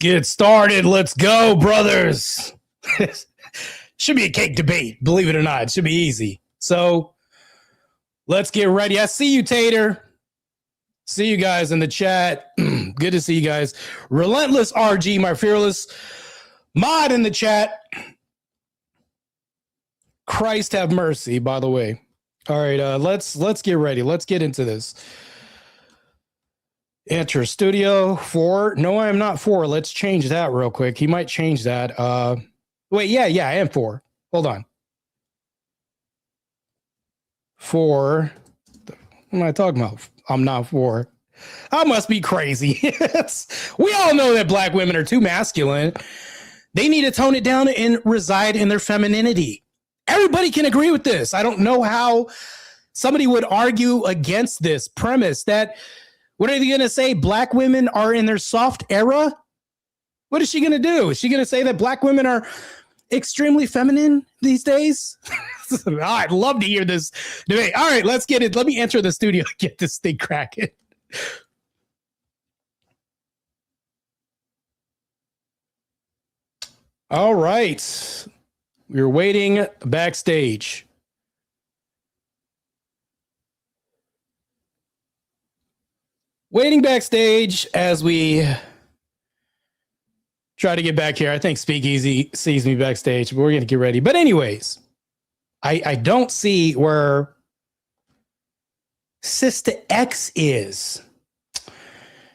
Get started. Let's go, brothers. Should be a cake debate. Believe it or not, it should be easy. So let's get ready. I see you, Tater. See you guys in the chat. Good to see you guys. Relentless RG, my fearless mod in the chat. Christ have mercy, by the way. All right, let's get ready. Let's get into this. Enter studio 4. No, I am not 4. Let's change that real quick. He might change that. Wait, yeah, I am 4. Hold on. 4. What am I talking about? I'm not 4. I must be crazy. We all know that black women are too masculine. They need to tone it down and reside in their femininity. Everybody can agree with this. I don't know how somebody would argue against this premise that, what are they going to say? Black women are in their soft era? What is she going to do? Is she going to say that black women are extremely feminine these days? I'd love to hear this debate. All right, let's get it. Let me enter the studio and get this thing cracking. All right. We're waiting backstage. Waiting backstage as we try to get back here. I think Speakeasy sees me backstage, but we're going to get ready. But anyways, I don't see where Sister X is.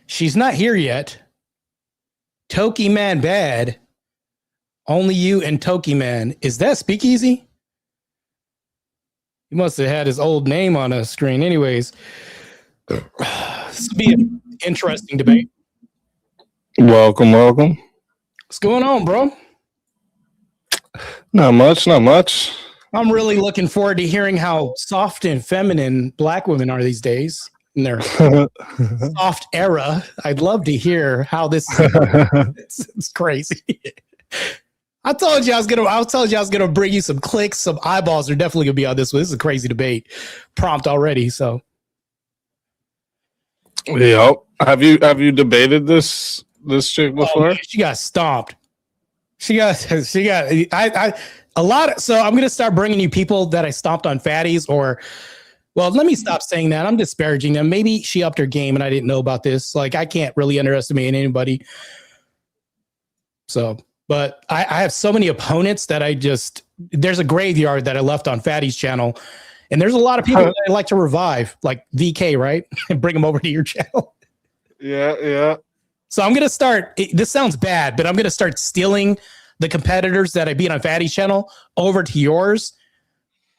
She's not here yet. Toki Man Bad. Only you and Toki Man. Is that Speakeasy? He must have had his old name on a screen. Anyways, this will be an interesting debate. Welcome. What's going on, bro? Not much. I'm really looking forward to hearing how soft and feminine black women are these days in their soft era. I'd love to hear how this is. It's crazy. I told you I was gonna bring you some clicks, some eyeballs are definitely gonna be on this one. This is a crazy debate prompt already. So yeah. Have you debated this chick before? Man, she got stomped. She got a lot. So I'm gonna start bringing you people that I stomped on fatties, or well, let me stop saying that. I'm disparaging them. Maybe she upped her game and I didn't know about this. Like, I can't really underestimate anybody. So, but I have so many opponents that there's a graveyard that I left on Fatty's channel. And there's a lot of people that I like to revive, like VK, right? And bring them over to your channel. Yeah. So I'm going to start, this sounds bad, but I'm going to start stealing the competitors that I beat on Fatty's channel over to yours.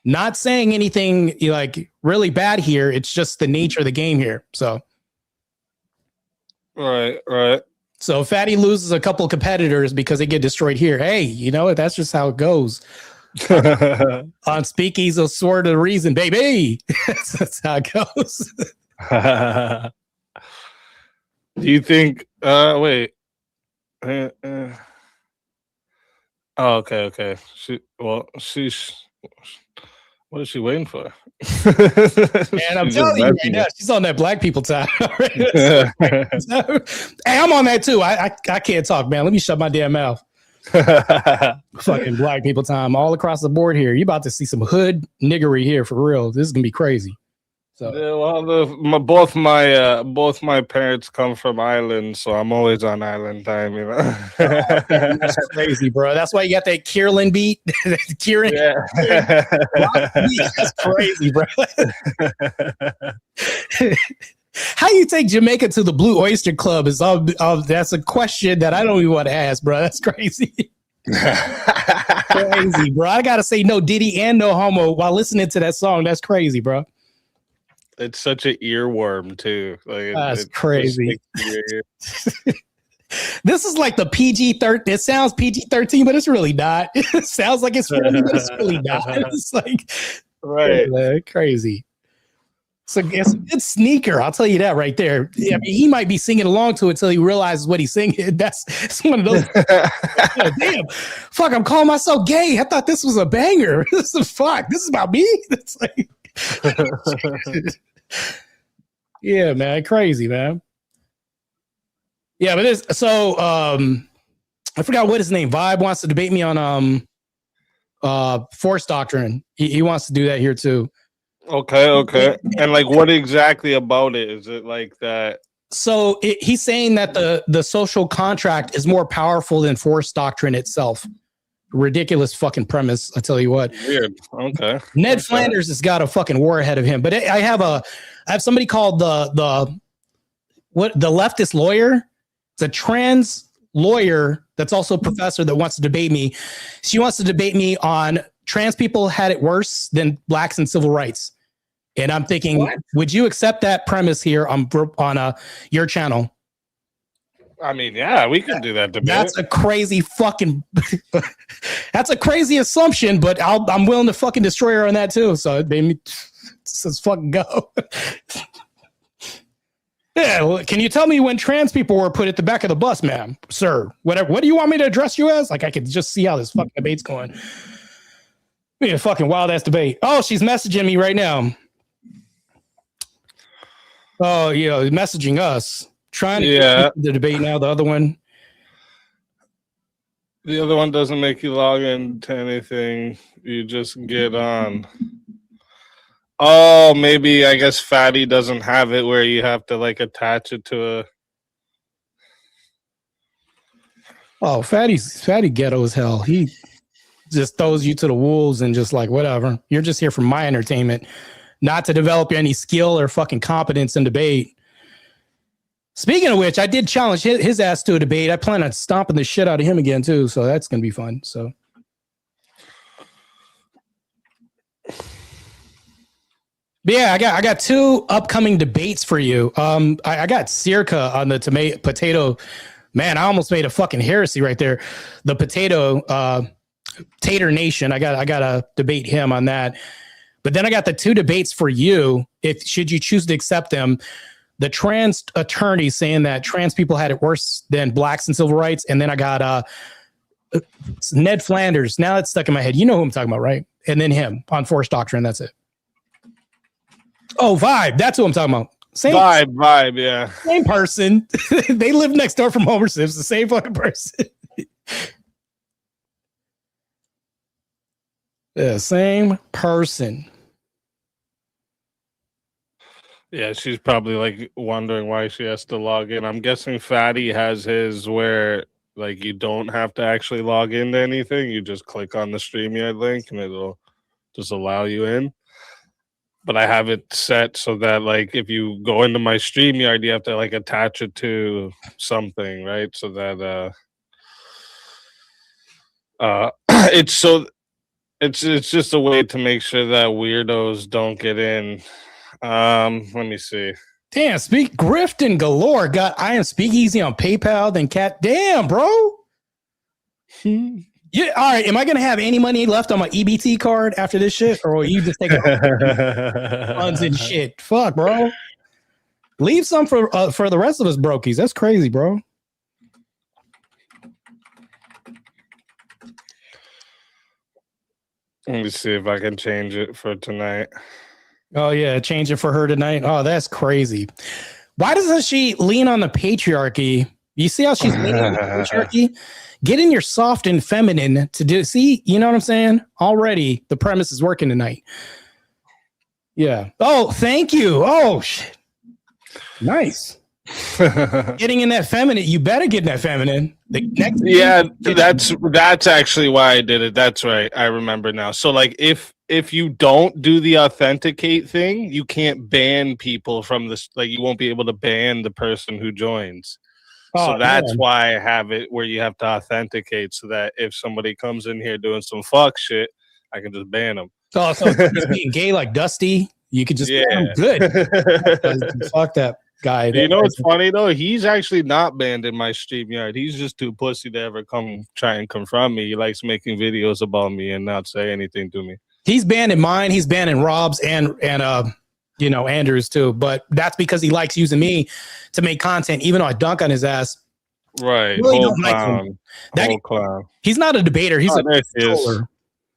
Not saying anything like really bad here. It's just the nature of the game here. So. Right. So if Fatty loses a couple of competitors because they get destroyed here, hey, you know, that's just how it goes. On Speakeasy, a sword of reason, baby. That's how it goes. Do you think? Wait. Oh, okay. She's. What is she waiting for? And I'm telling you right now, she's on that black people time. Hey, I'm on that too. I can't talk, man. Let me shut my damn mouth. Fucking black people time all across the board here. You about to see some hood niggery here for real. This is gonna be crazy. So yeah, well, both my parents come from Ireland, so I'm always on island time, you know. That's crazy, bro. That's why you got that Kieran beat. Kieran, yeah. That's crazy, bro. How you take Jamaica to the Blue Oyster Club is all that's a question that I don't even want to ask, bro. That's crazy. Crazy, bro. I gotta say no Diddy and no homo while listening to that song. That's crazy, bro. It's such an earworm too. Like that's crazy. This is like the PG-13. It sounds PG-13, but it's really not. It sounds like it's really, but it's really not. It's like right, crazy. So it's a good sneaker. I'll tell you that right there. I mean, he might be singing along to it until he realizes what he's singing. It's one of those. Damn, fuck! I'm calling myself gay. I thought this was a banger. This is fuck. This is about me. It's like. Yeah, man, crazy, man. Yeah, but this so I forgot what his name. Vibe wants to debate me on force doctrine. He wants to do that here too. Okay. And like, what exactly about it? Is it like that? So he's saying that the social contract is more powerful than force doctrine itself. Ridiculous fucking premise. I tell you what. Weird. Okay. Ned Flanders has got a fucking war ahead of him. But I have somebody called the leftist lawyer. It's a trans lawyer that's also a professor that wants to debate me. She wants to debate me on trans people had it worse than blacks in civil rights. And I'm thinking, what? Would you accept that premise here on your channel? I mean, yeah, we can do that debate. That's a crazy fucking. That's a crazy assumption, but I'm willing to fucking destroy her on that too. So maybe let's fucking go. Yeah, well, can you tell me when trans people were put at the back of the bus, ma'am, sir? Whatever. What do you want me to address you as? Like, I could just see how this fucking debate's going. Be a fucking wild ass debate. Oh, she's messaging me right now. Oh, messaging us. Trying to get the debate now. The other one. The other one doesn't make you log into anything. You just get on. Oh, maybe I guess Fatty doesn't have it where you have to like attach it to a. Oh, Fatty ghetto as hell. He just throws you to the wolves and just like whatever. You're just here for my entertainment, not to develop any skill or fucking competence in debate. Speaking of which, I did challenge his ass to a debate. I plan on stomping the shit out of him again too, so that's gonna be fun. So. But yeah, I got two upcoming debates for you. I got Circa on the potato. Man, I almost made a fucking heresy right there. The potato Tater Nation. I got to debate him on that. But then I got the two debates for you. Should you choose to accept them, the trans attorney saying that trans people had it worse than blacks in civil rights, and then I got Ned Flanders. Now it's stuck in my head. You know who I'm talking about, right? And then him on force doctrine. That's it. Oh, Vibe. That's who I'm talking about. Same Vibe, yeah. Same person. They live next door from Homer Simpson. The same fucking person. Yeah, same person. Yeah, she's probably like wondering why she has to log in. I'm guessing Fatty has his where like you don't have to actually log into anything. You just click on the StreamYard link and it'll just allow you in. But I have it set so that like if you go into my StreamYard, you have to like attach it to something, right? So that it's just a way to make sure that weirdos don't get in. Let me see. Damn, grifting galore. Got I am Speakeasy on PayPal. Then cat. Damn, bro. Yeah. All right. Am I gonna have any money left on my EBT card after this shit, or will you just take funds and shit? Fuck, bro. Leave some for the rest of us brokies. That's crazy, bro. Let me see if I can change it for tonight. Oh yeah, change it for her tonight. Oh, that's crazy. Why doesn't she lean on the patriarchy? You see how she's leaning on the patriarchy? Get in your soft and feminine to do. See, you know what I'm saying? Already, the premise is working tonight. Yeah. Oh, thank you. Oh, shit. Nice. Getting in that feminine. You better get in that feminine. That's actually why I did it. That's right. I remember now. So, like, if you don't do the authenticate thing, you can't ban people from this. Like, you won't be able to ban the person who joins. So that's why I have it where you have to authenticate so that if somebody comes in here doing some fuck shit, I can just ban them. Oh, so he's being gay like Dusty, you could just ban him. Good. Fuck that guy. You know what's funny though? He's actually not banned in my StreamYard. He's just too pussy to ever come try and confront me. He likes making videos about me and not say anything to me. He's banned in mine. He's banned in Rob's and Andrews too. But that's because he likes using me to make content, even though I dunk on his ass. Right. Really whole don't clown. Like him. Clown. He's not a debater. He's a controller.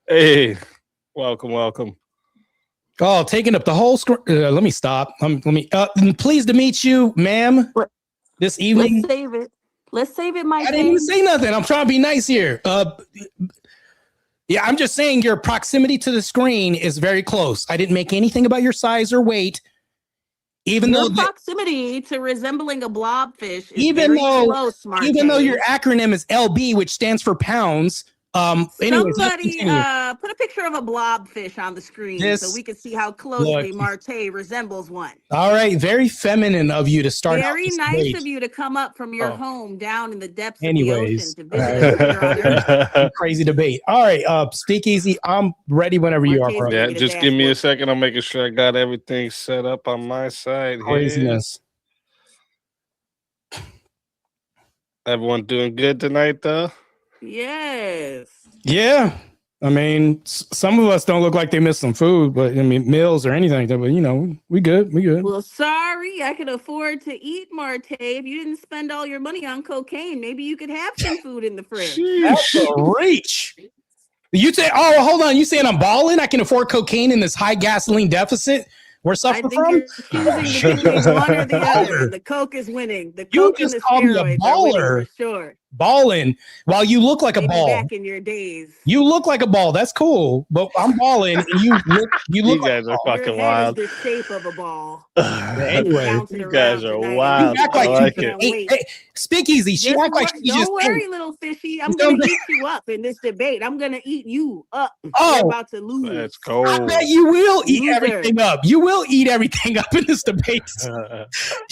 Hey, welcome. Oh, taking up the whole screen. Let me stop. Pleased to meet you, ma'am. this evening. Let's save it. Let's save it, my I didn't even say nothing. I'm trying to be nice here. Yeah, I'm just saying your proximity to the screen is very close. I didn't make anything about your size or weight. Even Your though proximity to resembling a blobfish is even very though close, Marte. even though your acronym is LB, which stands for pounds. Anyways, Somebody put a picture of a blobfish on the screen so we can see how closely Marte resembles one. All right, very feminine of you to start. Very nice debate. of you to come up from your home down in the depths Anyways, of the ocean to visit us here on Earth. Crazy debate. All right, Speakeasy, I'm ready whenever you are, bro. Yeah, just give me a second. I'm making sure I got everything set up on my side. Craziness. Everyone doing good tonight, though? Yes. Yeah. I mean, some of us don't look like they missed some food, but I mean, meals or anything like that. But, you know, we good. We good. Well, sorry, I can afford to eat, Marte. If you didn't spend all your money on cocaine, maybe you could have some food in the fridge. That's a reach. You say, oh, hold on. You saying I'm balling? I can afford cocaine in this high gasoline deficit we're suffering from? You're choosing between one or the other. The coke is winning. The You coke just and the called me a steroids are winning baller. for sure. Balling while you look like a Maybe ball. back in your days. You look like a ball. That's cool. But I'm balling and you look You like guys are fucking Your wild. head is the shape of a ball. Anyway, you guys are you wild. act I like like you it. hey, Speakeasy. She act like she just Don't worry, little fishy. I'm You know gonna what eat you up in this debate. I'm gonna eat you up. Oh. You're about to lose. Let's go. I bet you will eat Loser. everything up. You will eat everything up in this debate. It's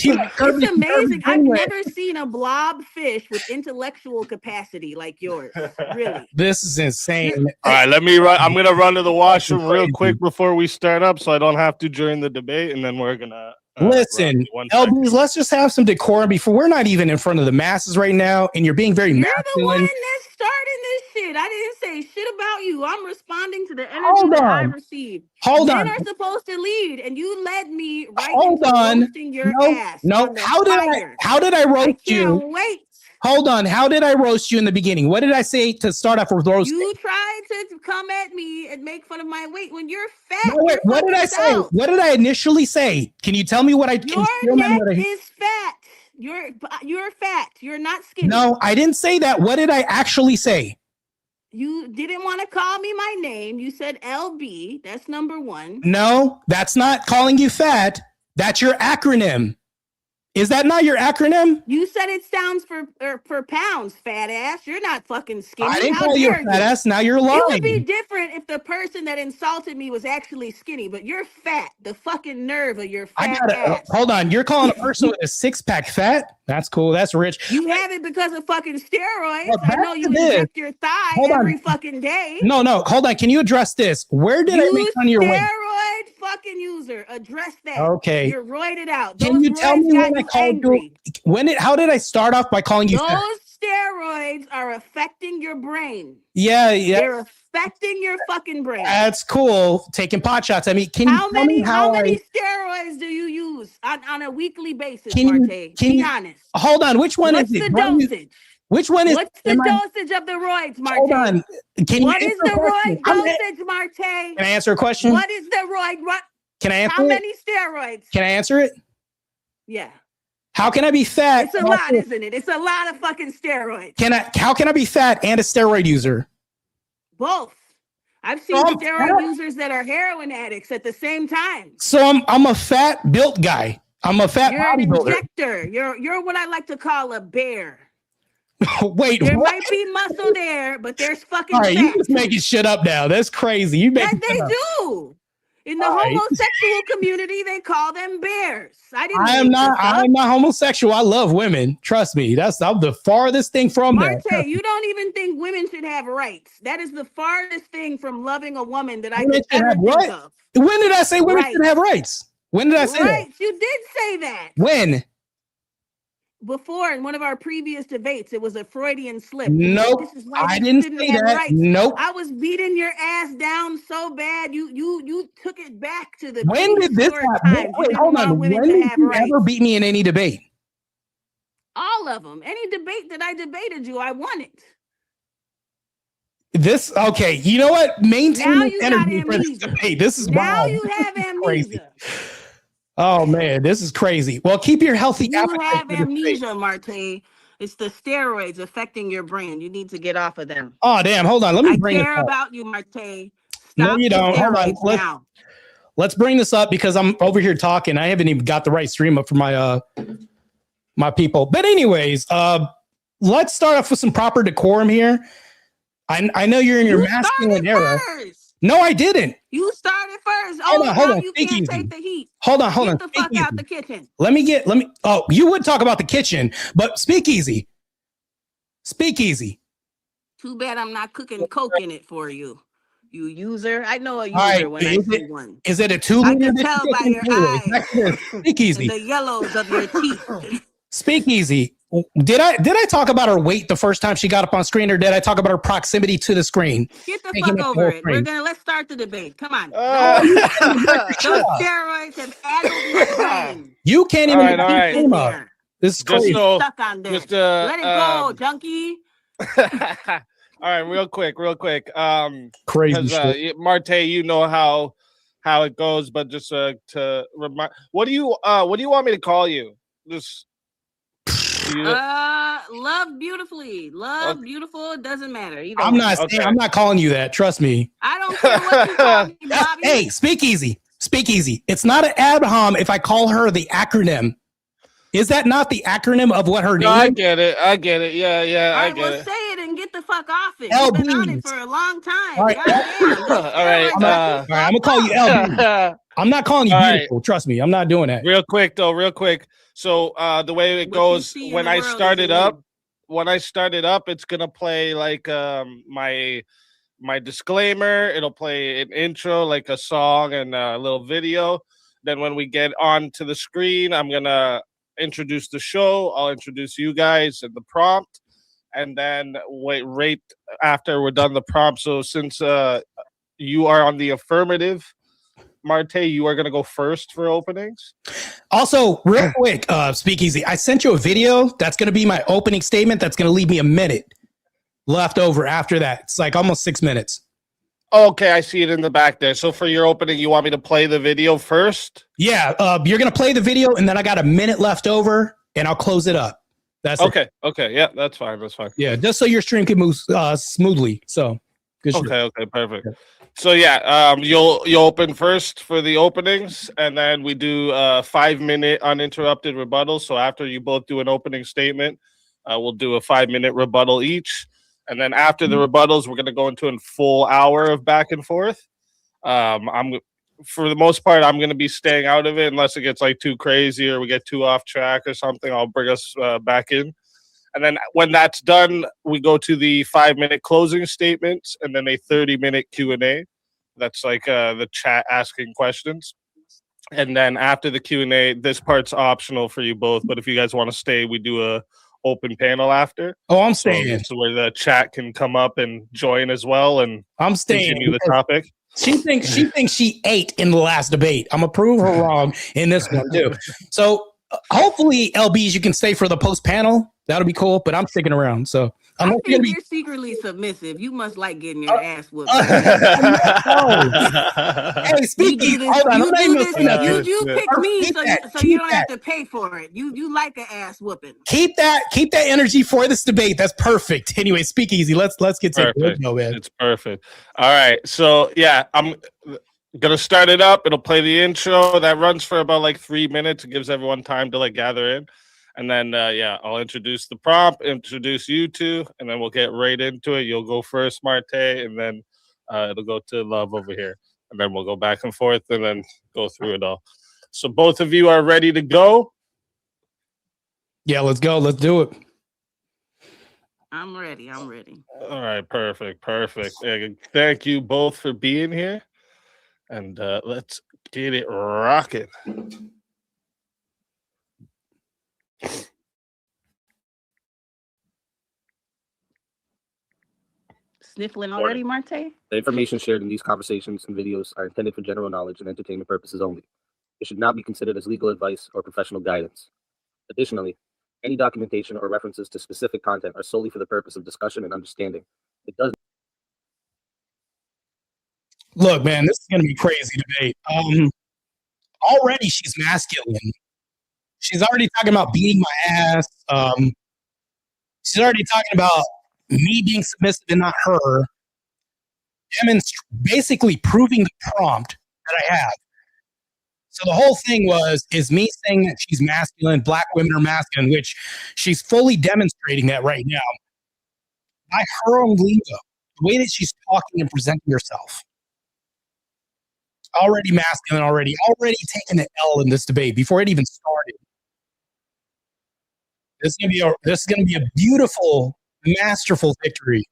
amazing. I've never seen a blob fish with intellectual capacity like yours. Really. This is insane. All right, let me run. I'm gonna run to the washroom real quick before we start up, so I don't have to during the debate, and then we're gonna listen, LBs. Let's just have some decorum before we're not even in front of the masses right now, and you're being very You're masculine. the one that's starting this shit. I didn't say shit about you. I'm responding to the energy Hold that I on. received. Hold Men on. are supposed to lead, and you led me right Hold into on. roasting your ass. No. on the How did fire. how did I I roast can't you? wait. Hold on. How did I roast you in the beginning? What did I say to start off with roasting? You tried to come at me and make fun of my weight when you're fat. No, wait, what did I say? What did I initially say? Can you tell me what I? Can you Your remember neck what I- is fat. You're fat. You're not skinny. No, I didn't say that. What did I actually say? You didn't want to call me my name. You said LB. That's number one. No, that's not calling you fat. That's your acronym. Is that not your acronym? You said it stands for pounds, fat ass. You're not fucking skinny. I didn't How call you a dare fat ass. Now you're It would be lying. different if the person that insulted me was actually skinny, but you're fat. The fucking nerve of your I fat gotta ass. hold on. You're calling a person with a six-pack fat? That's cool. That's rich. You have it because of fucking steroids. Well, I know back you to this. inject your thigh Hold on. every fucking day. No, hold on. Can you address this? Where did I make fun of your weight? Steroid fucking user. Address that. Okay. You're roided out. Can you tell me when I called you? How did I start off by calling you fat? Those steroids are affecting your brain. Yeah. They're affecting your fucking brain. That's cool. Taking pot shots. I mean, can How you tell me how many steroids do you use on a weekly basis, Marte? Be honest. Hold on. Which one What's is it? the dosage? Which one is? What's the dosage of the roids, Marte? Hold on. What is the roid dosage, Marte? Can I answer a question? What is the roid? What? Can I answer How it? many steroids? Can I answer it? Yeah. How can I be fat? It's a lot, isn't it? It's a lot of fucking steroids. How can I be fat and a steroid user? Both. I've seen steroid users that are heroin addicts at the same time. So I'm a fat built guy. I'm a fat You're an bodybuilder. injector. You're what I like to call a bear. Wait, there what? might be muscle there, but there's fucking All right, fat. you just making shit up now. That's crazy. You make They do. In the homosexual community, they call them bears. I'm not homosexual. I love women. Trust me. I'm the farthest thing from that. Marte, you don't even think women should have rights. That is the farthest thing from loving a woman that I Women could should ever have think what? of. When did I say women should have rights? When did I say that? Rights. You did say that. When? Before in one of our previous debates, it was a Freudian slip. Nope, This is why I you didn't shouldn't say have that. rights. Nope. I was beating your ass down so bad. You took it back to the When did this happen? Wait, hold on. When did you ever beat me in any debate? All of them. Any debate that I debated you, I won it. Okay, you know what? Maintain Now this you got energy for this amnesia. debate. This is Now wild. you have This is crazy. amnesia. Oh man, this is crazy. Well, keep your healthy You appetite have for the debate. amnesia, Marte. It's the steroids affecting your brain. You need to get off of them. Oh damn, hold on. Let me I bring care it up. about you, Marte. No, Stop you the don't. Hold on. steroids now. Let's bring this up because I'm over here talking. I haven't even got the right stream up for my my people. But anyways, let's start off with some proper decorum here. I know you're in your masculine era. First. No, I didn't. You started first. Hold Oh, on. you Speak can't easy. take the heat. Hold on. Get the fuck out the kitchen. Let me. Oh, you would talk about the kitchen, but speak easy. Speak easy. Too bad I'm not cooking Coke in it for you. You user. I know a user when I see one. Is it a 2 liter? I can tell by your eyes. Speak easy. And the yellows of your teeth. Speak easy. Did I talk about her weight the first time she got up on screen, or did I talk about her proximity to the screen? Get the fuck over it. Let's start the debate. Come on. Those steroids have addled my brain. You can't even all right. This is crazy. Stuck on this. Let it go, junkie. All right, real quick. Crazy shit. Marte, you know how it goes, but just to remind, what do you want me to call you? Just love beautifully. Love beautiful. It doesn't matter. I'm not calling you that. Trust me. I don't care what you call me, Bobby. Hey, speak easy. Speak easy. It's not an ad hom if I call her the acronym. Is that not the acronym of what her name is? I get it. Yeah, All I right, get it. Say it and get the fuck off it. LBs. You've been on it for a long time. All right. All right. I'm gonna call you LB. I'm not calling you beautiful. Trust me, I'm not doing that. Real quick. So the way it goes, when I started up, it's gonna play like my disclaimer. It'll play an intro, like a song and a little video. Then when we get on to the screen, I'm gonna introduce the show. I'll introduce you guys and the prompt, and then wait right after we're done the prompt. So since you are on the affirmative, Marte, you are going to go first for openings. Also, real quick, Speakeasy, I sent you a video. That's going to be my opening statement. That's going to leave me a minute left over after that. It's like almost 6 minutes. Okay, I see it in the back there. So for your opening, you want me to play the video first? Yeah, you're going to play the video, and then I got a minute left over, and I'll close it up. That's okay. it. Okay, yeah, that's fine. Yeah, just so your stream can move smoothly. So good. Okay, perfect. Yeah. So yeah, you'll open first for the openings, and then we do 5-minute uninterrupted rebuttal. So after you both do an opening statement, we'll do a 5-minute rebuttal each, and then after the rebuttals, we're going to go into a full hour of back and forth. For the most part, I'm going to be staying out of it unless it gets like too crazy or we get too off track or something. I'll bring us back in. And then when that's done, we go to the 5-minute closing statements and then a 30-minute Q&A. That's like the chat asking questions. And then after the Q&A, this part's optional for you both. But if you guys want to stay, we do a open panel after. Oh, I'm staying. So where the chat can come up and join as well. And I'm staying. Continue the topic. She thinks she ate in the last debate. I'm gonna prove her wrong in this one too. So hopefully, LBs, you can stay for the post panel. That'll be cool. But I'm sticking around. So I think you're secretly submissive. You must like getting your ass whooped. Hey, speaking. Hold on. You pick me, so you don't have to pay for it. You like an ass whooping. Keep that energy for this debate. That's perfect. Anyway, speak easy. Let's get to it. No, man. It's perfect. All right. So yeah, I'm gonna start it up. It'll play the intro that runs for about like 3 minutes. It gives everyone time to like gather in. And then, I'll introduce the prompt, introduce you two, and then we'll get right into it. You'll go first, Marte, and then it'll go to Love over here. And then we'll go back and forth and then go through it all. So both of you are ready to go? Yeah, let's go. Let's do it. I'm ready. All right, perfect. Thank you both for being here. And let's get it rocking. Sniffling already, Marte? The information shared in these conversations and videos are intended for general knowledge and entertainment purposes only. It should not be considered as legal advice or professional guidance. Additionally, any documentation or references to specific content are solely for the purpose of discussion and understanding. It does. Look, man, this is going to be crazy debate. already she's masculine. She's already talking about beating my ass. She's already talking about me being submissive and not her. Basically proving the prompt that I have. So the whole thing is me saying that she's masculine, black women are masculine, which she's fully demonstrating that right now by her own lingo, the way that she's talking and presenting herself. Already masculine, already taking the L in this debate before it even started. This is gonna be a beautiful, masterful victory.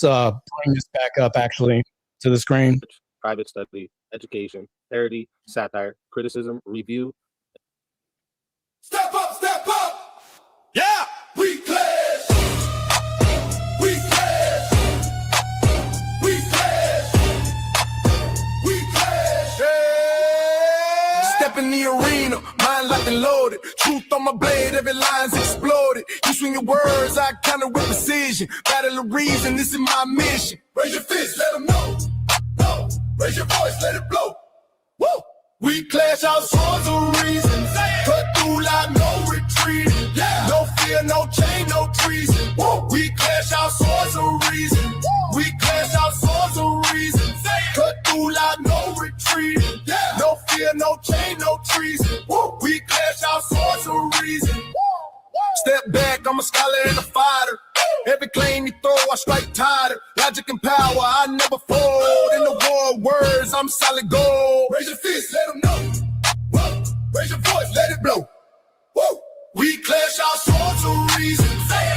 Let's bring this back up actually to the screen. Private study, education, parody, satire, criticism, review. Step up, yeah, we clash, we clash, we clash, we clash. Yeah. Step in the arena, mind locked and loaded. Truth on my blade, every line's exploded. You swing your words, I counter with precision. Battle of reason, this is my mission. Raise your fist, let them know. No, raise your voice, let it blow. Woo! We clash our swords of reason. Cut through like no retreating. Yeah. No fear, no chain, no treason. Woo. We clash our swords of reason. Woo. We clash our swords of reason. Cut through like no retreating. Yeah. No fear, no chain, no treason. Woo. We clash our swords of reason. Step back, I'm a scholar and a fighter. Every claim you throw, I strike tighter. Logic and power, I never fold. In the war of words, I'm solid gold. Raise your fist, let them know. Whoa. Raise your voice, let it blow. Woo. We clash our swords of reason.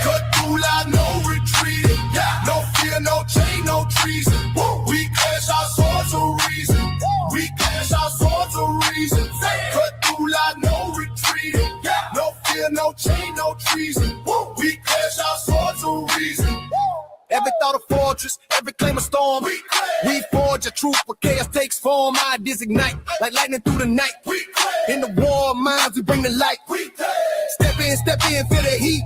Cut through like no retreating. Yeah. No fear, no chain, no treason. Woo. We clash our swords of reason. Woo. We clash our swords of reason. Cut through like no retreating. Yeah. No fear, no chain, no treason. Woo. We clash our swords of reason. Woo. Every thought a fortress, every claim a storm. We forge a truth where chaos takes form. Ideas ignite like lightning through the night. In the war of minds, we bring the light. Step in, feel the heat.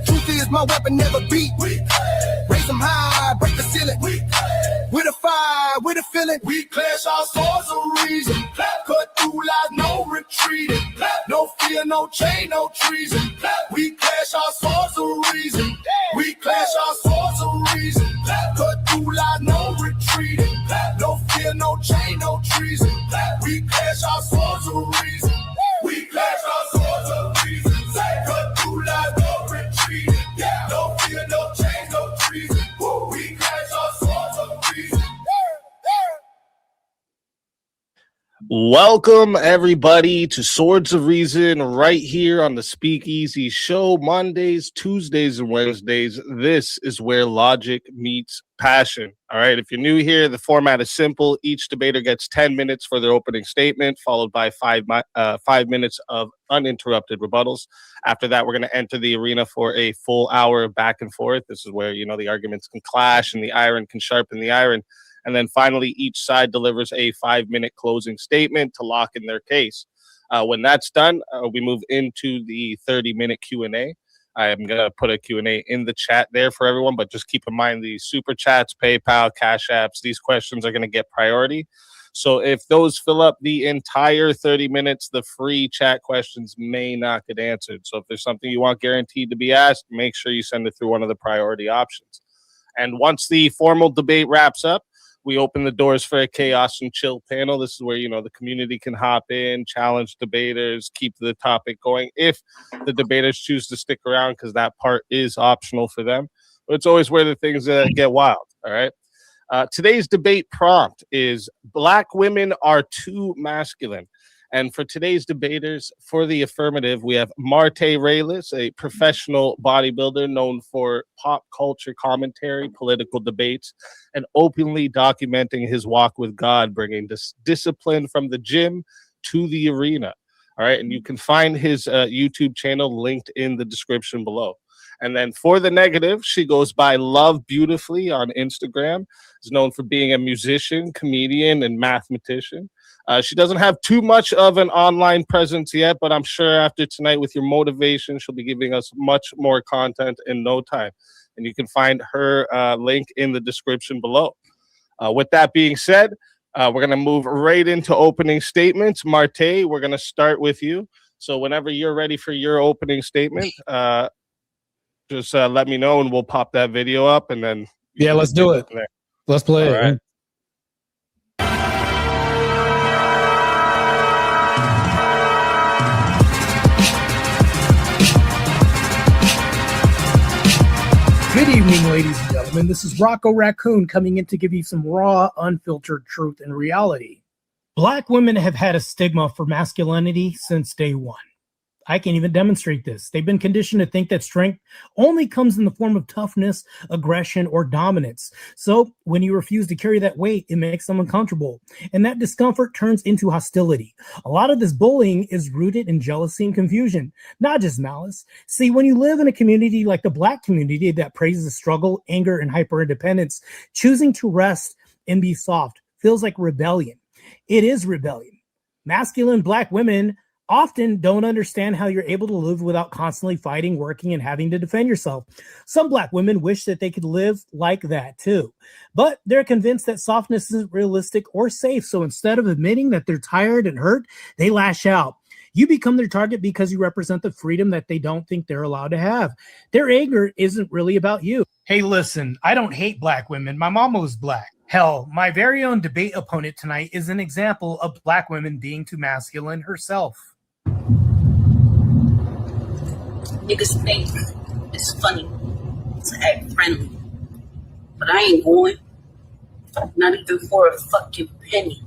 Truth is my weapon, never beat. Raise them high, break the ceiling. With a fire, with a feeling. We clash our swords of reason. Cut through like no retreating. No fear, no chain, no treason. We clash our swords of reason. We clash our swords of reason. Cut through like no retreating. No fear, no chain, no treason. We clash our swords of reason. We clash our swords of reason. Cut through like no retreating. No fear, no chain, no treason. We clash our swords of reason. Welcome, everybody, to Swords of Reason right here on the Speakeasy Show. Mondays, Tuesdays, and Wednesdays. This is where logic meets passion. All right, if you're new here, the format is simple. Each debater gets 10 minutes for their opening statement, followed by 5 minutes of uninterrupted rebuttals. After that, we're going to enter the arena for a full hour of back and forth. This is where, the arguments can clash and the iron can sharpen the iron. And then finally, each side delivers a 5-minute closing statement to lock in their case. When that's done, we move into the 30-minute Q&A. I am going to put a Q&A in the chat there for everyone, but just keep in mind the super chats, PayPal, Cash Apps, these questions are going to get priority. So if those fill up the entire 30 minutes, the free chat questions may not get answered. So if there's something you want guaranteed to be asked, make sure you send it through one of the priority options. And once the formal debate wraps up, we open the doors for a chaos and chill panel. This is where, the community can hop in, challenge debaters, keep the topic going if the debaters choose to stick around, because that part is optional for them. But it's always where the things get wild, all right? Today's debate prompt is Black women are too masculine. And for today's debaters, for the affirmative, we have Marte Reyes, a professional bodybuilder known for pop culture commentary, political debates, and openly documenting his walk with God, bringing discipline from the gym to the arena. All right, and you can find his YouTube channel linked in the description below. And then for the negative, she goes by Love Beautifully on Instagram. Is known for being a musician, comedian, and mathematician. She doesn't have too much of an online presence yet, but I'm sure after tonight with your motivation, she'll be giving us much more content in no time. And you can find her link in the description below. With that being said, We're going to move right into opening statements. Marte, we're going to start with you. So whenever you're ready for your opening statement, just let me know and we'll pop that video up and then. Yeah, let's do it. Let's play it. Right. Good evening, ladies and gentlemen. This is Rocco Raccoon coming in to give you some raw, unfiltered truth and reality. Black women have had a stigma for masculinity since day one. I can't even demonstrate this. They've been conditioned to think that strength only comes in the form of toughness, aggression, or dominance. So when you refuse to carry that weight, it makes them uncomfortable. And that discomfort turns into hostility. A lot of this bullying is rooted in jealousy and confusion, not just malice. See, when you live in a community like the Black community that praises struggle, anger, and hyper-independence, choosing to rest and be soft feels like rebellion. It is rebellion. Masculine Black women often don't understand how you're able to live without constantly fighting, working, and having to defend yourself. Some Black women wish that they could live like that too, but they're convinced that softness isn't realistic or safe. So instead of admitting that they're tired and hurt, they lash out. You become their target because you represent the freedom that they don't think they're allowed to have. Their anger isn't really about you. Hey, listen, I don't hate Black women. My mama was Black. Hell, my very own debate opponent tonight is an example of Black women being too masculine herself. Niggas think it's funny to act friendly, but I ain't going. Not even for a fucking penny.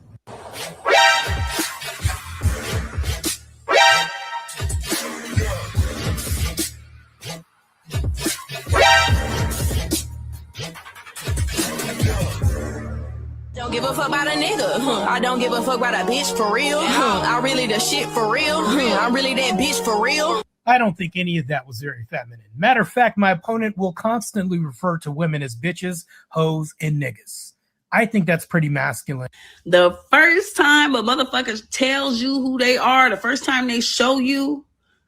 Don't give a fuck about a nigga. I don't give a fuck about a bitch for real. I really the shit for real. I really that bitch for real. I don't think any of that was very feminine. Matter of fact, my opponent will constantly refer to women as bitches, hoes, and niggas. I think that's pretty masculine. The first time a motherfucker tells you who they are, the first time they show you,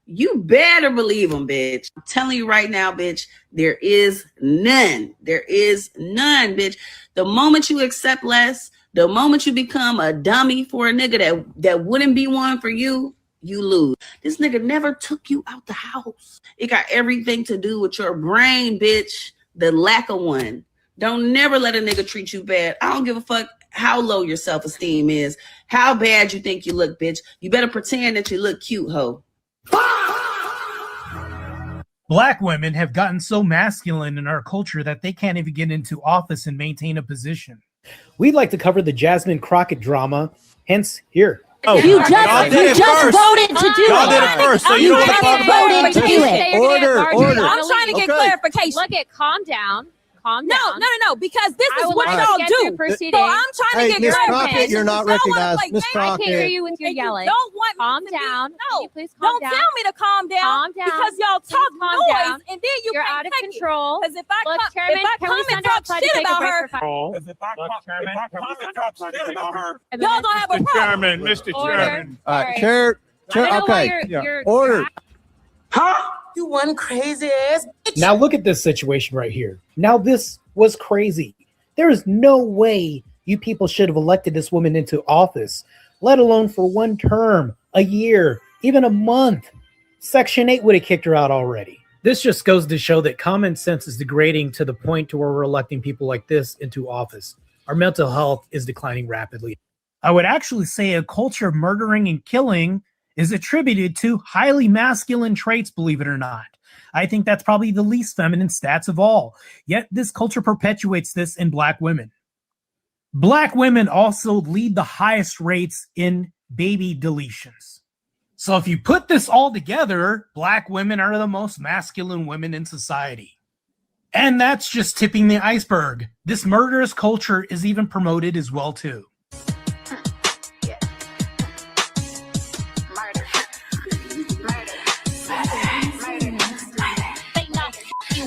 you better believe them, bitch. I'm telling you right now, bitch, there is none. There is none, bitch. The moment you accept less, the moment you become a dummy for a nigga that wouldn't be one for you, you lose. This nigga never took you out the house. It got everything to do with your brain, bitch. The lack of one. Don't never let a nigga treat you bad. I don't give a fuck how low your self-esteem is, how bad you think you look, bitch. You better pretend that you look cute, ho. Black women have gotten so masculine in our culture that they can't even get into office and maintain a position. We'd like to cover the Jasmine Crockett drama, hence here. Oh, you just voted to do it. Y'all did it first, so you don't want to talk about voted to do it. Order. I'm trying to get clarification. Look at calm down. Calm No, down. because this I is would what like y'all to get do. through proceedings. So I'm trying to get Miss clarification. Crockett, you're not Y'all wanna recognized. play Miss games. I can't hear Crockett. you with your And you yelling. don't want me Calm to be- down. No, Can you please calm don't down? tell me to calm down. Calm down. Because y'all Please talk calm noise, down. and then you You're can't out of take it. control. Because if I Look, come, Chairman, if I can come we and stand talk outside to shit take a about break her, for y'all gonna have a problem. Mr. Order. All right, Sorry. chair. I don't know why Okay. you're Order. You one crazy ass. Now look at this situation right here. Now this was crazy. There is no way you people should have elected this woman into office, let alone for one term, a year, even a month. Section 8 would have kicked her out already. This just goes to show that common sense is degrading to the point to where we're electing people like this into office. Our mental health is declining rapidly. I would actually say a culture of murdering and killing is attributed to highly masculine traits, believe it or not. I think that's probably the least feminine stats of all. Yet this culture perpetuates this in Black women. Black women also lead the highest rates in baby deletions. So if you put this all together, Black women are the most masculine women in society. And that's just tipping the iceberg. This murderous culture is even promoted as well too.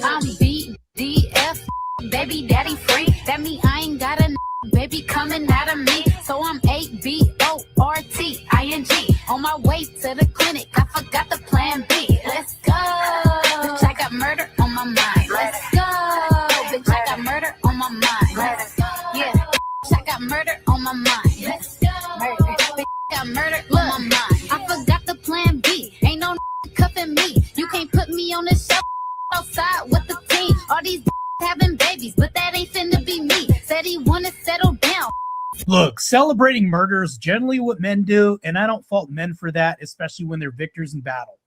I'm BDF, baby daddy free. That mean I ain't got a baby coming out of me. So I'm ABORTING. On my way to the clinic, I forgot the plan B. Let's go. Bitch, I got murder on my mind. Let's go. Bitch, I got murder on my mind. Let's go. Yeah, bitch, I got murder on my mind. having babies, but that ain't finna be me. Said he wanna settle down. Look, celebrating murder is generally what men do, and I don't fault men for that, especially when they're victors in battle.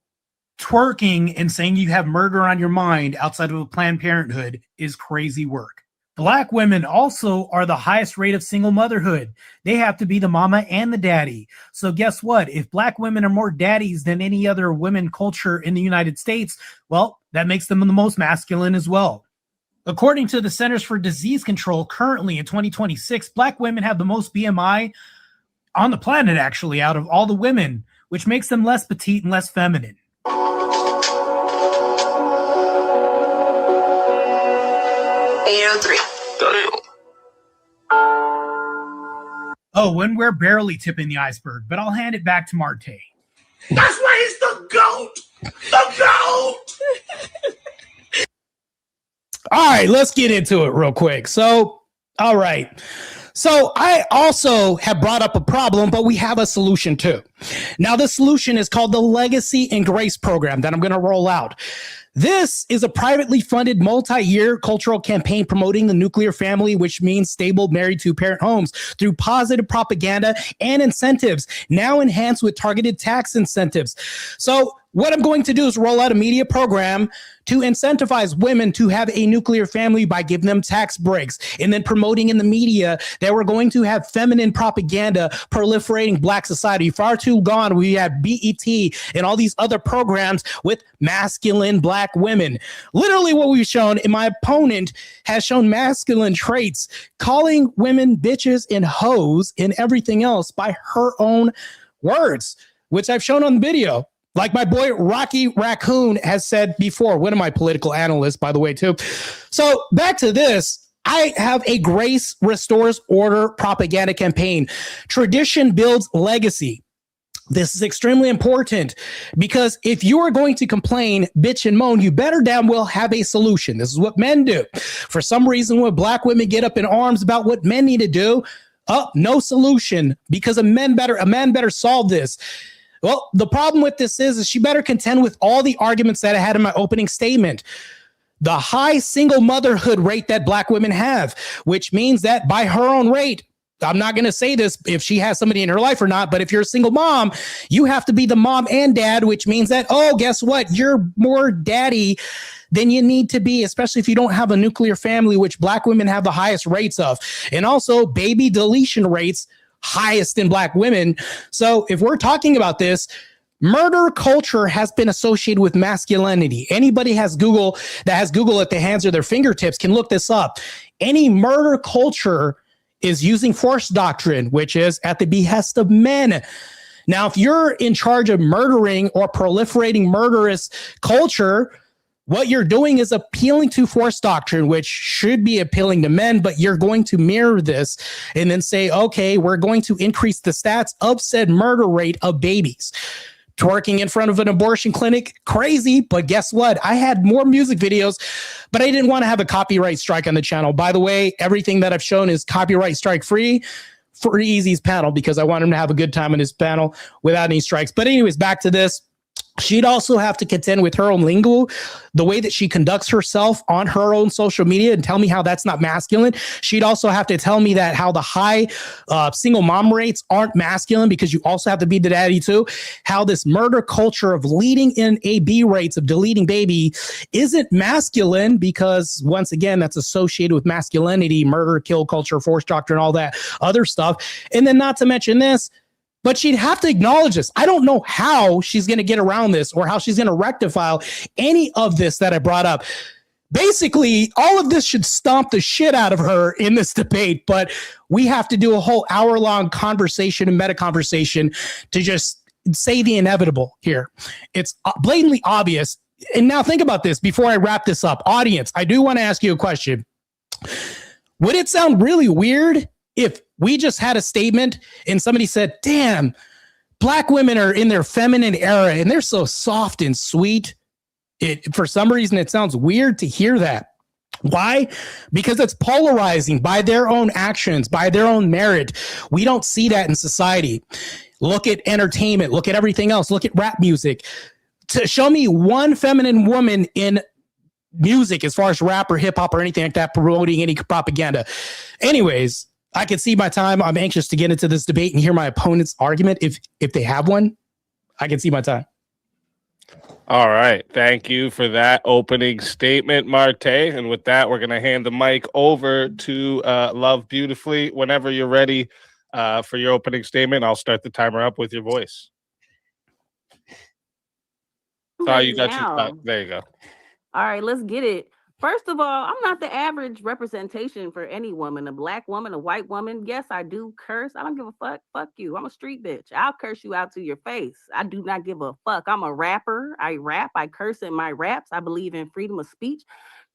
Twerking and saying you have murder on your mind outside of a Planned Parenthood is crazy work. Black women also are the highest rate of single motherhood. They have to be the mama and the daddy. So guess what? If black women are more daddies than any other women culture in the United States, well, that makes them the most masculine as well. According to the Centers for Disease Control, currently in 2026, black women have the most BMI on the planet, actually, out of all the women, which makes them less petite and less feminine. 803. Oh, and we're barely tipping the iceberg, but I'll hand it back to Marte. That's why he's the GOAT! The GOAT! All right, let's get into it real quick. So, all right. So I also have brought up a problem, but we have a solution too. Now, the solution is called the Legacy and Grace program that I'm going to roll out. This is a privately funded multi-year cultural campaign promoting the nuclear family, which means stable married two-parent homes through positive propaganda and incentives, now enhanced with targeted tax incentives. So what I'm going to do is roll out a media program to incentivize women to have a nuclear family by giving them tax breaks and then promoting in the media that we're going to have feminine propaganda proliferating black society. Far too gone. We have BET and all these other programs with masculine black women. Literally what we've shown, and my opponent has shown masculine traits, calling women bitches and hoes and everything else by her own words, which I've shown on video. Like my boy Rocky Raccoon has said before, one of my political analysts, by the way, too. So back to this, I have a Grace Restores Order propaganda campaign. Tradition builds legacy. This is extremely important because if you are going to complain, bitch, and moan, you better damn well have a solution. This is what men do. For some reason, when black women get up in arms about what men need to do, no solution because a man better solve this. Well, the problem with this is she better contend with all the arguments that I had in my opening statement. The high single motherhood rate that black women have, which means that by her own rate, I'm not going to say this if she has somebody in her life or not, but if you're a single mom, you have to be the mom and dad, which means that, guess what? You're more daddy than you need to be, especially if you don't have a nuclear family, which black women have the highest rates of. And also baby deletion rates highest in black women. So if we're talking about this, murder culture has been associated with masculinity. Anybody that has Google at the hands of their fingertips can look this up. Any murder culture is using force doctrine, which is at the behest of men. Now, if you're in charge of murdering or proliferating murderous culture, what you're doing is appealing to force doctrine, which should be appealing to men, but you're going to mirror this and then say, okay, we're going to increase the stats of said murder rate of babies. Twerking in front of an abortion clinic, crazy, but guess what? I had more music videos, but I didn't want to have a copyright strike on the channel. By the way, everything that I've shown is copyright strike free for Easy's panel because I want him to have a good time on his panel without any strikes. But anyways, back to this. She'd also have to contend with her own lingo, the way that she conducts herself on her own social media and tell me how that's not masculine. She'd also have to tell me that how the high single mom rates aren't masculine because you also have to be the daddy too. How this murder culture of leading in AB rates of deleting baby isn't masculine because once again, that's associated with masculinity, murder, kill culture, force doctrine, all that other stuff. And then not to mention this, but she'd have to acknowledge this. I don't know how she's going to get around this or how she's going to rectify any of this that I brought up. Basically, all of this should stomp the shit out of her in this debate, but we have to do a whole hour-long conversation and meta conversation to just say the inevitable here. It's blatantly obvious. And now think about this before I wrap this up. Audience, I do want to ask you a question. Would it sound really weird if we just had a statement and somebody said, damn, black women are in their feminine era and they're so soft and sweet? For some reason, it sounds weird to hear that. Why? Because it's polarizing by their own actions, by their own merit. We don't see that in society. Look at entertainment. Look at everything else. Look at rap music. To show me one feminine woman in music as far as rap or hip hop or anything like that, promoting any propaganda. Anyways, I can see my time. I'm anxious to get into this debate and hear my opponent's argument. If they have one, I can see my time. All right. Thank you for that opening statement, Marte. And with that, we're going to hand the mic over to Love Beautifully. Whenever you're ready for your opening statement, I'll start the timer up with your voice. Oh, you got your there you go. All right, let's get it. First of all, I'm not the average representation for any woman, a black woman, a white woman. Yes, I do curse. I don't give a fuck. Fuck you. I'm a street bitch. I'll curse you out to your face. I do not give a fuck. I'm a rapper. I rap. I curse in my raps. I believe in freedom of speech.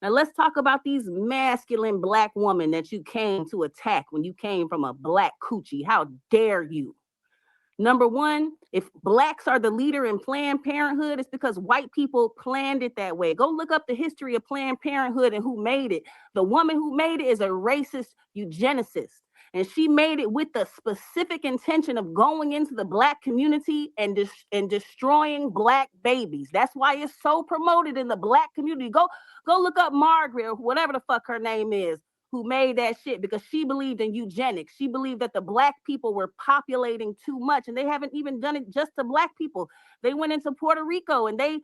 Now let's talk about these masculine black women that you came to attack when you came from a black coochie. How dare you? Number one, if blacks are the leader in Planned Parenthood, it's because white people planned it that way. Go look up the history of Planned Parenthood and who made it. The woman who made it is a racist eugenicist. And she made it with the specific intention of going into the black community and destroying black babies. That's why it's so promoted in the black community. Go look up Margaret, or whatever the fuck her name is, who made that shit, because she believed in eugenics. She believed that the black people were populating too much, and they haven't even done it just to black people. They went into Puerto Rico and they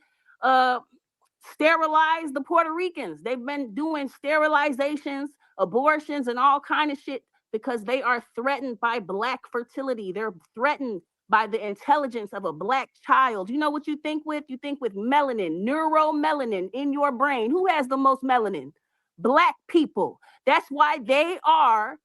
sterilized the Puerto Ricans. They've been doing sterilizations, abortions, and all kind of shit because they are threatened by black fertility. They're threatened by the intelligence of a black child. You know what you think with? You think with melanin, neuromelanin in your brain. Who has the most melanin? Black people. That's why they are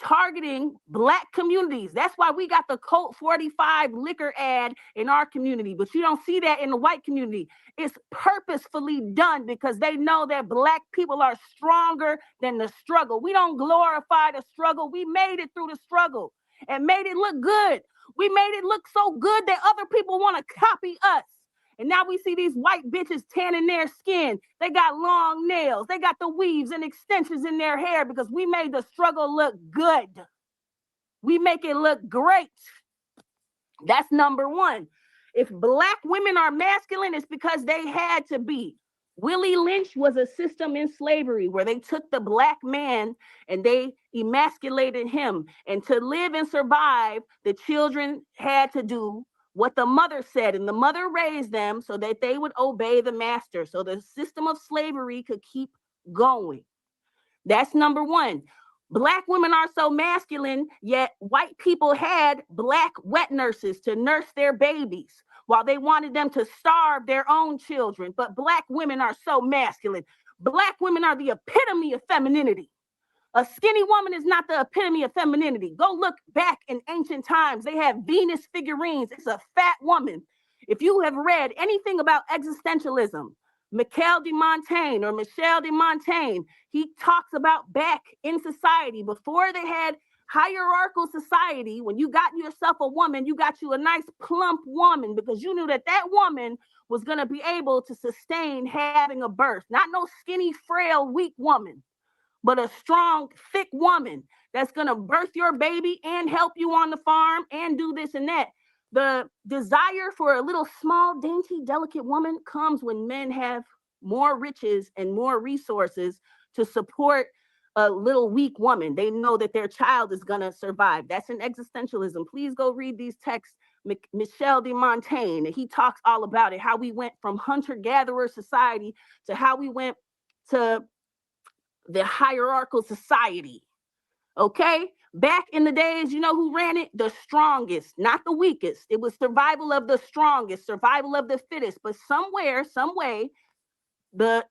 targeting black communities. That's why we got the Colt 45 liquor ad in our community, but you don't see that in the white community. It's purposefully done because they know that black people are stronger than the struggle. We don't glorify the struggle. We made it through the struggle and made it look good. We made it look so good that other people want to copy us. And now we see these white bitches tanning their skin. They got long nails. They got the weaves and extensions in their hair because we made the struggle look good. We make it look great. That's number one. If black women are masculine, it's because they had to be. Willie Lynch was a system in slavery where they took the black man and they emasculated him. And to live and survive, the children had to do what the mother said, and the mother raised them so that they would obey the master, so the system of slavery could keep going. That's number one. Black women are so masculine, yet white people had black wet nurses to nurse their babies while they wanted them to starve their own children. But black women are so masculine. Black women are the epitome of femininity. A skinny woman is not the epitome of femininity. Go look back in ancient times. They had Venus figurines. It's a fat woman. If you have read anything about existentialism, Michel de Montaigne, he talks about back in society, before they had hierarchical society, when you got yourself a woman, you got you a nice plump woman because you knew that that woman was going to be able to sustain having a birth. Not no skinny, frail, weak woman, but a strong, thick woman that's going to birth your baby and help you on the farm and do this and that. The desire for a little small, dainty, delicate woman comes when men have more riches and more resources to support a little weak woman. They know that their child is going to survive. That's an existentialism. Please go read these texts. Michel de Montaigne, he talks all about it, how we went from hunter-gatherer society to how we went to the hierarchical society. Okay? Back in the days, you know who ran it? The strongest, not the weakest. It was survival of the strongest, survival of the fittest. But somewhere, some way, the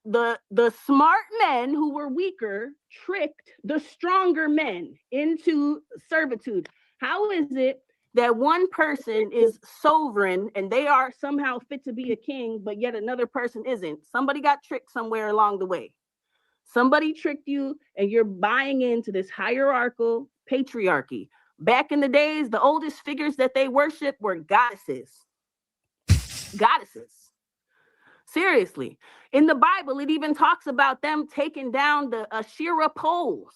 smart men who were weaker tricked the stronger men into servitude. How is it that one person is sovereign and they are somehow fit to be a king, but yet another person isn't? Somebody got tricked somewhere along the way. Somebody tricked you and you're buying into this hierarchical patriarchy. Back in the days, the oldest figures that they worshiped were goddesses. Goddesses. Seriously. In the Bible, it even talks about them taking down the Asherah poles.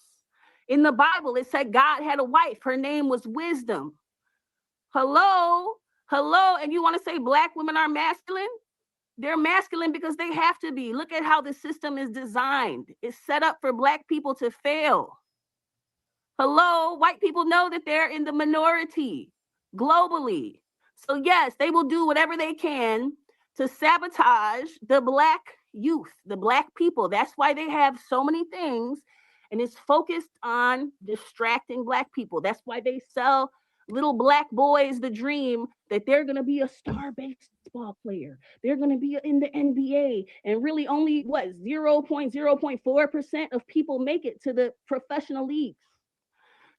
In the Bible, it said God had a wife. Her name was Wisdom. Hello? And you want to say black women are masculine? They're masculine because they have to be. Look at how the system is designed. It's set up for Black people to fail. Hello, white people know that they're in the minority globally. So yes, they will do whatever they can to sabotage the Black youth, the Black people. That's why they have so many things, and it's focused on distracting Black people. That's why they sell little Black boys the dream that they're going to be a star baseball player. They're going to be in the NBA, and really only 0.4% of people make it to the professional leagues.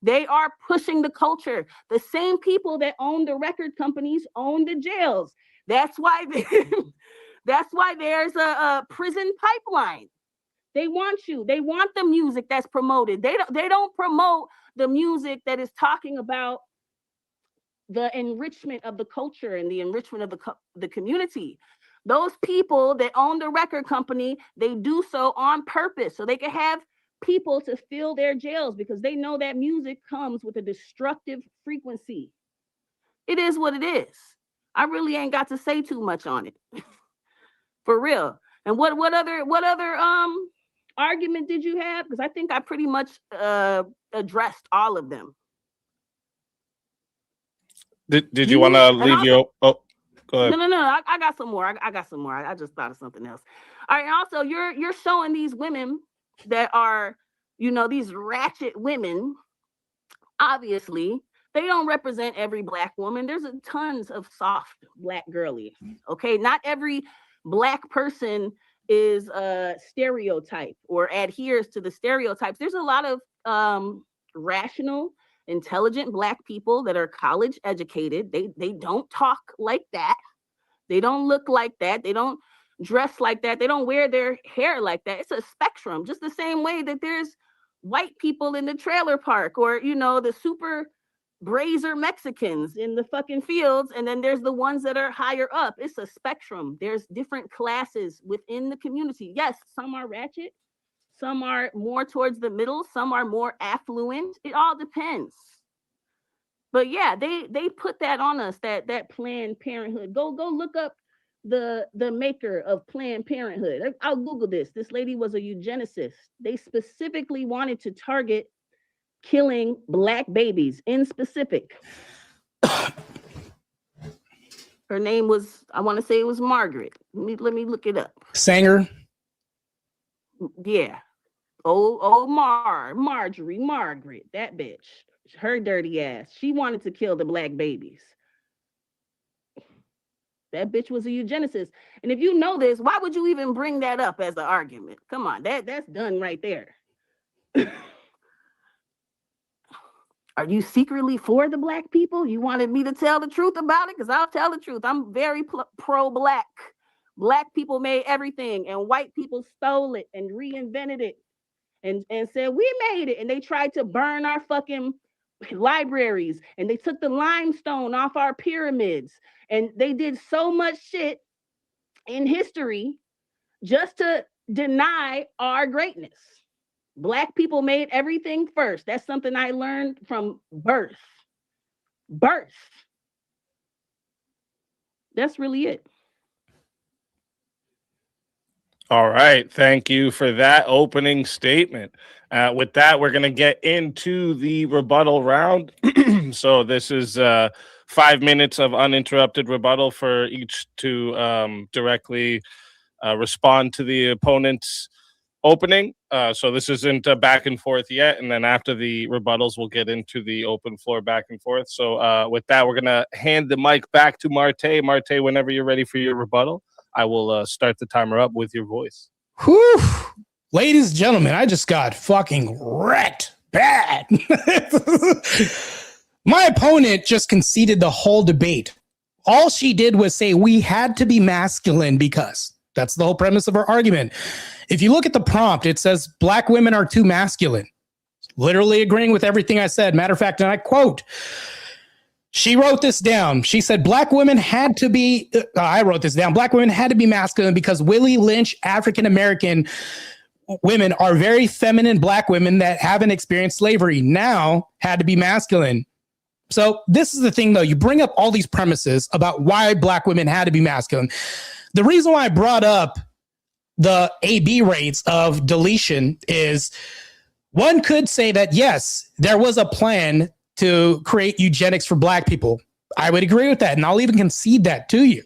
They are pushing the culture. The same people that own the record companies own the jails. That's why that's why there's a prison pipeline. They want you. They want the music that's promoted. They don't promote the music that is talking about the enrichment of the culture and the enrichment of the community. Those people that own the record company, they do so on purpose so they can have people to fill their jails because they know that music comes with a destructive frequency. It is what it is. I really ain't got to say too much on it. For real. And what other argument did you have? Because I think I pretty much addressed all of them. Did you want to leave your? Oh, go ahead. No. I got some more. I got some more. I just thought of something else. All right. And also, you're showing these women that are, these ratchet women. Obviously, they don't represent every Black woman. There's tons of soft Black girlies. Okay, not every Black person is a stereotype or adheres to the stereotypes. There's a lot of rational, intelligent Black people that are college educated. They don't talk like that. They don't look like that. They don't dress like that. They don't wear their hair like that. It's a spectrum, just the same way that there's white people in the trailer park or, the super brazier Mexicans in the fucking fields. And then there's the ones that are higher up. It's a spectrum. There's different classes within the community. Yes, some are ratchet. Some are more towards the middle. Some are more affluent. It all depends. But yeah, they put that on us, that Planned Parenthood. Go look up the maker of Planned Parenthood. I'll Google this. This lady was a eugenicist. They specifically wanted to target killing Black babies in specific. Her name was, I want to say it was Margaret. Let me look it up. Sanger. Yeah. Marjorie, Margaret, that bitch. Her dirty ass. She wanted to kill the Black babies. That bitch was a eugenicist. And if you know this, why would you even bring that up as an argument? Come on, that's done right there. Are you secretly for the Black people? You wanted me to tell the truth about it? Because I'll tell the truth. I'm very pro-Black. Black people made everything, and white people stole it and reinvented it and said, we made it. And they tried to burn our fucking libraries, and they took the limestone off our pyramids. And they did so much shit in history just to deny our greatness. Black people made everything first. That's something I learned from birth. That's really it. All right. Thank you for that opening statement. With that, we're going to get into the rebuttal round. So this is 5 minutes of uninterrupted rebuttal for each to directly respond to the opponent's opening. So this isn't back and forth yet. And then after the rebuttals, we'll get into the open floor back and forth. So with that, we're going to hand the mic back to Marte. Marte, whenever you're ready for your rebuttal, I will start the timer up with your voice. Whew. Ladies and gentlemen, I just got fucking wrecked bad. My opponent just conceded the whole debate. All she did was say we had to be masculine because that's the whole premise of her argument. If you look at the prompt, it says Black women are too masculine. Literally agreeing with everything I said. Matter of fact, and I quote, she wrote this down. She said, Black women had to be, I wrote this down. Black women had to be masculine because Willie Lynch, African-American women are very feminine Black women that haven't experienced slavery now had to be masculine. So this is the thing, though. You bring up all these premises about why Black women had to be masculine. The reason why I brought up the AB rates of deletion is one could say that, yes, there was a plan to create eugenics for black people. I would agree with that, and I'll even concede that to you.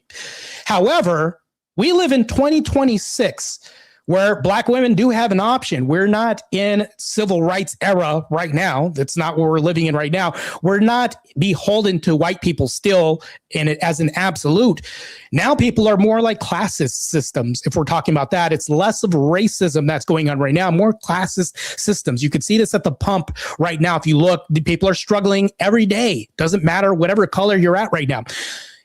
However, we live in 2026 where black women do have an option. We're not in civil rights era right now. That's not what we're living in right now. We're not beholden to white people still in it as an absolute. Now people are more like classist systems. If we're talking about that, it's less of racism that's going on right now, more classist systems. You can see this at the pump right now. If you look, the people are struggling every day. Doesn't matter whatever color you're at right now.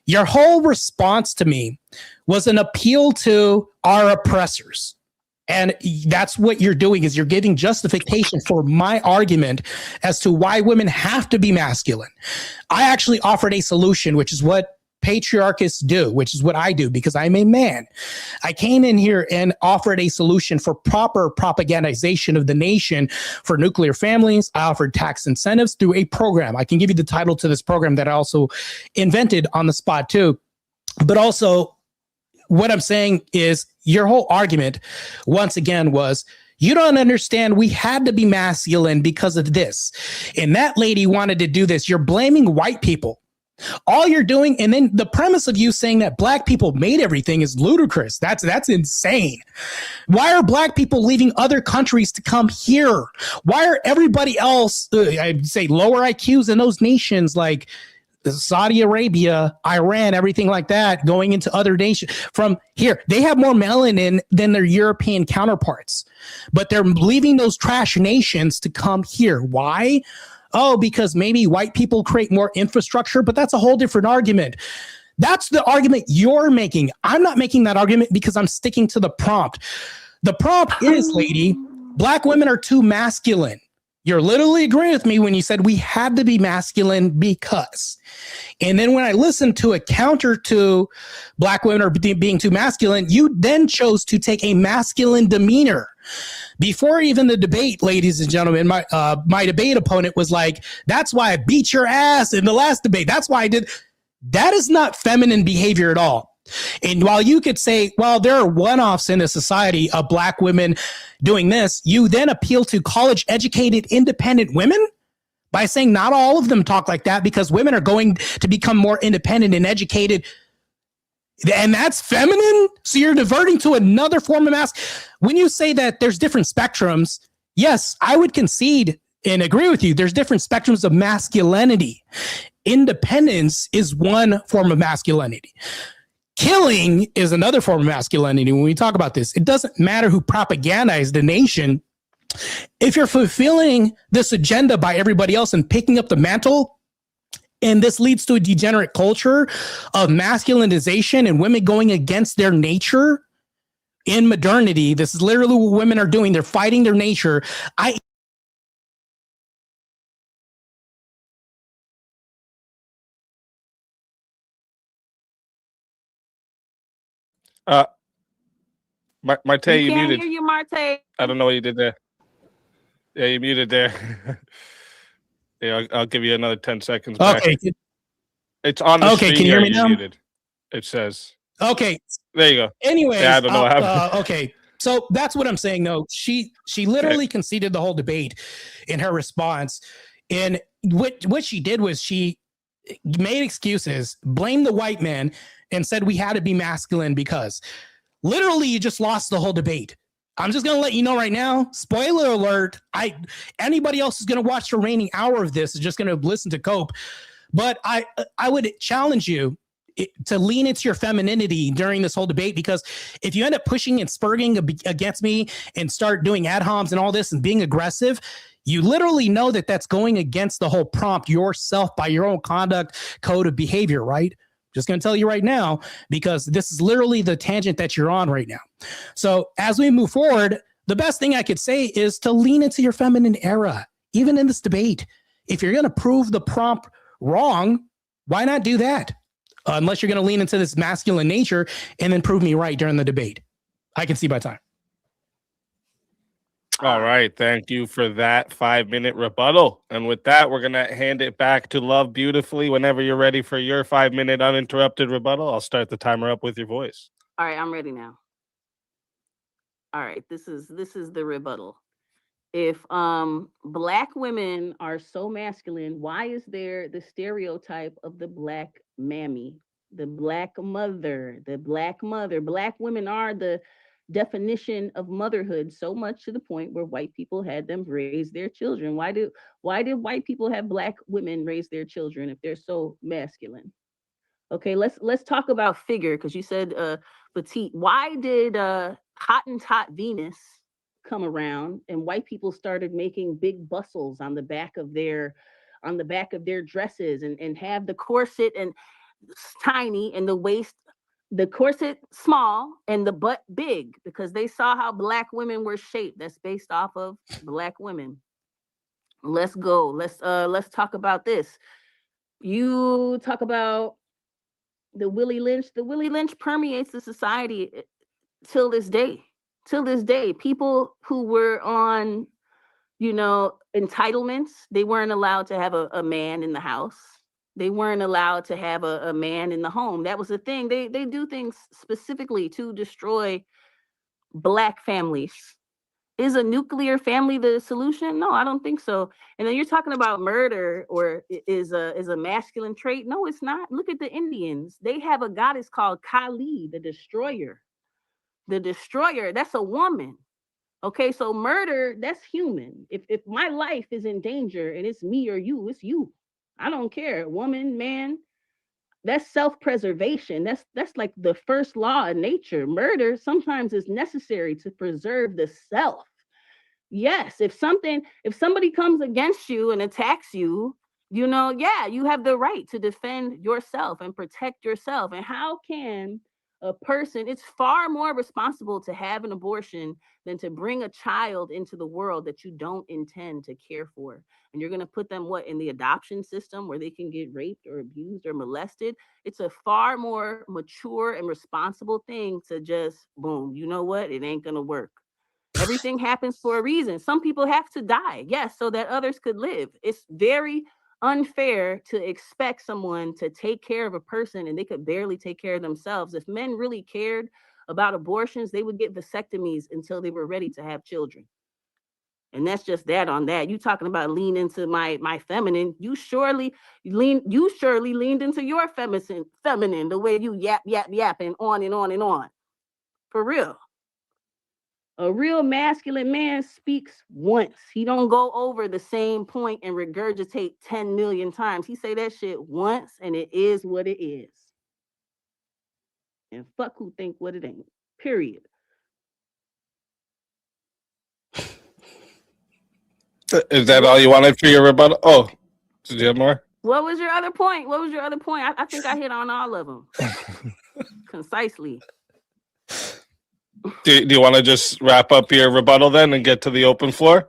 Your whole response to me was an appeal to our oppressors. And that's what you're doing, is you're giving justification for my argument as to why women have to be masculine. I actually offered a solution, which is what patriarchists do, which is what I do because I'm a man. I came in here and offered a solution for proper propagandization of the nation for nuclear families. I offered tax incentives through a program. I can give you the title to this program that I also invented on the spot too. But also, what I'm saying is your whole argument, once again, was you don't understand we had to be masculine because of this. And that lady wanted to do this. You're blaming white people. All you're doing, and then the premise of you saying that black people made everything is ludicrous. That's insane. Why are black people leaving other countries to come here? Why are everybody else, I'd say lower IQs in those nations like Saudi Arabia, Iran, everything like that, going into other nations from here? They have more melanin than their European counterparts, but they're leaving those trash nations to come here. Why? Oh, because maybe white people create more infrastructure, but that's a whole different argument. That's the argument you're making. I'm not making that argument because I'm sticking to the prompt. The prompt is, lady, black women are too masculine. You're literally agreeing with me when you said we had to be masculine because. And then when I listened to a counter to black women are being too masculine, you then chose to take a masculine demeanor. Before even the debate, ladies and gentlemen, my debate opponent was like, that's why I beat your ass in the last debate. That's why I did. That is not feminine behavior at all. And while you could say, well, there are one-offs in a society of black women doing this, you then appeal to college-educated, independent women by saying not all of them talk like that because women are going to become more independent and educated. And that's feminine? So you're diverting to another form of mask. When you say that there's different spectrums, yes, I would concede and agree with you. There's different spectrums of masculinity. Independence is one form of masculinity. Killing is another form of masculinity. When we talk about this, it doesn't matter who propagandized the nation. If you're fulfilling this agenda by everybody else and picking up the mantle, and this leads to a degenerate culture of masculinization and women going against their nature in modernity, this is literally what women are doing. They're fighting their nature. Marte, you can't muted. hear you, Marte. I don't know what you did there. Yeah, you muted there. Yeah, I'll give you another 10 seconds back. Okay. It's on the screen. Can you hear me you're now? muted. It says. Okay. There you go. Anyways, Yeah, I don't know what happened. Okay. So that's what I'm saying. No, she literally conceded the whole debate in her response. And what she did was she made excuses, blamed the white man, and said we had to be masculine because literally you just lost the whole debate. I'm just gonna let you know right now. Spoiler alert! Anybody else is gonna watch the remaining hour of this is just gonna listen to Cope. But I would challenge you to lean into your femininity during this whole debate, because if you end up pushing and spurting against me and start doing ad homs and all this and being aggressive, you literally know that that's going against the whole prompt yourself by your own conduct code of behavior, right? Just going to tell you right now, because this is literally the tangent that you're on right now. So as we move forward, the best thing I could say is to lean into your feminine era, even in this debate. If you're going to prove the prompt wrong, why not do that? Unless you're going to lean into this masculine nature and then prove me right during the debate. I can see by time. All right. Thank you for that 5-minute rebuttal. And with that, we're going to hand it back to Love Beautifully. Whenever you're ready for your 5-minute uninterrupted rebuttal, I'll start the timer up with your voice. All right, I'm ready now. All right, this is the rebuttal. If black women are so masculine, why is there the stereotype of the black mammy, the black mother, the black mother? Black women are the definition of motherhood, so much to the point where white people had them raise their children. Why did white people have black women raise their children if they're so masculine? Okay, let's talk about figure, because you said petite. Why did Hottentot Venus come around and white people started making big bustles on the back of their dresses and have the corset and tiny and the waist, the corset small and the butt big, because they saw how black women were shaped. That's based off of black women. Let's go. Let's talk about this. You talk about the Willie Lynch. The Willie Lynch permeates the society till this day. Till this day, people who were on, entitlements, they weren't allowed to have a man in the house. They weren't allowed to have a man in the home. That was the thing. They do things specifically to destroy black families. Is a nuclear family the solution? No, I don't think so. And then you're talking about murder or is a masculine trait. No, it's not. Look at the Indians. They have a goddess called Kali, the destroyer. The destroyer, that's a woman. Okay, so murder, that's human. If my life is in danger and it's me or you, it's you. I don't care. Woman, man, that's self-preservation. That's like the first law of nature. Murder sometimes is necessary to preserve the self. Yes, if somebody comes against you and attacks you, you have the right to defend yourself and protect yourself. And how can a person, it's far more responsible to have an abortion than to bring a child into the world that you don't intend to care for. And you're going to put them in the adoption system where they can get raped or abused or molested. It's a far more mature and responsible thing to just, boom, you know what? It ain't going to work. Everything happens for a reason. Some people have to die, yes, so that others could live. It's very unfair to expect someone to take care of a person and they could barely take care of themselves. If men really cared about abortions, they would get vasectomies until they were ready to have children. And that's just that on that. You talking about lean into my feminine. You surely leaned into your feminine, the way you yap, and on and on and on. For real. A real masculine man speaks once. He don't go over the same point and regurgitate 10 million times. He say that shit once and it is what it is. And fuck who think what it ain't. Period. Is that all you wanted for your rebuttal? Oh, did you have more? What was your other point? I think I hit on all of them. Concisely. Do you want to just wrap up your rebuttal then and get to the open floor?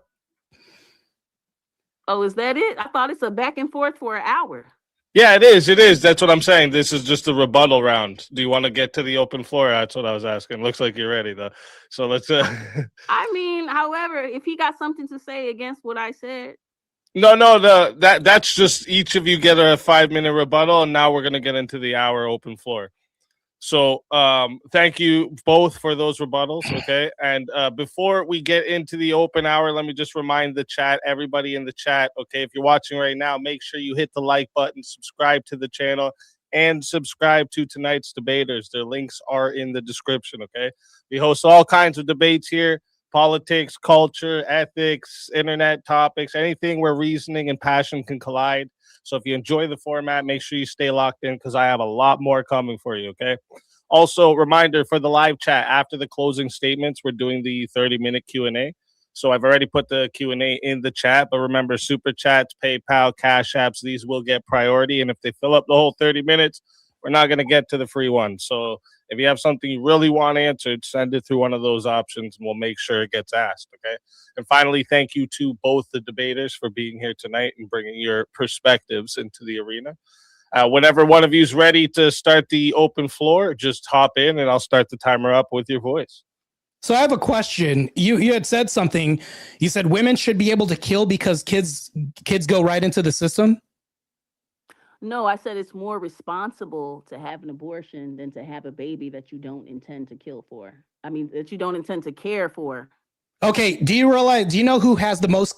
Oh, is that it? I thought it's a back and forth for an hour. Yeah, it is. It is. That's what I'm saying. This is just a rebuttal round. Do you want to get to the open floor? That's what I was asking. Looks like you're ready, though. So let's... I mean, however, if he got something to say against what I said... No, that's just each of you get a 5-minute rebuttal, and now we're going to get into the hour open floor. So thank you both for those rebuttals, okay? And before we get into the open hour, let me just remind the chat, everybody in the chat, okay? If you're watching right now, make sure you hit the like button, subscribe to the channel, and subscribe to tonight's debaters. Their links are in the description, okay? We host all kinds of debates here, politics, culture, ethics, internet topics, anything where reasoning and passion can collide. So if you enjoy the format, make sure you stay locked in because I have a lot more coming for you, okay? Also, reminder for the live chat, after the closing statements, we're doing the 30-minute Q&A. So I've already put the Q&A in the chat, but remember, Super Chats, PayPal, Cash Apps, these will get priority. And if they fill up the whole 30 minutes, we're not going to get to the free one. So if you have something you really want answered, send it through one of those options and we'll make sure it gets asked, okay? And finally, thank you to both the debaters for being here tonight and bringing your perspectives into the arena. Whenever one of you is ready to start the open floor, just hop in and I'll start the timer up with your voice. So I have a question. You had said something. You said women should be able to kill because kids go right into the system? No, I said it's more responsible to have an abortion than to have a baby that you don't intend to kill for. I mean, that you don't intend to care for. Okay, do you know who has the most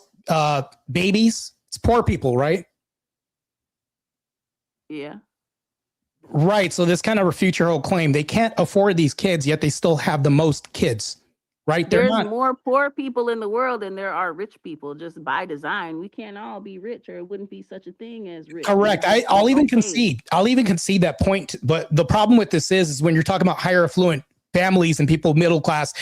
babies? It's poor people, right? Yeah. Right. So this kind of refutes your whole claim. They can't afford these kids, yet they still have the most kids, right? They're There's not. more poor people in the world than there are rich people, just by design. We can't all be rich, or it wouldn't be such a thing as rich. Correct. It's I'll even okay. concede. I'll even concede that point. But the problem with this is when you're talking about higher affluent families and people middle class,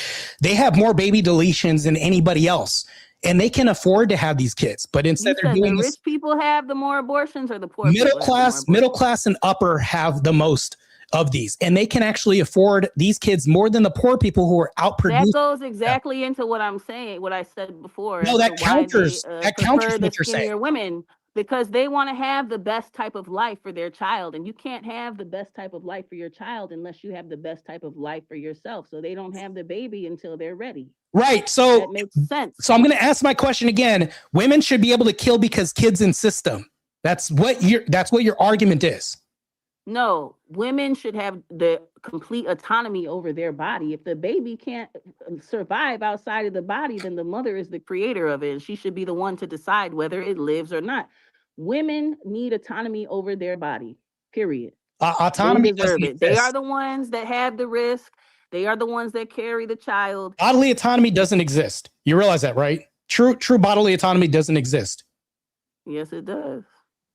they have more baby deletions than anybody else, and they can afford to have these kids. But instead, You they're said doing the this. rich people have the more abortions, or the poor Middle people have the more class and upper have the most of these, and they can actually afford these kids more than the poor people who are outproduced. That goes exactly into what I'm saying, what I said before. No, as that to why counters- they, that counters prefer the what you're saying. skinnier women, because they want to have the best type of life for their child, and you can't have the best type of life for your child unless you have the best type of life for yourself. So they don't have the baby until they're ready. Right. So That makes sense. So I'm going to ask my question again. Women should be able to kill because kids insist them. That's what your argument is. No, women should have the complete autonomy over their body. If the baby can't survive outside of the body, then the mother is the creator of it, and she should be the one to decide whether it lives or not. Women need autonomy over their body, period. Autonomy They deserve doesn't it. They are exist. the ones that have the risk. They are the ones that carry the child. Bodily autonomy doesn't exist. You realize that, right? True bodily autonomy doesn't exist. Yes, it does.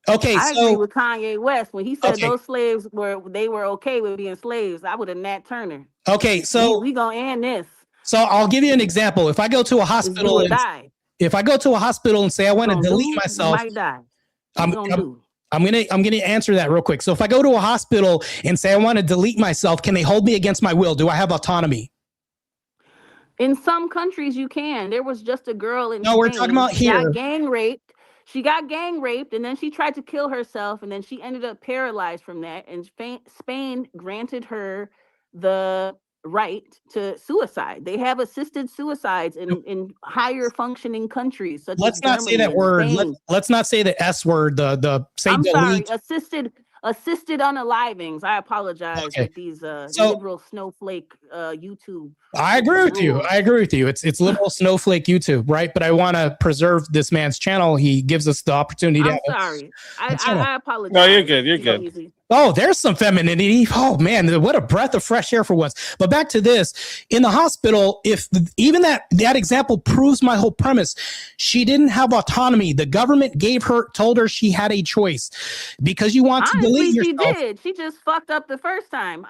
Okay, I agree so with Kanye West when he said Okay. those slaves were okay with being slaves. I would have Nat Turner. okay, so we gonna end this. so I'll give you an example. If I go to a It's do hospital or and die. if I go to a hospital and say I want to Gonna delete do, myself, you might die. I'm, You gonna I'm, do. I'm gonna answer that real quick. So if I go to a hospital and say I want to delete myself, can they hold me against my will? Do I have autonomy? In some countries, you can. There was just a girl in No, we're Spain. talking about She here. got gang raped. She got gang raped, and then she tried to kill herself, and then she ended up paralyzed from that. And Spain granted her the right to suicide. They have assisted suicides in higher functioning countries, such Let's as not say Germany that and word. Spain. Let's not say the S word. The say I'm sorry, delete. assisted unalivings. I apologize Okay. with these So- liberal snowflake YouTube. I agree with you. rules. I agree with you. It's liberal snowflake YouTube, right? But I want to preserve this man's channel. He gives us the opportunity to. I'm sorry. channel. I apologize. No, you're good. You're So good. easy. Oh, there's some femininity. Oh man, what a breath of fresh air for once. But back to this. In the hospital, if even that example proves my whole premise, she didn't have autonomy. The government told her she had a choice. Because you want to Honestly, delete she yourself. did. She just fucked up the first time.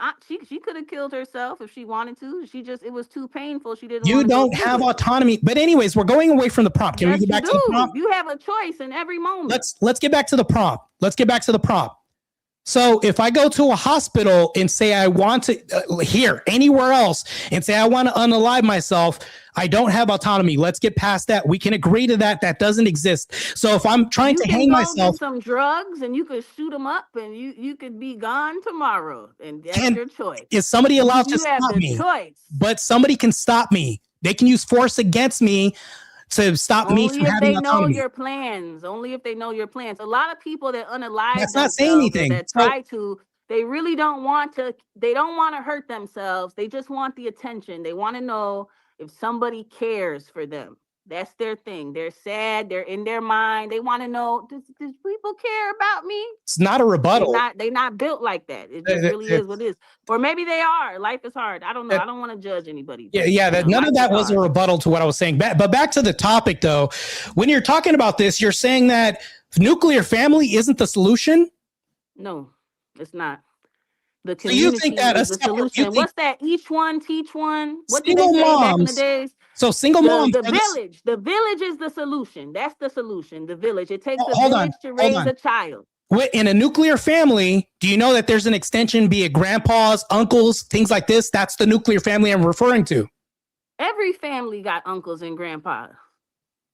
She could have killed herself if she wanted to. It was too painful. She didn't. You wanna go don't through have it. autonomy. But anyways, we're going away from the prompt. Can Yes, we get you back to the do. prompt? You have a choice in every moment. Let's get back to the prompt. Let's get back to the prompt. So if I go to a hospital and say I want to here anywhere else and say I want to unalive myself, I don't have autonomy. Let's get past that. We can agree to that. That doesn't exist. So if I'm trying You to can hang go myself, get some drugs and you could shoot them up and you could be gone tomorrow, and that's Can- your choice. is somebody allowed You to have stop the me? choice. But somebody can stop me. They can use force against me to stop me Only from if having they know autonomy. your plans. Only if they know your plans. A lot of people that unalive That's not saying themselves or anything. that So- try to, they really don't want to. They don't want to hurt themselves. They just want the attention. They want to know if somebody cares for them. That's their thing. They're sad. They're in their mind. They want to know, does people care about me? It's not a rebuttal. They not built like that. It just really is what it is. Or maybe they are. Life is hard. I don't know. I don't want to judge anybody. Yeah, but, yeah. you That, know, none of life that is was a hard. rebuttal to what I was saying. But back to the topic, though. When you're talking about this, you're saying that nuclear family isn't the solution. No, it's not. The So you community think that is a the single- you solution. think- What's that? Each one, teach one. What did they Single say back in the moms- days? So single The, moms. the are the- village. The village is the solution. That's the solution. The village. It takes a Hold on, village to hold raise on. a child. In a nuclear family, do you know that there's an extension, be it grandpas, uncles, things like this? That's the nuclear family I'm referring to. Every family got uncles and grandpas.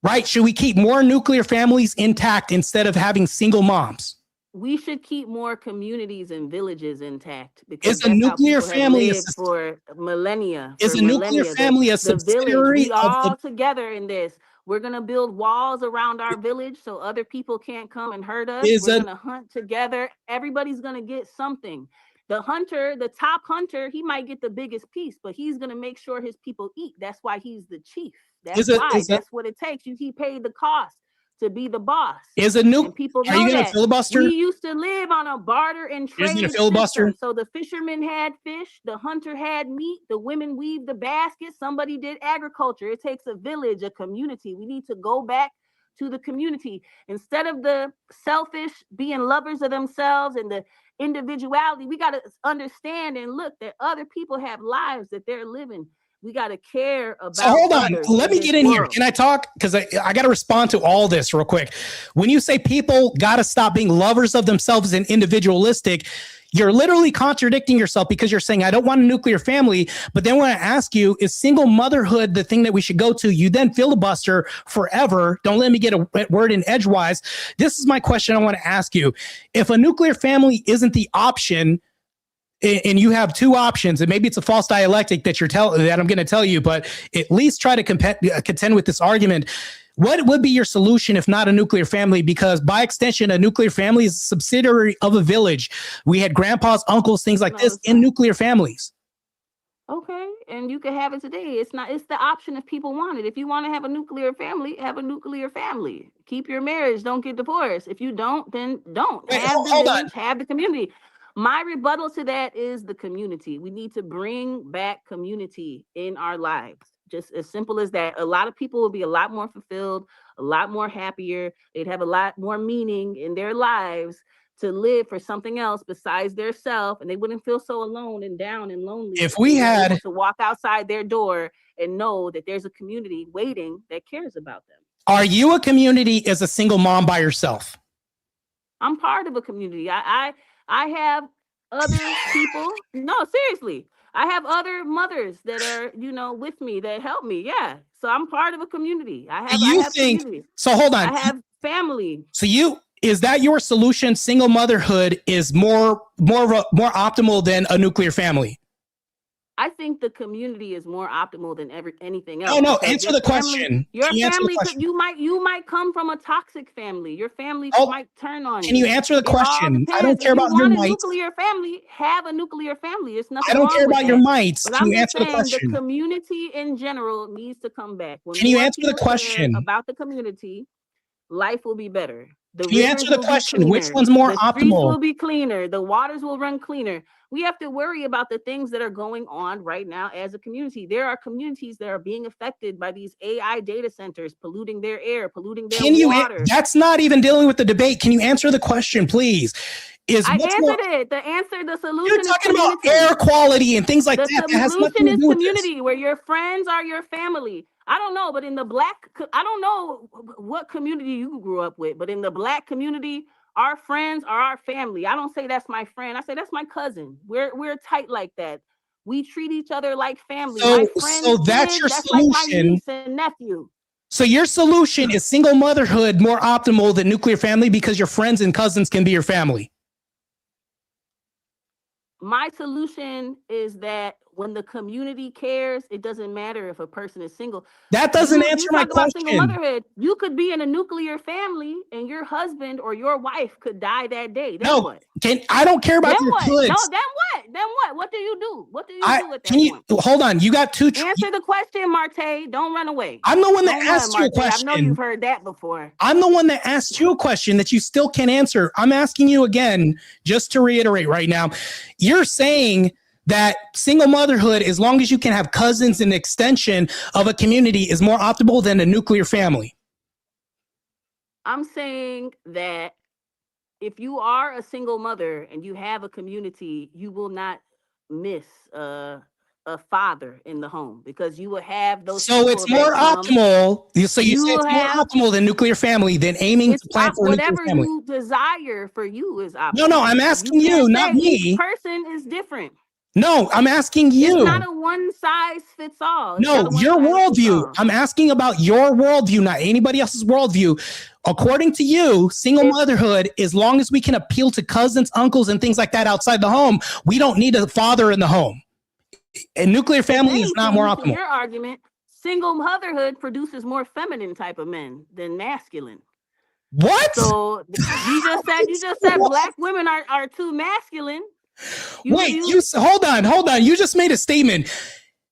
Right? Should we keep more nuclear families intact instead of having single moms? We should keep more communities and villages intact because Is a that's how nuclear people have family a lived sys- for millennia. Is for a nuclear millennia. family a the village, subsidiary we of all the? together in this. We're going to build walls around our village so other people can't come and hurt us. Is We're a- going to hunt together. Everybody's going to get something. The hunter, the top hunter, he might get the biggest piece, but he's going to make sure his people eat. That's why he's the chief. That's why. That's what it takes. He paid the cost to be the boss. Is a new? And people Are you know gonna that. filibuster? We used to live on a barter and You're trade gonna filibuster? system. So the fisherman had fish, the hunter had meat, the women weaved the basket, somebody did agriculture. It takes a village, a community. We need to go back to the community. Instead of the selfish being lovers of themselves and the individuality, we got to understand and look that other people have lives that they're living. We got to care about. So hold on, others let me this get in here. world. Can I talk? Because I got to respond to all this real quick. When you say people got to stop being lovers of themselves and individualistic, you're literally contradicting yourself, because you're saying, I don't want a nuclear family. But then when I ask you, is single motherhood the thing that we should go to? You then filibuster forever. Don't let me get a word in edgewise. This is my question I want to ask you. If a nuclear family isn't the option, and you have two options, and maybe it's a false dialectic that that I'm going to tell you, but at least try to contend with this argument. What would be your solution if not a nuclear family? Because by extension, a nuclear family is a subsidiary of a village. We had grandpas, uncles, things like this in nuclear families. Okay, and you can have it today. It's the option if people want it. If you want to have a nuclear family, have a nuclear family. Keep your marriage, don't get divorced. If you don't, then don't. Wait, have the hold on. village, have the community. My rebuttal to that is the community. We need to bring back community in our lives. Just as simple as that. A lot of people will be a lot more fulfilled, a lot more happier. They'd have a lot more meaning in their lives to live for something else besides their self, and they wouldn't feel so alone and down and lonely. If we They're had- able to walk outside their door and know that there's a community waiting that cares about them. Are you a community as a single mom by yourself? I'm part of a community. I have other people. No, seriously. I have other mothers that are, with me that help me. Yeah. So I'm part of a community. I have community. So hold on. I have family. So is that your solution? Single motherhood is more optimal than a nuclear family? I think the community is more optimal than anything else. No, because answer your the question. Your Can you answer the family, question? you might come from a toxic family. Your family might turn on you. Can you answer the It all question? I don't depends. care If about you your want a might. nuclear family, have a nuclear family. There's nothing I don't wrong care with about your that. mights. But Can I'm you just answer the saying question? the community in general needs to come back. When Can you more answer the people care question? about the community, life will be better. The Can you rivers answer the will be question? Which cleaner. one's more The streets optimal? will be cleaner. The waters will run cleaner. We have to worry about the things that are going on right now as a community. There are communities that are being affected by these AI data centers, polluting their air, polluting their water. That's not even dealing with the debate. Can you answer the question, please? I answered it. The solution You're is talking about community. air quality and things like The that. That has nothing solution to is do with this. community, where your friends are your family. I don't know, but in the I don't know what community you grew up with, but in the Black community, our friends are our family. I don't say that's my friend. I say that's my cousin. We're tight like that. We treat each other like family. So- My friends, so that's your that's like my solution. niece and nephew. So your solution is single motherhood more optimal than nuclear family because your friends and cousins can be your family. My solution is that when the community cares, it doesn't matter if a person is single. That doesn't You answer my talk about single question. motherhood. You could be in a nuclear family and your husband or your wife could die that day. Then No, what? I don't care about Then your what? kids. No, then what? Then what? What do you do? What do you do at that Can you point? hold on? You got two. Answer the question, Marte. Don't run away. I'm the one that Don't run, asked you a Marte. I know question. you've heard that before. I'm the one that asked you a question that you still can't answer. I'm asking you again, just to reiterate right now. You're saying that single motherhood, as long as you can have cousins and extension of a community, is more optimal than a nuclear family. I'm saying that if you are a single mother and you have a community, you will not miss a father in the home because you will have those. So it's more optimal. So you say it's more optimal than nuclear family than aiming to plan for a nuclear whatever family. you desire for you is optimal. No, I'm asking you, can't not say me. Each person is different. No, I'm asking you. It's not a one size fits all. It's No, not a one your size fits worldview. all. I'm asking about your worldview, not anybody else's worldview. According to you, single motherhood, as long as we can appeal to cousins, uncles, and things like that outside the home, we don't need a father in the home. A nuclear family is not more Anything to optimal. Your argument, single motherhood produces more feminine type of men than masculine. What? So you just said black women are too masculine. Hold on. You just made a statement.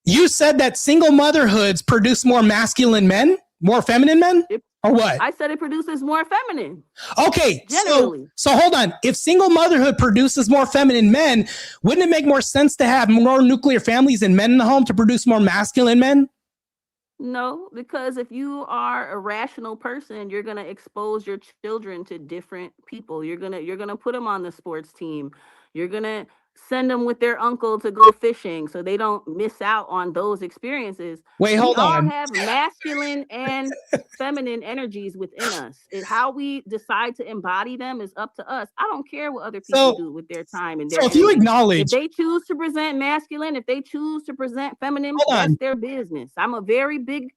You said that single motherhoods produce more masculine men, more feminine men, or what? I said it produces more feminine. Okay, generally. So hold on. If single motherhood produces more feminine men, wouldn't it make more sense to have more nuclear families and men in the home to produce more masculine men? No, because if you are a rational person, you're gonna expose your children to different people. You're gonna put them on the sports team. You're gonna send them with their uncle to go fishing so they don't miss out on those experiences. Wait, hold on. We on. all have masculine and feminine energies within us. How we decide to embody them is up to us. I don't care what other people do with their time and their if you energy. acknowledge, if they choose to present masculine, if they choose to present feminine, that's their business. I'm a very big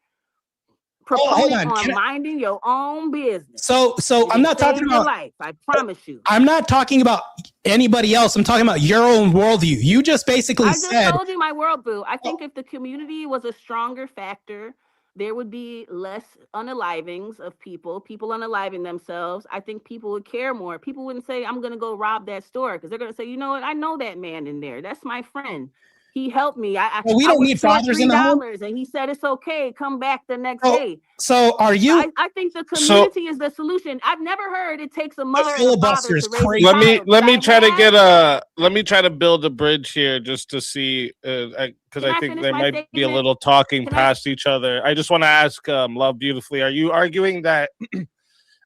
proponent on minding your own business. So I'm not talking about life. I promise you. I'm not talking about anybody else. I'm talking about your own worldview. You just basically said. I just told you my worldview. I think if the community was a stronger factor, there would be less unalivings of people unaliving themselves. I think people would care more. People wouldn't say, I'm going to go rob that store, because they're going to say, you know what? I know that man in there. That's my friend. He helped me. We don't need fathers in the home. And he said, it's okay. Come back the next day. So are you? I think the community is the solution. I've never heard it takes a mother and a father to raise Let me try to build a bridge here just to see, because I think they might be a little talking past each other. I just want to ask Love Beautifully, are you arguing that,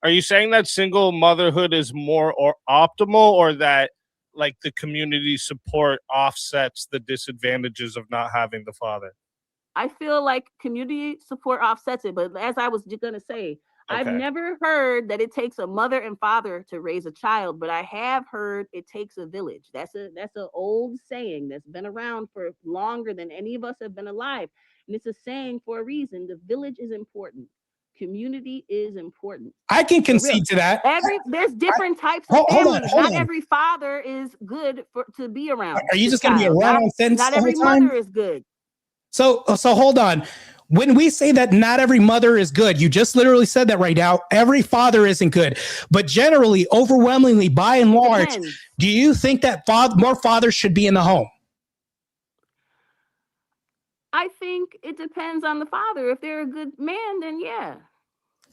are you saying that single motherhood is more or optimal, or that like the community support offsets the disadvantages of not having the father? I feel like community support offsets it, but as I was gonna say, I've never heard that it takes a mother and father to raise a child, but I have heard it takes a village. That's an old saying that's been around for longer than any of us have been alive, and it's a saying for a reason. The village is important. Community is important. I can concede to that. There's different types of families. Not every father is good to be around. Are you just going to be a run-on sentence? Not every mother is good. So hold on. When we say that not every mother is good, you just literally said that right now. Every father isn't good, but generally, overwhelmingly, by and large, do you think that more fathers should be in the home? I think it depends on the father. If they're a good man, then yeah.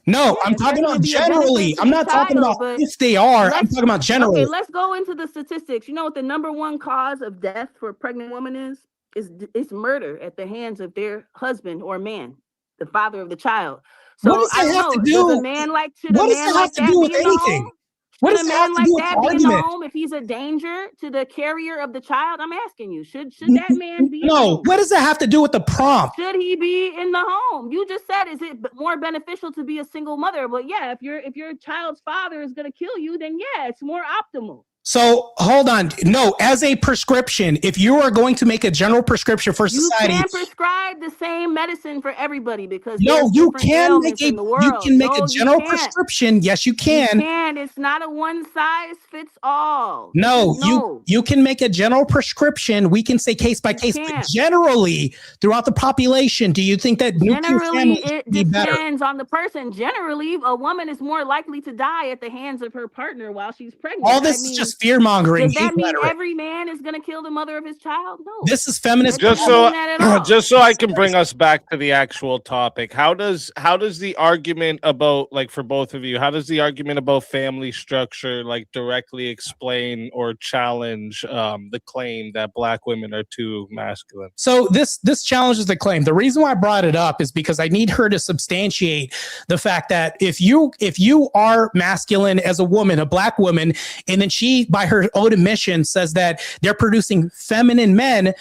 No, I'm talking about generally. I'm not talking about if they are. I'm talking about generally. Okay, let's go into the statistics. You know what the number one cause of death for a pregnant woman is? It's murder at the hands of their husband or man, the father of the child. So what does that have to do? Does a man like what does that have to do with anything? What does that have to do with the argument? If he's a danger to the carrier of the child, I'm asking you, should that man be? No, what does that have to do with the prompt? Should he be in the home? You just said, is it more beneficial to be a single mother? But yeah, if your child's father is going to kill you, then yeah, it's more optimal. So hold on. No, as a prescription, if you are going to make a general prescription for society, you can't prescribe the same medicine for everybody, because you can make a general prescription. Yes, you can. You can. It's not a one size fits all. No, you can make a general prescription. We can say case by case, but generally throughout the population, do you think that it depends on the person? Generally, a woman is more likely to die at the hands of her partner while she's pregnant. All this is just fear mongering. Does that mean every man is going to kill the mother of his child? No. This is feminist. Just so I can bring us back to the actual topic. How does the argument about, like, for both of you, how does the argument about family structure like directly explain or challenge the claim that Black women are too masculine? So this challenges the claim. The reason why I brought it up is because I need her to substantiate the fact that if you are masculine as a woman, a Black woman, and then she, by her own admission, says that they're producing feminine men,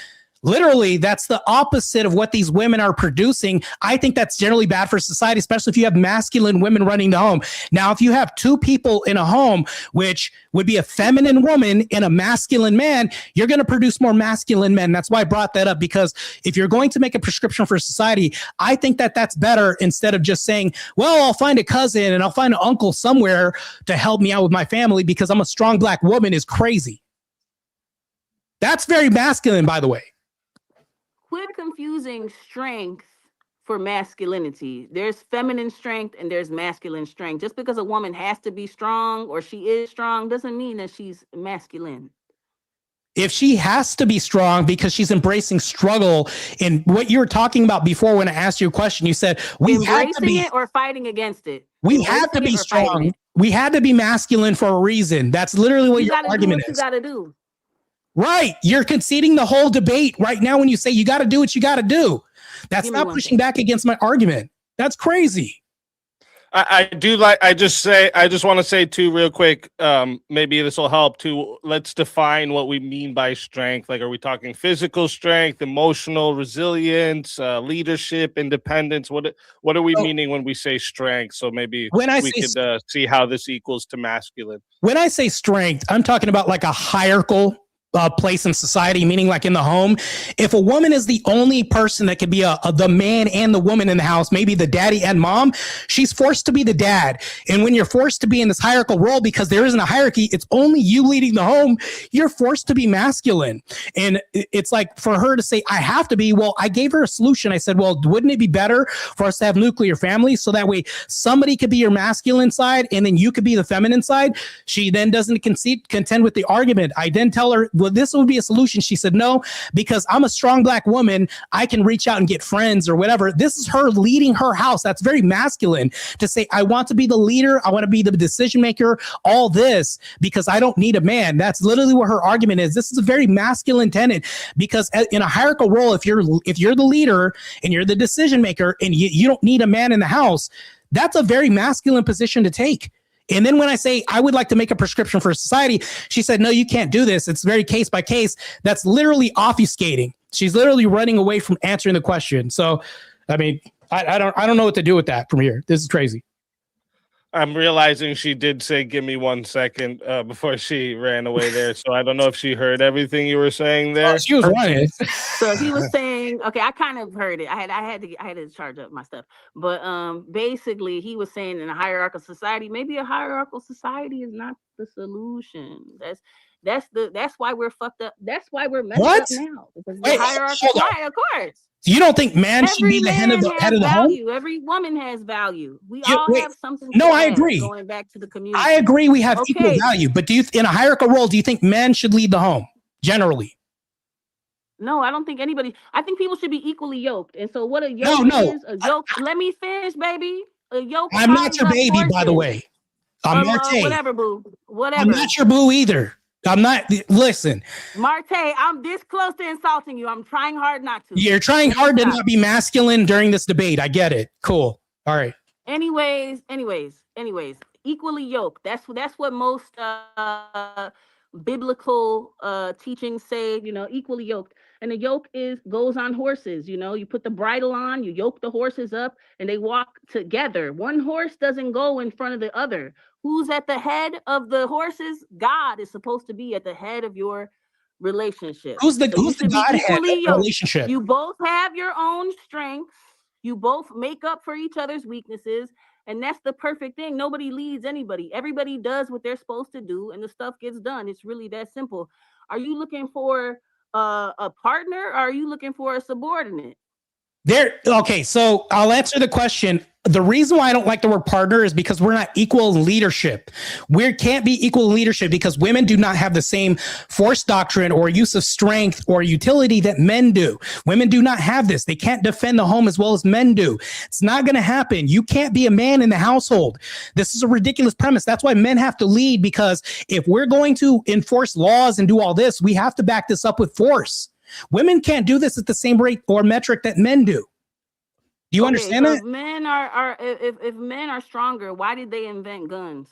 literally, that's the opposite of what these women are producing. I think that's generally bad for society, especially if you have masculine women running the home. Now, if you have two people in a home, which would be a feminine woman and a masculine man, you're going to produce more masculine men. That's why I brought that up, because if you're going to make a prescription for society, I think that that's better, instead of just saying, well, I'll find a cousin and I'll find an uncle somewhere to help me out with my family because I'm a strong Black woman, is crazy. That's very masculine, by the way. Quit confusing strength for masculinity. There's feminine strength and there's masculine strength. Just because a woman has to be strong or she is strong doesn't mean that she's masculine. If she has to be strong because she's embracing struggle, and what you were talking about before when I asked you a question, you said we had to Embracing be, it or fighting against it. we had to Embracing be it or fighting strong. it. We had to be masculine for a reason. That's literally what You your gotta do argument what you is. gotta do. Right. You're conceding the whole debate right now when you say you got to do what you got to do. That's Give me not one pushing back against my argument. That's crazy. I do like. I just want to say too, real quick. Maybe this will help too. Let's define what we mean by strength. Like, are we talking physical strength, emotional resilience, leadership, independence? What are we meaning when we say strength? So maybe When I we say could see how this equals to masculine. When I say strength, I'm talking about like a hierarchical place in society, meaning like in the home. If a woman is the only person that could be the man and the woman in the house, maybe the daddy and mom, she's forced to be the dad. And when you're forced to be in this hierarchical role because there isn't a hierarchy, it's only you leading the home, you're forced to be masculine. And it's like for her to say, I have to be, well, I gave her a solution. I said, well, wouldn't it be better for us to have nuclear families so that way somebody could be your masculine side and then you could be the feminine side? She then doesn't contend with the argument. I then tell her, well, this would be a solution. She said, no, because I'm a strong black woman. I can reach out and get friends or whatever. This is her leading her house. That's very masculine to say, I want to be the leader. I want to be the decision maker, all this because I don't need a man. That's literally what her argument is. This is a very masculine tenet because in a hierarchical role, if you're the leader and you're the decision maker and you don't need a man in the house, that's a very masculine position to take. And then when I say I would like to make a prescription for society, she said, no, you can't do this. It's very case by case. That's literally obfuscating. She's literally running away from answering the question. So, I mean, I don't know what to do with that from here. This is crazy. I'm realizing she did say, give me 1 second before she ran away there. So I don't know if she heard everything you were saying there. Oh, she was running. So he was saying, okay, I kind of heard it. I had to charge up my stuff. But basically he was saying in a hierarchical society, maybe a hierarchical society is not the solution. That's why we're fucked up. That's why we're messed up now. Because Wait, the hierarchical, hold on. right, of course. You don't think man should be the head of the home? Value. Every woman has value. We all have something. No, to I add, agree. Going back to the community. I agree. We have Okay. equal value, but in a hierarchical role, do you think men should lead the home generally? No, I don't think anybody. I think people should be equally yoked. And so, what a yoke is, a yoke. Let me finish, baby. A yoke. I'm not your baby, by the way. I'm Marte. Whatever, boo. Whatever. I'm not your boo either. I'm not. Listen, Marte, I'm this close to insulting you. I'm trying hard not to. you're trying hard to not be masculine during this debate. I get it. Cool. All right. Anyways, equally yoked. That's what most biblical teachings say, equally yoked. And the yoke goes on horses. You put the bridle on, you yoke the horses up, and they walk together. One horse doesn't go in front of the other. Who's at the head of the horses? God is supposed to be at the head of your relationship. Who's the you should be Godhead of equally the yoked. relationship? You both have your own strengths. You both make up for each other's weaknesses. And that's the perfect thing. Nobody leads anybody. Everybody does what they're supposed to do, and the stuff gets done. It's really that simple. Are you looking for a partner, or are you looking for a subordinate? Okay, so I'll answer the question. The reason why I don't like the word partner is because we're not equal in leadership. We can't be equal in leadership because women do not have the same force doctrine or use of strength or utility that men do. Women do not have this. They can't defend the home as well as men do. It's not going to happen. You can't be a man in the household. This is a ridiculous premise. That's why men have to lead, because if we're going to enforce laws and do all this, we have to back this up with force. Women can't do this at the same rate or metric that men do. Do you understand so that? If men are stronger, why did they invent guns?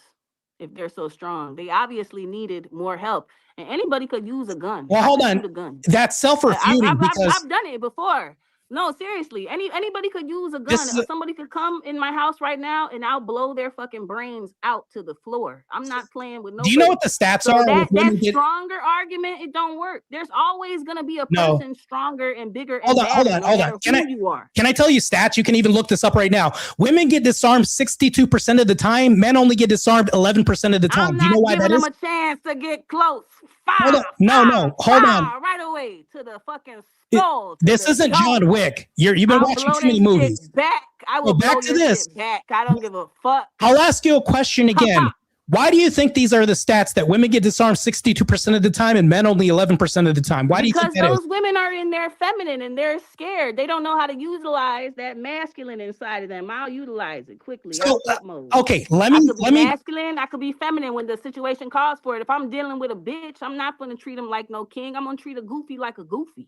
If they're so strong, they obviously needed more help, and anybody could use a gun. Well, hold on. That's self-refuting because I've done it before. No, seriously. Anybody could use a gun. Somebody could come in my house right now and I'll blow their fucking brains out to the floor. I'm not playing with no. Do you know what the stats are? That stronger argument, it don't work. There's always gonna be a person stronger and bigger. And Hold on. Can I tell you stats? You can even look this up right now. Women get disarmed 62% of the time. Men only get disarmed 11% of the time. Do you know why that is? I'm not giving them a chance to get close. Hold on. Hold on. Right away to the fucking soul. to This the isn't dome. John Wick. You've been I'll watching blow too many that movies. shit back. I will back blow to your this. shit back. I don't give a fuck. I'll ask you a question again. Why do you think these are the stats that women get disarmed 62% of the time and men only 11% of the time? Why do you Because think that those is? women are in their feminine and they're scared. They don't know how to utilize that masculine inside of them. I'll utilize it quickly. So, I'm flip mode. okay, I could be masculine. I could be feminine when the situation calls for it. If I'm dealing with a bitch, I'm not going to treat him like no king. I'm going to treat a goofy like a goofy.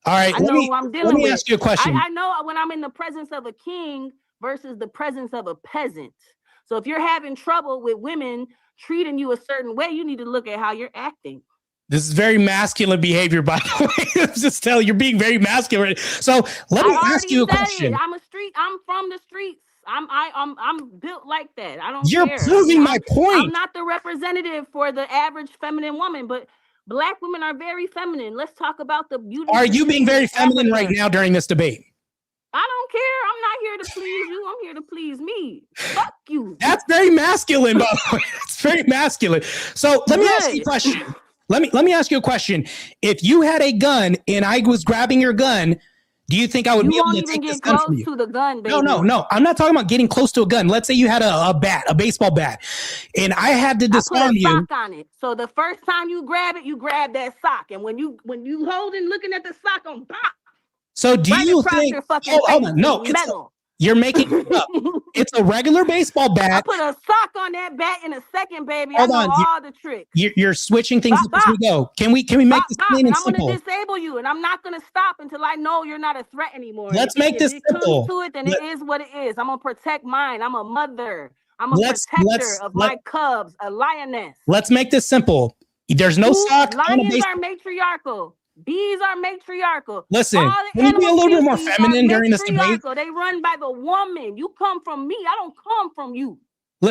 All right, I know who I'm dealing let me with. ask you a question. I know when I'm in the presence of a king versus the presence of a peasant. So if you're having trouble with women treating you a certain way, you need to look at how you're acting. This is very masculine behavior, by the way. Just tell you're being very masculine. So let me ask you a question. I'm from the streets. I'm built like that. I don't You're care. proving my point. I'm not the representative for the average feminine woman, but Black women are very feminine. Let's talk about the beauty. Are you being very feminine right now during this debate? I don't care. I'm not here to please you. I'm here to please me. Fuck you. That's very masculine, by the way. That's very masculine. So let me ask you a question. Let me ask you a question. If you had a gun and I was grabbing your gun, do you think I would be able to take this gun from you? To the gun, baby. No. I'm not talking about getting close to a gun. Let's say you had a baseball bat, and I had to disarm you. Sock on it. So the first time you grab it, you grab that sock, and when you holding, looking at the sock on pop. So do you think? Hold on. No, you're making it up. It's a regular baseball bat. I put a sock on that bat in a second, baby. Hold I know on. all the tricks. You're switching things up as we go. Can we make this plain and simple? I'm going to disable you, and I'm not going to stop until I know you're not a threat anymore. Let's make this simple. If it comes to it, then it is what it is. I'm going to protect mine. I'm a mother. I'm a protector of my cubs, a lioness. Let's make this simple. There's no sock. Lions are matriarchal. Bees are matriarchal. Listen, can you be a little bit more feminine during this debate? They run by the woman. You come from me. I don't come from you.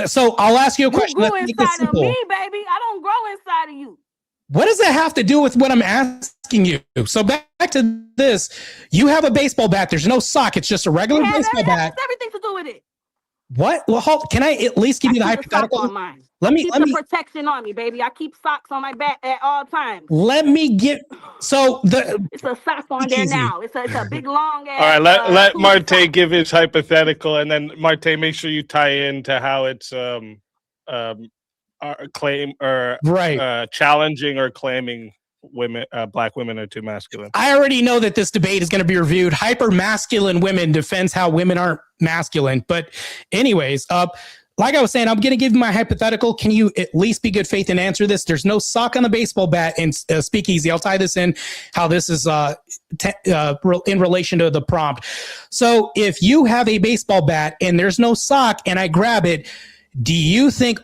So I'll ask you a question. You Let's grew make this inside of simple. me, baby. I don't grow inside of you. What does that have to do with what I'm asking you? So back to this. You have a baseball bat. There's no sock. It's just a regular baseball bat. It has everything to do with it. What? Well, can I at least give you the hypothetical? Let me protection on me, baby. I keep socks on my back at all times. Let me get it's a sock on there now. It's a big long ass. All right, let Marte give his hypothetical, and then Marte, make sure you tie into how it's claim or challenging or claiming women, Black women are too masculine. I already know that this debate is going to be reviewed. Hyper masculine women defends how women aren't masculine. But anyways, like I was saying, I'm going to give you my hypothetical. Can you at least be good faith and answer this? There's no sock on the baseball bat in Speakeasy. I'll tie this in how this is in relation to the prompt. So if you have a baseball bat and there's no sock and I grab it, do you think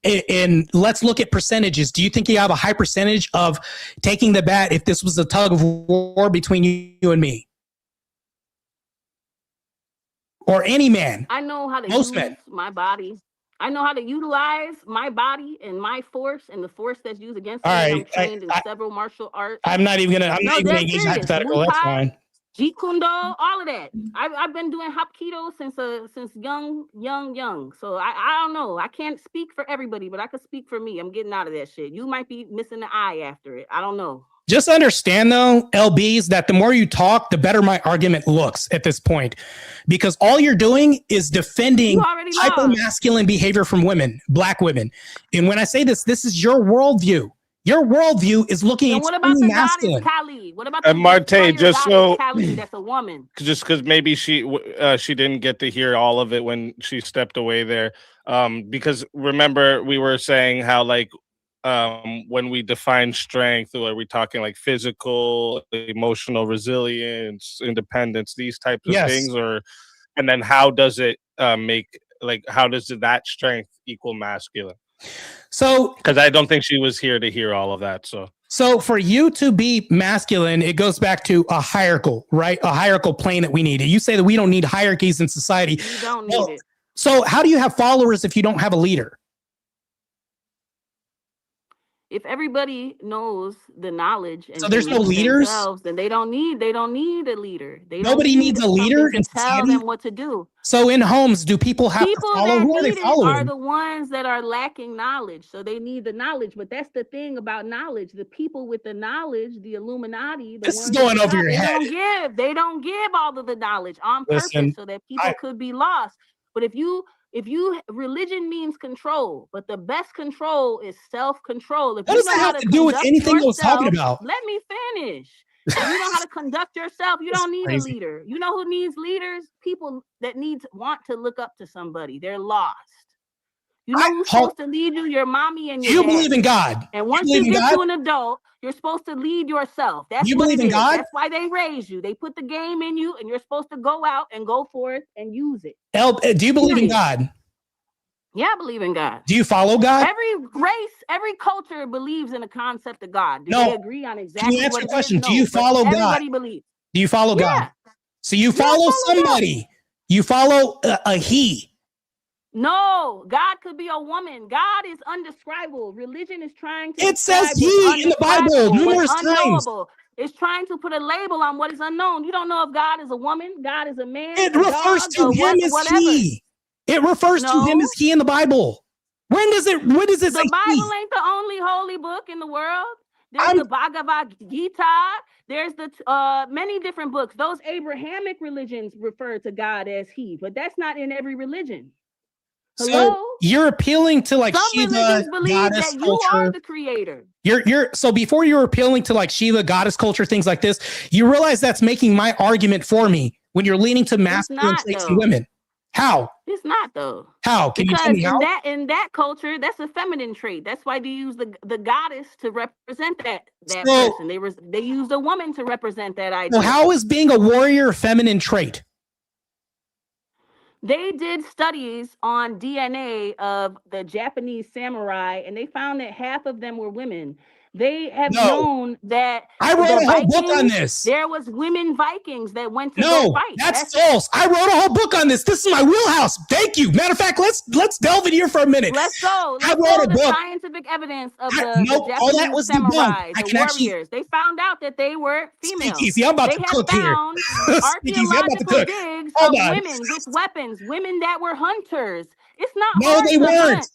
and let's look at percentages. Do you think you have a high percentage of taking the bat if this was a tug of war between you and me? Or any man? I know how to use my body. I know how to utilize my body and my force and the force that's used against me. I'm trained in several martial arts. I'm not even gonna engage hypothetical. That's fine. Jeet Kune Do, all of that. I've been doing Hapkido since young. So I don't know. I can't speak for everybody, but I can speak for me. I'm getting out of that shit. You might be missing the eye after it. I don't know. Just understand though, LBs, that the more you talk, the better my argument looks at this point, because all you're doing is defending hyper-masculine behavior from women, Black women. And when I say this is your worldview. Your worldview is looking at extremely masculine. Kali? What about the Marte? Just so Kali, that's a woman. Just because maybe she didn't get to hear all of it when she stepped away there. Because remember we were saying how when we define strength, or are we talking like physical, emotional resilience, independence, these types of things, and then how does it how does that strength equal masculine? So, because I don't think she was here to hear all of that. So for you to be masculine, it goes back to a hierarchical, right? A hierarchical plane that we need. You say that we don't need hierarchies in society. You don't need it. So how do you have followers if you don't have a leader? If everybody knows the knowledge and So there's can no lead leaders? themselves, then they don't need a leader. They Nobody don't need needs a leader something in to tell Sandy? them what to do. So in homes, do people have People to follow? that Who are they need it following? are the ones that are lacking knowledge. So they need the knowledge. But that's the thing about knowledge. The people with the knowledge, the Illuminati, the This is ones going at the over top, your head. They don't give all of the knowledge on Listen, purpose so that people could be lost. But if you religion means control, but the best control is self-control. If What you does know that how have to to do with conduct anything I was talking yourself- about? Let me finish. If you know how to conduct yourself, you This don't is need crazy. a leader. You know who needs leaders? People that want to look up to somebody. They're lost. You know who's supposed to lead you? Your mommy and Do your you believe daddy. in God? And You once believe you in get God? to an adult, you're supposed to lead yourself. That's You what believe it in is. God? That's why they raise you. They put the game in you, and you're supposed to go out and go forth and use it. Do you believe in Period. God? Yeah, I believe in God. Do you follow God? Every race, every culture believes in a concept of God. Do No. they agree on Can exactly you answer what the it question? is? Do you No, but follow God? everybody believes. Do you follow Yeah. God? So you Yeah, I follow follow somebody. You follow a he. No, God could be a woman. God is undescribable. Religion is trying to It says describe what's he in the Bible undescribable, numerous what's times. unknowable. It's trying to put a label on what is unknown. You don't know if God is a woman, God is a man, It a refers dog, to or him as whatever. he. It refers to him No. as he in the Bible. When does it say The Bible he? ain't the only holy book in the world. There's I'm- the Bhagavad Gita. There's the many different books. Those Abrahamic religions refer to God as he, but that's not in every religion. Hello? So you're appealing to like Some Shiva religions believe goddess that you are culture. the creator. You're so before you're appealing to like Shiva goddess culture, things like this, you realize that's making my argument for me when you're leaning to masculine not, traits in though. women. How? It's not though. How? Can you Because tell me how? in that culture, that's a feminine trait. That's why they use the goddess to represent that So- person. They used a woman to represent that idea. So how is being a warrior a feminine trait? They did studies on DNA of the Japanese samurai, and they found that half of them were women. They have No. known that I wrote the a whole book on Vikings- this. There was women Vikings that went to go No, fight. that's false. I wrote a whole book on this. This is my wheelhouse. Thank you. Matter of fact, let's delve in here for a minute. Let's go. I Let's wrote go a to book. scientific evidence of I- the nope, all Japanese that was debunked. samurai, I the can actually- warriors. They found out that they were female. Speakeasy, I'm about they to have cook here. found Speakeasy, I'm about to archaeological cook. digs Hold of on. women with weapons, women that were hunters. It's not No, hard they to weren't. hunt.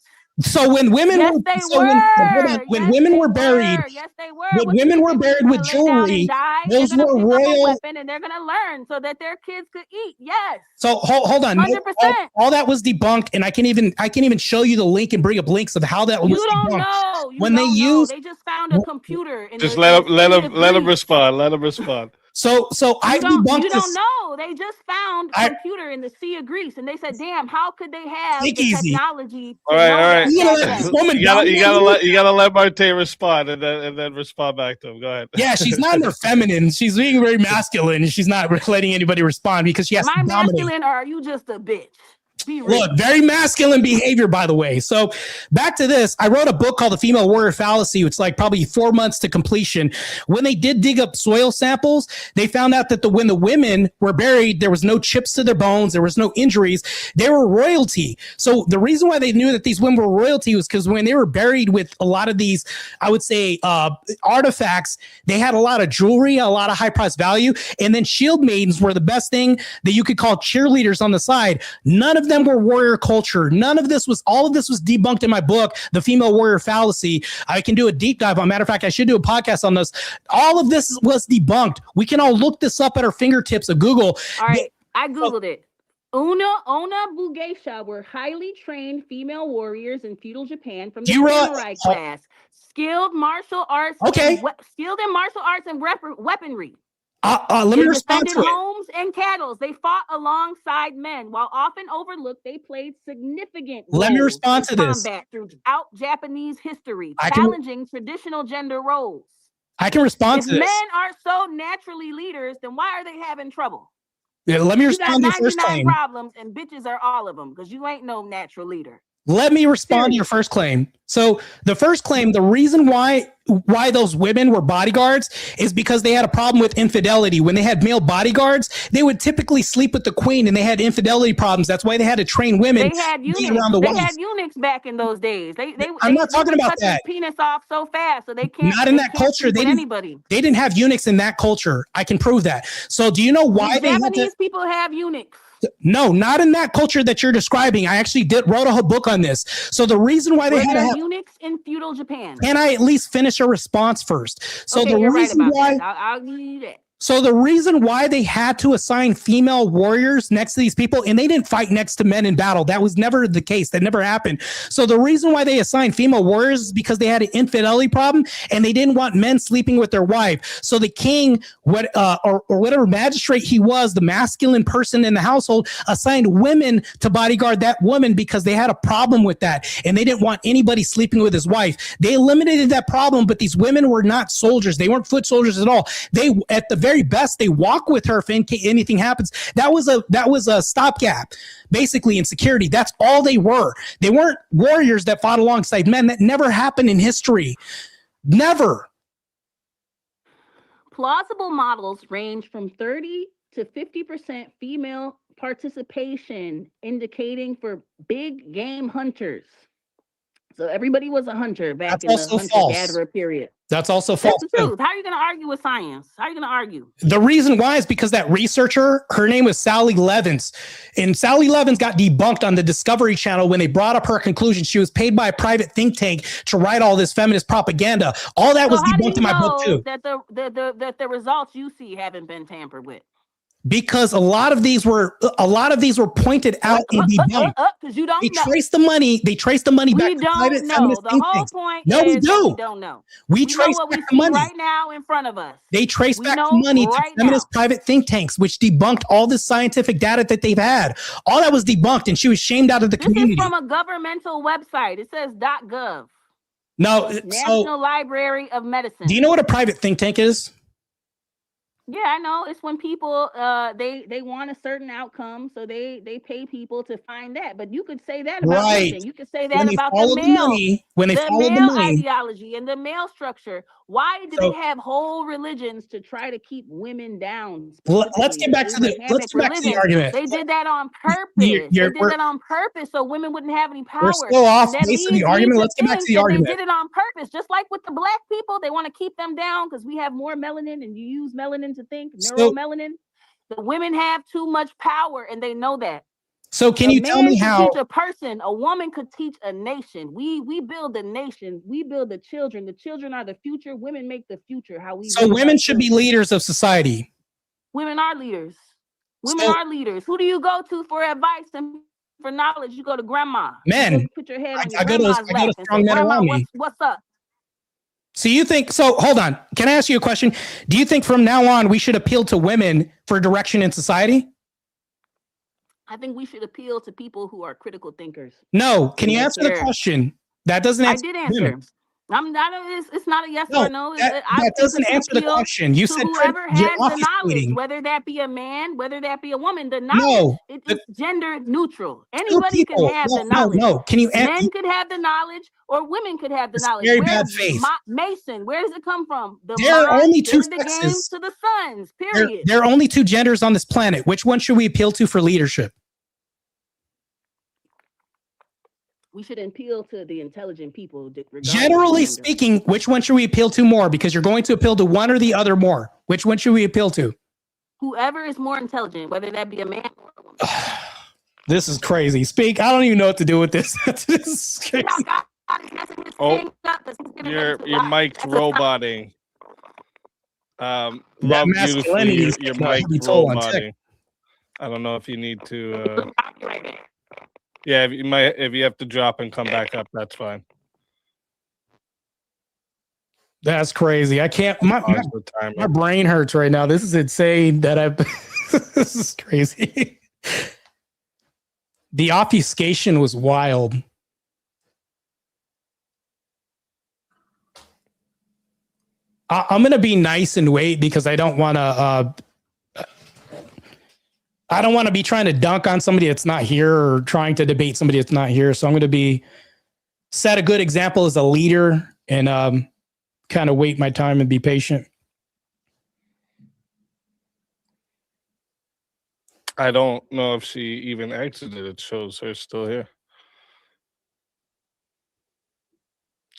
So when women Yes, were, they so were. when Yes, women they were buried, Yes, they were. when What you women think were they buried just with gonna lay down and jewelry, die? those They're gonna were pick up a royal. weapon and they're gonna learn so that their kids could eat. Yes. So hold on. 100%. All that was debunked, and I can even show you the link and bring up links of how that was You don't debunked. know. You When they don't know. use- They just found a computer. In Just the, let in the him let city him of let him Greece. respond. Let him respond. So I You don't debunked this. know. They just found I- computer in the Sea of Greece, and they said, "Damn, how could they have Take the easy. technology?" To All right, know all right. that You know, back this then? woman You gotta dominated. let Marte respond and then respond back to him. Go ahead. Yeah, she's not more feminine. She's being very masculine, and she's not letting anybody respond because she has Am I to dominate. masculine or are you just a bitch? Be real. Look, very masculine behavior, by the way. So back to this, I wrote a book called The Female Warrior Fallacy. It's like probably 4 months to completion. When they did dig up soil samples, they found out that when the women were buried, there was no chips to their bones, there was no injuries. They were royalty. So the reason why they knew that these women were royalty was because when they were buried with a lot of these, I would say, artifacts, they had a lot of jewelry, a lot of high price value, and then shield maidens were the best thing that you could call cheerleaders on the side. None of them were warrior culture. All of this was debunked in my book, The Female Warrior Fallacy. I can do a deep dive on. Matter of fact, I should do a podcast on this. All of this was debunked. We can all look this up at our fingertips of Google. All right, I googled it. Ona Bugeisha were highly trained female warriors in feudal Japan from the You wrote- samurai class, skilled martial arts. Okay. Skilled in martial arts and weaponry. Let They me respond defended to it. homes and cattle. They fought alongside men. While often overlooked, they played significant Let me roles respond in to this. combat throughout Japanese history, I can- challenging traditional gender roles. I can respond If to this. men are so naturally leaders, then why are they having trouble? Yeah, let me You got respond to your first 99 claim. problems and bitches are all of them because you ain't no natural leader. Let me respond to your first claim. So the first claim, the reason why those women were bodyguards is because they had a problem with infidelity. When they had male bodyguards, they would typically sleep with the queen, and they had infidelity problems. That's why they had to train women. They had to be eunuchs. around the They wives. had eunuchs back in those days. I'm not talking would about cut that. their penis off so fast, so they can't. Not in they that can't culture. sleep They with didn't. anybody. They didn't have eunuchs in that culture. I can prove that. So do you know why they had to? Japanese people have eunuchs. No, not in that culture that you're describing. I actually wrote a whole book on this. So the reason why they Were had to there have, eunuchs in feudal Japan? can I at least finish a response first? So Okay, the you're right reason about why, that. I'll give you that. so the reason why they had to assign female warriors next to these people, and they didn't fight next to men in battle. That was never the case. That never happened. So the reason why they assigned female warriors is because they had an infidelity problem, and they didn't want men sleeping with their wife. So the king, or whatever magistrate he was, the masculine person in the household, assigned women to bodyguard that woman because they had a problem with that, and they didn't want anybody sleeping with his wife. They eliminated that problem, but these women were not soldiers. They weren't foot soldiers at all. They, at the very best, they walk with her if anything happens. That was a stopgap, basically, in security. That's all they were. They weren't warriors that fought alongside men. That never happened in history. Never. Plausible models range from 30 to 50% female participation, indicating for big game hunters. So everybody was a hunter back in the hunter-gatherer period. That's also false. That's the truth. How are you going to argue with science? How are you going to argue? The reason why is because that researcher, her name was Sally Levins, and Sally Levins got debunked on the Discovery Channel when they brought up her conclusion. She was paid by a private think tank to write all this feminist propaganda. All that was debunked in my book too. That the results you see haven't been tampered with. Because a lot of these were pointed out and debunked. Because you don't They know. trace the money. They trace the money back We to don't private know. feminist The think whole tanks. point No, we is that do. we don't know. We know trace what we back the see money. right now in front of us. They trace We back know the money right to feminist private think tanks, which debunked all the scientific data that they've had. All that was debunked, and she was shamed out of the This community. is from a governmental website. It says .gov. No, National so Library of Medicine. do you know what a private think tank is? Yeah, I know. It's when people they want a certain outcome, so they pay people to find that. But you could say that about Right. anything. You could say that When they about follow the the male, money, when they follow the male money. ideology and the male structure. Why do So- they have whole religions to try to keep women down? Let's get back to the argument. They did that on purpose. You're- They did that on purpose so women wouldn't have any power. We're still off And that base of the leads me argument. to Let's get back to think the that argument. They did it on purpose, just like with the black people. They want to keep them down because we have more melanin, and you use melanin to think, neuromelanin. The women have too much power, and they know that. So can you tell me how? Teach a person, a woman could teach a nation. We build a nation. We build the children. The children are the future. Women make the future. How we. So women should be leaders of society. Women are leaders. Women So- are leaders. Who do you go to for advice and for knowledge? You go to grandma. Men. You put your head on your I got grandma's a lap and strong say, men "Grandma, around me." what's up? So you think, so hold on. Can I ask you a question? Do you think from now on we should appeal to women for direction in society? I think we should appeal to people who are critical thinkers. No. Can you Yeah, answer the sure. question? That doesn't I answer. did women. answer. I'm not. It's not a yes No, or no. that doesn't answer the question. You said whoever you're has the knowledge, obfuscating. whether that be a man, whether that be a woman. The knowledge No, it's gender neutral. Anybody can people. have No, the no, knowledge. no. Can you Men answer? could have the knowledge, or women could have the It's knowledge. very Where's bad faith. Mason, where does it come from? The There are mind only two given the game sexes. to the sons. There, Period. there are only two genders on this planet. Which one should we appeal to for leadership? We should appeal to the intelligent people. regardless of Generally gender. speaking, which one should we appeal to more? Because you're going to appeal to one or the other more. Which one should we appeal to? Whoever is more intelligent, whether that be a man or a woman. This is crazy. Speak. I don't even know what to do with this. This is crazy. Oh, your mic's roboting. Rob, beautifully, masculinity is your taking a mic heavy toll on tech. roboting. I don't know if you need to. Yeah, if you have to drop and come back up, that's fine. That's crazy. I can't. My Pause the timer. my brain hurts right now. This is insane. That I. This is crazy. The obfuscation was wild. I'm gonna be nice and wait because I don't want to. I don't want to be trying to dunk on somebody that's not here or trying to debate somebody that's not here. So I'm going to set a good example as a leader and kind of wait my time and be patient. I don't know if she even exited. It shows her still here.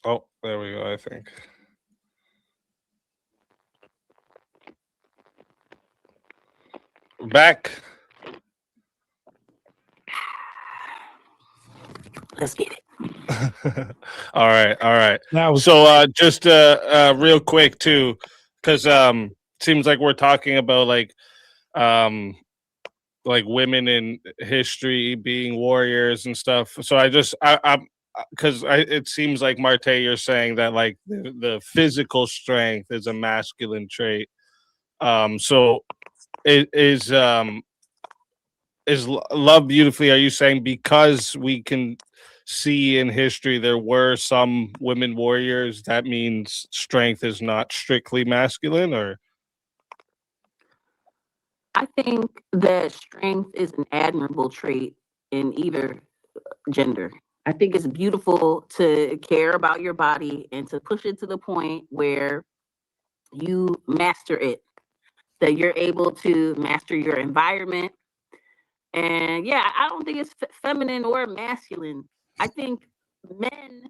Oh, there we go, I think. Back. Let's get it. All right. That was So just real quick too, because seems like we're talking about like women in history being warriors and stuff. So I'm because it seems like Marte, you're saying that like the physical strength is a masculine trait. So it is Love Beautifully, are you saying because we can see in history there were some women warriors, that means strength is not strictly masculine? Or I think that strength is an admirable trait in either gender. I think it's beautiful to care about your body and to push it to the point where you master it, that you're able to master your environment. And yeah, I don't think it's feminine or masculine. I think men,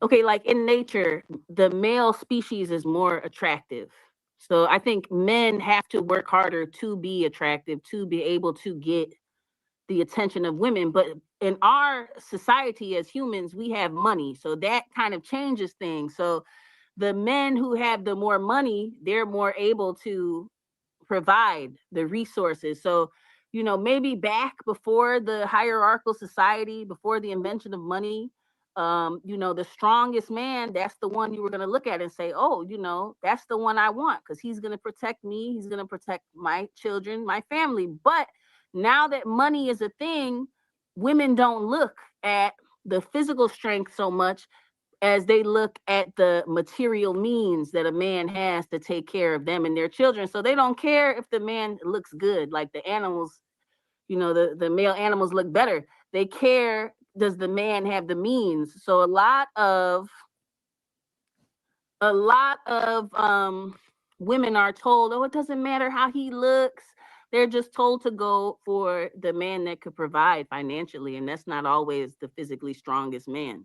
okay, like in nature, the male species is more attractive. So I think men have to work harder to be attractive, to be able to get the attention of women. But in our society as humans, we have money. So that kind of changes things. So the men who have the more money, they're more able to provide the resources. So, you know, maybe back before the hierarchical society, before the invention of money, you know, the strongest man, that's the one you were going to look at and say, oh, you know, that's the one I want because he's going to protect me. He's going to protect my children, my family. But now that money is a thing, women don't look at the physical strength so much as they look at the material means that a man has to take care of them and their children. So they don't care if the man looks good, like the animals, you know, the male animals look better. They care, does the man have the means? So a lot of women are told, oh, it doesn't matter how he looks. They're just told to go for the man that could provide financially. And that's not always the physically strongest man.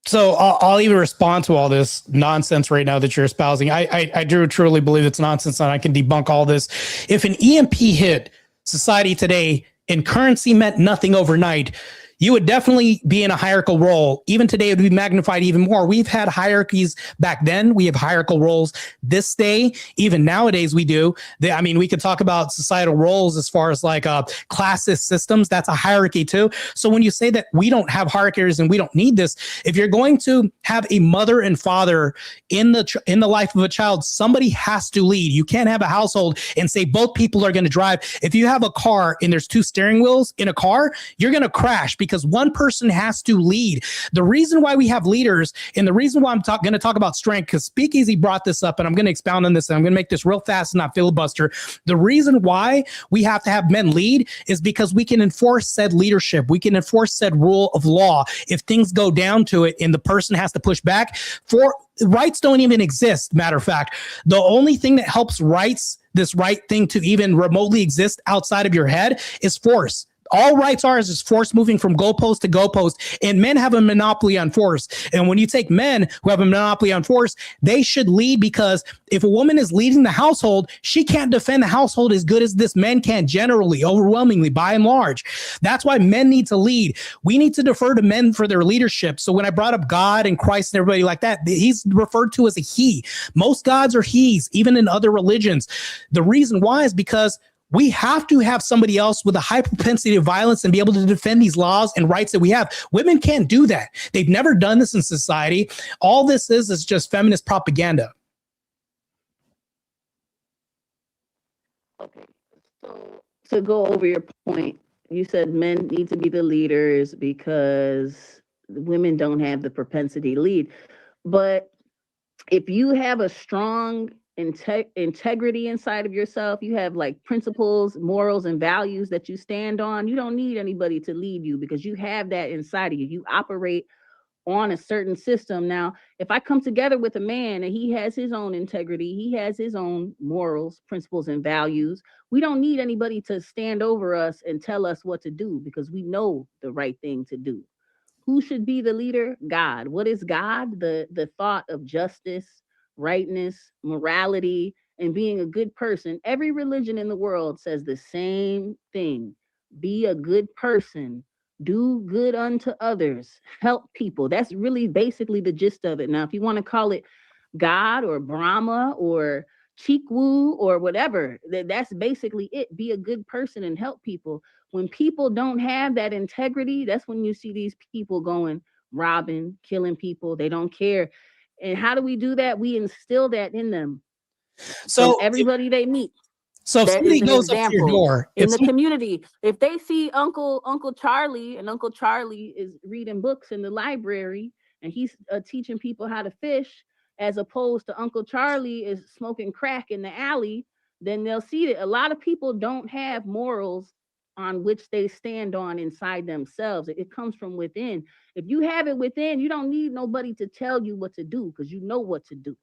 So I'll even respond to all this nonsense right now that you're espousing. I do truly believe it's nonsense, and I can debunk all this. If an EMP hit society today and currency meant nothing overnight, you would definitely be in a hierarchical role. Even today, it would be magnified even more. We've had hierarchies back then. We have hierarchical roles this day. Even nowadays, we do. I mean, we could talk about societal roles as far as like classist systems. That's a hierarchy too. So when you say that we don't have hierarchies and we don't need this, if you're going to have a mother and father in the life of a child, somebody has to lead. You can't have a household and say both people are going to drive. If you have a car and there's two steering wheels in a car, you're going to crash because one person has to lead. The reason why we have leaders, and the reason why I'm going to talk about strength, because Speakeasy brought this up, and I'm going to expound on this, and I'm going to make this real fast and not filibuster. The reason why we have to have men lead is because we can enforce said leadership. We can enforce said rule of law. If things go down to it and the person has to push back, for rights don't even exist. Matter of fact, the only thing that helps rights, this right thing to even remotely exist outside of your head, is force. All rights are is force moving from goalpost to goalpost, and men have a monopoly on force. And when you take men who have a monopoly on force, they should lead, because if a woman is leading the household, she can't defend the household as good as this man can generally, overwhelmingly, by and large. That's why men need to lead. We need to defer to men for their leadership. So when I brought up God and Christ and everybody like that, he's referred to as a he. Most gods are he's, even in other religions. The reason why is because we have to have somebody else with a high propensity of violence and be able to defend these laws and rights that we have. Women can't do that. They've never done this in society. All this is just feminist propaganda. Okay, so to go over your point, you said men need to be the leaders because women don't have the propensity to lead. But if you have a strong integrity inside of yourself, you have like principles, morals, and values that you stand on, you don't need anybody to lead you because you have that inside of you. You operate on a certain system. Now, if I come together with a man and he has his own integrity, he has his own morals, principles, and values, we don't need anybody to stand over us and tell us what to do because we know the right thing to do. Who should be the leader? God. What is God? The thought of justice, rightness, morality, and being a good person. Every religion in the world says the same thing. Be a good person. Do good unto others. Help people. That's really basically the gist of it. Now, if you want to call it God or Brahma or Chikwu or whatever, that's basically it. Be a good person and help people. When people don't have that integrity, that's when you see these people going, robbing, killing people. They don't care. And how do we do that? We instill that in them. So everybody they meet. So if That somebody is an goes up to your example door, in if the some- community, if they see Uncle Charlie, and Uncle Charlie is reading books in the library and he's teaching people how to fish, as opposed to Uncle Charlie is smoking crack in the alley, then they'll see that a lot of people don't have morals on which they stand on inside themselves. It comes from within. If you have it within, you don't need nobody to tell you what to do because you know what to do.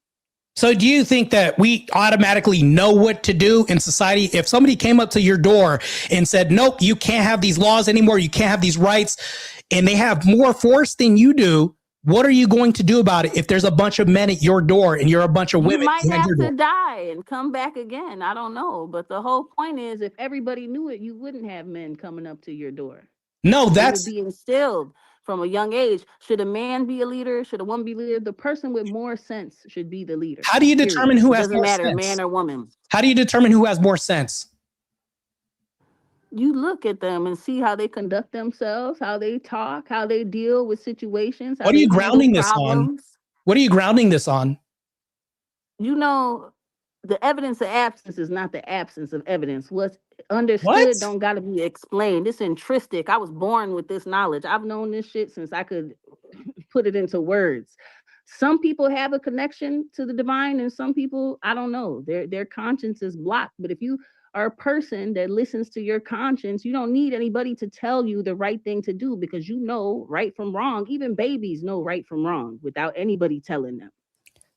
So do you think that we automatically know what to do in society? If somebody came up to your door and said, nope, you can't have these laws anymore, you can't have these rights, and they have more force than you do, what are you going to do about it if there's a bunch of men at your door and you're a bunch of women? You might at have your to door? die and come back again. I don't know. But the whole point is, if everybody knew it, you wouldn't have men coming up to your door. No, It that's would be instilled from a young age. Should a man be a leader? Should a woman be a leader? The person with more sense should be the leader. how do you period. determine who It has doesn't more matter, sense? man or woman. How do you determine who has more sense? You look at them and see how they conduct themselves, how they talk, how they deal with situations. How What are you they handle grounding this on? problems. What are you grounding this on? You know, the evidence of absence is not the absence of evidence. What's understood What? don't got to be explained. It's intrinsic. I was born with this knowledge. I've known this shit since I could put it into words. Some people have a connection to the divine, and some people, I don't know, their conscience is blocked. But if you are a person that listens to your conscience, you don't need anybody to tell you the right thing to do because you know right from wrong. Even babies know right from wrong without anybody telling them.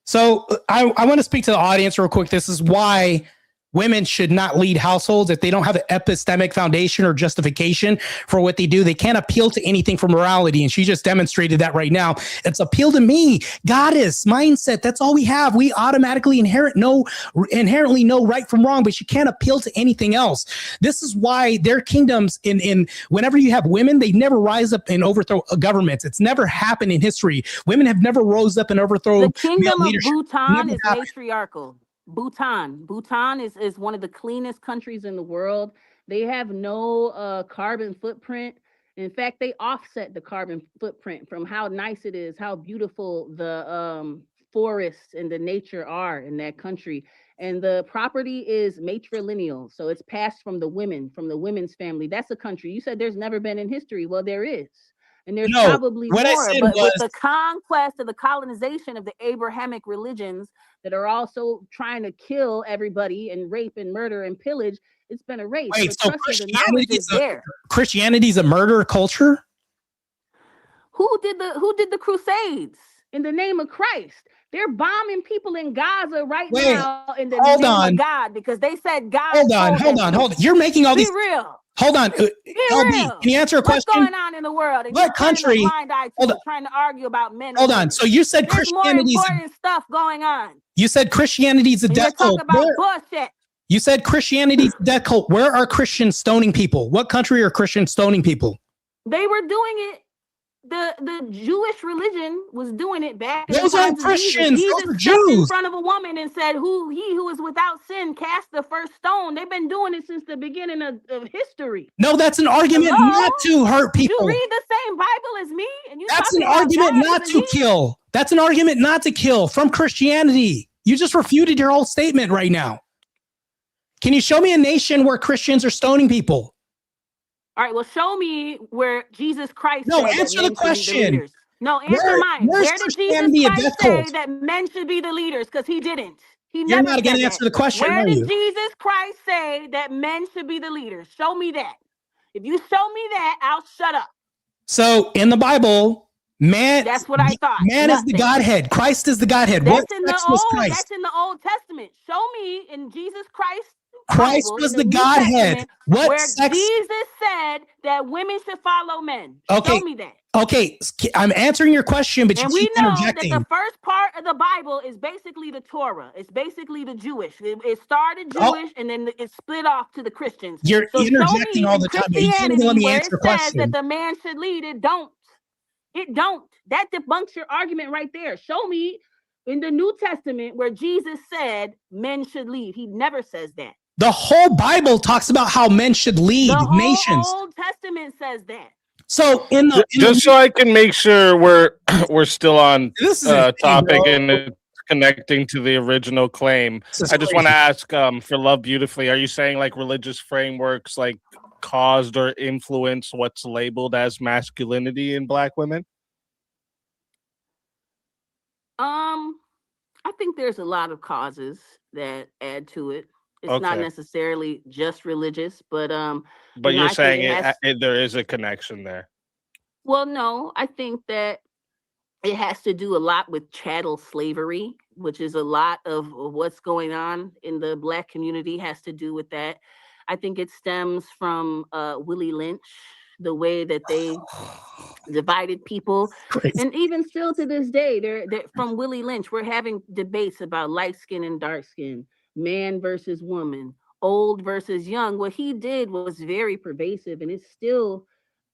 So I want to speak to the audience real quick. This is why women should not lead households if they don't have an epistemic foundation or justification for what they do. They can't appeal to anything for morality. And she just demonstrated that right now. It's appeal to me, goddess mindset. That's all we have. We automatically inherently know right from wrong, but you can't appeal to anything else. This is why their kingdoms in whenever you have women, they never rise up and overthrow governments. It's never happened in history. Women have never rose up and overthrown The kingdom male of leadership. Bhutan Never is happened. matriarchal. Bhutan is one of the cleanest countries in the world. They have no carbon footprint. In fact, they offset the carbon footprint from how nice it is, how beautiful the forests and the nature are in that country. And the property is matrilineal. So it's passed from the women's family. That's a country. You said there's never been in history. Well, there is. And there's No, probably what I more, said but with was- the conquest of the colonization of the Abrahamic religions that are also trying to kill everybody and rape and murder and pillage, it's been erased. Wait, But so trust me, the knowledge is there. Christianity's a murder culture? Who did the Crusades in the name of Christ? They're bombing people in Gaza right Wait, now in the hold name on. of God because they said God. Hold on. You're making all Be these. real. Hold on. Be LB, real. can you answer a What's question? going on in the world? And What you're turning a country- blind eye to hold it, on. trying to argue about men. and Hold on. women. So you said There's more Christianity's important stuff going on. you said Christianity's a And you're death cult. talking about Where- bullshit. You said Christianity's a death cult. Where are Christians stoning people? What country are Christians stoning people? They were doing it. The Jewish religion was doing it back. in the Those aren't times of Jesus. Christians. Jesus Those are stepped in Jews. front of a woman and said, "He who is without sin cast the first stone." They've been doing it since the beginning of history. No, that's an argument Hello? not to hurt You people. read the same Bible as me, and you. That's an talking about argument God not as to me? kill. That's an argument not to kill from Christianity. You just refuted your whole statement right now. Can you show me a nation where Christians are stoning people? All right, well, show me where Jesus Christ. No, said that answer the men should be question. leaders. No, answer mine. where's Where did Jesus Christianity a Christ death say cult? that men should be the leaders? Because he didn't. He You're never not going said to answer the that. question, Where are did you? Jesus Christ say that men should be the leaders? Show me that. If you show me that, I'll shut up. So in the Bible, man, That's what I thought. man is the Nothing. Godhead. Christ is the Godhead. What That's in the sex was old. Christ? That's in the Old Testament. Show me in Jesus Christ. Christ Bible, was in the New Godhead. Testament, What where sex? Jesus said that women should follow men. Okay. Show me that. Okay, I'm answering your question, but you And we keep know that interjecting. the first part of the Bible is basically the Torah. It's basically the Jewish. It started Oh. Jewish and then it split off to the Christians. You're So show interjecting me all in the time, but you can't even let Christianity me where answer it a says question. that the man should lead. It don't. It don't. That debunks your argument right there. Show me in the New Testament where Jesus said men should lead. He never says that. The whole Bible talks about how men should lead The whole nations. Old Testament says that. So in the Just so I can make sure we're still on this is insane, topic bro. and it's connecting to the original claim. This is I just want to crazy. ask for Love Beautifully, are you saying like religious frameworks like caused or influenced what's labeled as masculinity in Black women? I think there's a lot of causes that add to it. It's not Okay. necessarily just religious, but But you know, you're I think saying it has- there is a connection there. well, no, I think that it has to do a lot with chattel slavery, which is a lot of what's going on in the Black community has to do with that. I think it stems from Willie Lynch, the way that they divided people. Crazy. And even still to this day, they're from Willie Lynch, we're having debates about light skin and dark skin, man versus woman, old versus young. What he did was very pervasive and it still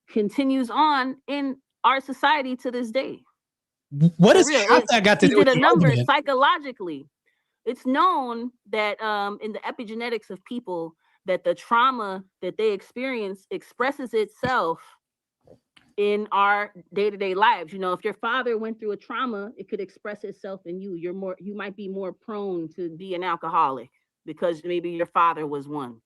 continues on in our society to this day. What For is real, how's that got to he do with did a the number argument? psychologically. It's known that in the epigenetics of people that the trauma that they experience expresses itself in our day-to-day lives. You know, if your father went through a trauma, it could express itself in you. You might be more prone to be an alcoholic because maybe your father was one.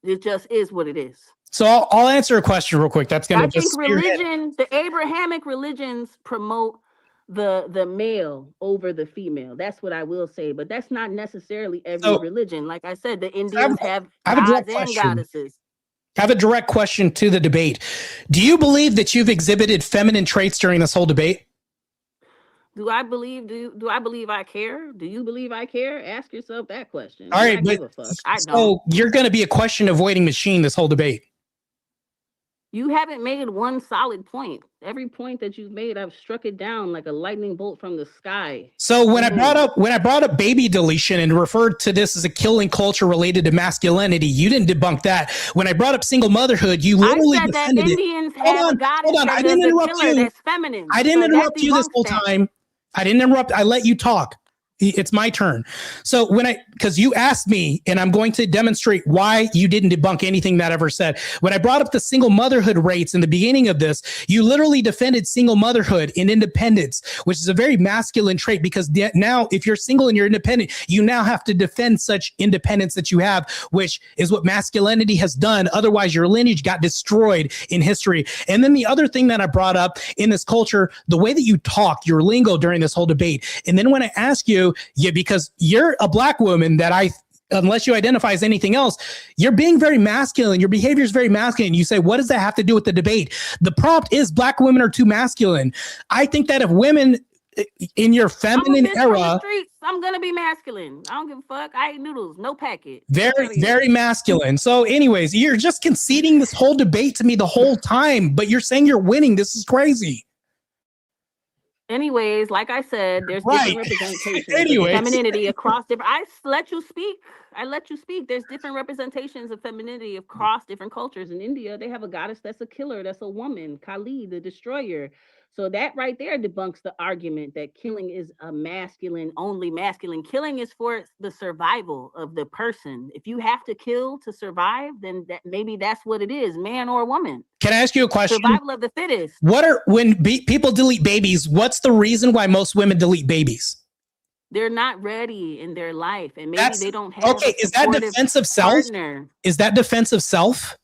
It just is what it is. So I'll answer a question real quick. That's going I to think just spearhead. religion, the Abrahamic religions promote the male over the female. That's what I will say, but that's not necessarily every So- religion. Like I said, the Indians have I have a direct gods and question. goddesses. I have a direct question to the debate. Do you believe that you've exhibited feminine traits during this whole debate? Do I believe I care? Do you believe I care? Ask yourself that question. All Do right, I but give a fuck? I don't. so you're going to be a question avoiding machine this whole debate. You haven't made one solid point. Every point that you've made, I've struck it down like a lightning bolt from the sky. So when I brought up baby deletion and referred to this as a killing culture related to masculinity, you didn't debunk that. When I brought up single motherhood, you literally I said that defended it. Indians Hold have on, a goddess hold on. I that didn't is a interrupt killer you. that's feminine. I didn't So that interrupt you this whole debunks that. time. I didn't interrupt. I let you talk. It's my turn. So because you asked me, and I'm going to demonstrate why you didn't debunk anything that I ever said. When I brought up the single motherhood rates in the beginning of this, you literally defended single motherhood in independence, which is a very masculine trait because now if you're single and you're independent, you now have to defend such independence that you have, which is what masculinity has done. Otherwise, your lineage got destroyed in history. And then the other thing that I brought up in this culture, the way that you talk, your lingo during this whole debate. And then when I ask you, because you're a Black woman that unless you identify as anything else, you're being very masculine. Your behavior is very masculine. You say, what does that have to do with the debate? The prompt is Black women are too masculine. I think that if women in your feminine I'm a bitch from the era, streets. I'm gonna be masculine. I don't give a fuck. I eat noodles, no packet. very, very masculine. So anyways, you're just conceding this whole debate to me the whole time, but you're saying you're winning. This is crazy. Anyways, like I said, there's Right. different representations Anyways. of femininity across different. Let you speak. I let you speak. There's different representations of femininity across different cultures. In India, they have a goddess that's a killer, that's a woman, Kali, the destroyer. So that right there debunks the argument that killing is a masculine, only masculine. Killing is for the survival of the person. If you have to kill to survive, then maybe that's what it is, man or woman. Can I ask you a question? Survival of the fittest. When people delete babies, what's the reason why most women delete babies? They're not ready in their life, and maybe they don't have. Okay, is that defense of self? Partner. Is that defense of self?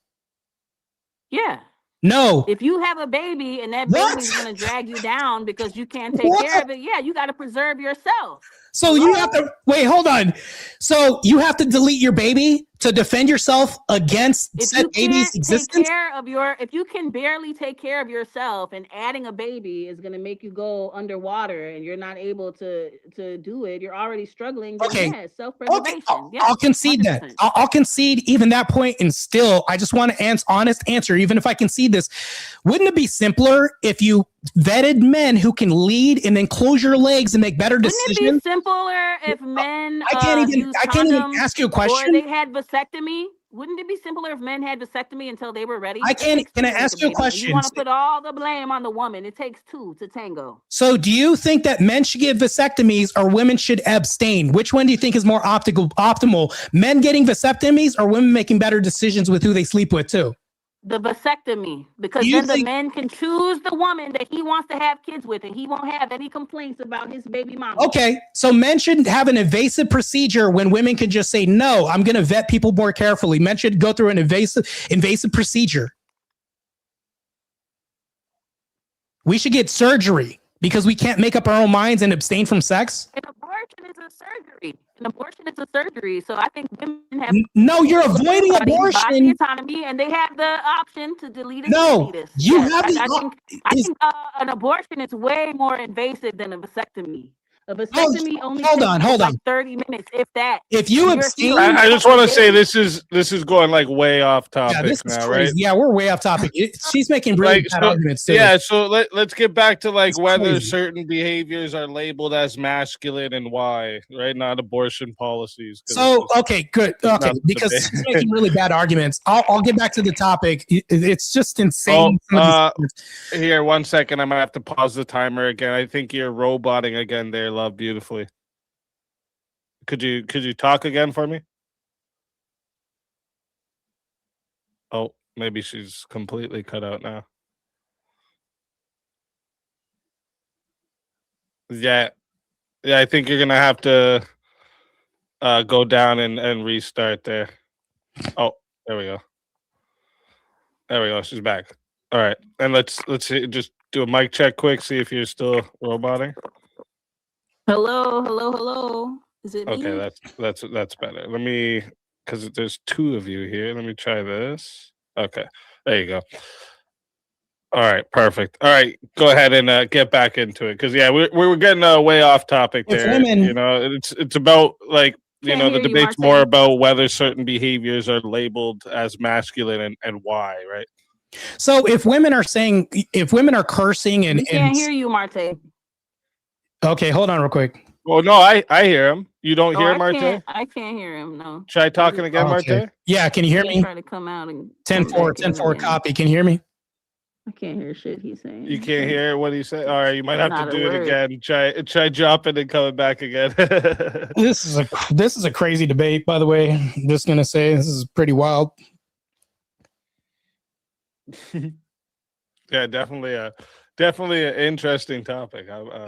Yeah. No. If you have a baby and that What? baby's gonna drag you down because you can't take care of it, yeah, you got to preserve yourself. So you have to wait, hold on. So you have to delete your baby to defend yourself against If said you baby's can't existence? take care of if you can barely take care of yourself, and adding a baby is gonna make you go underwater, and you're not able to do it, you're already struggling. Then Okay. yeah, self-preservation. Okay, I'll concede that. 100%. I'll concede even that point, and still, I just want an honest answer. Even if I concede this, wouldn't it be simpler if you vetted men who can lead and then close your legs and make better Wouldn't decisions? it be simpler if men I can't even condoms ask you a or question. they had vasectomy? Wouldn't it be simpler if men had vasectomy until they were ready? I It can't- takes can I two to make ask you a baby. question? You want to put all the blame on the woman. It takes two to tango. So, do you think that men should get vasectomies or women should abstain? Which one do you think is more optimal? Men getting vasectomies or women making better decisions with who they sleep with too? The vasectomy, because You then the think- man can choose the woman that he wants to have kids with, and he won't have any complaints about his baby mama. Okay, so men shouldn't have an invasive procedure when women can just say, no, I'm going to vet people more carefully. Men should go through an invasive procedure. We should get surgery because we can't make up our own minds and abstain from sex. An abortion is a surgery. An abortion is a surgery. So I think women have No, you're avoiding body abortion. autonomy, and they have the option to delete a No, fetus. you Yes, have the I think an abortion is way more invasive than a vasectomy. A vasectomy only hold takes on, like hold on. 30 minutes, if that. If you You're abstain- healing I just want to say baby. this is going like way off topic Yeah, this is now, crazy. right? Yeah, we're way off topic. She's making really Like, bad so- arguments too. Yeah, so let's get back to like It's whether crazy. certain behaviors are labeled as masculine and why, right? Not abortion policies. 'cause So it's just- okay, good. Okay, not the because debate. she's making really bad arguments. I'll get back to the topic. It's just Oh, insane. Some of these- here, 1 second. I might have to pause the timer again. I think you're roboting again there, love, beautifully. Could you talk again for me? Oh, maybe she's completely cut out now. Yeah. Yeah, I think you're gonna have to go down and restart there. Oh, there we go. There we go. She's back. All right. And let's see, just do a mic check quick, see if you're still roboting. Hello. Is it me? Okay, that's better. Let me, because there's two of you here. Let me try this. Okay, there you go. All right, perfect. All right, go ahead and get back into it, because yeah, we were getting way off topic If there. women- You know, it's about like Can't the hear you, debate's Martin. more about whether certain behaviors are labeled as masculine and why, right? So if women are cursing and We can't hear you, Marte. okay, hold on real quick. Well, no, I hear him. You don't hear I Marte? can't hear him. No. Try talking again, Okay. Marte. Yeah, can you hear me? Try to come out and 10-4, come back in 10-4 again. copy. Can you hear me? I can't hear shit he's saying. You can't hear what he said. All right, you might have Not to a do it word. again. Try dropping and coming back again. This is a crazy debate, by the way. I'm just gonna say this is pretty wild. Yeah, definitely an interesting topic.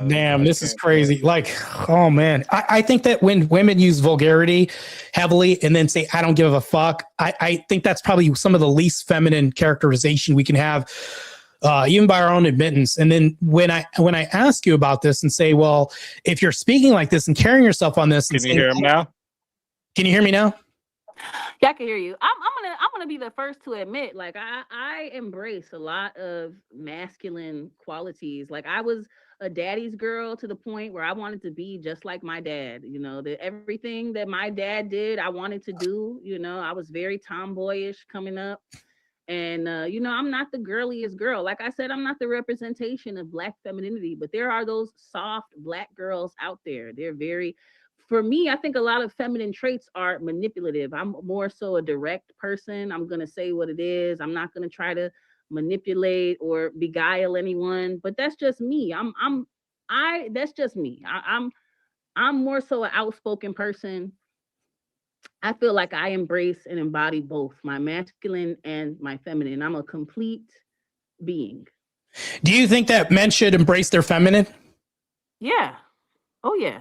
Damn, I this is can't- crazy. Like, oh man, I think that when women use vulgarity heavily and then say, I don't give a fuck, I think that's probably some of the least feminine characterization we can have, even by our own admittance. And then when I ask you about this and say, well, if you're speaking like this and carrying yourself on this, and Can you hear him now? Can you hear me now? Yeah, I can hear you. I'm gonna be the first to admit, like I embrace a lot of masculine qualities. Like I was a daddy's girl to the point where I wanted to be just like my dad. You know, everything that my dad did, I wanted to do. You know, I was very tomboyish coming up. And you know, I'm not the girliest girl. Like I said, I'm not the representation of Black femininity, but there are those soft Black girls out there. They're very, for me, I think a lot of feminine traits are manipulative. I'm more so a direct person. I'm gonna say what it is. I'm not gonna try to manipulate or beguile anyone. But that's just me. That's just me. I'm more so an outspoken person. I feel like I embrace and embody both my masculine and my feminine. I'm a complete being. Do you think that men should embrace their feminine? Yeah. Oh yeah.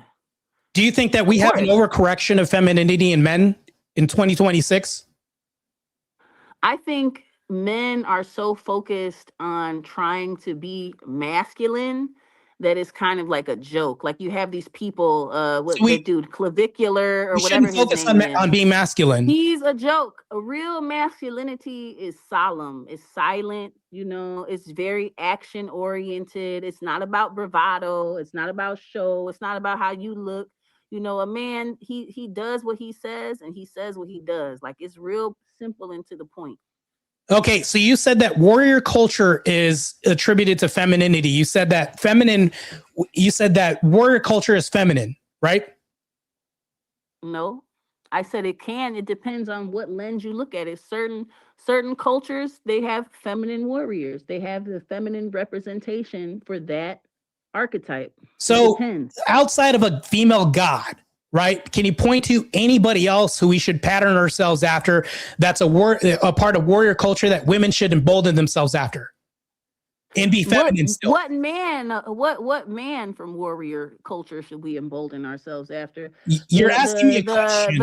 Do you think that we have an overcorrection of femininity in men in 2026? I think men are so focused on trying to be masculine that it's kind of like a joke. Like you have these people, what So we- that dude Clavicular or We whatever shouldn't his focus name on is. on being masculine. He's a joke. A real masculinity is solemn. It's silent. You know, it's very action oriented. It's not about bravado. It's not about show. It's not about how you look. You know, a man, he does what he says and he says what he does. Like it's real simple and to the point. Okay, so you said that warrior culture is attributed to femininity. You said that warrior culture is feminine, right? No, I said it can. It depends on what lens you look at it. Certain cultures, they have feminine warriors. They have the feminine representation for that archetype. So depends. outside of a female god, right? Can you point to anybody else who we should pattern ourselves after that's a part of warrior culture that women should embolden themselves after? And be feminine still. What man from warrior culture should we embolden ourselves after? You're asking me a question.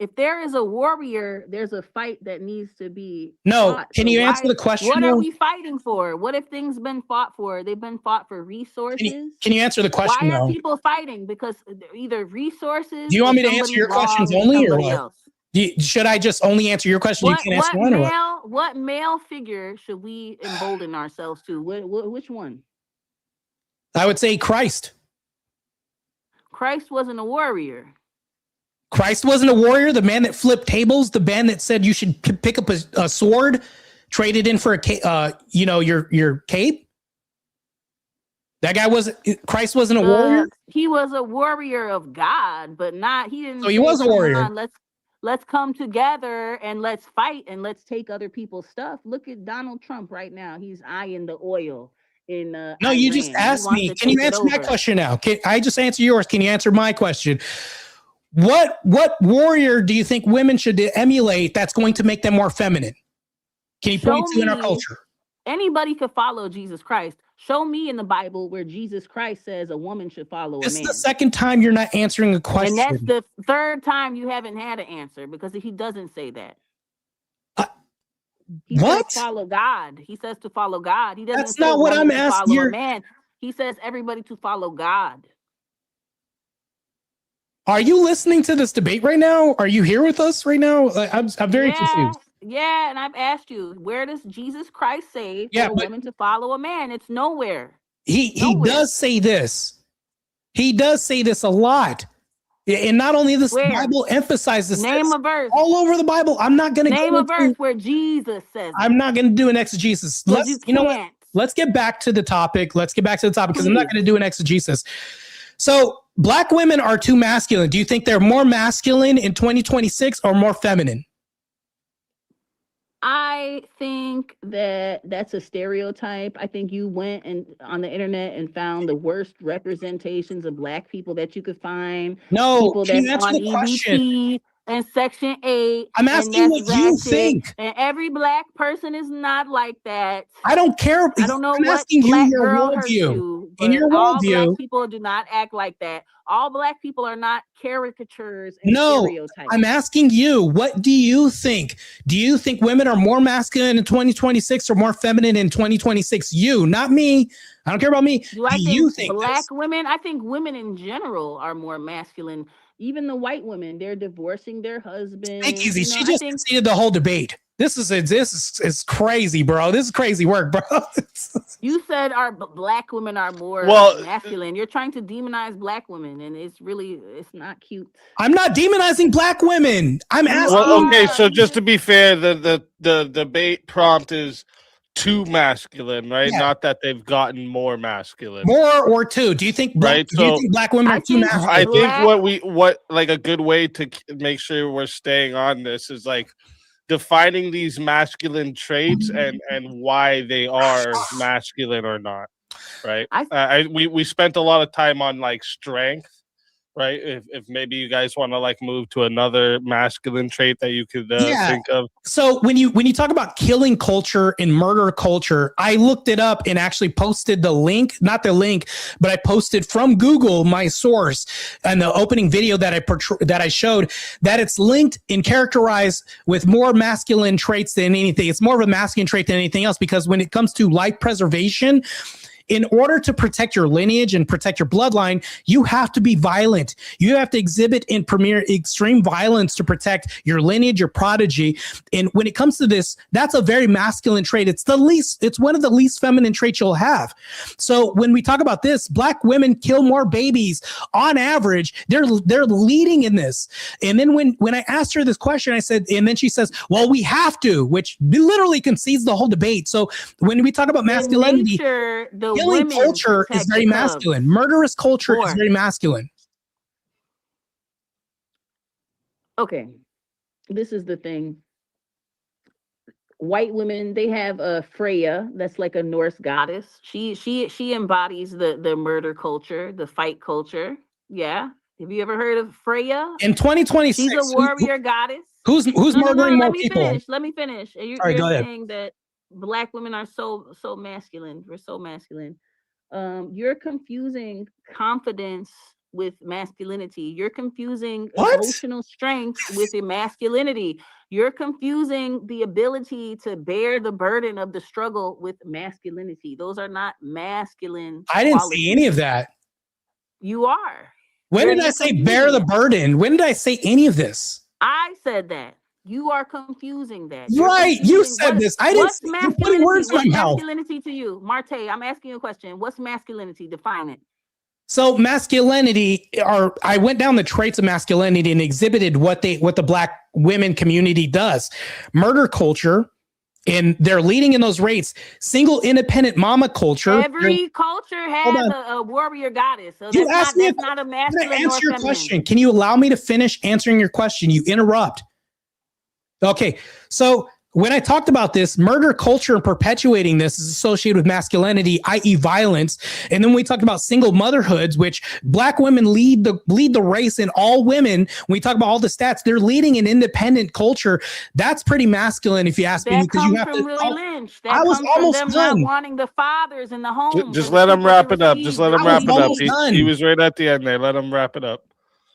If there is a warrior, there's a fight that needs to be No, fought. can So you answer the question? What though? are we fighting for? What if things been fought for? They've been fought for resources. Can you answer the question Why are though? people fighting? Because either resources. Do you want or me to answer your somebody's questions wrong or only or somebody what? else. Should I just only answer your question? You can't answer one or what? What male figure should we embolden ourselves to? Which one? I would say Christ. Christ wasn't a warrior. Christ wasn't a warrior, the man that flipped tables, the man that said you should pick up a sword, trade it in for your cape. That guy Christ wasn't a warrior. He was a warrior of God, but not. He didn't. So he say, was a "Come warrior." on, let's come together and let's fight and let's take other people's stuff. Look at Donald Trump right now. He's eyeing the oil in. No, you just Iran. He asked wants me. to Can you take it answer my over. question now? I just answer yours? Can you answer my question? What warrior do you think women should emulate that's going to make them more feminine? Can you point to in our me- culture? Anybody could follow Jesus Christ. Show me in the Bible where Jesus Christ says a woman should follow This a is man. the second time you're not answering a question. And that's the third time you haven't had an answer because he doesn't say that. He what? says follow God. He says to follow God. He doesn't That's say not what woman I'm to asking. follow a man. He says everybody to follow God. Are you listening to this debate right now? Are you here with us right now? I'm very confused. Yeah, and I've asked you, where does Jesus Christ say for a but- woman to follow a man? It's nowhere. He Nowhere. does say this. He does say this a lot. And not only this, the Where? Bible emphasizes Name this a verse. all over the Bible. I'm not going to Name go a into, verse where Jesus says I'm not going to do an exegesis. it. 'Cause you know what? can't. Let's get back to the topic. Because I'm not going to do an exegesis. So black women are too masculine. Do you think they're more masculine in 2026 or more feminine? I think that's a stereotype. I think you went on the internet and found the worst representations of black people that you could find. No, People can you that's answer on the question? EBT and Section 8. I'm and asking that's what you ratchet, think. And every black person is not like that. I don't care. I don't know I'm what asking you black your girl hurt worldview. you. In your but all worldview- black people do not act like that. All black people are not caricatures and No, stereotypes. I'm asking you, what do you think? Do you think women are more masculine in 2026 or more feminine in 2026? You, not me. I don't care about me. Do I Do think you think black this? women? I think women in general are more masculine. Even the white women, they're divorcing their husbands. Take it easy. You know, She I just think conceded the whole debate. This is crazy, bro. This is crazy work, bro. you said our black women are more Well, masculine. You're trying to demonize black women, and it's not cute. I'm not demonizing black women. I'm asking. Well, okay, so just to be fair, the debate prompt is too masculine, right? Yeah. Not that they've gotten more masculine. More or two. Do you think Right, do you so- think black women I are too think- masculine? I Black- think what like a good way to make sure we're staying on this is like defining these masculine traits and why they are masculine or not, right? I- We spent a lot of time on like strength, right? If maybe you guys want to like move to another masculine trait that you could Yeah. think of. So when you talk about killing culture and murder culture, I looked it up and actually posted the link, not the link, but I posted from Google my source and the opening video that I showed that it's linked and characterized with more masculine traits than anything. It's more of a masculine trait than anything else, because when it comes to life preservation, in order to protect your lineage and protect your bloodline, you have to be violent. You have to exhibit and premiere extreme violence to protect your lineage, your prodigy. And when it comes to this, that's a very masculine trait. It's one of the least feminine traits you'll have. So when we talk about this, Black women kill more babies on average. They're leading in this. And then when I asked her this question, I said, and then she says, well, we have to, which literally concedes the whole debate. So when we talk about masculinity, killing culture is very masculine. Murderous culture is very masculine. Okay, this is the thing. White women, they have a Freya, that's like a Norse goddess. She embodies the murder culture, the fight culture. Yeah. Have you ever heard of Freya? In 2026, she's a warrior goddess. Who's murdering more people? Let me finish. And you're saying that Black women are so masculine. We're so masculine. You're confusing confidence with masculinity. You're confusing emotional strength with masculinity. You're confusing the ability to bear the burden of the struggle with masculinity. Those are not masculine. I didn't see any of that. You are. When did I say bear the burden? When did I say any of this? I said that. You are confusing that. Right. You said this. I didn't say, you're putting words in my mouth. What's masculinity to you? Marte, I'm asking you a question. What's masculinity? Define it. So masculinity, I went down the traits of masculinity and exhibited what the Black women community does. Murder culture, and they're leading in those rates. Single independent mama culture. Every culture has a warrior goddess. So that's not a masculine. Can I answer your question? Can you allow me to finish answering your question? You interrupt. Okay, so when I talked about this, murder culture and perpetuating this is associated with masculinity, i.e. violence. And then we talked about single motherhoods, which Black women lead the race in all women. When we talk about all the stats, they're leading an independent culture. That's pretty masculine, if you ask me. Because you have to. Willie Lynch. That I was comes almost from them done. Not wanting the fathers in the home. Just let him wrap it up. Just let him wrap it up. He was right at the end there. Let him wrap it up.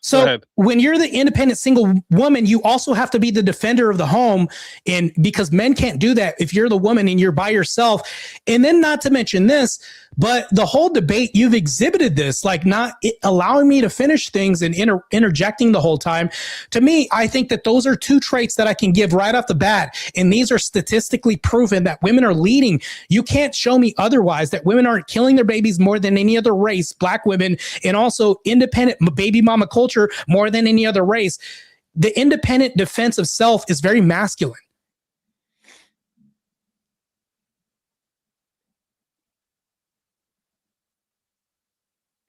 So when you're the independent single woman, you also have to be the defender of the home. And because men can't do that if you're the woman and you're by yourself. And then not to mention this, but the whole debate, you've exhibited this, like not allowing me to finish things and interjecting the whole time. To me, I think that those are two traits that I can give right off the bat. And these are statistically proven that women are leading. You can't show me otherwise, that women aren't killing their babies more than any other race, Black women, and also independent baby mama culture more than any other race. The independent defense of self is very masculine.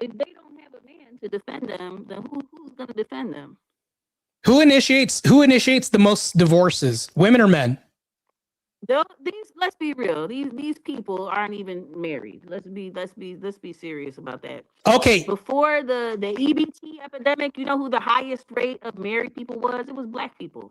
If they don't have a man to defend them, then who's going to defend them? Who initiates the most divorces, women or men? Let's be real. These people aren't even married. Let's be serious about that. Okay. Before the EBT epidemic, you know who the highest rate of married people was? It was Black people.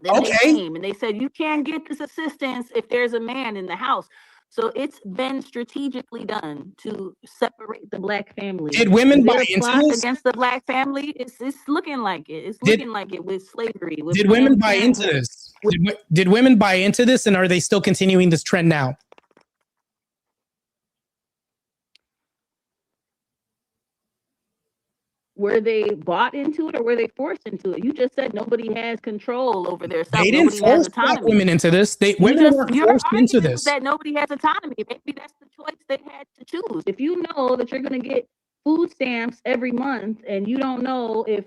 Then they came and they said, you can't get this assistance if there's a man in the house. So it's been strategically done to separate the Black family. Did women buy into this? Against the Black family? It's looking like it. It's looking like it with slavery. Did women buy into this? Did women buy into this, and are they still continuing this trend now? Were they bought into it or were they forced into it? You just said nobody has control over their self. They didn't force Black women into this. Women weren't forced into this. That nobody has autonomy. Maybe that's the choice they had to choose. If you know that you're going to get food stamps every month and you don't know if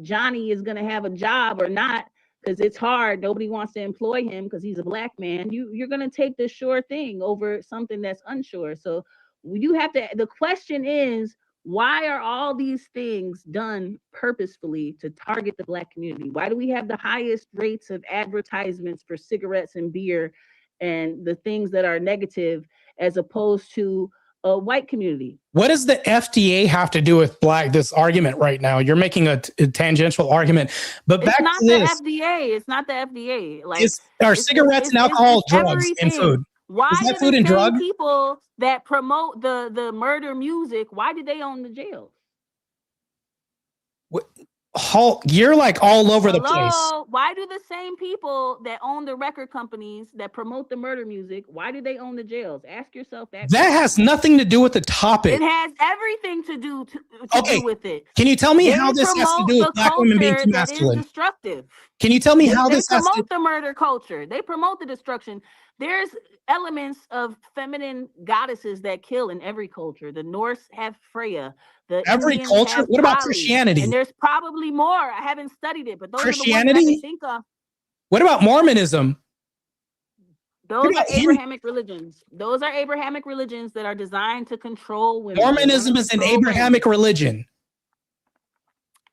Johnny is going to have a job or not, because it's hard, nobody wants to employ him because he's a Black man, you're going to take the sure thing over something that's unsure. So you have to, the question is, why are all these things done purposefully to target the Black community? Why do we have the highest rates of advertisements for cigarettes and beer and the things that are negative, as opposed to white community. What does the FDA have to do with this argument right now? You're making a tangential argument, but It's back not to the this: FDA. It's not the FDA. Like are cigarettes and alcohol drugs and food? Why Is that do food the and same drug? people that promote the murder music? Why do they own the jails? You're like all over the place. Why do the same people that own the record companies that promote the murder music, why do they own the jails? Ask yourself that. That has nothing to do with the topic. It has everything to do with it. Can you tell me They how this has to promote do with the black women being too culture that is masculine? destructive. Can you tell me how They this has to? promote the murder culture. They promote the destruction. There's elements of feminine goddesses that kill in every culture. The Norse have Freya. The Every Indians culture? have What about Kali. Christianity? And there's probably more. I haven't studied it, but those are the ones I Christianity? can think of. What about Mormonism? Those are about Abrahamic religions. Those are Abrahamic religions that are designed to control women. Mormonism is an Abrahamic religion.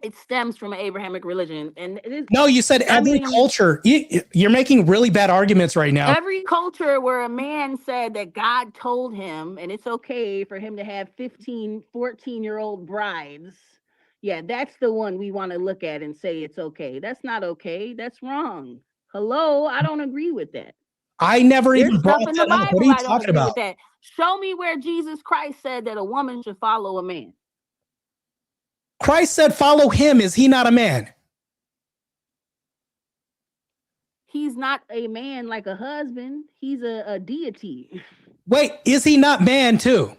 It stems from an Abrahamic religion, and it is, No, you said every culture. You're making really bad arguments right now. every culture where a man said that God told him, and it's okay for him to have 15, 14-year-old brides. Yeah, that's the one we want to look at and say it's okay. That's not okay. That's wrong. Hello, I don't agree with that. I never There's even stuff brought in that the up. Bible What are you I don't talking agree about? with that. Show me where Jesus Christ said that a woman should follow a man. Christ said, follow him. Is he not a man? He's not a man like a husband. He's a deity. Wait, is he not man too?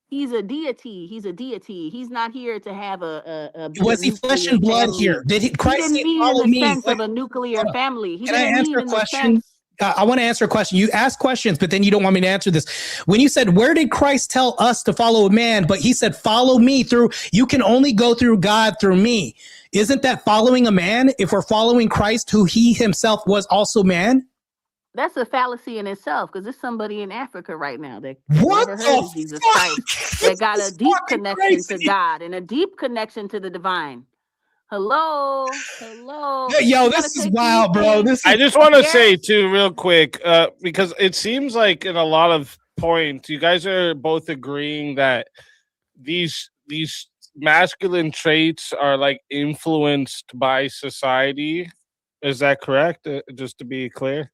He's a deity. He's a deity. He's not here to have a Was he flesh and blood here? Did he? Christ He said, didn't mean follow in the me. sense Wait, of a nuclear family. He Can I didn't answer mean a in the question? sense. I want to answer a question. You ask questions, but then you don't want me to answer this. When you said, where did Christ tell us to follow a man? But he said, follow me through, you can only go through God through me. Isn't that following a man if we're following Christ, who he himself was also man? That's a fallacy in itself, because there's somebody in Africa right now that What never the heard of Jesus fuck? Christ, that got a This is deep fucking connection to crazy. God and a deep connection to the divine. Hello. Yo, You gotta this is take wild, these bro. things- This I is just want to Yes. say too, real quick, because it seems like in a lot of points, you guys are both agreeing that these masculine traits are like influenced by society. Is that correct? Just to be clear.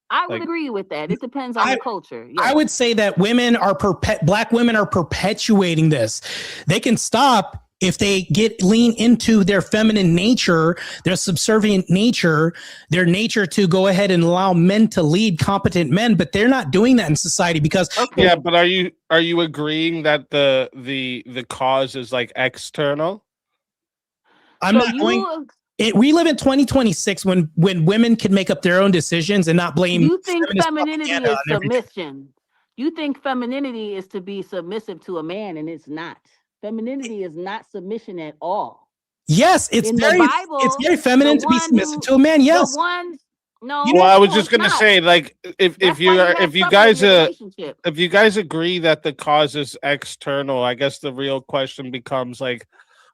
I would Like- agree with that. It depends on the culture. I would say that black women are perpetuating this. They can stop if they lean into their feminine nature, their subservient nature, their nature to go ahead and allow men to lead, competent men, but they're not doing that in society because Yeah, but are you agreeing that the cause is like external? I'm not going. We live in 2026 when women can make up their own decisions and not blame. You think feminist femininity propaganda is on everything. submission. You think femininity is to be submissive to a man, and it's not. Femininity is not submission at all. Yes, it's In the very Bible, it's very feminine the to be one submissive who- to a man. Yes. The one, no. Well, I was no, just it's gonna not. say, like, if That's you why are, have if you trouble in guys your are, relationship. if you guys agree that the cause is external, I guess the real question becomes like,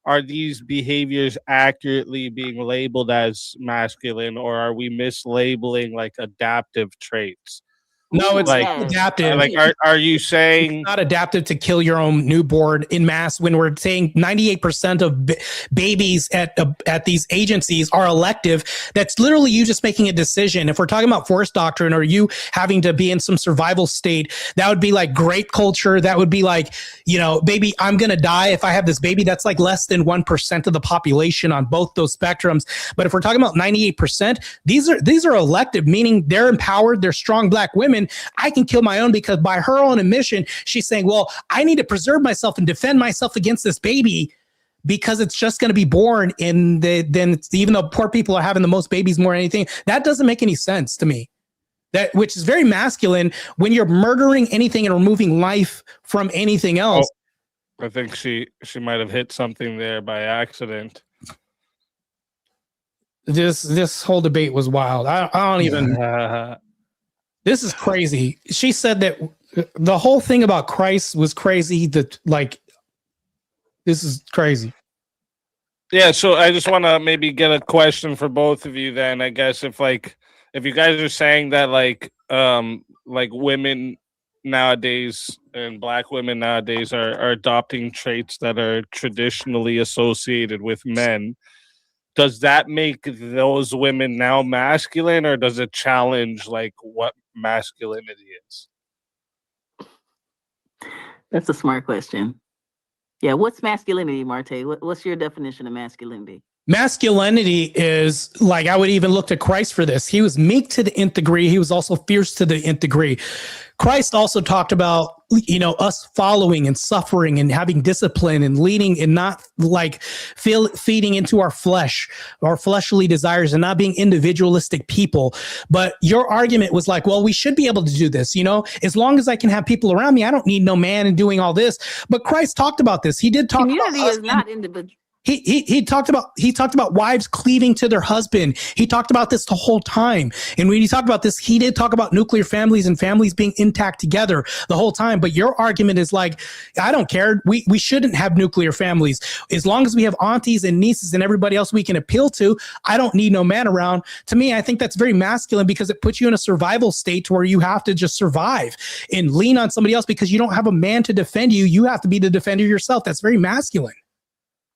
are these behaviors accurately being labeled as masculine, or are we mislabeling like adaptive traits? No, it's like not adaptive. Like, are you saying it's not adaptive to kill your own newborn in mass when we're saying 98% of babies at these agencies are elective? That's literally you just making a decision. If we're talking about force doctrine or you having to be in some survival state, that would be like great culture. That would be like, baby, I'm going to die if I have this baby. That's like less than 1% of the population on both those spectrums. But if we're talking about 98%, these are elective, meaning they're empowered. They're strong black women. I can kill my own because by her own admission, she's saying, well, I need to preserve myself and defend myself against this baby because it's just going to be born even though poor people are having the most babies more than anything. That doesn't make any sense to me. Which is very masculine when you're murdering anything and removing life from anything else. I think she might have hit something there by accident. This whole debate was wild. I don't even. This is crazy. She said that the whole thing about Christ was crazy. This is crazy. Yeah, so I just want to maybe get a question for both of you then. I guess if you guys are saying that like women nowadays and black women nowadays are adopting traits that are traditionally associated with men. Does that make those women now masculine, or does it challenge like what masculinity is? That's a smart question. Yeah, what's masculinity, Marte? What's your definition of masculinity? Masculinity is like, I would even look to Christ for this. He was meek to the nth degree. He was also fierce to the nth degree. Christ also talked about, us following and suffering and having discipline and leading and not like feeding into our flesh, our fleshly desires, and not being individualistic people. But your argument was like, well, we should be able to do this. As long as I can have people around me, I don't need no man and doing all this. But Christ talked about this. He did talk Community about is not individual. He talked about wives cleaving to their husband. He talked about this the whole time. And when he talked about this, he did talk about nuclear families and families being intact together the whole time. But your argument is like, I don't care. We shouldn't have nuclear families. As long as we have aunties and nieces and everybody else we can appeal to, I don't need no man around. To me, I think that's very masculine because it puts you in a survival state where you have to just survive and lean on somebody else because you don't have a man to defend you. You have to be the defender yourself. That's very masculine.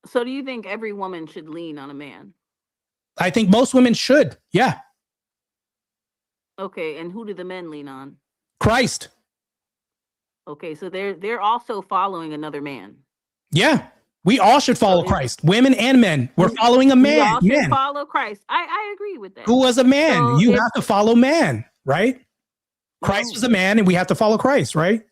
So do you think every woman should lean on a man? I think most women should. Yeah. Okay, and who do the men lean on? Christ. Okay, so they're also following another man. Yeah. We all should follow Christ. Women and men. We're following a man. We all should Man. follow Christ. I agree with that. Who was a man? So You if- have to follow man, right? Christ was a man and we have to follow Christ, right?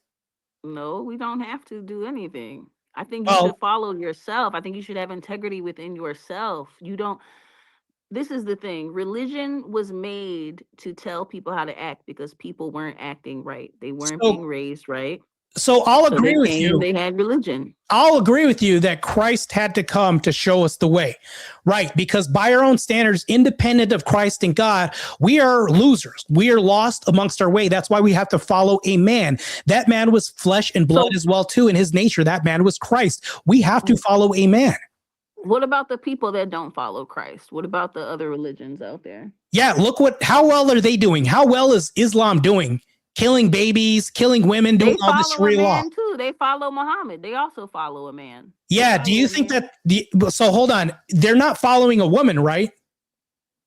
No, we don't have to do anything. I think you Well- should follow yourself. I think you should have integrity within yourself. This is the thing. Religion was made to tell people how to act because people weren't acting right. They weren't So- being raised right. So I'll So agree they with came, you. They had religion. I'll agree with you that Christ had to come to show us the way, right? Because by our own standards, independent of Christ and God, we are losers. We are lost amongst our way. That's why we have to follow a man. That man was flesh and blood as well, too, in his nature. That man was Christ. We have to follow a man. What about the people that don't follow Christ? What about the other religions out there? Yeah, look how well are they doing? How well is Islam doing? Killing babies, killing women, doing all this Follow a Sharia law. man too. They follow Muhammad. They also follow a man. Yeah, do you think that so hold on, they're not following a woman, right?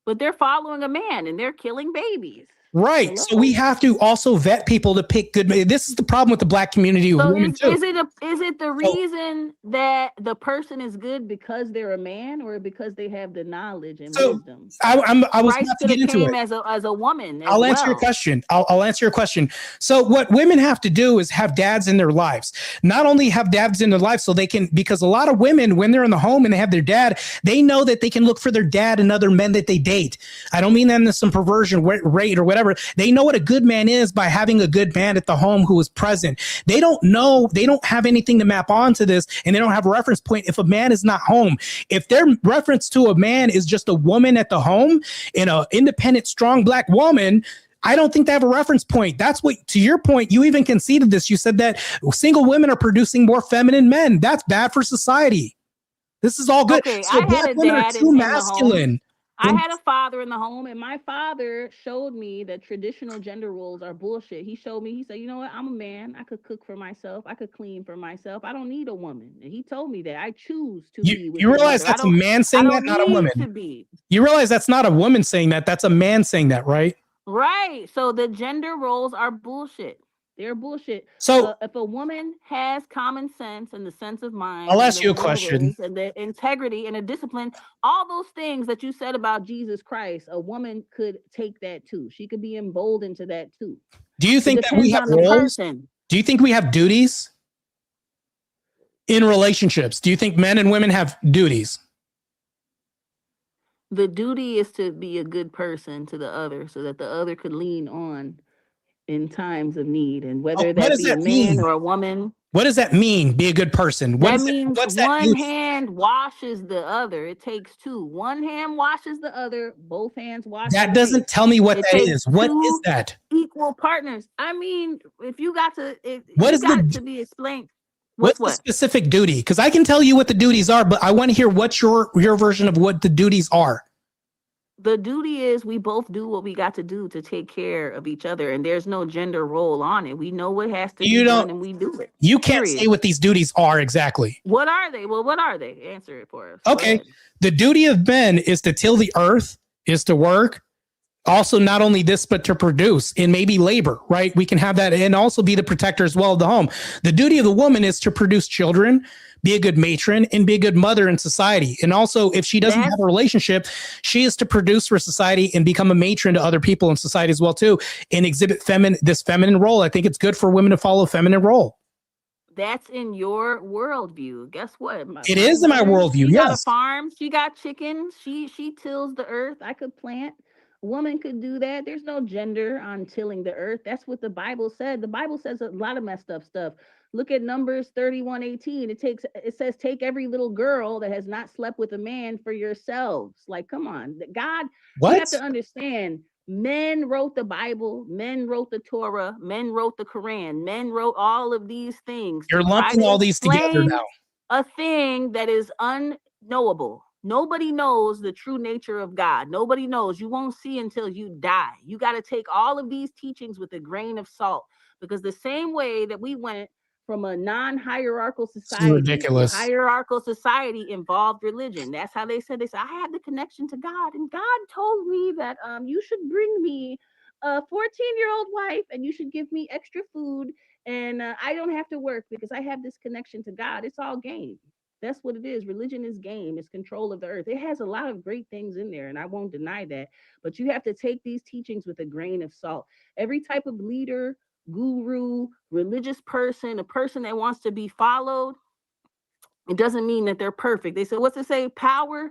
But they're following a man and they're killing babies. Right. So we have to also vet people to pick good. This is the problem with the black community with So women is too. it the reason that the person is good because they're a man or because they have the knowledge and wisdom? I was Christ about to could get have into came it. as a woman. I'll answer your question. I'll answer your question. So what women have to do is have dads in their lives. Not only have dads in their lives so they can, because a lot of women, when they're in the home and they have their dad, they know that they can look for their dad and other men that they date. I don't mean that in some perversion rate or whatever. They know what a good man is by having a good man at the home who is present. They don't know, they don't have anything to map onto this, and they don't have a reference point if a man is not home. If their reference to a man is just a woman at the home and an independent, strong black woman, I don't think they have a reference point. That's what, to your point, you even conceded this. You said that single women are producing more feminine men. That's bad for society. This is all good. Okay, So I had black a women are dad too in the masculine. home. I had a father in the home, and my father showed me that traditional gender roles are bullshit. He showed me, he said, you know what? I'm a man. I could cook for myself. I could clean for myself. I don't need a woman. And he told me that I choose to be with You realize another. that's a man saying that, not a woman. To be. You realize that's not a woman saying that. That's a man saying that, right? Right. So the gender roles are bullshit. They're bullshit. So if a woman has common sense and the sense of mind, I'll and ask the you a question. morals and the integrity and the discipline, all those things that you said about Jesus Christ, a woman could take that too. She could be emboldened to that too. Do you think that we have depends on the roles? person. Do you think we have duties in relationships? Do you think men and women have duties? The duty is to be a good person to the other so that the other could lean on in times of need. And whether what that does be a that man mean? or a woman, What does that mean? Be a good person. What that is it- means what's that one duty? hand washes the other. It takes two. One hand washes the other. Both hands wash. That the doesn't face. tell me what It that takes is. What is two that? Equal partners. I mean, if you got to, What you is got the- it to be explained. What's the specific duty? Because I can tell you what the duties are, but I want to hear what's your version of what the duties are. The duty is we both do what we got to do to take care of each other, and there's no gender role on it. We know what has to You be don't- done, and we do it. You can't Period. say what these duties are exactly. What are they? Well, what are they? Answer it for us. Go Okay. ahead. The duty of men is to till the earth, is to work. Also, not only this, but to produce and maybe labor, right? We can have that and also be the protector as well of the home. The duty of the woman is to produce children, be a good matron, and be a good mother in society. And also, if she doesn't have a relationship, she is to produce for society and become a matron to other people in society as well, too, and exhibit this feminine role. I think it's good for women to follow a feminine role. That's in your worldview. Guess what? It is in my worldview, She got a yes. farm. She got chickens. She tills the earth. I could plant. A woman could do that. There's no gender on tilling the earth. That's what the Bible said. The Bible says a lot of messed up stuff. Look at Numbers 31:18. It says, take every little girl that has not slept with a man for yourselves. Like, come on. God, you have What? to understand. Men wrote the Bible, men wrote the Torah, men wrote the Quran, men wrote all of these things. You're to try lumping to all these together explain now. A thing that is unknowable. Nobody knows the true nature of God. Nobody knows. You won't see until you die. You got to take all of these teachings with a grain of salt, because the same way that we went from a non-hierarchical society, ridiculous. hierarchical society involved religion. That's how they said, I have the connection to God, and God told me that you should bring me a 14-year-old wife, and you should give me extra food, and I don't have to work because I have this connection to God. It's all game. That's what it is. Religion is game. It's control of the earth. It has a lot of great things in there, and I won't deny that. But you have to take these teachings with a grain of salt. Every type of leader, guru, religious person, a person that wants to be followed, it doesn't mean that they're perfect. They say, what's it say? Power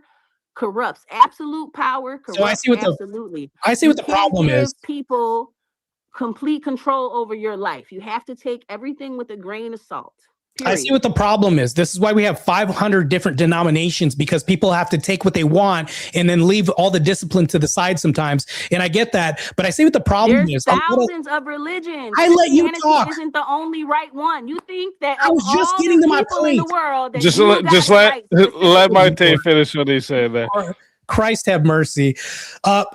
corrupts. Absolute power corrupts. So I see what absolutely. the problem is. People complete control over your life. You have to take everything with a grain of salt. I see what the problem is. This is why we have 500 different denominations, because people have to take what they want and then leave all the discipline to the side sometimes. And I get that, but I see what the problem There's is. thousands of religions. I let you Christianity talk. Isn't the only right one. You think that I was of just all getting the to my people in the point. world, that Just you let got just it let right let specifically. Marte finish what he said there. Christ have mercy.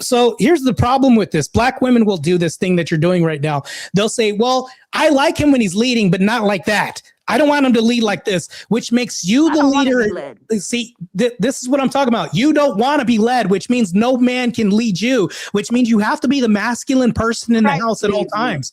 So here's the problem with this. Black women will do this thing that you're doing right now. They'll say, well, I like him when he's leading, but not like that. I don't want him to lead like this, which makes you I the don't wanna be leader. led. See, this is what I'm talking about. You don't want to be led, which means no man can lead you, which means you have to be the masculine person in the Christ house at all leads me. times.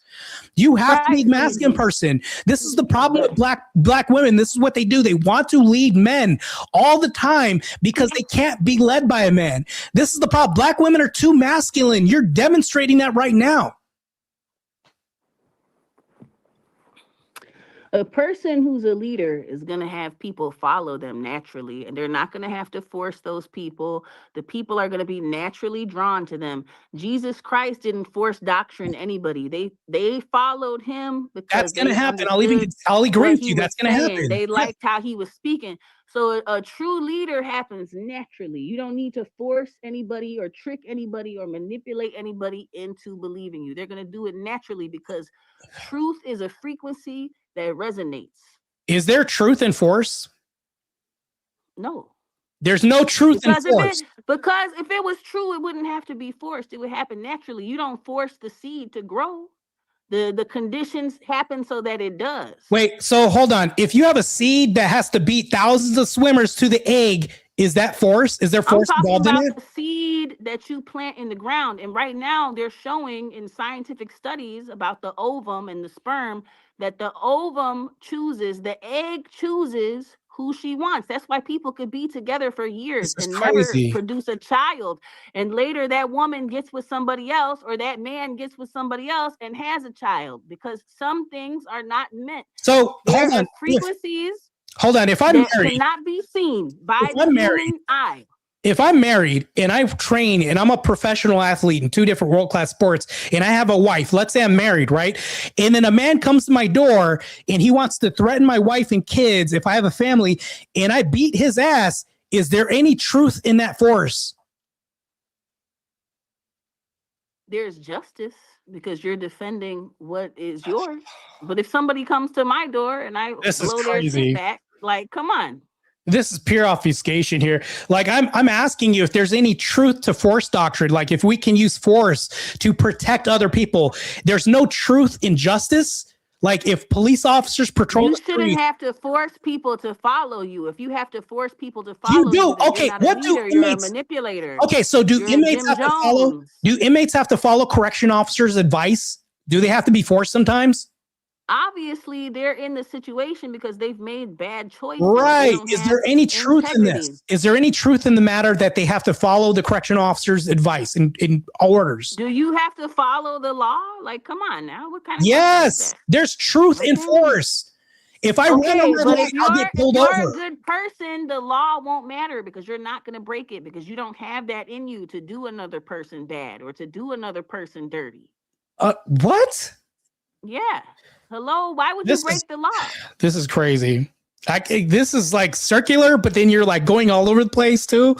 You have to be Christ the leads masculine me. person. This is the problem with black women. This is what they do. They want to lead men all the time because they can't be led by a man. This is the problem. Black women are too masculine. You're demonstrating that right now. A person who's a leader is going to have people follow them naturally, and they're not going to have to force those people. The people are going to be naturally drawn to them. Jesus Christ didn't force doctrine anybody. They followed him because That's going to they happen. understood I'll agree what with he you. was That's going to saying. happen. They Yeah. liked how he was speaking. So a true leader happens naturally. You don't need to force anybody or trick anybody or manipulate anybody into believing you. They're going to do it naturally because truth is a frequency that resonates. Is there truth in force? No. There's no truth in force. Because if it was true, it wouldn't have to be forced. It would happen naturally. You don't force the seed to grow. The conditions happen so that it does. Wait, so hold on. If you have a seed that has to beat thousands of swimmers to the egg, is that force? Is there I'm force talking involved in about it? the seed that you plant in the ground. And right now they're showing in scientific studies about the ovum and the sperm that the ovum chooses, the egg chooses who she wants. That's why people could be together for years This is and crazy. never produce a child. And later that woman gets with somebody else, or that man gets with somebody else and has a child, because some things are not meant. So There hold are on. frequencies Hold on. If I'm that married, cannot be seen by If the I'm human married, eye. if I'm married and I train and I'm a professional athlete in 2 different world-class sports and I have a wife, let's say I'm married, right? And then a man comes to my door and he wants to threaten my wife and kids if I have a family and I beat his ass, is there any truth in that force? There's justice because you're defending what is yours. But if somebody comes to my door and I This is blow their crazy. shit back, like, come on. This is pure obfuscation here. Like I'm asking you if there's any truth to force doctrine. Like if we can use force to protect other people, there's no truth in justice. Like if police officers patrol You the shouldn't street, have to force people to follow you. If you have to force people to follow you do. then Okay, you're not a what do leader, you're a inmates? manipulator. Okay, so do You're a inmates Jim have to follow? Jones. Do inmates have to follow correction officers' advice? Do they have to be forced sometimes? Obviously, they're in the situation because they've made bad choices. They Right. don't Is have there any truth in integrity. this? Is there any truth in the matter that they have to follow the correction officer's advice in orders? Do you have to follow the law? Like, come on now. What kind of question is Yes, that? there's truth in Okay. force. If I run Okay, over but the light, if I'll you're, get pulled if you're a over. good person, the law won't matter because you're not going to break it because you don't have that in you to do another person bad or to do another person dirty. What? Yeah. Hello, why would This you break is- the law? This is crazy. This is like circular, but then you're like going all over the place too.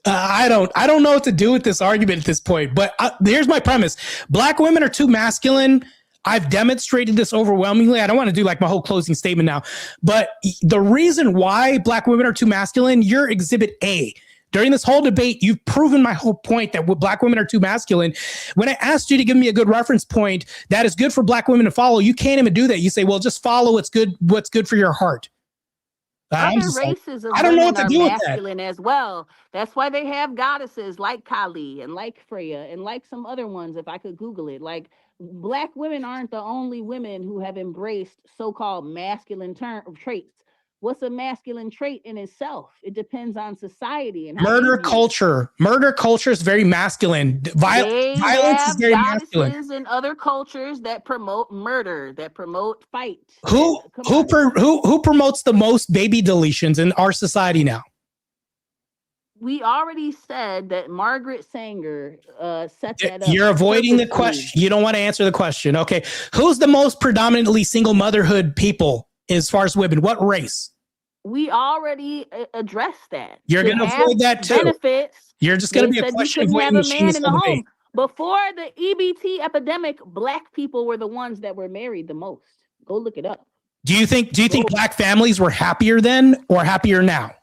I don't know what to do with this argument at this point. But here's my premise: Black women are too masculine. I've demonstrated this overwhelmingly. I don't want to do like my whole closing statement now, but the reason why Black women are too masculine, you're Exhibit A. During this whole debate, you've proven my whole point that Black women are too masculine. When I asked you to give me a good reference point that is good for Black women to follow, you can't even do that. You say, well, just follow what's good for your heart. I'm Other just like, races of I don't know women what to are do with that. masculine as well. That's why they have goddesses like Kali and like Freya and like some other ones, if I could Google it. Like Black women aren't the only women who have embraced so-called masculine traits. What's a masculine trait in itself? It depends on society and how they Murder view it. culture. Murder culture is very masculine. They Violence is have very masculine. goddesses in other cultures that promote murder, that promote fight. Who Come who on. who promotes the most baby deletions in our society now? We already said that Margaret Sanger set that up. You're avoiding the purposely. question. You don't want to answer the question. Okay. Who's the most predominantly single motherhood people as far as women? What race? We already addressed that. You're To going to have avoid that too. benefits, You're just going to they be a said you question couldn't avoiding have a machine man this in the whole home. debate. Before the EBT epidemic, Black people were the ones that were married the most. Go look it up. Do you think Black families were happier then or happier now?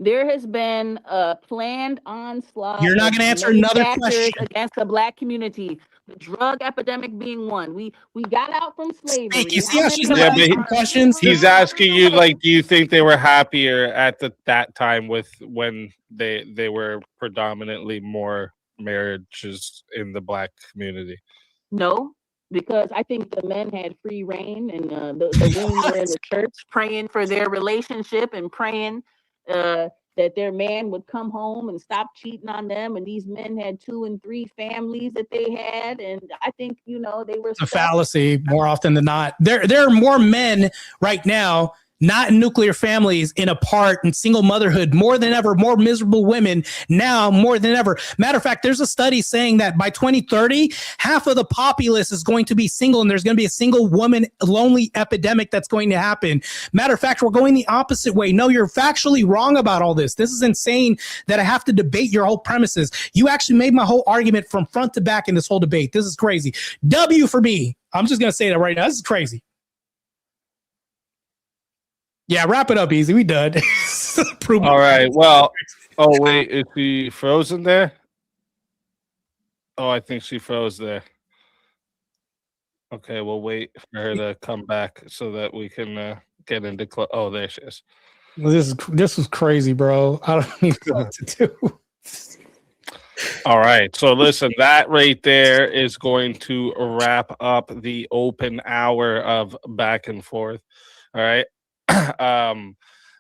There has been a planned onslaught. You're not of gonna answer many another factors question. against the Black community. The drug epidemic being one. We got out from slavery. You see how she's not Yeah, but asking questions? He's asking you, like, do you think they were happier at that time with when they were predominantly more marriages in the Black community? No, because I think the men had free reign and the women were in the church praying for their relationship and praying that their man would come home and stop cheating on them. And these men had 2 and 3 families that they had. And I think, they were It's a fallacy more often than not. There are more men right now not in nuclear families, in apart and single motherhood more than ever, more miserable women now more than ever. Matter of fact, there's a study saying that by 2030, half of the populace is going to be single and there's going to be a single woman lonely epidemic that's going to happen. Matter of fact, we're going the opposite way. No, you're factually wrong about all this. This is insane that I have to debate your whole premises. You actually made my whole argument from front to back in this whole debate. This is crazy. W for me. I'm just going to say that right now. This is crazy. Yeah, wrap it up, Easy. We done. All right. Well, oh wait, is she frozen there? Oh, I think she froze there. Okay, we'll wait for her to come back so that we can get into. Oh, there she is. This was crazy, bro. I don't even know what to do. All right. So listen, that right there is going to wrap up the open hour of back and forth. All right.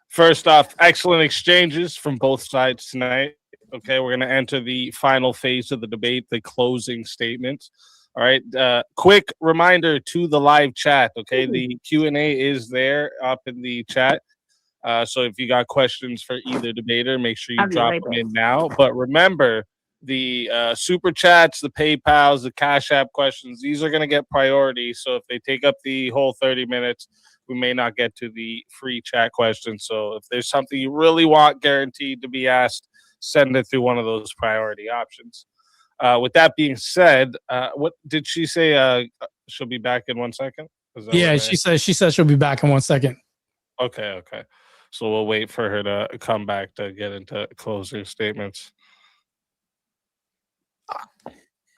First off, excellent exchanges from both sides tonight. Okay, we're going to enter the final phase of the debate, the closing statements. All right, quick reminder to the live chat. Okay, the Q&A is there up in the chat. So if you got questions for either debater, make sure you drop them in now. But remember, the super chats, the PayPals, the Cash App questions, these are going to get priority. So if they take up the whole 30 minutes, we may not get to the free chat questions. So if there's something you really want guaranteed to be asked, send it through one of those priority options. With that being said, what did she say? She'll be back in 1 second? Yeah, she says she'll be back in 1 second. Okay. So we'll wait for her to come back to get into closing statements.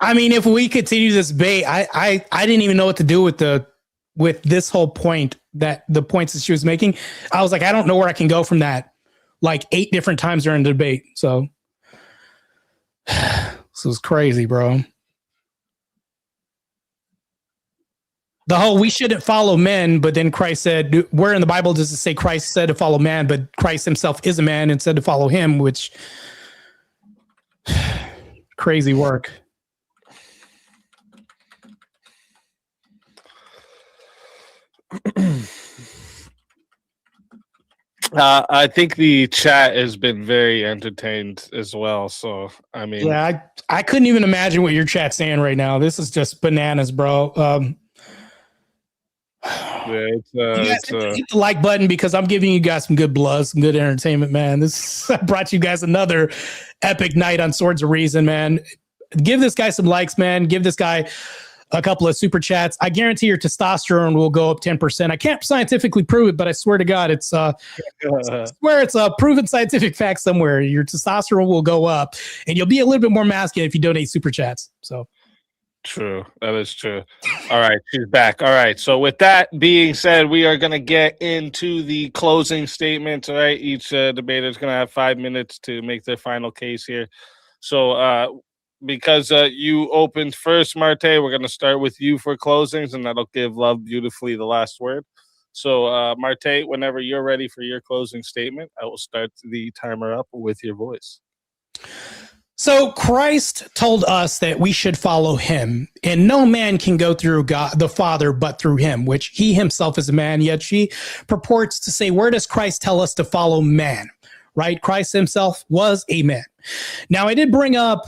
I mean, if we continue this debate, I didn't even know what to do with this whole point, that the points that she was making. I was like, I don't know where I can go from that. Like 8 different times during the debate. So this was crazy, bro. The whole we shouldn't follow men, but then Christ said, where in the Bible does it say Christ said to follow man, but Christ himself is a man and said to follow him, which crazy work. I think the chat has been very entertained as well. So, I mean, yeah, I couldn't even imagine what your chat's saying right now. This is just bananas, bro. Yeah, hit the like button because I'm giving you guys some good blood, some good entertainment, man. I brought you guys another epic night on Swords of Reason, man. Give this guy some likes, man. Give this guy a couple of super chats. I guarantee your testosterone will go up 10%. I can't scientifically prove it, but I swear to God, it's I swear it's a proven scientific fact somewhere. Your testosterone will go up, and you'll be a little bit more masculine if you donate super chats. So. True. That is true. All right. She's back. All right. So with that being said, we are going to get into the closing statements. All right. Each debater is going to have 5 minutes to make their final case here. So because you opened first, Marte, we're going to start with you for closings, and that'll give Love beautifully the last word. So Marte, whenever you're ready for your closing statement, I will start the timer up with your voice. So Christ told us that we should follow him, and no man can go through God the Father but through him, which he himself is a man, yet she purports to say, where does Christ tell us to follow man? Right? Christ himself was a man. Now, I did bring up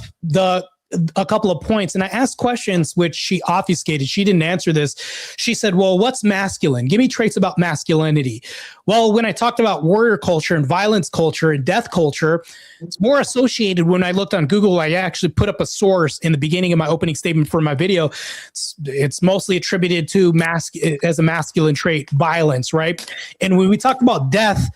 a couple of points, and I asked questions which she obfuscated. She didn't answer this. She said, well, what's masculine? Give me traits about masculinity. Well, when I talked about warrior culture and violence culture and death culture, it's more associated. When I looked on Google, I actually put up a source in the beginning of my opening statement for my video. It's mostly attributed to as a masculine trait, violence, right? And when we talked about death,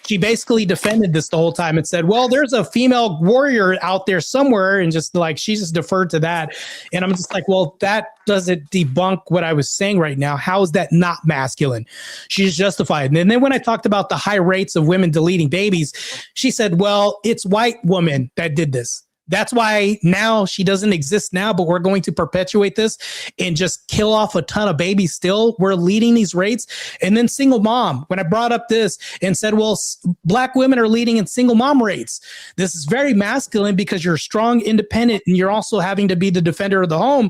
she basically defended this the whole time and said, well, there's a female warrior out there somewhere, and just like she just deferred to that. And I'm just like, well, that doesn't debunk what I was saying right now. How is that not masculine? She's justified. And then when I talked about the high rates of women deleting babies, she said, well, it's white women that did this. That's why now she doesn't exist now, but we're going to perpetuate this and just kill off a ton of babies still. We're leading these rates. And then single mom, when I brought up this and said, well, black women are leading in single mom rates. This is very masculine because you're strong, independent, and you're also having to be the defender of the home.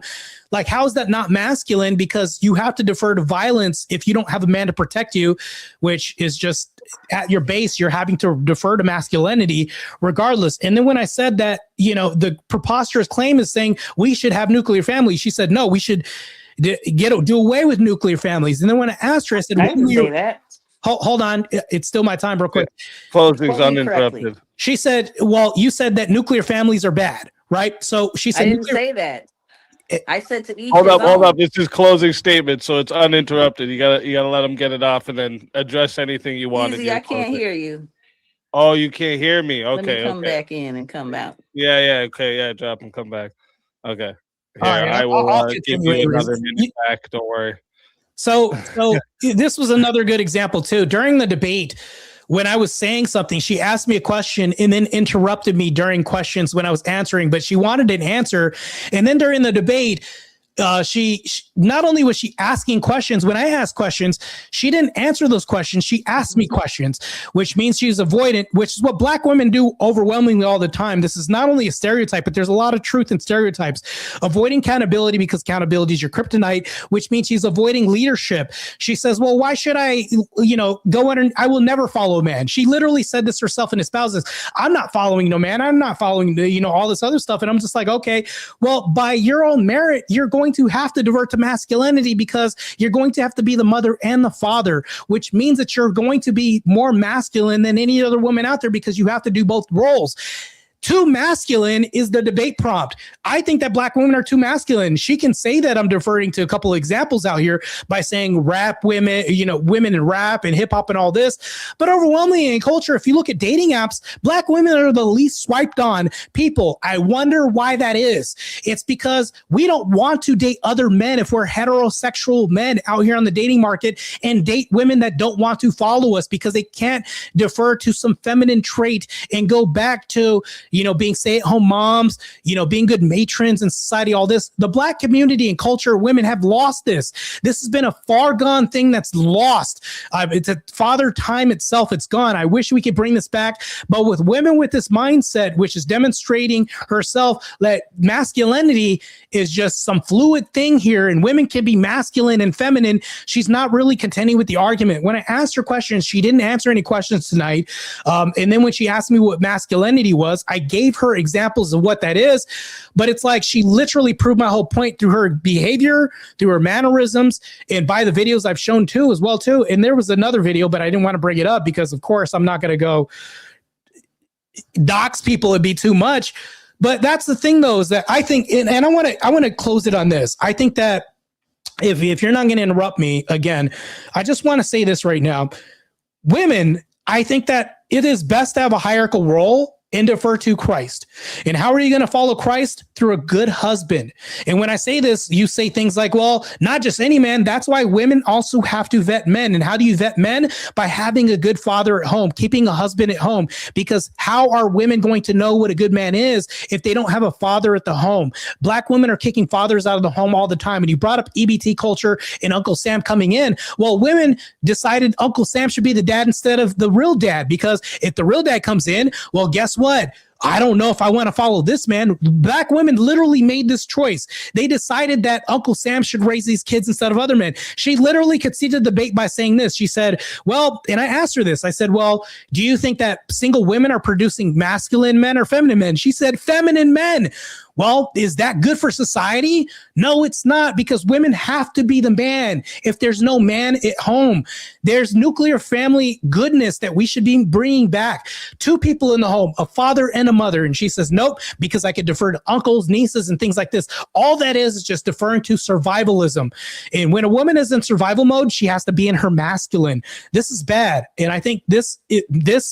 Like, how is that not masculine? Because you have to defer to violence if you don't have a man to protect you, which is just at your base, you're having to defer to masculinity regardless. And then when I said that, the preposterous claim is saying we should have nuclear families, she said, no, we should do away with nuclear families. And then when I asked her, I said, I didn't say that. Hold on. It's still my time real quick. Closing's uninterrupted. She said, well, you said that nuclear families are bad, right? So she said, I didn't say that. I said to each. Hold up. This is closing statement, so it's uninterrupted. You gotta let them get it off, and then address anything you want. Easy, I can't hear you. Oh, you can't hear me. Okay, let me come back in and come out. Yeah. Okay, yeah. Drop and come back. Okay. All right, I will I'll give you another minute back. Don't worry. So this was another good example too. During the debate, when I was saying something, she asked me a question and then interrupted me during questions when I was answering, but she wanted an answer. And then during the debate, she not only was she asking questions, when I asked questions, she didn't answer those questions. She asked me questions, which means she's avoidant, which is what black women do overwhelmingly all the time. This is not only a stereotype, but there's a lot of truth in stereotypes. Avoiding accountability because accountability is your kryptonite, which means she's avoiding leadership. She says, well, why should I, go under? I will never follow a man. She literally said this herself and espouses, I'm not following no man. I'm not following, all this other stuff. And I'm just like, okay, well, by your own merit, you're going to have to divert to masculinity because you're going to have to be the mother and the father, which means that you're going to be more masculine than any other woman out there because you have to do both roles. too masculine is the debate prompt. I think that black women are too masculine. She can say that. I'm deferring to a couple of examples out here by saying rap women, women in rap and hip hop and all this. But overwhelmingly in culture, if you look at dating apps, black women are the least swiped on people. I wonder why that is. It's because we don't want to date other men if we're heterosexual men out here on the dating market and date women that don't want to follow us because they can't defer to some feminine trait and go back to being stay-at-home moms, being good matrons in society, all this. The black community and culture, women have lost this. This has been a far gone thing that's lost. It's a father time itself. It's gone. I wish we could bring this back. But with women with this mindset, which is demonstrating herself that masculinity is just some fluid thing here and women can be masculine and feminine, she's not really contending with the argument. When I asked her questions, she didn't answer any questions tonight. And then when she asked me what masculinity was, I gave her examples of what that is, but it's like she literally proved my whole point through her behavior, through her mannerisms, and by the videos I've shown too as well too. And there was another video, but I didn't want to bring it up because of course I'm not going to go dox people. It'd be too much. But that's the thing though, is that I think, and I want to close it on this. I think that if you're not going to interrupt me again, I just want to say this right now. Women, I think that it is best to have a hierarchical role and defer to Christ. And how are you going to follow Christ? Through a good husband. And when I say this, you say things like, well, not just any man. That's why women also have to vet men. And how do you vet men? By having a good father at home, keeping a husband at home. Because how are women going to know what a good man is if they don't have a father at the home? Black women are kicking fathers out of the home all the time. And you brought up EBT culture and Uncle Sam coming in. Well, women decided Uncle Sam should be the dad instead of the real dad. Because if the real dad comes in, well, guess what? I don't know if I want to follow this man. Black women literally made this choice. They decided that Uncle Sam should raise these kids instead of other men. She literally conceded the debate by saying this. She said, well, and I asked her this. I said, well, do you think that single women are producing masculine men or feminine men? She said, feminine men. Well, is that good for society? No, it's not, because women have to be the man. If there's no man at home, there's nuclear family goodness that we should be bringing back. 2 people in the home, a father and a mother. And she says, nope, because I could defer to uncles, nieces, and things like this. All that is just deferring to survivalism. And when a woman is in survival mode, she has to be in her masculine. This is bad. And I think this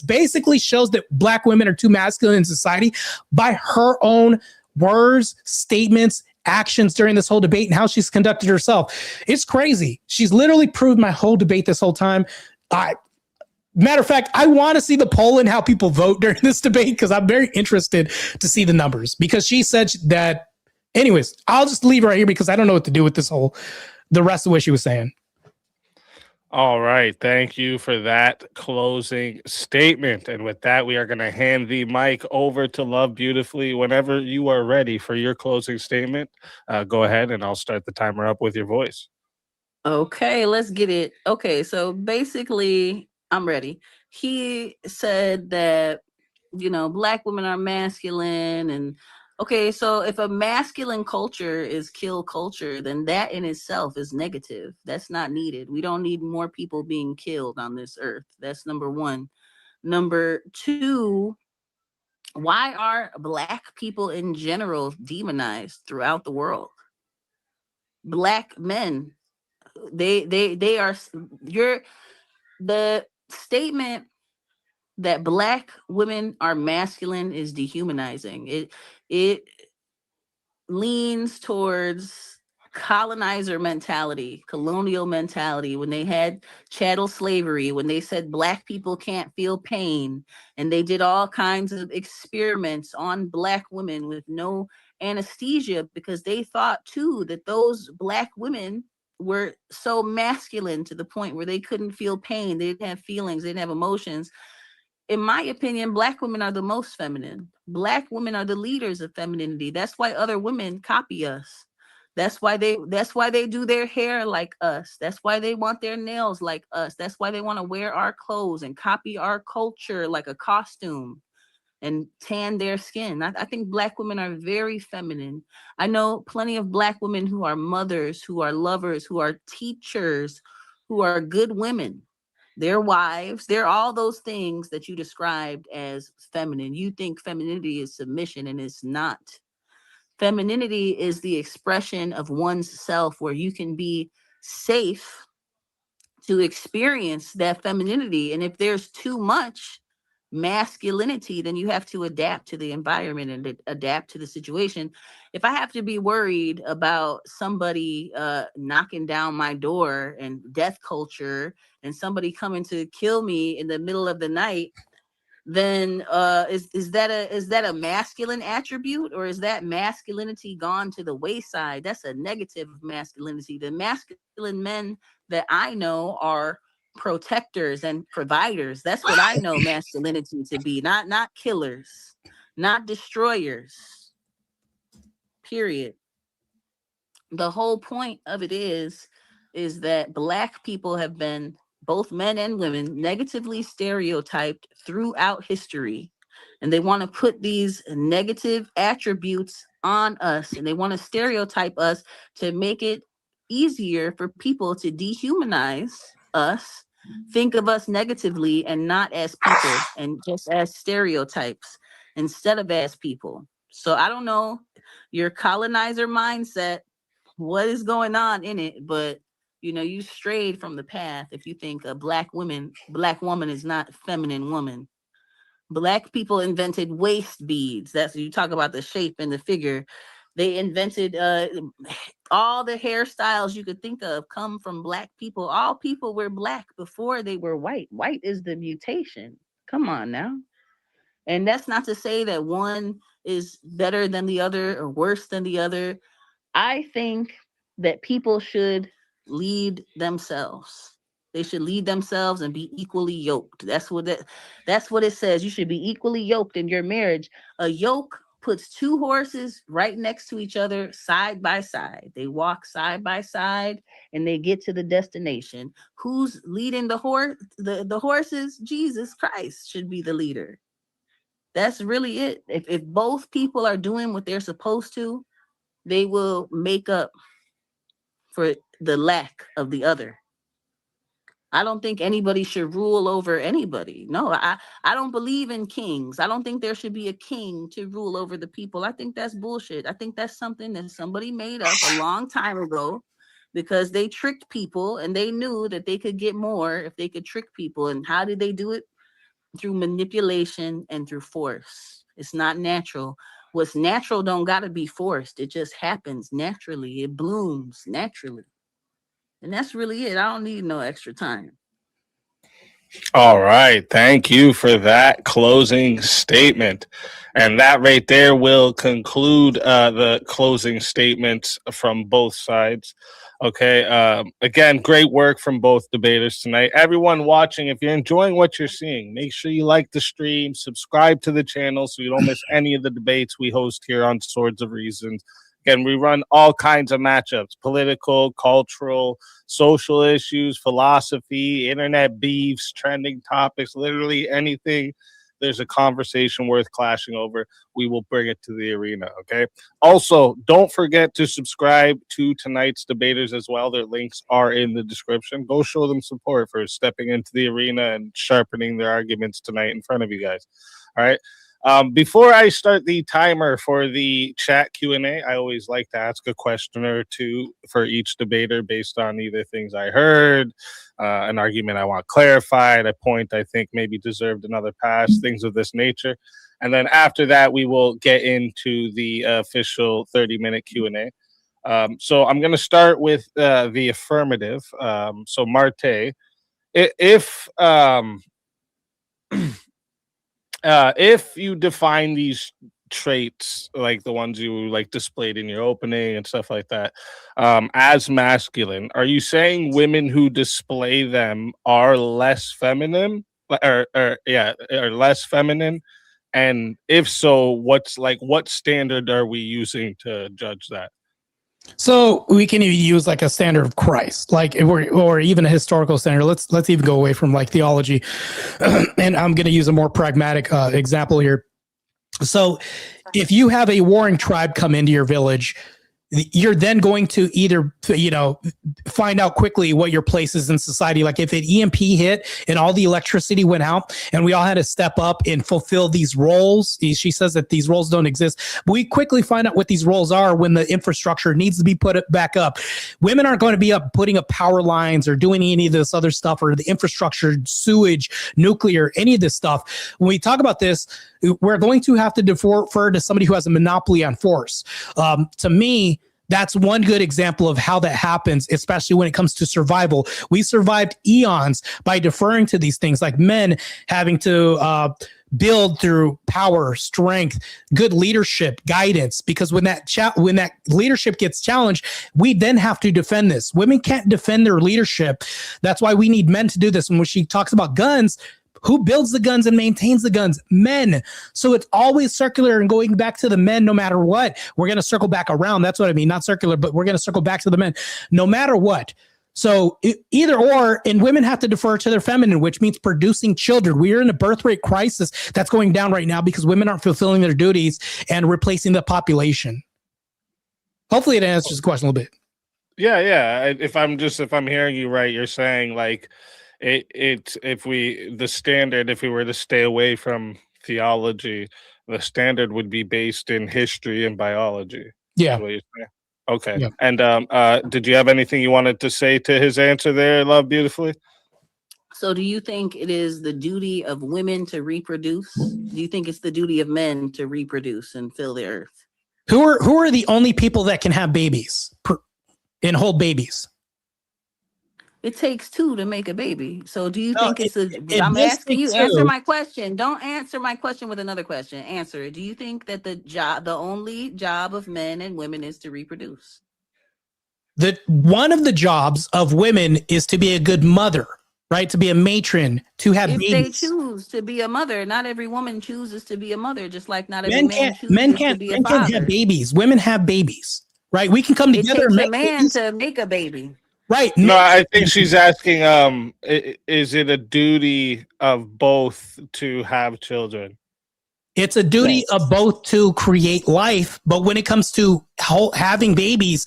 basically shows that black women are too masculine in society by her own words, statements, actions during this whole debate and how she's conducted herself. It's crazy. She's literally proved my whole debate this whole time. Matter of fact, I want to see the poll and how people vote during this debate because I'm very interested to see the numbers, because she said that. Anyways, I'll just leave it right here because I don't know what to do with the rest of what she was saying. All right. Thank you for that closing statement. And with that, we are going to hand the mic over to Love Beautifully. Whenever you are ready for your closing statement, go ahead and I'll start the timer up with your voice. Okay, let's get it. Okay, so basically, I'm ready. He said that, black women are masculine. And okay, so if a masculine culture is kill culture, then that in itself is negative. That's not needed. We don't need more people being killed on this earth. That's number 1. Number 2, why are black people in general demonized throughout the world? Black men, they are, the statement that black women are masculine is dehumanizing. It leans towards colonizer mentality, colonial mentality, when they had chattel slavery, when they said black people can't feel pain, and they did all kinds of experiments on black women with no anesthesia because they thought too that those black women were so masculine to the point where they couldn't feel pain, they didn't have feelings, they didn't have emotions. In my opinion, black women are the most feminine. Black women are the leaders of femininity. That's why other women copy us. That's why they do their hair like us. That's why they want their nails like us. That's why they want to wear our clothes and copy our culture like a costume and tan their skin. I think black women are very feminine. I know plenty of black women who are mothers, who are lovers, who are teachers, who are good women. They're wives. They're all those things that you described as feminine. You think femininity is submission, and it's not. Femininity is the expression of one's self where you can be safe to experience that femininity. And if there's too much masculinity, then you have to adapt to the environment and adapt to the situation. If I have to be worried about somebody knocking down my door and death culture and somebody coming to kill me in the middle of the night, then is that a masculine attribute, or is that masculinity gone to the wayside? That's a negative masculinity. The masculine men that I know are protectors and providers. That's what I know masculinity to be. Not killers, not destroyers. Period. The whole point of it is that Black people have been, both men and women, negatively stereotyped throughout history. And they want to put these negative attributes on us, and they want to stereotype us to make it easier for people to dehumanize us, think of us negatively and not as people, and just as stereotypes instead of as people. So I don't know your colonizer mindset, what is going on in it, but you know, you strayed from the path if you think a Black woman is not a feminine woman. Black people invented waist beads. That's, you talk about the shape and the figure. They invented all the hairstyles you could think of come from Black people. All people were Black before they were white. White is the mutation. Come on now. And that's not to say that one is better than the other or worse than the other. I think that people should lead themselves. They should lead themselves and be equally yoked. That's what it says. You should be equally yoked in your marriage. A yoke puts two horses right next to each other, side by side. They walk side by side and they get to the destination. Who's leading the horse? The horses? Jesus Christ should be the leader. That's really it. If both people are doing what they're supposed to, they will make up for the lack of the other. I don't think anybody should rule over anybody. No, I don't believe in kings. I don't think there should be a king to rule over the people. I think that's bullshit. I think that's something that somebody made up a long time ago because they tricked people and they knew that they could get more if they could trick people. And how did they do it? Through manipulation and through force. It's not natural. What's natural don't gotta be forced. It just happens naturally. It blooms naturally. And that's really it. I don't need no extra time. All right. Thank you for that closing statement. And that right there will conclude the closing statements from both sides. Okay. Again, great work from both debaters tonight. Everyone watching, if you're enjoying what you're seeing, make sure you like the stream, subscribe to the channel so you don't miss any of the debates we host here on Swords of Reason. Again, we run all kinds of matchups: political, cultural, social issues, philosophy, internet beefs, trending topics, literally anything there's a conversation worth clashing over, we will bring it to the arena, okay? Also, don't forget to subscribe to tonight's debaters as well. Their links are in the description. Go show them support for stepping into the arena and sharpening their arguments tonight in front of you guys, all right? Before I start the timer for the chat Q&A, I always like to ask a question or two for each debater based on either things I heard, an argument I want clarified, a point I think maybe deserved another pass, things of this nature. And then after that, we will get into the official 30-minute Q&A. So I'm going to start with the affirmative. So Marte, if you define these traits, like the ones you like displayed in your opening and stuff like that, as masculine, are you saying women who display them are less feminine, or less feminine? And if so, what standard are we using to judge that? So we can even use like a standard of Christ, like or even a historical standard. Let's even go away from like theology, and I'm going to use a more pragmatic example here. So, if you have a warring tribe come into your village, you're then going to either, find out quickly what your place is in society. Like if an EMP hit and all the electricity went out and we all had to step up and fulfill these roles. She says that these roles don't exist. But we quickly find out what these roles are when the infrastructure needs to be put back up. Women aren't going to be up putting up power lines or doing any of this other stuff, or the infrastructure, sewage, nuclear, any of this stuff. When we talk about this, we're going to have to defer to somebody who has a monopoly on force. To me, that's one good example of how that happens, especially when it comes to survival. We survived eons by deferring to these things, like men having to build through power, strength, good leadership, guidance. Because when that leadership gets challenged, we then have to defend this. Women can't defend their leadership. That's why we need men to do this. And when she talks about guns, who builds the guns and maintains the guns? Men. So it's always circular and going back to the men no matter what. We're going to circle back around. That's what I mean. Not circular, but we're going to circle back to the men no matter what. So either or, and women have to defer to their feminine, which means producing children. We are in a birth rate crisis that's going down right now because women aren't fulfilling their duties and replacing the population. Hopefully it answers the question a little bit. Yeah. If I'm hearing you right, you're saying like, if we were to stay away from theology, the standard would be based in history and biology. Yeah. Okay. Yeah. And did you have anything you wanted to say to his answer there, Love Beautifully? So do you think it is the duty of women to reproduce? Do you think it's the duty of men to reproduce and fill the earth? Who are the only people that can have babies and hold babies? It takes two to make a baby. So do you think I'm this asking you, takes answer two. my question. Don't answer my question with another question. Answer it. Do you think that the only job of men and women is to reproduce? One of the jobs of women is to be a good mother, right? To be a matron, to have If babies. they choose to be a mother, not every woman chooses to be a mother, just like not every Men man can't chooses to be a father. have babies. Women have babies, right? We can come It together takes and a make man babies. to make a baby. Right. No, I think she's asking, is it a duty of both to have children? It's a duty of both to create life. But when it comes to having babies,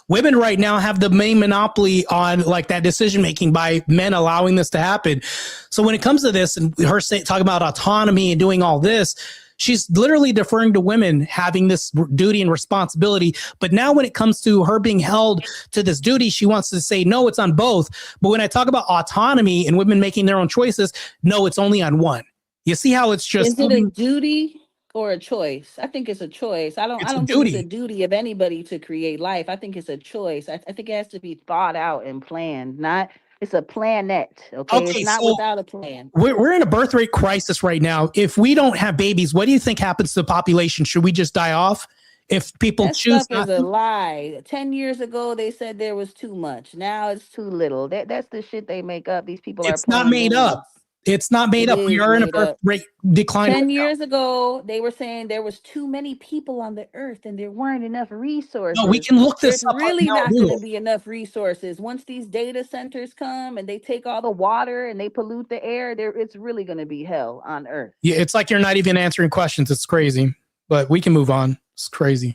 women right now have the main monopoly on like that decision making by men allowing this to happen. So when it comes to this and her talking about autonomy and doing all this, she's literally deferring to women having this duty and responsibility. But now when it comes to her being held to this duty, she wants to say, no, it's on both. But when I talk about autonomy and women making their own choices, no, it's only on one. You see how it's just... Is it a duty or a choice? I think it's a choice. I don't think it's a duty of anybody to create life. I think it's a choice. I think it has to be thought out and planned, not... It's a planet, okay? It's not without a plan. We're in a birth rate crisis right now. If we don't have babies, what do you think happens to the population? Should we just die off? If people choose stuff is a lie. 10 years ago, they said there was too much. Now it's too little. That's the shit they make up. These people it's not made up. It's not made up. We are in a birth rate decline. 10 years ago, they were saying there was too many people on the earth and there weren't enough resources. No, we can look this up. There's really not going to be enough resources. Once these data centers come and they take all the water and they pollute the air, it's really going to be hell on earth. Yeah, it's like you're not even answering questions. It's crazy, but we can move on. It's crazy.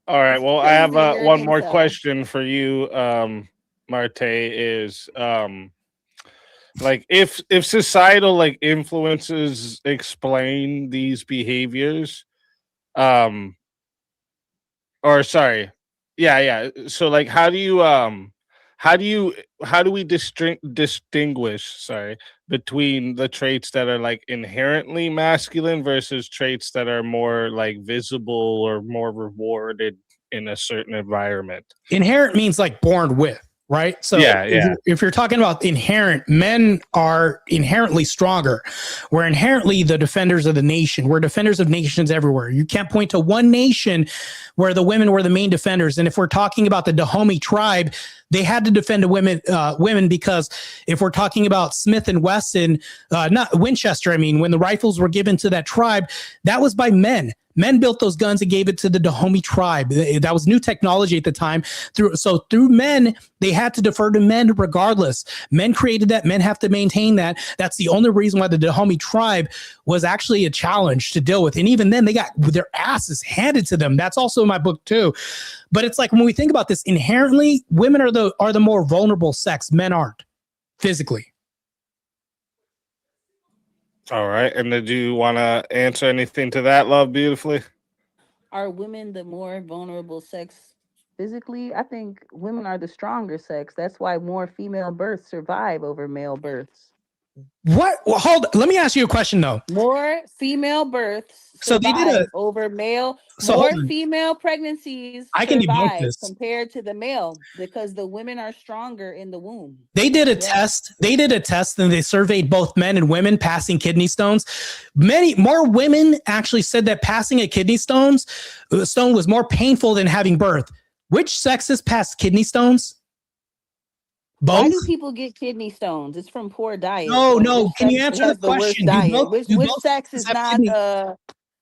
All right. Well, I have one more question for you, Marte, is like if societal like influences explain these behaviors, so like how do we distinguish between the traits that are like inherently masculine versus traits that are more like visible or more rewarded in a certain environment? Inherent means like born with. Right. So if you're talking about inherent, men are inherently stronger. We're inherently the defenders of the nation. We're defenders of nations everywhere. You can't point to one nation where the women were the main defenders. And if we're talking about the Dahomey tribe, they had to defend women because if we're talking about Smith and Wesson, not Winchester, I mean, when the rifles were given to that tribe, that was by men. Men built those guns and gave it to the Dahomey tribe. That was new technology at the time. Through men, they had to defer to men regardless. Men created that. Men have to maintain that. That's the only reason why the Dahomey tribe was actually a challenge to deal with. And even then, they got their asses handed to them. That's also in my book too. But it's like when we think about this, inherently, women are the more vulnerable sex. Men aren't physically. All right. And did you want to answer anything to that, Love Beautifully? Are women the more vulnerable sex physically? I think women are the stronger sex. That's why more female births survive over male births. What? Well, hold. Let me ask you a question though. More female births So they did survive over male. So more hold on. female pregnancies I can debunk survive this. compared to the male because the women are stronger in the womb. They did a Yes. test. They did a test and they surveyed both men and women passing kidney stones. Many more women actually said that passing a kidney stone was more painful than having birth. Which sexes pass kidney stones? Why Both. do people get kidney stones? It's from poor diet. No, So no. which Can you sex answer has the worst question? Do diet? both- Which do which both sex sexes is have not kidney-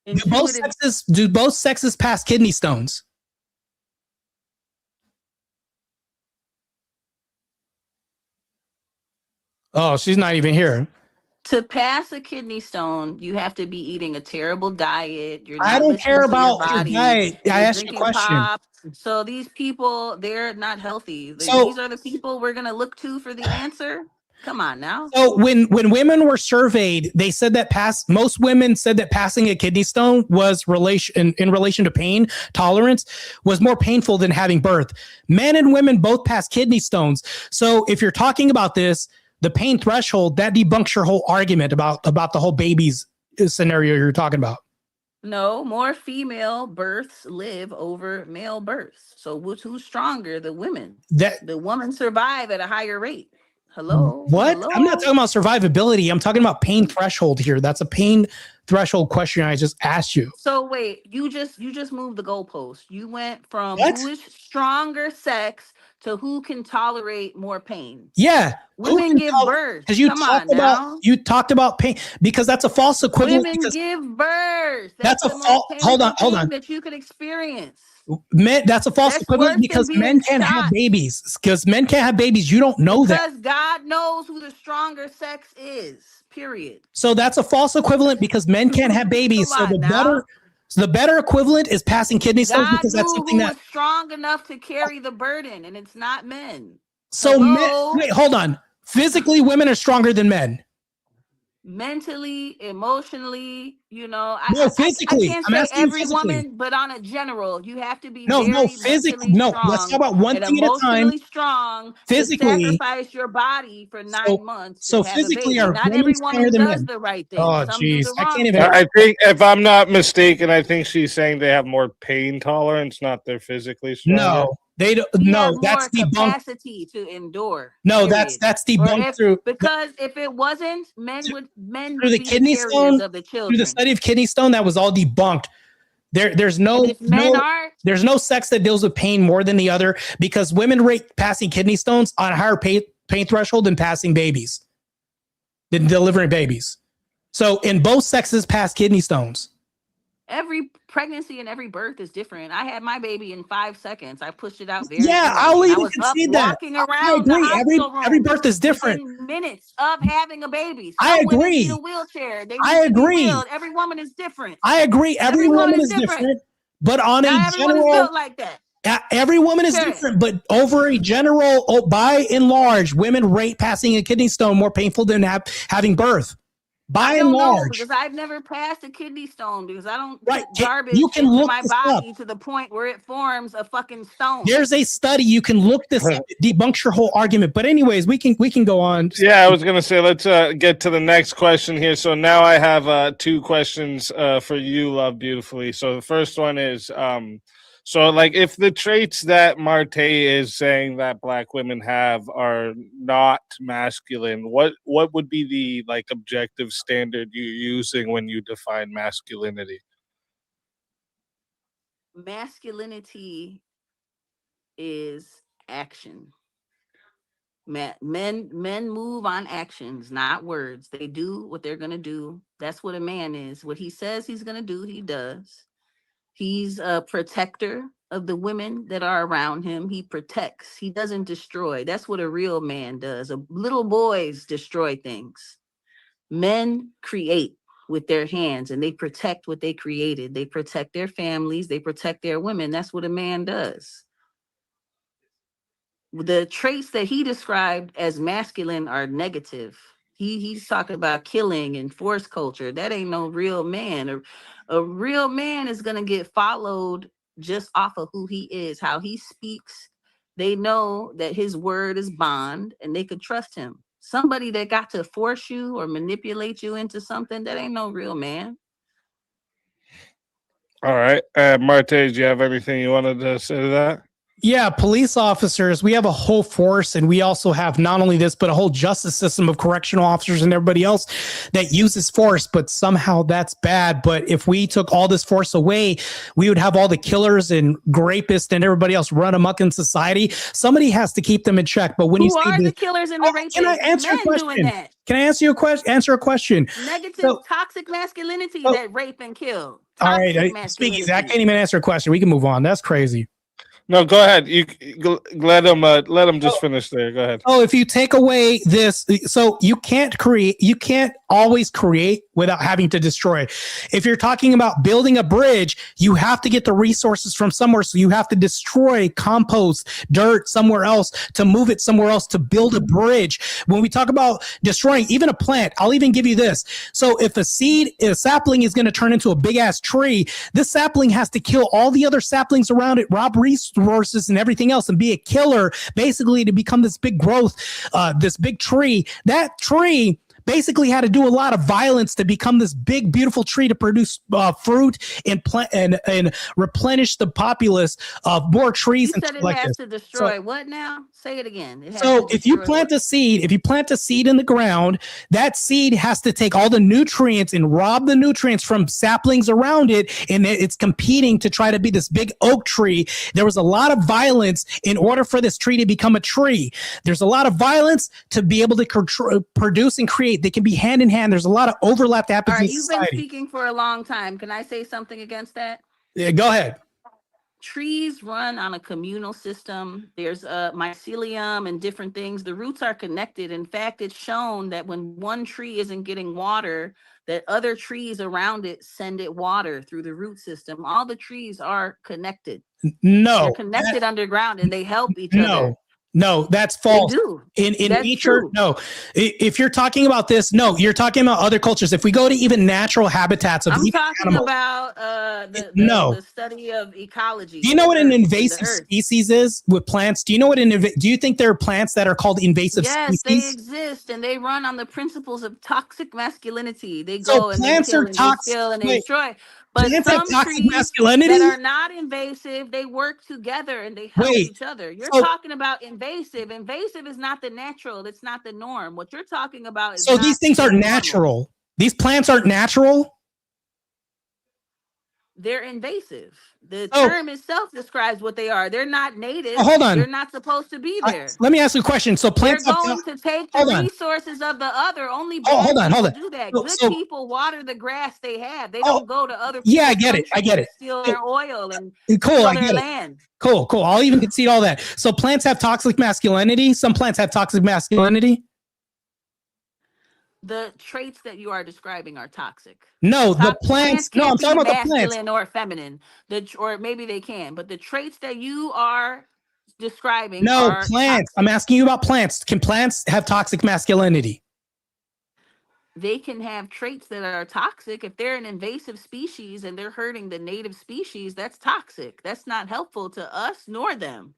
intuitive? Do both sexes pass kidney stones? Oh, she's not even here. To pass a kidney stone, you have to be eating a terrible diet. You're I not don't listening care to about your your body. diet. I You're asked you a drinking question. pop. So these people, they're not healthy. So- These are the people we're gonna look to for the answer. Come on now. So when women were surveyed, they said that most women said that passing a kidney stone was in relation to pain tolerance was more painful than having birth. Men and women both pass kidney stones. So if you're talking about this, the pain threshold, that debunks your whole argument about the whole babies scenario you're talking about. No, more female births live over male births. So who's stronger? The women. The women survive at a higher rate. Hello. What? Hello? I'm not talking about survivability. I'm talking about pain threshold here. That's a pain threshold question I just asked you. So wait, you just moved the goalpost. You went from What? who is stronger sex to who can tolerate more pain. Yeah. Women give birth. Because you Come talked on about now. you talked about pain because that's a false equivalent. Women Because give birth. That's a the most false. Hold on, painful hold on. thing that you could experience. Men, that's a false That's equivalent worse because than men being can't have shot. babies. Because men can't have babies. You don't know that. Because God knows who the stronger sex is. Period. So that's a false equivalent because men can't have babies. So Come on the better equivalent is passing kidney stones God because that's knew something who that. was strong enough to carry the burden, and it's not men. So men, Hello? wait, hold on. Physically, women are stronger than men. Mentally, emotionally, No, I physically. can't I'm say asking you every physically. woman, but on a general, you have to be No, very physically. mentally No, strong let's talk about one and thing at a time. emotionally strong Physically. to sacrifice your body for 9 months so to have a physically, baby. are Not women every stronger woman than does men? the right thing. Oh, Some do jeez. the I wrong can't even. thing. I think, if I'm not mistaken, I think she's saying they have more pain tolerance, not they're physically stronger. No, they don't. We No, have that's more debunked. capacity to endure. No, period. that's Or debunked because if it wasn't, men through would the be kidney the carriers stone. of the Through children. the study of kidney stone, that was all debunked. There's And if men are, there's no sex that deals with pain more than the other because women rate passing kidney stones on a higher pain threshold than passing babies, than delivering babies. So in both sexes pass kidney stones. every pregnancy and every birth is different. I had my baby in 5 seconds. I pushed it out very Yeah, easily. I'll I even was up concede that. walking I around agree. the hospital Every room birth is different. within minutes of having a baby. I Some women need agree. a wheelchair. They I need to be agree. wheeled. Every woman is different. I agree. Every woman is different, but on Not a everyone is general, built like that. every woman is Period. different, but over a general, by and large, women rate passing a kidney stone more painful than having birth. By I and don't know large. because I've never passed a kidney stone because I don't Right. put garbage You can into look my this body up. to the point where it forms a fucking stone. There's a study. You can look this up. It debunks your whole argument. But anyways, we can go on. Yeah, I was gonna say let's get to the next question here. So now I have 2 questions for you, Love Beautifully. So the first one is so like if the traits that Marte is saying that black women have are not masculine, what would be the like objective standard you're using when you define masculinity? Masculinity is action. Men move on actions, not words. They do what they're gonna do. That's what a man is. What he says he's gonna do, he does. He's a protector of the women that are around him. He protects. He doesn't destroy. That's what a real man does. Little boys destroy things. Men create with their hands, and they protect what they created. They protect their families. They protect their women. That's what a man does. The traits that he described as masculine are negative. He's talking about killing and force culture. That ain't no real man. A real man is going to get followed just off of who he is, how he speaks. They know that his word is bond and they could trust him. Somebody that got to force you or manipulate you into something, that ain't no real man. All right. Marte, do you have anything you wanted to say to that? Yeah, police officers, we have a whole force, and we also have not only this, but a whole justice system of correctional officers and everybody else that uses force, but somehow that's bad. But if we took all this force away, we would have all the killers and rapists and everybody else run amok in society. Somebody has to keep them in check. But when Who you say are the this, killers and the rapists? can I answer a Men question? doing that. Can I answer you a question? Answer a question. Negative, toxic masculinity that rape and kill. All right, Toxic speaking, I masculinity. can't even answer a question. We can move on. That's crazy. No, go ahead. You let him just finish there. Go ahead. Oh, if you take away this, so you can't always create without having to destroy. If you're talking about building a bridge, you have to get the resources from somewhere. So you have to destroy compost, dirt somewhere else to move it somewhere else to build a bridge. When we talk about destroying even a plant, I'll even give you this. So if a sapling is going to turn into a big ass tree, this sapling has to kill all the other saplings around it, rob resources and everything else, and be a killer basically to become this big growth, this big tree. That tree basically had to do a lot of violence to become this big, beautiful tree to produce fruit and replenish the populace of more trees. You and said it like has this. to destroy So- what now? Say it again. It has So to if you destroy plant a seed in the ground, that seed has to take all the nutrients and rob the nutrients from saplings around it, and it's competing to try to be this big oak tree. There was a lot of violence in order for this tree to become a tree. There's a lot of violence to be able to produce and create. They can be hand in hand. There's a lot of overlap that All happens right, in you've been society. speaking for a long time. Can I say something against that? Yeah, go ahead. Trees run on a communal system. There's mycelium and different things. The roots are connected. In fact, it's shown that when one tree isn't getting water, that other trees around it send it water through the root system. All the trees are connected. No, They're connected underground and they help each other. No, that's false. They do. In That's nature, true. no. If you're talking about this, no, you're talking about other cultures. If we go to even natural habitats of I'm even talking animals, about No. the study of ecology. do you know what an the earth, invasive the earth. species is with plants? Do you know what do you think there are plants that are called invasive Yes, they species? exist and they run on the principles of toxic masculinity. They So go and they plants kill are and toxic- they kill and they wait, destroy. But plants have some toxic trees masculinity? that are not invasive, they work together and they help Wait, each other. You're so- talking about invasive. Invasive is not the natural. It's not the norm. What you're talking about is So not these things the aren't normal. natural. These plants aren't natural. They're invasive. The Oh. term itself describes what they are. They're not native. Oh, hold on. They're not supposed to be there. Let me ask you a question. So They're plants have going to take the hold on. resources of the other. Only Oh, bad hold on, hold people on. do that. So- Good so- people water the grass they have. They Oh, don't go to other yeah, I people's get it. I countries get and it. steal So- their oil and Cool, steal I their get it. land. Cool. I'll even concede all that. So plants have toxic masculinity. Some plants have toxic masculinity. The traits that you are describing are toxic. No, the Toxic plants. No, can't I'm talking be about the plants. masculine or feminine. Or maybe they can, but the traits that you are describing No, are plants. I'm asking you about plants. Can plants have toxic masculinity? they can have traits that are toxic. If they're an invasive species and they're hurting the native species, that's toxic. That's not helpful to us nor them.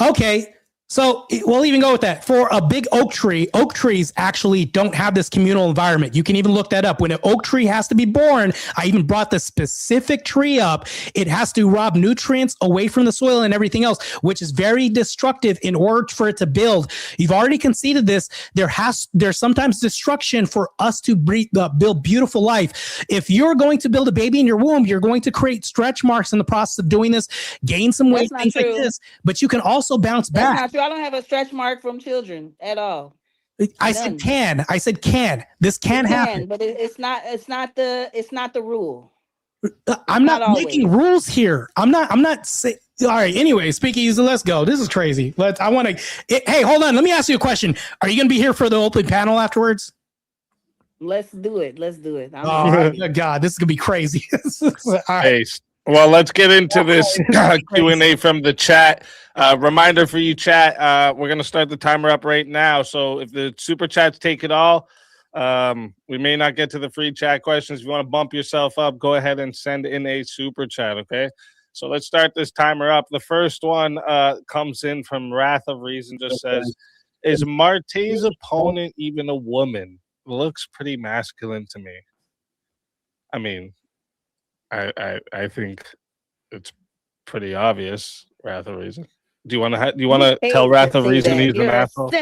Okay. So we'll even go with that. For a big oak trees actually don't have this communal environment. You can even look that up. When an oak tree has to be born, I even brought the specific tree up. It has to rob nutrients away from the soil and everything else, which is very destructive in order for it to build. You've already conceded this. There's sometimes destruction for us to build beautiful life. If you're going to build a baby in your womb, you're going to create stretch marks in the process of doing this, gain some weight, That's not things like true. this, but you can also bounce That's back. not true. y'all don't have a stretch mark from children at all. I said None. can. I said can. This can happen. But it's not the rule. I'm not Not making always. rules here. I'm not saying. All right. Anyway, speakeasy. Let's go. This is crazy. I want to. Hey, hold on. Let me ask you a question. Are you going to be here for the open panel afterwards? Let's do it. Oh my God, this is gonna be crazy. All right. Hey, well, let's get into this Q&A from the chat. Reminder for you, chat. We're gonna start the timer up right now. So if the super chats take it all, we may not get to the free chat questions. If you want to bump yourself up, go ahead and send in a super chat. Okay. So let's start this timer up. The first one comes in from Wrath of Reason. Just says, "Is Marte's opponent even a woman? Looks pretty masculine to me." I mean, I think it's pretty obvious. Wrath of Reason. Do you want to tell Wrath of Reason he's an asshole?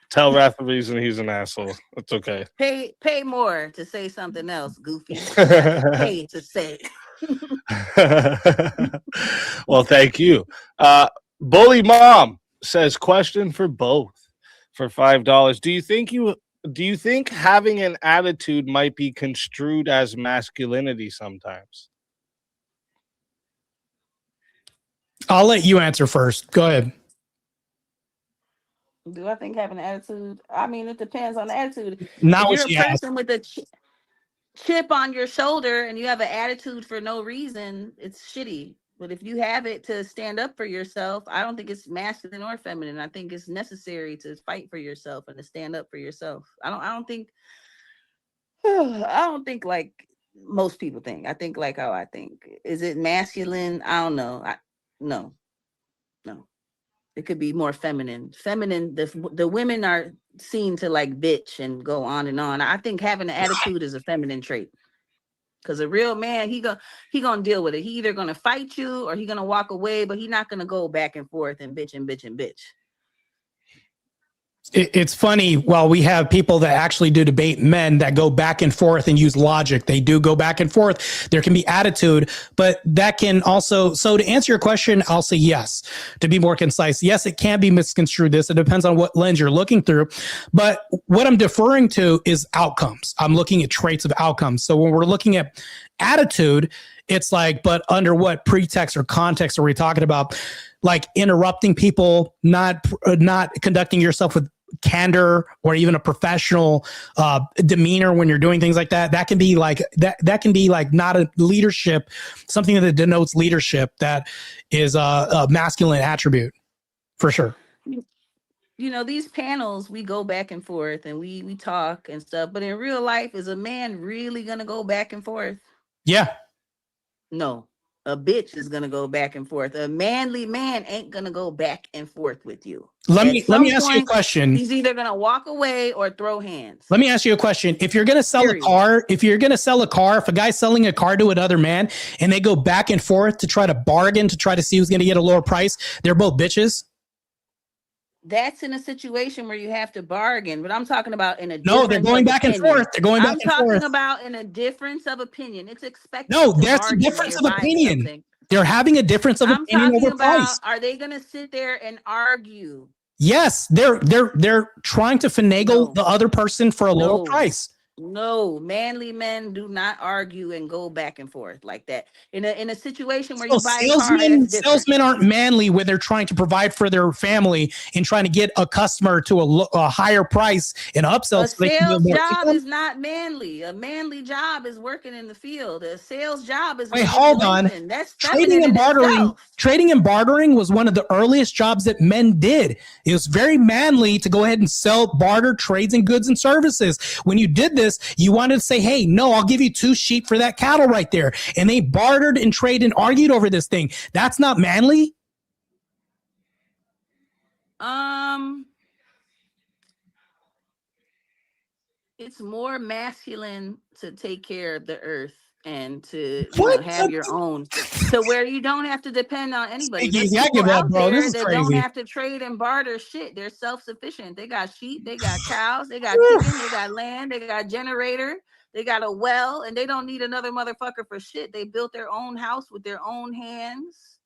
Tell Wrath of Reason he's an asshole. It's okay. Pay more to say something else, Goofy. Pay to say. Well, thank you. Bully Mom says, question for both for $5. Do you think having an attitude might be construed as masculinity sometimes? I'll let you answer first. Go ahead. Do I think having an attitude? I mean, it depends on the attitude. Not if what you're she a asked. person with a chip on your shoulder and you have an attitude for no reason, it's shitty. But if you have it to stand up for yourself, I don't think it's masculine or feminine. I think it's necessary to fight for yourself and to stand up for yourself. I don't think like most people think. I think like how I think. Is it masculine? I don't know. No. It could be more feminine. The women are seen to like bitch and go on and on. I think having an attitude is a feminine trait. Because a real man, he gonna deal with it. He either gonna fight you or he gonna walk away, but he's not gonna go back and forth and bitch and bitch and bitch. It's funny. While we have people that actually do debate, men that go back and forth and use logic, they do go back and forth. There can be attitude, but that can also. So to answer your question, I'll say yes. To be more concise, yes, it can be misconstrued. It depends on what lens you're looking through. But what I'm deferring to is outcomes. I'm looking at traits of outcomes. So when we're looking at attitude, it's like, but under what pretext or context are we talking about? Like interrupting people, not conducting yourself with candor or even a professional demeanor when you're doing things like that. That can be like that can be like not a leadership, something that denotes leadership that is a masculine attribute for sure. You know, these panels, we go back and forth and we talk and stuff, but in real life, is a man really gonna go back and forth? Yeah. No. A bitch is gonna go back and forth. A manly man ain't gonna go back and forth with you. Let me ask you a question. He's either gonna walk away or throw hands. Let me ask you a question. If you're gonna sell Period. a car, if a guy's selling a car to another man and they go back and forth to try to bargain to try to see who's gonna get a lower price, they're both bitches. That's in a situation where you have to bargain, but I'm talking about in a No, they're going back and forth. They're going back and forth. I'm talking about in a difference of opinion. It's expected. No, to there's a bargain difference when of you're buying opinion. something. They're having a difference of I'm opinion talking over price. about, are they going to sit there and argue? Yes, they're trying to finagle the other person for a lower price. No, manly men do not argue and go back and forth like that. In a situation where you buy a car, Salesmen aren't manly when they're trying to provide for their family and trying to get a customer to a higher price and upsell. A sales job is not manly. A manly job is working in the field. A sales job is hold on. That's Trading and bartering. Trading and bartering was one of the earliest jobs that men did. It was very manly to go ahead and sell, barter, trades and goods and services. When you did this, you wanted to say, hey, no, I'll give you 2 sheep for that cattle right there. And they bartered and traded and argued over this thing. That's not manly. It's more masculine to take care of the earth and to have your own, to where you don't have to depend on anybody. There's people out there that don't have to trade and barter shit. They're self-sufficient. They got sheep, they got cows, they got chicken, they got land, they got generator, they got a well, and they don't need another motherfucker for shit. They built their own house with their own hands.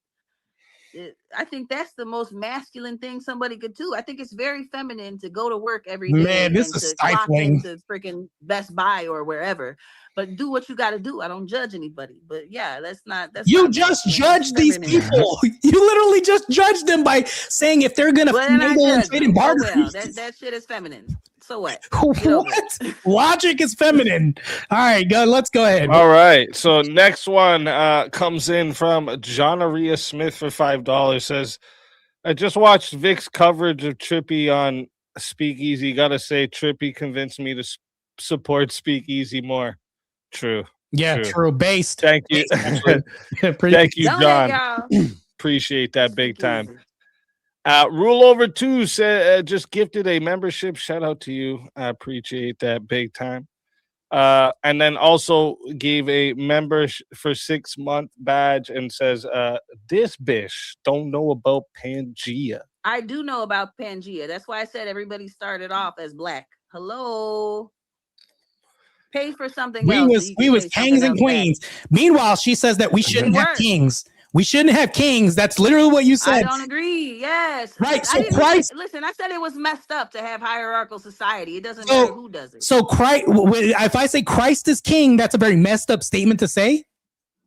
I think that's the most masculine thing somebody could do. I think it's very feminine to go to work every day Man, this and is to clock stifling. into freaking Best Buy or wherever. But do what you got to do. I don't judge anybody. But yeah, that's You not just masculine, judge it's these feminine. people. You literally just judge them by saying if they're gonna Well, then I finagle and judge trade them. in Oh, barter. well, that shit is feminine. So what? Get over What? it. Logic is feminine. All right, let's go ahead. All right. So next one comes in from Jonaria Smith for $5. Says, I just watched Vic's coverage of Trippy on Speakeasy. Gotta say, Trippy convinced me to support Speakeasy more. True. Yeah, true. Based. Thank you. Pretty- Thank you, Donate, John. y'all. Appreciate that big time. Rule Over 2 said just gifted a membership. Shout out to you. I appreciate that big time. And then also gave a member for 6-month badge and says, this bitch don't know about Pangea. I do know about Pangea. That's why I said everybody started off as black. Hello. Pay for something else. so you We can was say kings something and else back. queens. Meanwhile, she says that we shouldn't have weren't. kings. We shouldn't have kings. That's literally what you I said. don't agree. Yes. Right, I so didn't Christ- listen, I said it was messed up to have hierarchical society. It doesn't So- matter who does it. So Christ, if I say Christ is king, that's a very messed up statement to say.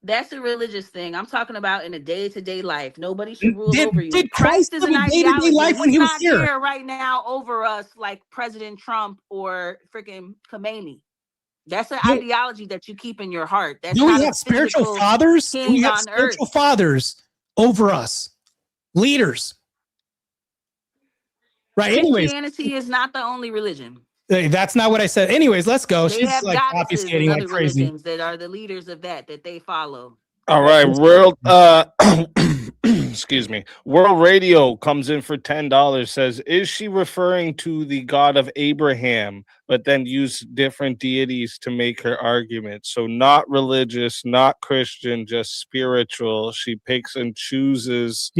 That's a religious thing. I'm talking about in a day-to-day life. Nobody should rule Did- over you. did Christ is live an a day-to-day ideology. life when He's he was not here? right now over us like President Trump or freaking Khomeini. That's an ideology that you keep in your heart. That's Do we not a have spiritual physical fathers? Do king we have on spiritual earth. fathers over us, leaders? Right. Anyways, Christianity is not the only religion. that's not what I said. Anyways, let's go. They She's have like goddesses obfuscating and like other crazy. religions that are the leaders of that they follow. All right, World excuse me. World Radio comes in for $10, says, is she referring to the God of Abraham, but then use different deities to make her argument? So not religious, not Christian, just spiritual. She picks and chooses,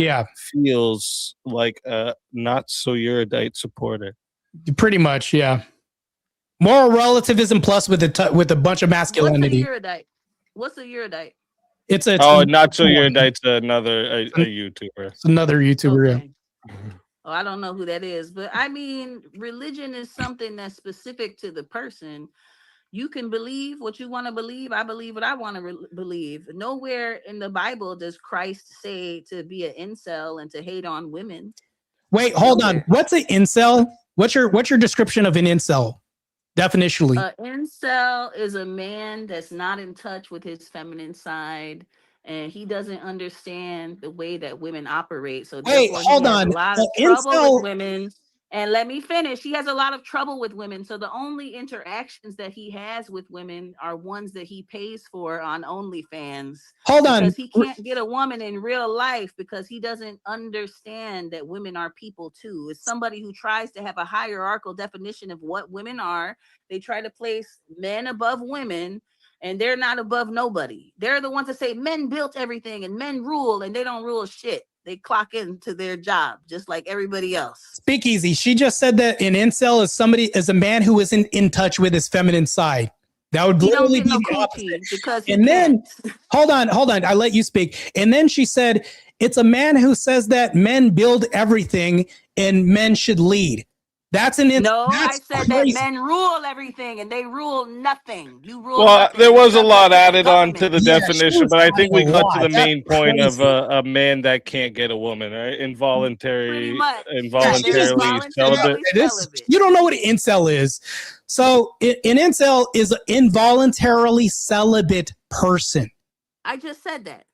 feels like a not so erudite supporter. Pretty much, yeah. Moral relativism plus with a bunch of masculinity. What's a erudite? It's a not so erudite's another a YouTuber. It's another YouTuber. Yeah. Oh, I don't know who that is, but I mean, religion is something that's specific to the person. You can believe what you want to believe. I believe what I want to believe. Nowhere in the Bible does Christ say to be an incel and to hate on women. Wait, hold on. What's an incel? What's your description of an incel? Definitionally. Incel is a man that's not in touch with his feminine side, and he doesn't understand the way that women operate. So wait, therefore, hold he has on. a lot of Incel- trouble with women. And let me finish. He has a lot of trouble with women. So the only interactions that he has with women are ones that he pays for on OnlyFans. Hold on. Because he can't get a woman in real life because he doesn't understand that women are people too. It's somebody who tries to have a hierarchical definition of what women are. They try to place men above women, and they're not above nobody. They're the ones that say men built everything and men rule, and they don't rule shit. They clock into their job just like everybody else. Speakeasy. She just said that an incel is a man who isn't in touch with his feminine side. That would He don't literally get be no the coochie opposite. because he And then, can't. hold on. I let you speak. And then she said, it's a man who says that men build everything and men should lead. That's an incel. No, I That's said crazy. that men rule everything and they rule nothing. You rule. Well, nothing. there was a You're lot subject added the on to the government. Yeah, she definition, was but I think we adding a got lot. to the main That's point of crazy. a man that can't get a woman, right? Involuntarily Involuntarily celibate. You don't know what an incel is. So an incel is an involuntarily celibate person. I just said that.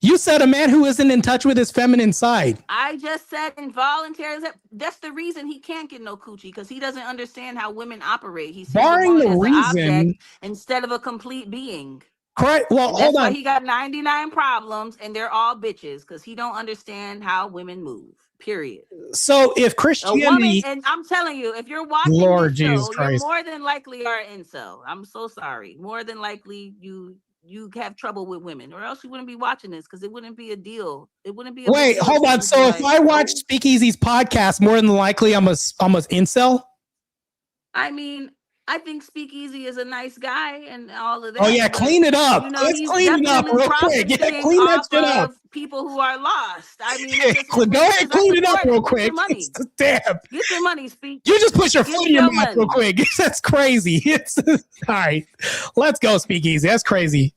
You said a man who isn't in touch with his feminine side. I just said involuntary. That's the reason he can't get no coochie because he doesn't understand how women operate. He sees a Barring woman the as an reason- object instead of a complete being. Correct. Well, And that's hold why on. he got 99 problems and they're all bitches because he don't understand how women move. Period. So if A woman, Christianity, and I'm telling you, if you're watching Lord this Jesus show, Christ. you're more than likely are an incel. I'm so sorry. More than likely you have trouble with women, or else you wouldn't be watching this because it wouldn't be a deal. It wouldn't be. A wait, big deal hold for on. you to So be if like, I watch "Oh." Speakeasy's podcast, more than likely I'm a incel. I mean, I think Speakeasy is a nice guy and all of that. Oh yeah, but, clean it up. You know, Let's he's clean it up definitely real quick. Yeah, profiting clean that off shit up. of people who are lost. I mean, it's just, Go ahead, clean it up real quick. Get your money. Damn. Get your money, Speak. You just put your Give foot me in your your mouth real money. quick. That's crazy. It's all right. Let's go, Speakeasy. That's crazy.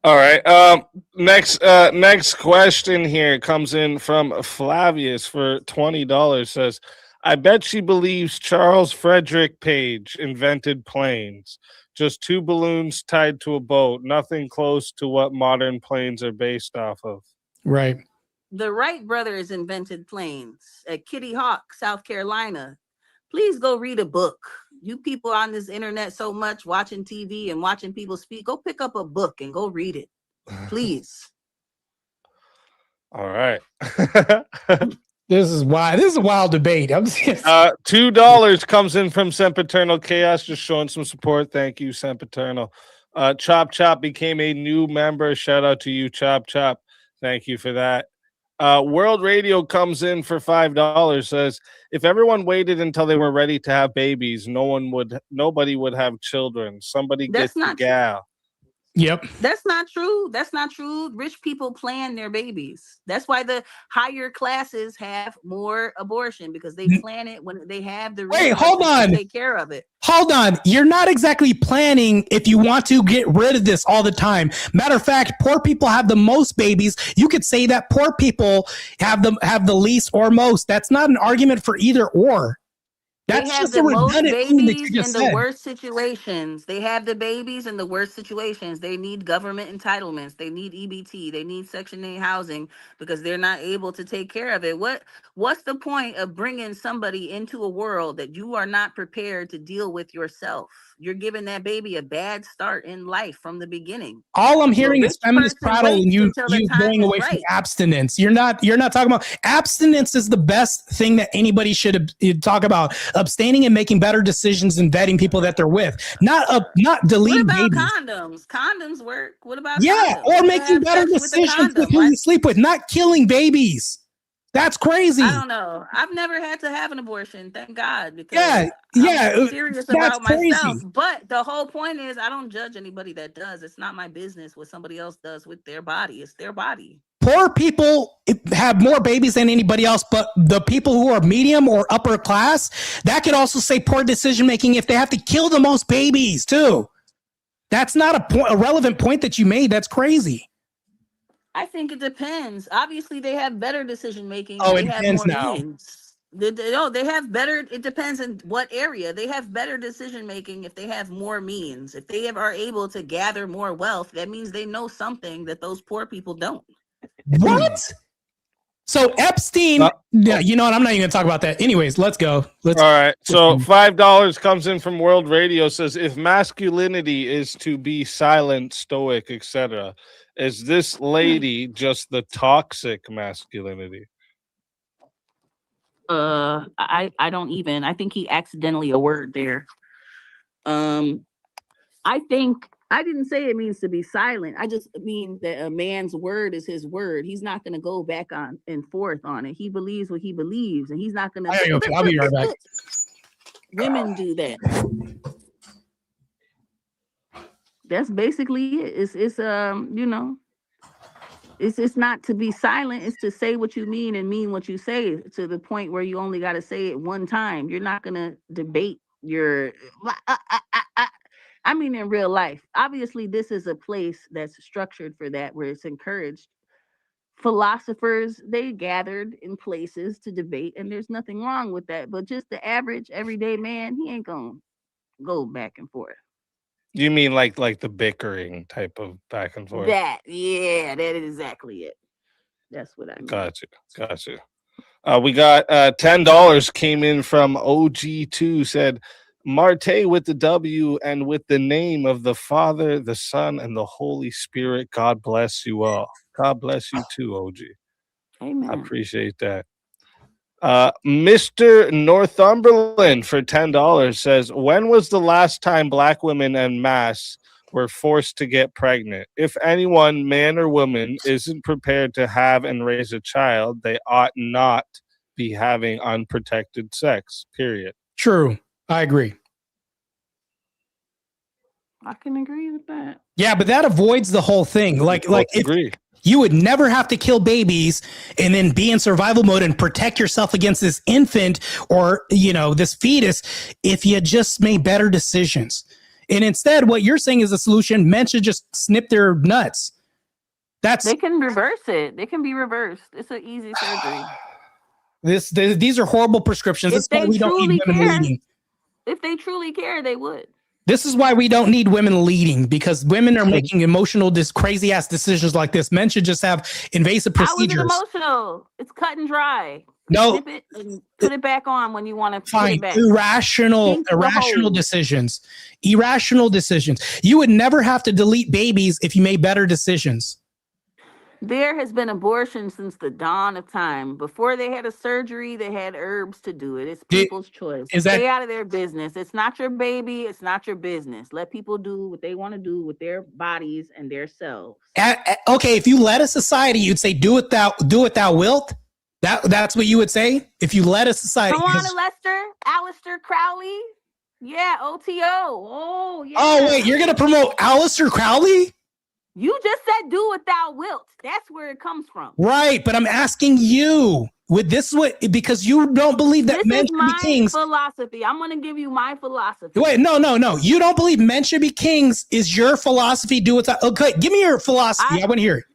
All right. Next question here comes in from Flavius for $20. Says, I bet she believes Charles Frederick Page invented planes. Just two balloons tied to a boat. Nothing close to what modern planes are based off of. Right. The Wright brothers invented planes at Kitty Hawk, South Carolina. Please go read a book. You people on this internet so much, watching TV and watching people speak, go pick up a book and go read it. Please. All right. This is why. This is a wild debate. I'm just, $2 comes in from Sempiternal Chaos, just showing some support. Thank you, Sempiternal. Chop Chop became a new member. Shout out to you, Chop Chop. Thank you for that. World Radio comes in for $5. Says, if everyone waited until they were ready to have babies, nobody would have children. Somebody That's get the not true. gal. Yep. That's not true. That's not true. Rich people plan their babies. That's why the higher classes have more abortion, because they plan it when they have the Wait, hold resources to on. take care of it. Hold on. You're not exactly planning if you want to get rid of this all the time. Matter of fact, poor people have the most babies. You could say that poor people have the least or most. That's not an argument for either or. That's They have just the a most redundant thing that you babies in just the said. worst situations. They have the babies in the worst situations. They need government entitlements. They need EBT. They need Section 8 housing because they're not able to take care of it. What's the point of bringing somebody into a world that you are not prepared to deal with yourself? You're giving that baby a bad start in life from the beginning. All I'm The hearing is rich feminist person prattle and waits you until the time going is away from right. abstinence. You're not talking about abstinence is the best thing that anybody should talk about. Abstaining and making better decisions and vetting people that they're with. Not What deleting about babies. condoms? Condoms work. What about Yeah, condoms? or You making have better sex with a decisions with condom. who Why- you sleep with, not killing babies. That's crazy. I don't know. I've never had to have an abortion, thank God, because Yeah, I'm serious that's about myself. crazy. But the whole point is, I don't judge anybody that does. It's not my business what somebody else does with their body. It's their body. Poor people have more babies than anybody else, but the people who are medium or upper class, that could also say poor decision making if they have to kill the most babies too. That's not a relevant point that you made. That's crazy. I think it depends. Obviously, they have better decision making. Oh, They it have depends more now. means. They have better. It depends in what area. They have better decision making if they have more means. If they are able to gather more wealth, that means they know something that those poor people don't. What? So Epstein, yeah, you know what? I'm not even gonna talk about that. Anyways, let's go. All right. So $5 comes in from World Radio. Says, if masculinity is to be silent, stoic, etc., is this lady just the toxic masculinity? I don't even. I think he accidentally a word there. I think I didn't say it means to be silent. I just mean that a man's word is his word. He's not going to go back on and forth on it. He believes what he believes, and he's not going to. I'll be right back. Women do that. That's basically it. It's it's not to be silent. It's to say what you mean and mean what you say, to the point where you only got to say it one time. You're not gonna debate your. I mean, in real life, obviously, this is a place that's structured for that, where it's encouraged. Philosophers, they gathered in places to debate, and there's nothing wrong with that. But just the average everyday man, he ain't gonna go back and forth. You mean like the bickering type of back and forth? That is exactly it. That's what I mean. Gotcha. We got $10 came in from OG2. Said, Marte with the W and with the name of the Father, the Son, and the Holy Spirit. God bless you all. God bless you too, OG. Amen. I appreciate that. Mr. Northumberland for $10 says, when was the last time black women en masse were forced to get pregnant? If anyone, man or woman, isn't prepared to have and raise a child, they ought not be having unprotected sex, period. True. I agree. I can agree with that. Yeah, but that avoids the whole thing. Like if agree. you would never have to kill babies and then be in survival mode and protect yourself against this infant or, this fetus if you just made better decisions. And instead, what you're saying is a solution. Men should just snip their nuts. They can reverse it. They can be reversed. It's an easy surgery. These are horrible prescriptions. That's why we don't need women leading. If they truly care, they would. This is why we don't need women leading, because women are making emotional, crazy ass decisions like this. Men should just have invasive procedures. How is it emotional? It's cut and dry. No, Snip it and put it back on when you want to. Fine. Put it back. Irrational decisions. Irrational decisions. You would never have to delete babies if you made better decisions. There has been abortion since the dawn of time. Before they had a surgery, they had herbs to do it. It's people's choice. Stay out of their business. It's not your baby. It's not your business. Let people do what they want to do with their bodies and their selves. Okay, if you led a society, you'd say, "Do it thou wilt." That's what you would say if you led a society. Come on, Aleister Crowley. Yeah, OTO. Oh, yeah. Oh wait, you're gonna promote Aleister Crowley? You just said "do what thou wilt." That's where it comes from. Right, but I'm asking you, because you don't believe that men should be kings. Philosophy. I'm going to give you my philosophy. Wait, no. You don't believe men should be kings. Is your philosophy do what? Okay, give me your philosophy. I want to hear it.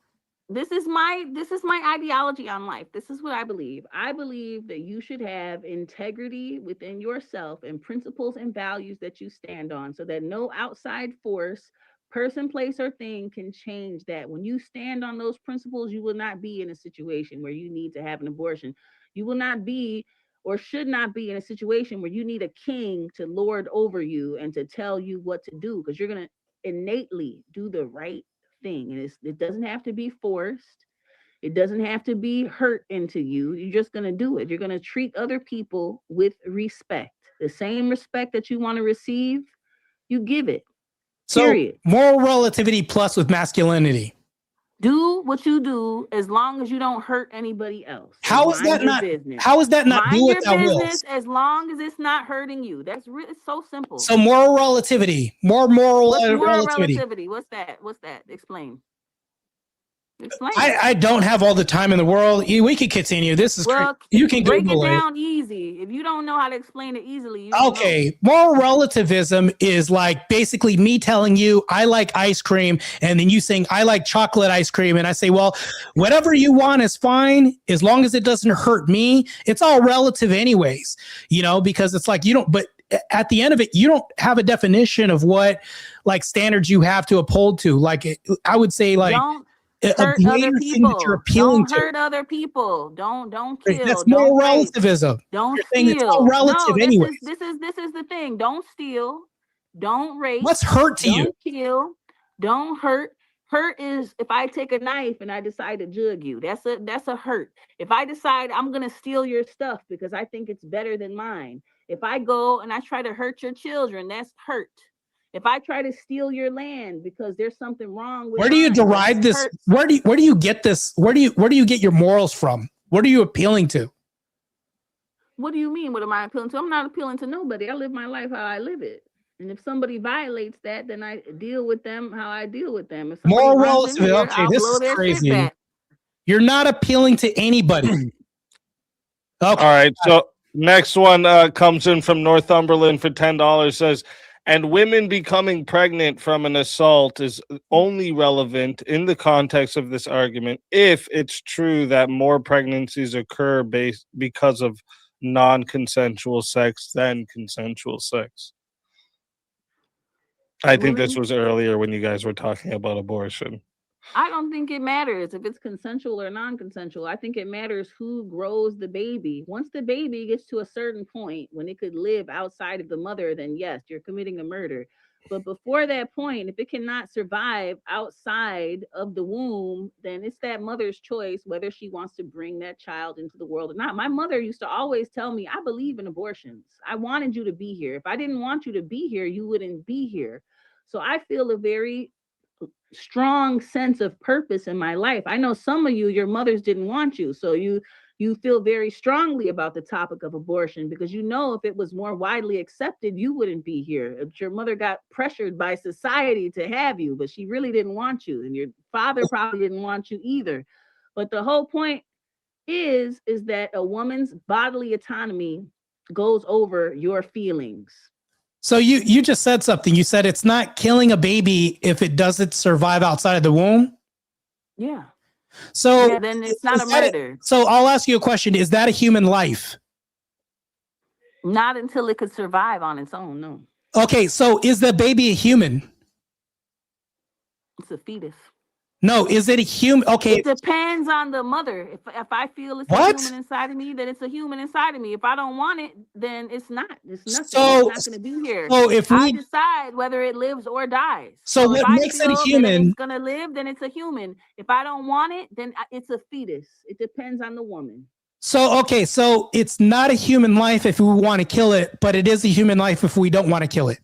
This is my ideology on life. This is what I believe. I believe that you should have integrity within yourself and principles and values that you stand on, so that no outside force, person, place, or thing can change that. When you stand on those principles, you will not be in a situation where you need to have an abortion. You will not be or should not be in a situation where you need a king to lord over you and to tell you what to do, because you're going to innately do the right thing. And it doesn't have to be forced. It doesn't have to be hurt into you. You're just going to do it. You're going to treat other people with respect. The same respect that you want to receive, you give it. Period. So, moral relativity plus with masculinity. Do what you do as long as you don't hurt anybody else. How is that not do what thou wilt? As long as it's not hurting you. That's it's so simple. So moral relativity. Moral relativity. What's that? Explain. I don't have all the time in the world. We can continue. This is crazy. You can break Google it down easy. If you don't know how to explain it easily, okay. Moral relativism is like basically me telling you I like ice cream, and then you saying I like chocolate ice cream, and I say, well, whatever you want is fine as long as it doesn't hurt me. It's all relative, anyways. Because it's like you don't. But at the end of it, you don't have a definition of what like standards you have to uphold to. Like I would say, like. Hurt other people. Don't hurt other people. Don't kill. That's moral relativism. Don't steal. It's all relative anyway. This is the thing. Don't steal. Don't rape. What's hurt to you? Don't kill. Don't hurt. Hurt is if I take a knife and I decide to jug you. That's a hurt. If I decide I'm gonna steal your stuff because I think it's better than mine. If I go and I try to hurt your children, that's hurt. If I try to steal your land because there's something wrong with where do you derive this? Where do you get this? Where do you get your morals from? What are you appealing to? What do you mean? What am I appealing to? I'm not appealing to nobody. I live my life how I live it. And if somebody violates that, then I deal with them how I deal with them. Moral relativism. Okay, this is crazy. You're not appealing to anybody. Okay. All right. So next one comes in from Northumberland for $10. Says, and women becoming pregnant from an assault is only relevant in the context of this argument if it's true that more pregnancies occur because of non-consensual sex than consensual sex. I think this was earlier when you guys were talking about abortion. I don't think it matters if it's consensual or non-consensual. I think it matters who grows the baby. Once the baby gets to a certain point when it could live outside of the mother, then yes, you're committing a murder. But before that point, if it cannot survive outside of the womb, then it's that mother's choice whether she wants to bring that child into the world or not. My mother used to always tell me, I believe in abortions. I wanted you to be here. If I didn't want you to be here, you wouldn't be here. So I feel a very strong sense of purpose in my life. I know some of you, your mothers didn't want you. So you you feel very strongly about the topic of abortion because you know if it was more widely accepted, you wouldn't be here. If your mother got pressured by society to have you, but she really didn't want you, and your father probably didn't want you either. But the whole point is that a woman's bodily autonomy goes over your feelings. So you just said something. You said it's not killing a baby if it doesn't survive outside of the womb. Yeah. So Yeah, then it's not a murder. So I'll ask you a question. Is that a human life? Not until it could survive on its own, no. Okay, so is the baby a human? It's a fetus. No, is it a human? Okay. It depends on the mother. If I feel it's What? a human inside of me, then it's a human inside of me. If I don't want it, then it's not. It's nothing. So- It's not going to be here. so if I we- decide whether it lives or dies. So if what I makes it a feel that human- It's going to live, then it's a human. If I don't want it, then it's a fetus. It depends on the woman. So okay, so it's not a human life if we want to kill it, but it is a human life if we don't want to kill it.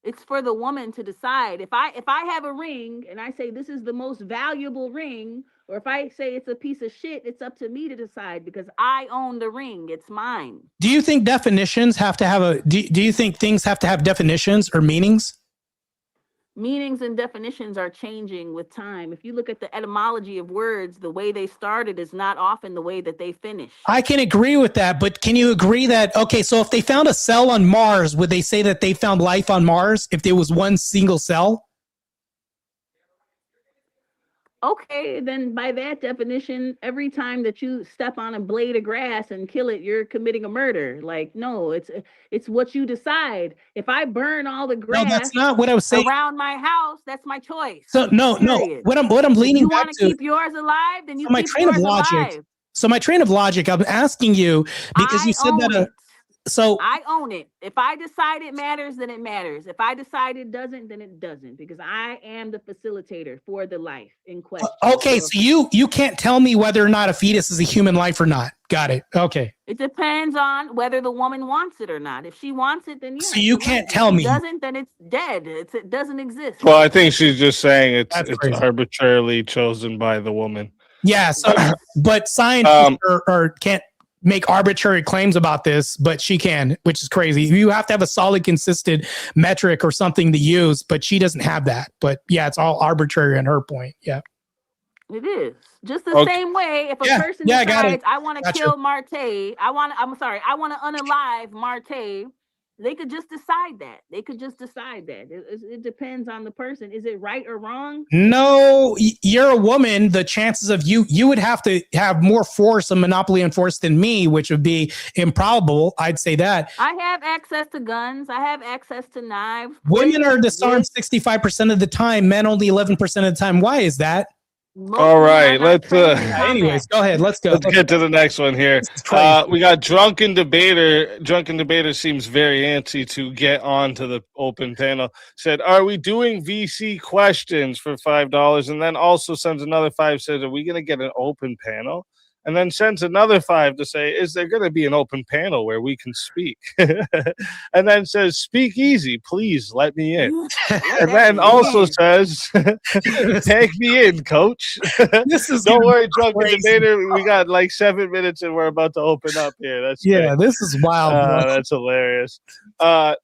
It's for the woman to decide. If I have a ring and I say this is the most valuable ring, or if I say it's a piece of shit, it's up to me to decide because I own the ring. It's mine. Do you think definitions have to have a do you think things have to have definitions or meanings? Meanings and definitions are changing with time. If you look at the etymology of words, the way they started is not often the way that they finish. I can agree with that, but can you agree that okay, so if they found a cell on Mars, would they say that they found life on Mars if there was one single cell? Okay, then by that definition, every time that you step on a blade of grass and kill it, you're committing a murder. Like, no, it's what you decide. If I burn all the grass No, that's not what I was saying. around my house, that's my choice. So no, Period. what I'm If leaning you back want to. to keep yours alive, then you So my keep train of yours logic. alive. So my train of logic, I'm asking you because I you said own that. it. So I own it. If I decide it matters, then it matters. If I decide it doesn't, then it doesn't, because I am the facilitator for the life in question. okay, so you can't tell me whether or not a fetus is a human life or not. Got it. Okay. It depends on whether the woman wants it or not. If she wants it, then yeah. So you it's can't right. tell If she me. doesn't, then it's dead. It doesn't exist. Well, I think she's just saying it's crazy. arbitrarily chosen by the woman. Yeah. So, but scientists or can't make arbitrary claims about this, but she can, which is crazy. You have to have a solid, consistent metric or something to use, but she doesn't have that. But yeah, it's all arbitrary on her point. Yeah. It is just the Okay. same way. If a Yeah, person yeah, I got decides, it. I want to Gotcha. kill Marte, I want to unalive Marte. They could just decide that. They could just decide that. It depends on the person. Is it right or wrong? No, you're a woman. The chances of you would have to have more force, a monopoly on force than me, which would be improbable. I'd say that. I have access to guns. I have access to knives. Women are disarmed Yes. 65% of the time, men only 11% of the time. Why is that? Most All men are right, not let's trained in combat. Anyways, go ahead. Let's go. Let's get to the next one here. This is crazy. We got Drunken Debater. Drunken Debater seems very antsy to get on to the open panel. Said, are we doing VC questions for $5? And then also sends another 5, says, are we going to get an open panel? And then sends another 5 to say, is there going to be an open panel where we can speak? And then says, speak easy, please let me in. And then also says, take me in, coach. This is Don't gonna worry, be Drunken crazy. Debater. We got like 7 minutes and we're about to open up here. That's Yeah, great. this is wild. bro. That's hilarious. I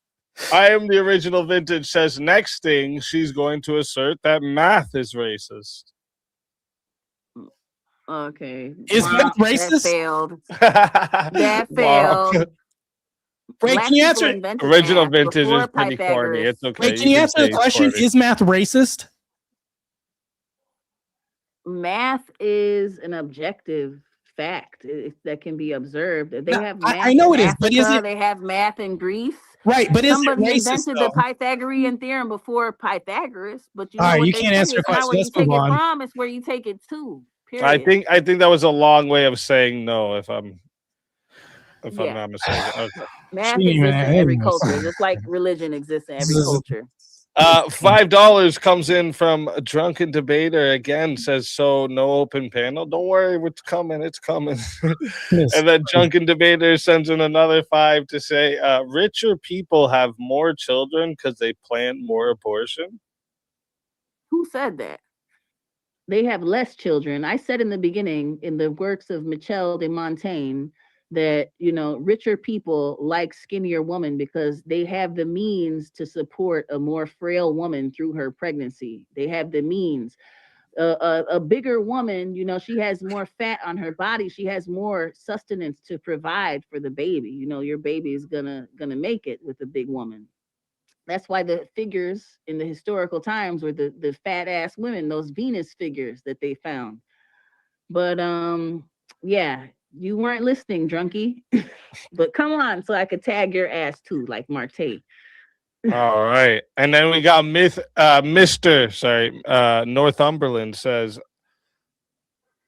am the original vintage says next thing she's going to assert that math is racist. Okay. Is Wow, that racist? That failed. That Wow. failed. Wait, Black can you people answer? invented Original math vintage before is pretty corny. Pythagoras. It's okay. Wait, can you answer say the it's question? corny. Is math racist? Math is an objective fact that can be observed. They No, have I math know in it is, but is Africa, it- They have math in Greece. Right, but is it Somebody racist? invented Though? the Pythagorean theorem before Pythagoras, but you know All right, what you they can't say, answer the it's not question. where you Let's take move it on. from, it's where you take it to. I Period. think that was a long way of saying no. If I'm Yeah. not mistaken. Okay. Math She even exists in every had culture, just like religion exists in every This is- culture. $5 comes in from a Drunken Debater again. Says so. No open panel. Don't worry, it's coming. It's coming. Yes. And then Drunken Debater sends in another 5 to say, richer people have more children because they plan more abortion. Who said that? they have less children. I said in the beginning, in the works of Michel de Montaigne, that richer people like skinnier women because they have the means to support a more frail woman through her pregnancy. They have the means. A bigger woman, she has more fat on her body. She has more sustenance to provide for the baby. Your baby is gonna make it with a big woman. That's why the figures in the historical times were the fat ass women, those Venus figures that they found. But yeah, you weren't listening, drunkie. But come on, so I could tag your ass too, like Marte. All right. And then we got Northumberland says,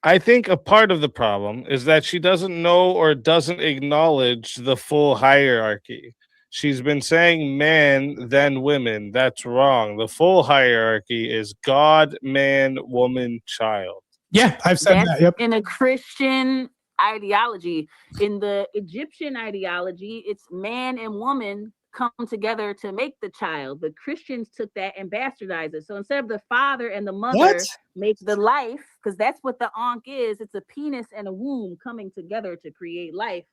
I think a part of the problem is that she doesn't know or doesn't acknowledge the full hierarchy. She's been saying man, then women. That's wrong. The full hierarchy is God, man, woman, child. Yeah, I've said that. Yep. In a Christian ideology. In the Egyptian ideology, it's man and woman come together to make the child. The Christians took that and bastardized it. So instead of the father and the mother make the life, because that's what the Ankh is, it's a penis and a womb coming together to create life.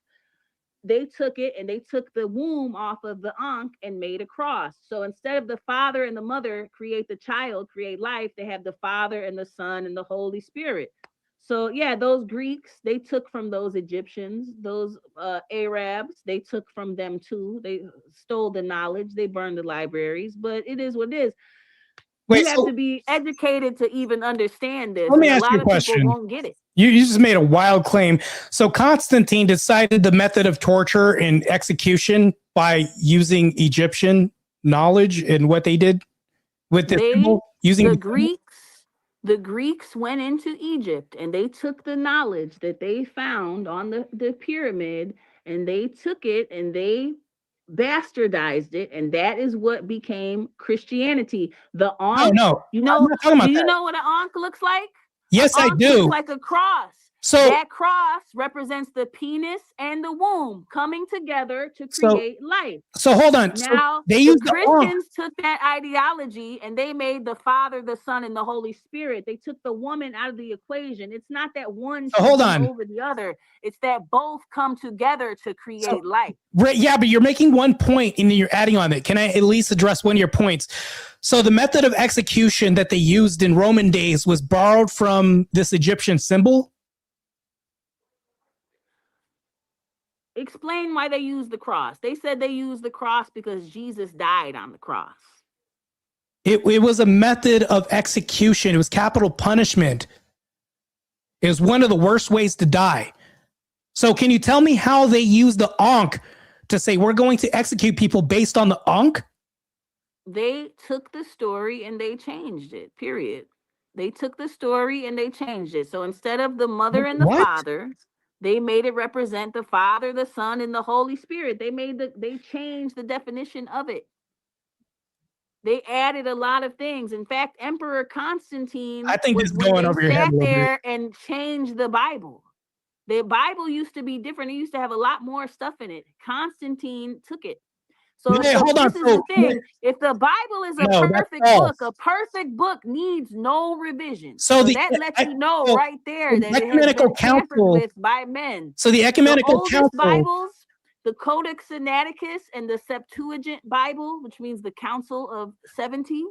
They took it and they took the womb off of the Ankh and made a cross. So instead of the father and the mother create the child, create life, they have the Father and the Son and the Holy Spirit. So yeah, those Greeks, they took from those Egyptians, those Arabs, they took from them too. They stole the knowledge, they burned the libraries, but it is what it is. You have to be educated to even understand this. Let me ask a lot you a of question. people won't get it. You just made a wild claim. So Constantine decided the method of torture and execution by using Egyptian knowledge and what they did with this symbol, using the Greeks went into Egypt and they took the knowledge that they found on the pyramid and they took it and they bastardized it, and that is what became Christianity. The Ankh, no, you know, do you know what an Ankh looks like? Yes, I do. Looks like a cross. So that cross represents the penis and the womb coming together to create life. So hold on. Now so they used Christians took that ideology and they made the Father, the Son, and the Holy Spirit. They took the woman out of the equation. It's not that one over the other. It's that both come together to create life. Right, yeah, but you're making one point and you're adding on it. Can I at least address one of your points? So the method of execution that they used in Roman days was borrowed from this Egyptian symbol? Explain why they used the cross. They said they used the cross because Jesus died on the cross. It was a method of execution. It was capital punishment. It was one of the worst ways to die. So can you tell me how they used the Ankh to say we're going to execute people based on the Ankh? They took the story and they changed it, period. They took the story and they changed it. So instead of the mother and the father, they made it represent the Father, the Son, and the Holy Spirit. They changed the definition of it. They added a lot of things. In fact, Emperor Constantine, I think this is going over your head a little there and changed the Bible. The Bible used to be different. It used to have a lot more stuff in it. Constantine took it. So hey, hold on. This is the thing. If the Bible is a perfect book needs no revision. So that lets you know right there that it has been tampered with by men. So the Ecumenical Council, Bibles, the Codex Sinaiticus and the Septuagint Bible, which means the Council of 70.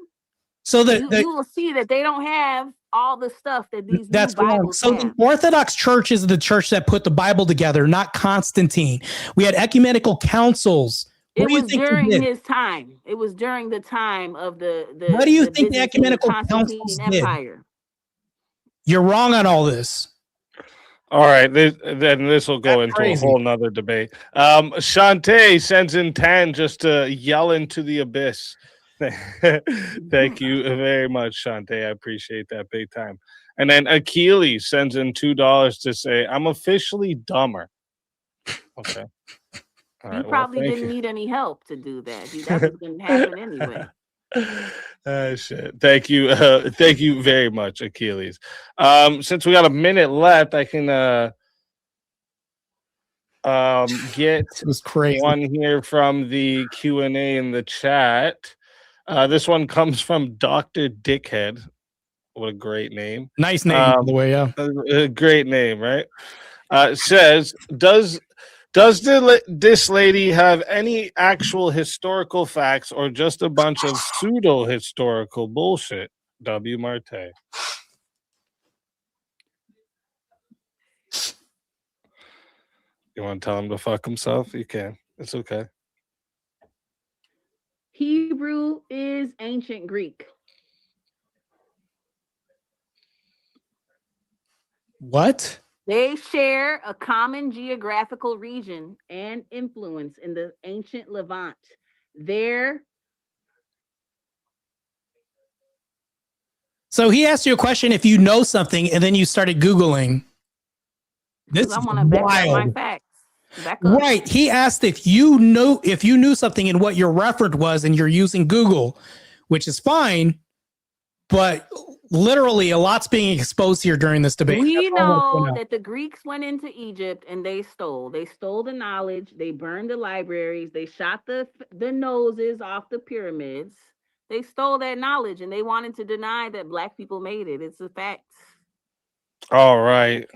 So you will see that they don't have all the stuff that these that's new Bibles so have. The Orthodox Church is the church that put the Bible together, not Constantine. We had ecumenical councils. It was during his time. It was during the time of the what do you think the ecumenical councils Empire did? You're wrong on all this. All right, then this will go into a whole nother debate. Shantae sends in 10 just to yell into the abyss. Thank you very much, Shantae. I appreciate that big time. And then Achilles sends in $2 to say, I'm officially dumber. Okay. All right, probably didn't need any help to do that. That was going to happen anyway. Shit. Thank you very much, Achilles. Since we got a minute left, I can get one here from the Q&A in the chat. This one comes from Dr. Dickhead. What a great name. Nice name, by the way. Yeah. A great name, right? Says, does this lady have any actual historical facts or just a bunch of pseudo historical bullshit? W. Marte. You want to tell him to fuck himself? You can. It's okay. Hebrew is ancient Greek. What? They share a common geographical region and influence in the ancient Levant. So he asked you a question if you know something, and then you started Googling. This is I want to back up my wild. facts. Back up. Right. He asked if you knew something and what your reference was, and you're using Google, which is fine, but literally a lot's being exposed here during this debate. We That's all I want to know know. that the Greeks went into Egypt and they stole. They stole the knowledge. They burned the libraries. They shot the noses off the pyramids. They stole that knowledge and they wanted to deny that Black people made it. It's a fact. All right.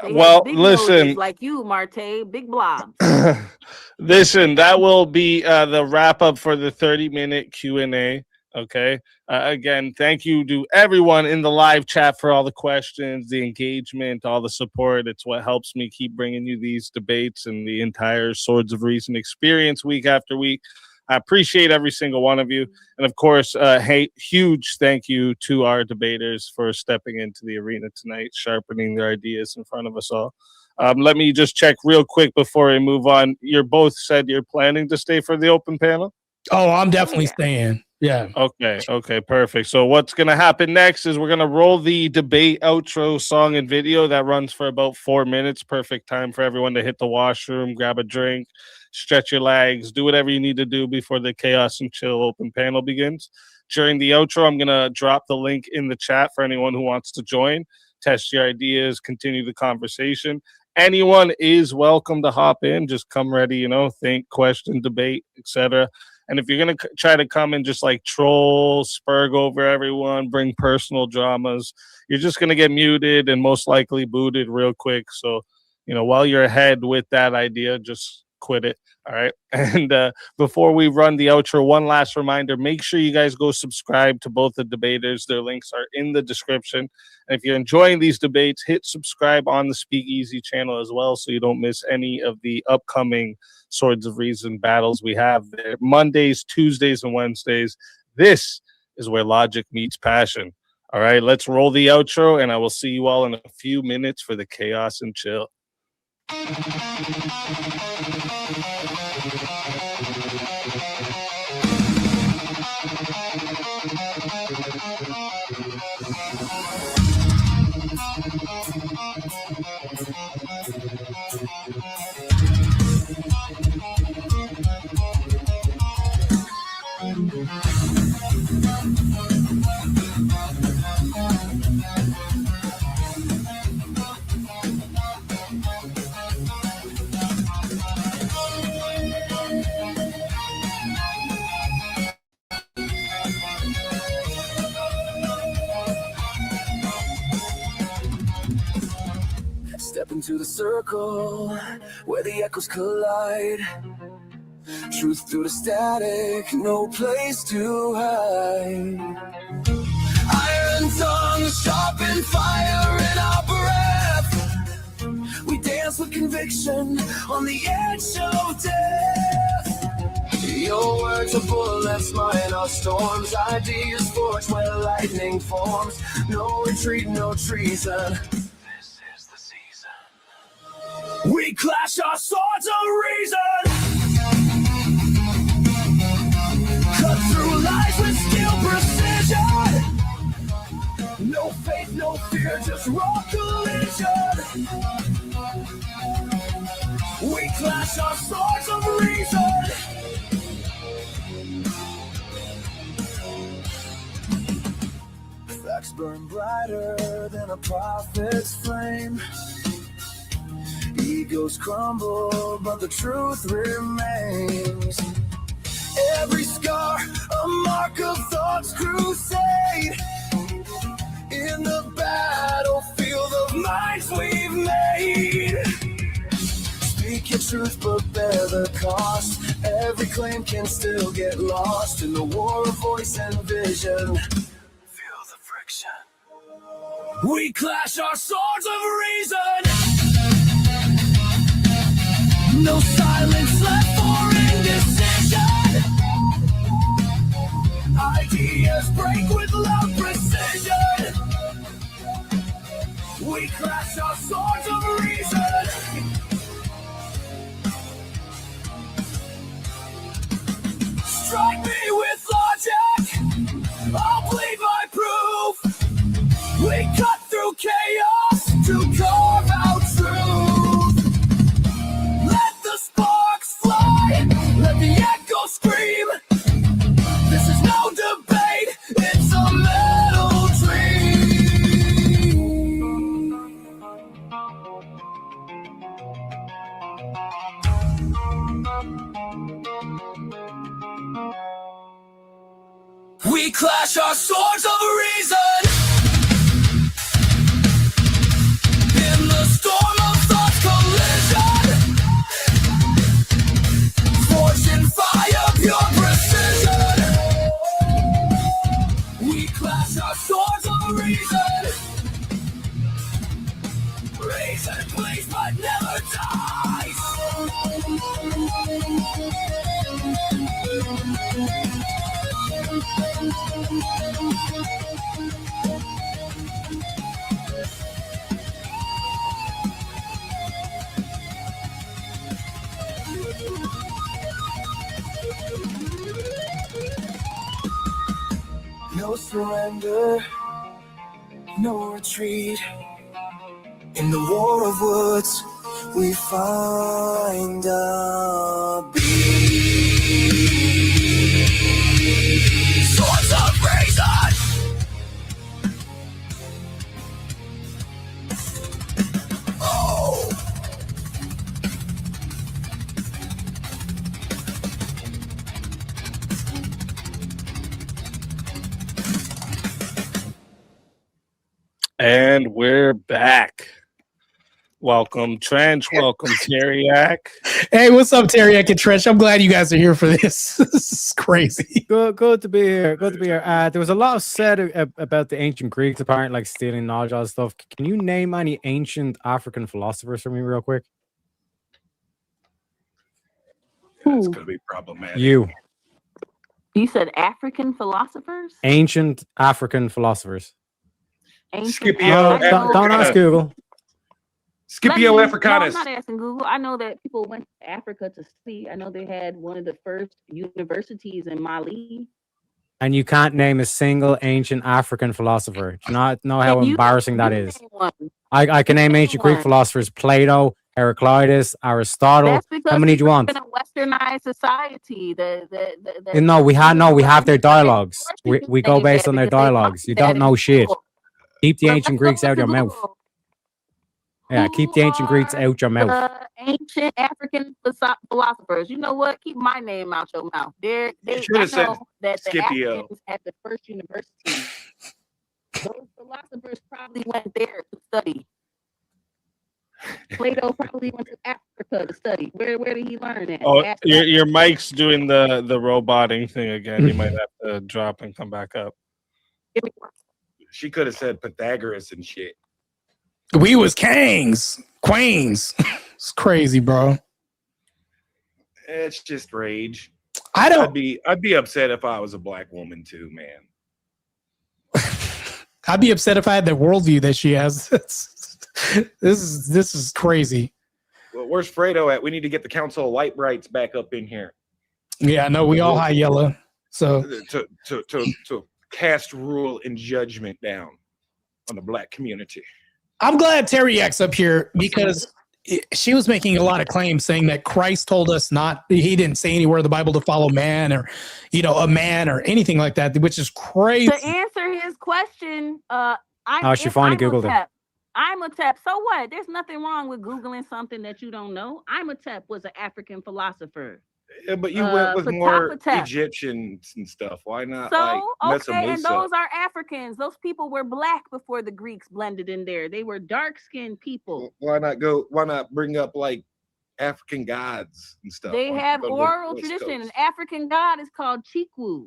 They Well, had big noses listen. like you, Marte, big blobs. Listen, that will be the wrap up for the 30-minute Q&A. Okay. Again, thank you to everyone in the live chat for all the questions, the engagement, all the support. It's what helps me keep bringing you these debates and the entire Swords of Reason experience week after week. I appreciate every single one of you. And of course, huge thank you to our debaters for stepping into the arena tonight, sharpening their ideas in front of us all. Let me just check real quick before we move on. You're both said you're planning to stay for the open panel? Oh, I'm definitely staying. Yeah. Okay, perfect. So what's going to happen next is we're going to roll the debate outro song and video that runs for about 4 minutes. Perfect time for everyone to hit the washroom, grab a drink, stretch your legs, do whatever you need to do before the Chaos and Chill open panel begins. During the outro, I'm going to drop the link in the chat for anyone who wants to join, test your ideas, continue the conversation. Anyone is welcome to hop in. Just come ready, think, question, debate, etc. And if you're going to try to come and just like troll, spurg over everyone, bring personal dramas, you're just going to get muted and most likely booted real quick. So, while you're ahead with that idea, just quit it. All right. And before we run the outro, one last reminder, make sure you guys go subscribe to both the debaters. Their links are in the description. And if you're enjoying these debates, hit subscribe on the Speakeasy channel as well so you don't miss any of the upcoming Swords of Reason battles we have there. Mondays, Tuesdays, and Wednesdays. This is where logic meets passion. All right, let's roll the outro, and I will see you all in a few minutes for the Chaos and Chill. Step into the circle where the echoes collide. Truth through the static, no place to hide. Iron tongue, sharpen fire in our breath. We dance with conviction on the edge of death. Your words are bullets, mine are storms. Ideas forged where lightning forms. No retreat, no treason. We clash our swords of reason. Cut through lies with steel precision. No faith, no fear, just raw collision. We clash our swords of reason. Facts burn brighter than a prophet's flame. Egos crumble, but the truth remains. Every scar, a mark of thought's crusade. In Speak your truth, but bear the cost. Every claim can still get lost in the war of voice and vision. Feel the friction. We clash our swords of reason. No silence left for indecision. Ideas break with loud precision. We clash our swords of reason. Strike me with logic. I'll plead my proof. We cut through chaos to carve out truth. Let the sparks fly. Let the echo scream. This is no debate. It's a metal dream. We clash our swords of reason. In the storm of thought's collision. Forged in fire, pure precision. We clash our swords of reason. Reason plays but never dies. No surrender, no retreat. In the war of words, we find a beat. Swords of reason. Oh. And we're back. Welcome, Trench. Welcome, Teriak. Hey, what's up, Teriak and Trench? I'm glad you guys are here for this. This is crazy. Good to be here. Good to be here. There was a lot said about the ancient Greeks, apparently, like stealing knowledge, all that stuff. Can you name any ancient African philosophers for me, real quick? That's gonna be problematic. You. You said African philosophers? Ancient African philosophers. Ancient Scipio Don't ask Google. Scipio No, Africanus. I'm not asking Google. I know that people went to Africa to study. I know they had one of the first universities in Mali. And you can't name a single ancient African philosopher. Do you not know how embarrassing that is? I can name ancient Greek philosophers: Plato, Heraclitus, Aristotle. That's because How many do you want? in a westernized society. No, we have their dialogues. We go based on their dialogues. You don't know shit. Keep the ancient Greeks out your mouth. Yeah, keep the ancient Greeks out your mouth. Ancient African philosophers. You know what? Keep my name out your mouth. I have said know that the Scipio. Africans at the first university, those philosophers probably went there to study. Plato probably went to Africa to study. Where did he learn that? Oh, your mic's doing the roboting thing again. You might have to drop and come back up. She could have said Pythagoras and shit. We was Kangs, Queens. It's crazy, bro. It's just rage. I'd be upset if I was a black woman too, man. I'd be upset if I had the worldview that she has. This is crazy. Well, where's Fredo at? We need to get the Council of Light Brights back up in here. Yeah, no, we all high yellow. So to cast rule and judgment down on the black community. I'm glad Teriak's up here because she was making a lot of claims saying that Christ told us he didn't say anywhere in the Bible to follow man or, a man or anything like that, which is crazy. To answer his question, she finally Googled it. Imhotep. So what? There's nothing wrong with Googling something that you don't know. Imhotep was an African philosopher. Yeah, but you went with more Ptahhotep. Egyptians and stuff. Why not? So, Mesa okay, and Musa? those are Africans. Those people were black before the Greeks blended in there. They were dark-skinned people. Why not bring up like African gods and stuff. They on have the oral West tradition. Coast. An African god is called Chikwu.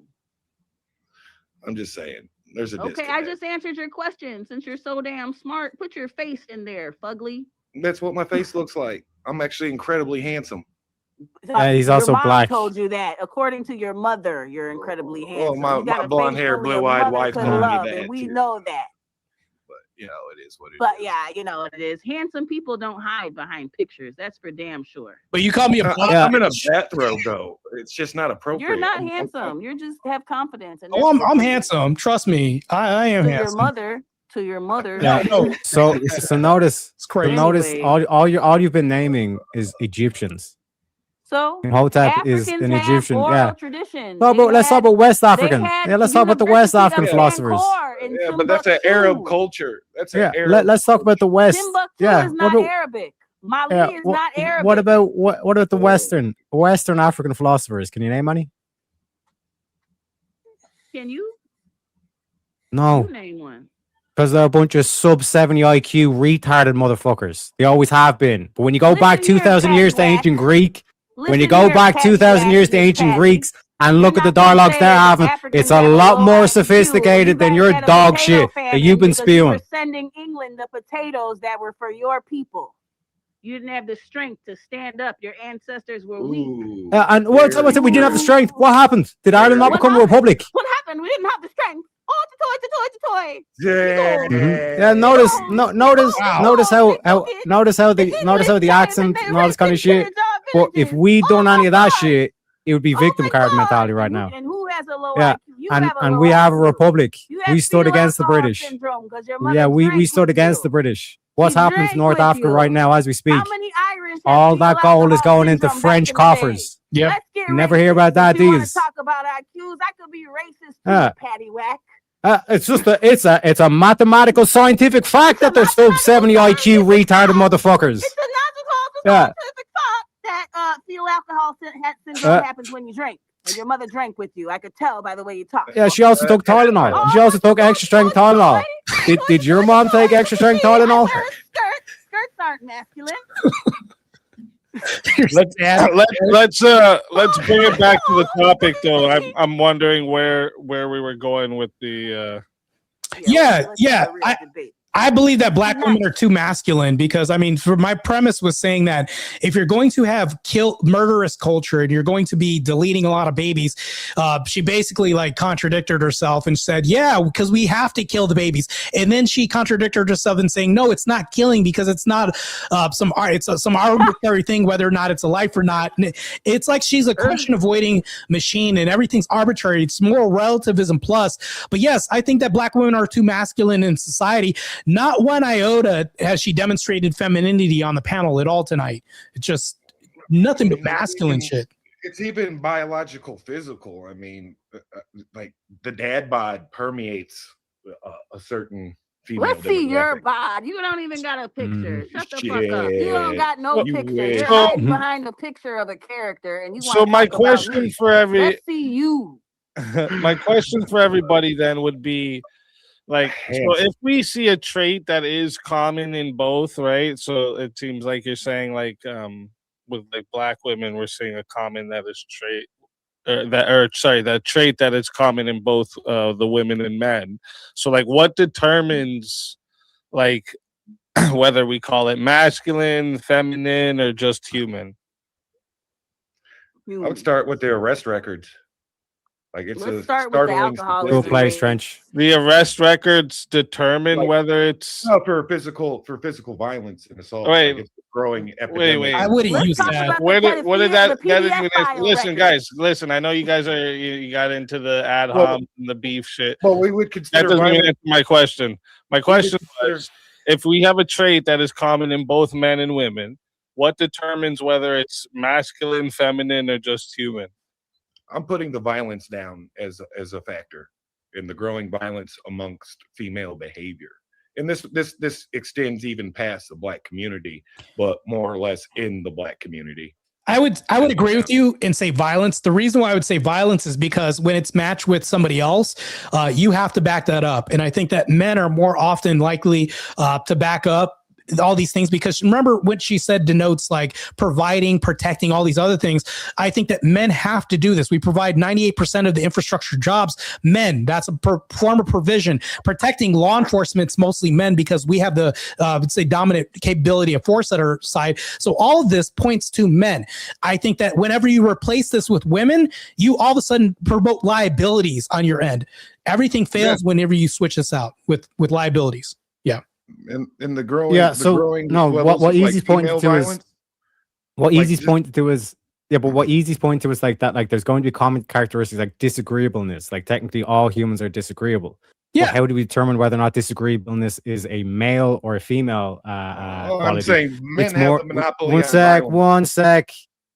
I'm just saying, there's a Okay, disconnect. I just answered your question. Since you're so damn smart, put your face in there, fugly. That's what my face looks like. I'm actually incredibly handsome. Yeah, he's Your also mom black. told you that. According to your mother, you're incredibly Well, handsome. my- You got my a blonde face hair, only a blue-eyed mother wife could told me love, that, and we too. know that. But you know, it is what it is. But yeah, you know what it is. Handsome people don't hide behind pictures. That's for damn sure. But you call me a I'm in a bathrobe though. It's just not appropriate. You're not I'm- handsome. You just have confidence. And Oh, I'm handsome. Trust me. I am to your handsome. mother. To your mother. Yeah. No. So notice. It's crazy. So notice Anyway. all you've been naming is Egyptians. So Hotep is Africans an have Egyptian. oral Yeah. tradition. No, They but let's talk had- about West they African. had Yeah, let's talk about the West University African of philosophers. Angkor in Yeah, but that's an Timbuktu. Arab culture. That's an Yeah, Arab. let's talk about the West. Timbuktu Yeah. is not Arabic. Mali yeah, is not Arabic. What about the Western African philosophers? Can you name any? Can you? No, You name one. because they're a bunch of sub 70 IQ retarded motherfuckers. They always have been. But when you go back Listen here, 2,000 years to Patty ancient Greek, when you Listen go here, back Patty 2,000 years to Whack, ancient Patty. Greeks and look You're at the not gonna dialogues say they're that having, Africans it's a have lot low more IQ. sophisticated than You your guys had a dog potato shit that famine you've been because you were spewing. sending England the potatoes that were for your people. You didn't have the strength to stand up. Your ancestors were weak. And what's we didn't have the strength. What happened? Did Ireland not What become a happened? republic? What happened? We didn't have the strength. Oh, toy. Yeah. Yeah, notice how the accent and all this kind of shit. But if we done any of that shit, it would be victim card mentality right now. And who has a low Yeah, IQ? You and have a and low we have a IQ. republic. You have We stood fetal against the alcohol British. syndrome 'cause your Yeah, mother we drank stood with against you. the British. What's She happening to drank North with Africa you. right now as we speak? How many Irish have All that fetal gold is alcohol going into syndrome back French in the day? coffers. Yeah. Let's get Never hear about racist. that, If you want these. to talk about IQs, I could be racist too, Yeah. Patty Whack. It's just it's a mathematical scientific fact that they're sub 70 IQ retarded motherfuckers. It's a natural Yeah. scientific fact that fetal alcohol syndrome Uh, happens when you drink. And your mother drank with you. I could tell by the way you talk. Yeah, she also took Tylenol. She also took extra strength Tylenol. Did your mom take extra strength Tylenol? Skirts aren't masculine. Let's bring it back to the topic though. I'm wondering where we were going with the Yeah. I believe that black women are too masculine because I mean, for my premise was saying that if you're going to have murderous culture and you're going to be deleting a lot of babies, she basically like contradicted herself and said, yeah, because we have to kill the babies. And then she contradicted herself in saying, no, it's not killing because it's not some arbitrary thing, whether or not it's a life or not. And it's like she's a question avoiding machine and everything's arbitrary. It's more relativism plus. But yes, I think that black women are too masculine in society. Not one iota has she demonstrated femininity on the panel at all tonight. It's just nothing but masculine shit. It's even biological, physical. I mean, like the dad bod permeates a certain female. Let's see your demographic. bod. You don't even got a picture. Shut the fuck up. Shit. You don't got no You picture. wish. You're hiding behind a picture of a character, and you. So wanna my talk about question me. for every Let's see you. my question for everybody then would be like, so if we see a trait that is common in both, right? So it seems like you're saying like with like black women, we're seeing a common that is trait that trait that is common in both the women and men. So like what determines like whether we call it masculine, feminine, or just human? I would start with the arrest records. Like it's Let's a start with the startling alcoholism Go statistic. play Trench. The arrest records determine Like- whether it's No, for physical violence and assault. Wait. Like it's a growing epidemic. wait. I wouldn't Let's use talk that. about the What did that PDF even file listen, record. guys, listen. I know you guys are you got into the ad Well, hoc and the beef shit. But we would That consider doesn't even violence. answer my question. My question was, if we have a trait that is common in both men and women, what determines whether it's masculine, feminine, or just human? I'm putting the violence down as a factor in the growing violence amongst female behavior. And this extends even past the black community, but more or less in the black community. I would agree with you and say violence. The reason why I would say violence is because when it's matched with somebody else, you have to back that up. And I think that men are more often likely to back up all these things, because remember what she said denotes like providing, protecting, all these other things. I think that men have to do this. We provide 98% of the infrastructure jobs. Men, that's a form of provision. Protecting law enforcement's mostly men because we have the, let's say, dominant capability of force at our side. So all of this points to men. I think that whenever you replace this with women, you all of a sudden promote liabilities on your end. Everything fails whenever you switch this out with liabilities. Yeah. And the growing, Yeah. the So growing no, levels what of, like, Easy's pointing female to is violence, what like, Easy's just- pointing to is yeah, but what Easy's pointing to is like that, like there's going to be common characteristics like disagreeableness. Like technically, all humans are disagreeable. Yeah. But how do we determine whether or not disagreeableness is a male or a female? I'm quality? saying men It's have more. the monopoly. One on sec. violence. One sec.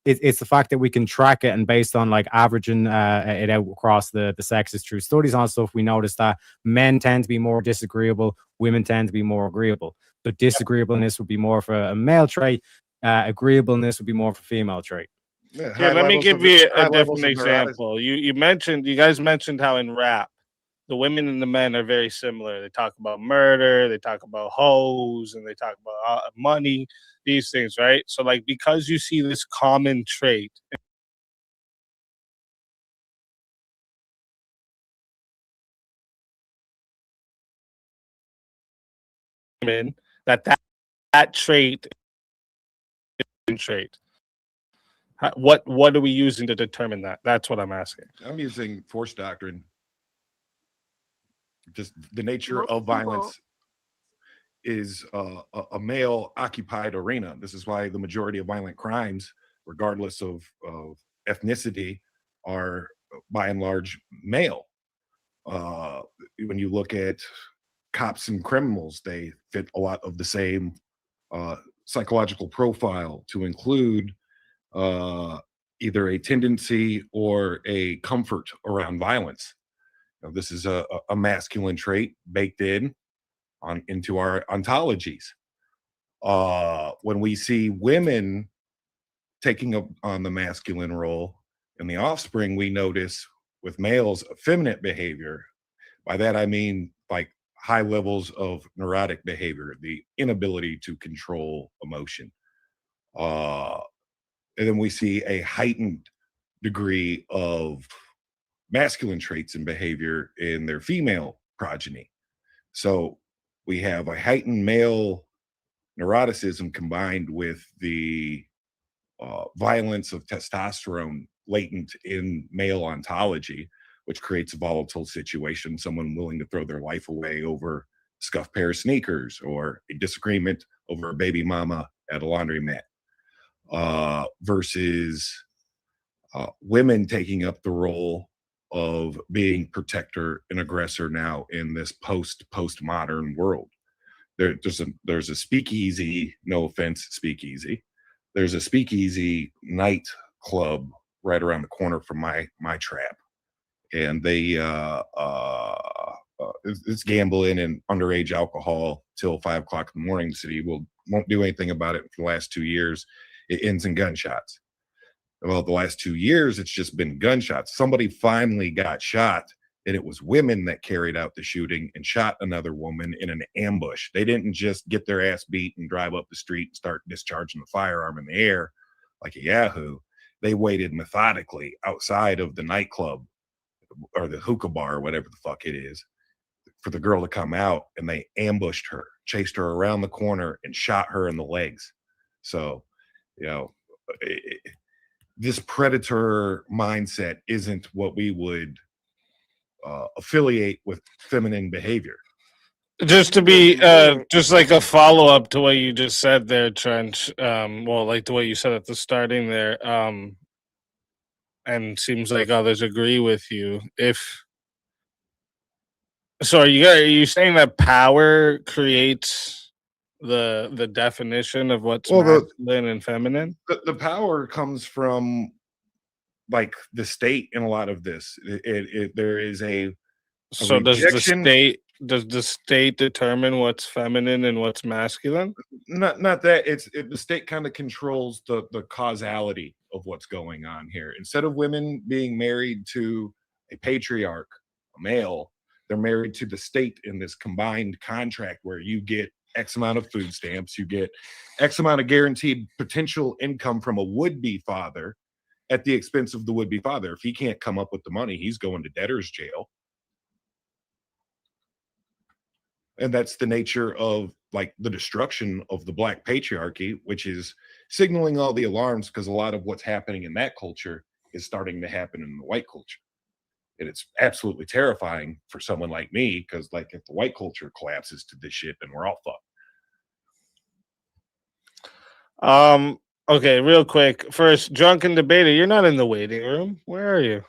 It's the fact that we can track it, and based on like averaging it out across the sexes through studies on stuff, we notice that men tend to be more disagreeable, women tend to be more agreeable. So disagreeableness would be more for a male trait, agreeableness would be more for a female trait. Yeah, Yeah, high let me levels give of- you high a levels different of neuroticism. example. You guys mentioned how in rap, the women and the men are very similar. They talk about murder, they talk about hoes, and they talk about money, these things, right? So, like, because you see this common trait in women, that trait is a trait. What are we using to determine that? That's what I'm asking. I'm using force doctrine. Just the nature Most of people- violence is a male occupied arena. This is why the majority of violent crimes, regardless of ethnicity, are by and large male. When you look at cops and criminals, they fit a lot of the same psychological profile, to include either a tendency or a comfort around violence. Now, this is a masculine trait baked into our ontologies. When we see women taking up on the masculine role in the offspring, we notice with males effeminate behavior. By that I mean like high levels of neurotic behavior, the inability to control emotion. And then we see a heightened degree of masculine traits and behavior in their female progeny. So we have a heightened male neuroticism combined with the violence of testosterone latent in male ontology, which creates a volatile situation. Someone willing to throw their life away over a scuffed pair of sneakers, or a disagreement over a baby mama at a laundromat, versus women taking up the role of being protector and aggressor now in this postmodern world. There's a speakeasy, no offense, speakeasy. There's a speakeasy night club right around the corner from my trap, and they it's gambling and underage alcohol till 5 o'clock in the morning. The city won't do anything about it for the last 2 years. It ends in gunshots. Well, the last 2 years, it's just been gunshots. Somebody finally got shot, and it was women that carried out the shooting and shot another woman in an ambush. They didn't just get their ass beat and drive up the street and start discharging the firearm in the air like a yahoo. They waited methodically outside of the nightclub or the hookah bar or whatever the fuck it is for the girl to come out, and they ambushed her, chased her around the corner, and shot her in the legs. So, this predator mindset isn't what we would affiliate with feminine behavior. Just to be just like a follow-up to what you just said there, Trench, well, like the way you said at the starting there, and seems like others agree with you. Are you saying that power creates the definition of what's masculine and feminine? The power comes from like the state in a lot of this. There is a So rejection. does the state determine what's feminine and what's masculine? Not that the state kind of controls the causality of what's going on here. Instead of women being married to a patriarch, a male, they're married to the state in this combined contract where you get X amount of food stamps, you get X amount of guaranteed potential income from a would-be father at the expense of the would-be father. If he can't come up with the money, he's going to debtor's jail. And that's the nature of like the destruction of the Black patriarchy, which is signaling all the alarms, because a lot of what's happening in that culture is starting to happen in the white culture. And it's absolutely terrifying for someone like me, because like if the white culture collapses to this shit, then we're all fucked. Okay, real quick. First, Drunken Debater, you're not in the waiting room. Where are you?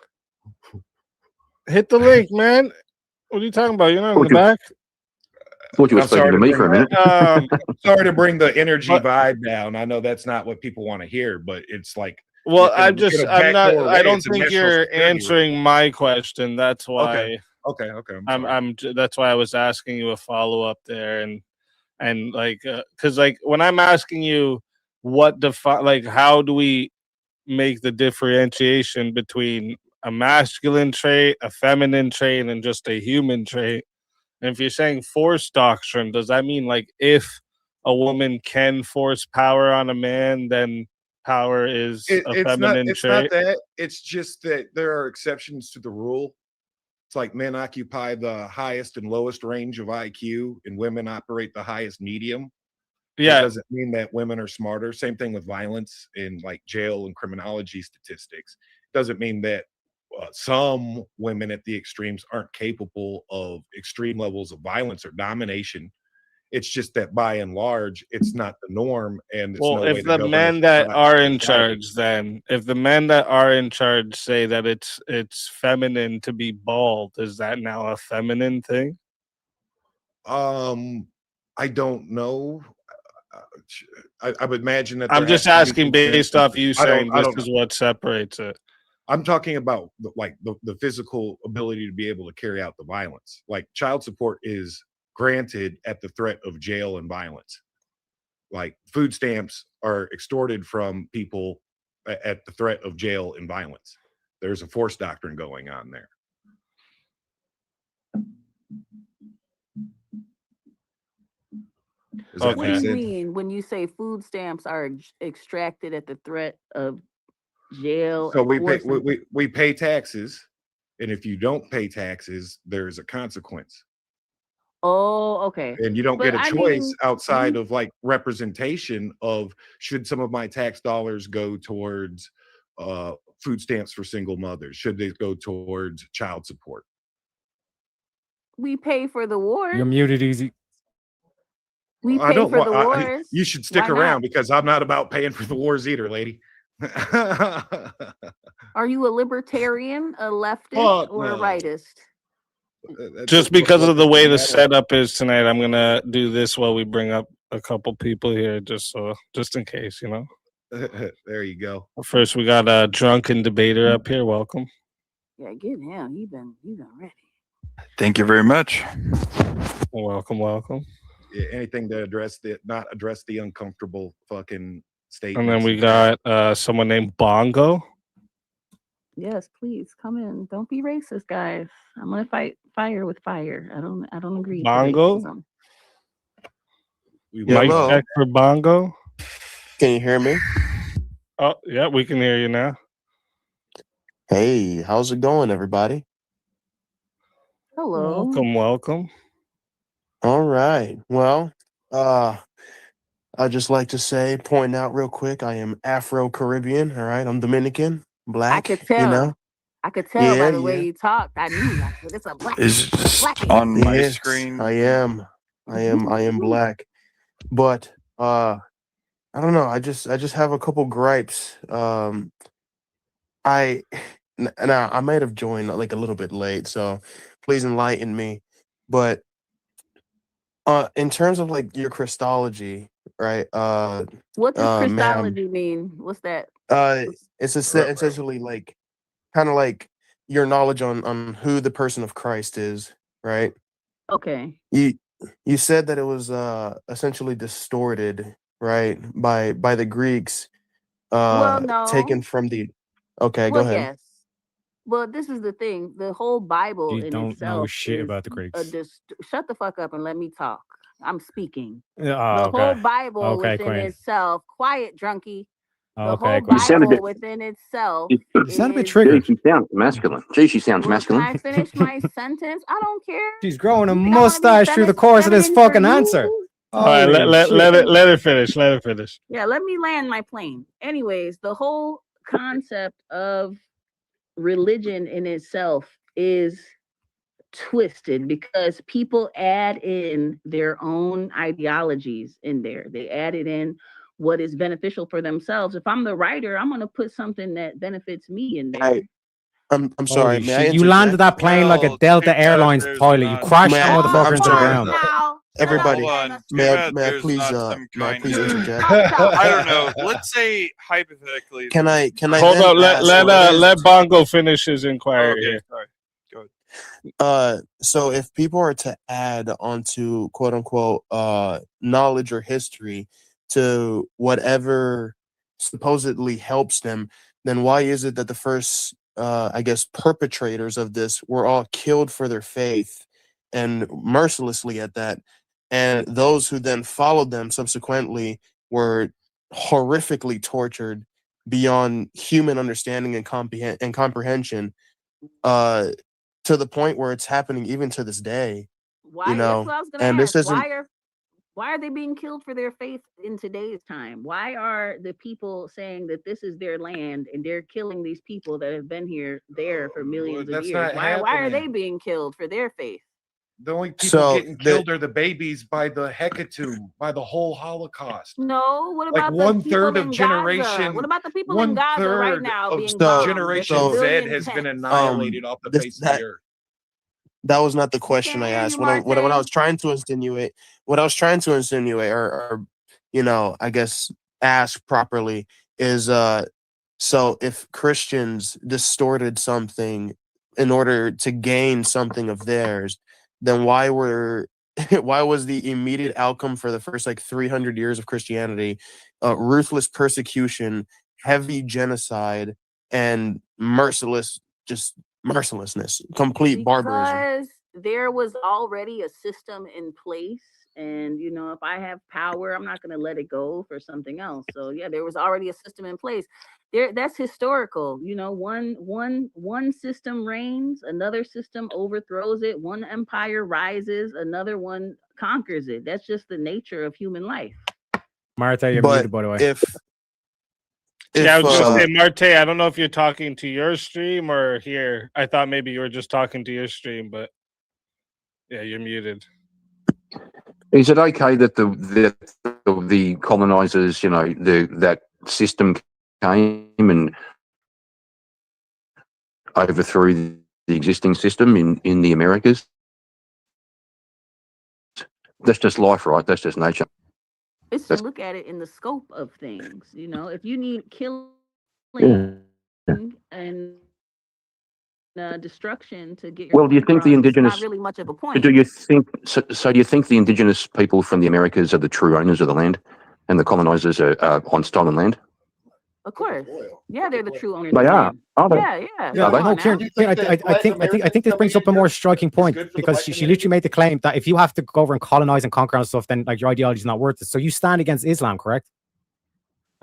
Hit the link, man. What are you talking about? You're not in the back? What you expecting to me for a minute? Sorry to bring the energy vibe down. I know that's not what people want to hear, but it's like, well, I don't think you're answering my question. That's why. Okay. That's why I was asking you a follow up there, and like, because like when I'm asking you how do we make the differentiation between a masculine trait, a feminine trait, and just a human trait? And if you're saying force doctrine, does that mean like if a woman can force power on a man, then power is a feminine trait? Not that. It's just that there are exceptions to the rule. It's like men occupy the highest and lowest range of IQ, and women operate the highest medium. Yeah. It doesn't mean that women are smarter. Same thing with violence in like jail and criminology statistics. Doesn't mean that some women at the extremes aren't capable of extreme levels of violence or domination. It's just that by and large, it's not the norm. And if the men that are in charge, then if the men that are in charge say that it's feminine to be bald, is that now a feminine thing? I don't know. I would imagine that. I'm just asking based off you saying this is what separates it. I'm talking about the physical ability to be able to carry out the violence. Like child support is granted at the threat of jail and violence. Like food stamps are extorted from people at the threat of jail and violence. There's a force doctrine going on there. What do you mean when you say food stamps are extracted at the threat of jail? So we pay taxes, and if you don't pay taxes, there's a consequence. Oh, okay. And you don't get a choice outside of like representation of should some of my tax dollars go towards food stamps for single mothers? Should they go towards child support? We pay for the wars. You're muted, Easy. We pay for the wars. You should stick around because I'm not about paying for the wars either, lady. Are you a libertarian, a leftist, or a rightist? Just because of the way the setup is tonight, I'm gonna do this while we bring up a couple people here, just in case, you know. There you go. First, we got a Drunken Debater up here. Welcome. Yeah, get him. He been ready. Thank you very much. Welcome. Yeah, anything to not address the uncomfortable fucking state. And then we got someone named Bongo. Yes, please come in. Don't be racist, guys. I'm gonna fight fire with fire. I don't agree. Bongo. Mic check for Bongo. Can you hear me? Oh yeah, we can hear you now. Hey, how's it going, everybody? Hello. Welcome. All right. Well, I'd just like to point out real quick, I am Afro-Caribbean. All right, I'm Dominican, black. I could tell. You know? I could tell by the way you talked. I knew it's a black. Is black on my screen. I am black. But I don't know. I just have a couple gripes. I might have joined like a little bit late, so please enlighten me. But in terms of like your Christology, right? What does Christology mean? What's that? It's essentially like kind of like your knowledge on who the person of Christ is, right? Okay. You said that it was essentially distorted, right, by the Greeks, well, no. taken from the. Okay, go ahead. Yes. Well, this is the thing. The whole Bible You in don't itself know shit is about the Greeks. shut the fuck up and let me talk. I'm speaking. Oh, The whole okay. Bible Okay, within Queen. itself, quiet drunkie. The Okay, whole Queen. Bible within itself You sound a bit is. triggered. She sounds masculine. Gee, she sounds Well, can masculine. I finish my sentence? I don't care. She's growing a You think I wanna be mustache through the course of this feminine for fucking answer. you? All right, Holy let shit. it finish. Let it finish. Yeah, let me land my plane. Anyways, the whole concept of religion in itself is twisted because people add in their own ideologies in there. They added in what is beneficial for themselves. If I'm the writer, I'm going to put something that benefits me in there. I'm sorry. Holy May I shit. You interject? landed that plane like a Delta Airlines pilot. You crashed May that I- motherfucker I'm into the sorry. ground. Everybody, Hold on. may I There's please not some may I kind please of- interject? I don't know. Let's say hypothetically. Can I Hold then up. ask, Let Bongo finish his inquiry. Okay, here. sorry. Go ahead. So if people are to add onto quote unquote knowledge or history to whatever supposedly helps them, then why is it that the first I guess perpetrators of this were all killed for their faith and mercilessly at that, and those who then followed them subsequently were horrifically tortured beyond human understanding and comprehension, to the point where it's happening even to this day. Why? You know, That's what I was going and to this ask. isn't. Why are they being killed for their faith in today's time? Why are the people saying that this is their land and they're killing these people that have been there for millions of that's years? not Why are they happening. being killed for their faith? The only people So getting killed are the babies by the hecatomb, by the whole Holocaust. No, what Like about the one people third in of generation. Gaza? What about the people in One Gaza right third now of being bombed? Generation with Z civilian has been tanks? annihilated off the face of the earth. That was not the question I hear asked. you, What I Marte. was trying to insinuate, or you know, I guess ask properly is so if Christians distorted something in order to gain something of theirs, then why was the immediate outcome for the first like 300 years of Christianity ruthless persecution, heavy genocide, and mercilessness, complete barbarism? Because there was already a system in place, and you know, if I have power, I'm not going to let it go for something else. So yeah, there was already a system in place. That's historical. You know, one system reigns, another system overthrows it. One empire rises, another one conquers it. That's just the nature of human life. Martha, you're But muted, by the way. Yeah, I was gonna say, Marte, I don't know if you're talking to your stream or here. I thought maybe you were just talking to your stream, but yeah, you're muted. Is it okay that the colonizers, you know, that system came and overthrew the existing system in the Americas? That's just life, right? That's just nature. It's to look at it in the scope of things. You know, if you need killing and destruction to get your Well, do you think the indigenous? not really much of a point. Do you think so? Do you think the indigenous people from the Americas are the true owners of the land, and the colonizers are on stolen land? Of course, yeah, they're the true owners. They of the are. land. Are they? Yeah. Yeah, Are they? no, Kieran, I think this brings up a more striking point because she literally made the claim that if you have to go over and colonize and conquer and stuff, then like your ideology is not worth it. So you stand against Islam, correct?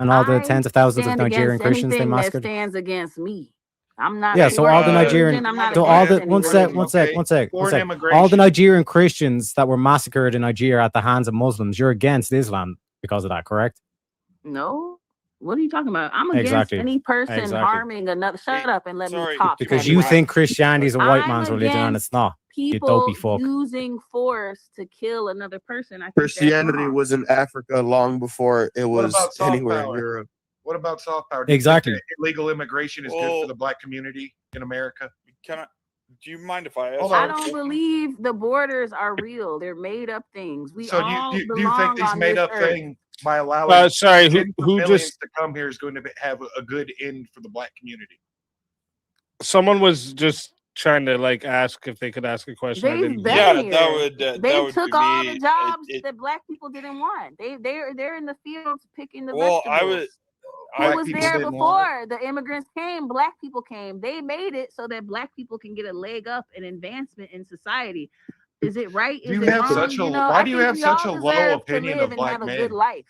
And all the tens of thousands of Stand Nigerian against Christians they anything that massacred. stands against me. I'm not. Yeah, so all the Nigerian, I'm not so all the against one any sec, religion. one sec, one sec, one Foreign sec. immigration. All the Nigerian Christians that were massacred in Nigeria at the hands of Muslims, you're against Islam because of that, correct? No. What are you talking about? I'm against Exactly. any person Exactly. harming another. Shut up and let me talk. Because you think Christianity is a white man's religion and against it's not. You people dopey fuck. using force to kill another person. I think Christianity that's wrong. was in Africa long before it What was about soft anywhere in power? Europe. What about soft power? Do you think Exactly. that illegal immigration is good Well- for the black community in America? Do you mind if I ask? I don't believe the borders are real. They're made up things. We So all do you belong think this on made this up earth. thing by allowing Sorry, tens of who millions just to come here is going to have a good end for the black community? someone was just trying to like ask if they could ask a question. I They've didn't been hear. here. that They would took be all me. the jobs that black people didn't want. They're in the fields picking the Well, vegetables. Who Black was people there didn't want before the immigrants came? Black people came. They made it so that black people can get a leg up and advancement in society. Is it right? Do Is you it have wrong? such a You know, why I do you think have we such a all low deserve opinion to of live and black have a men? good life.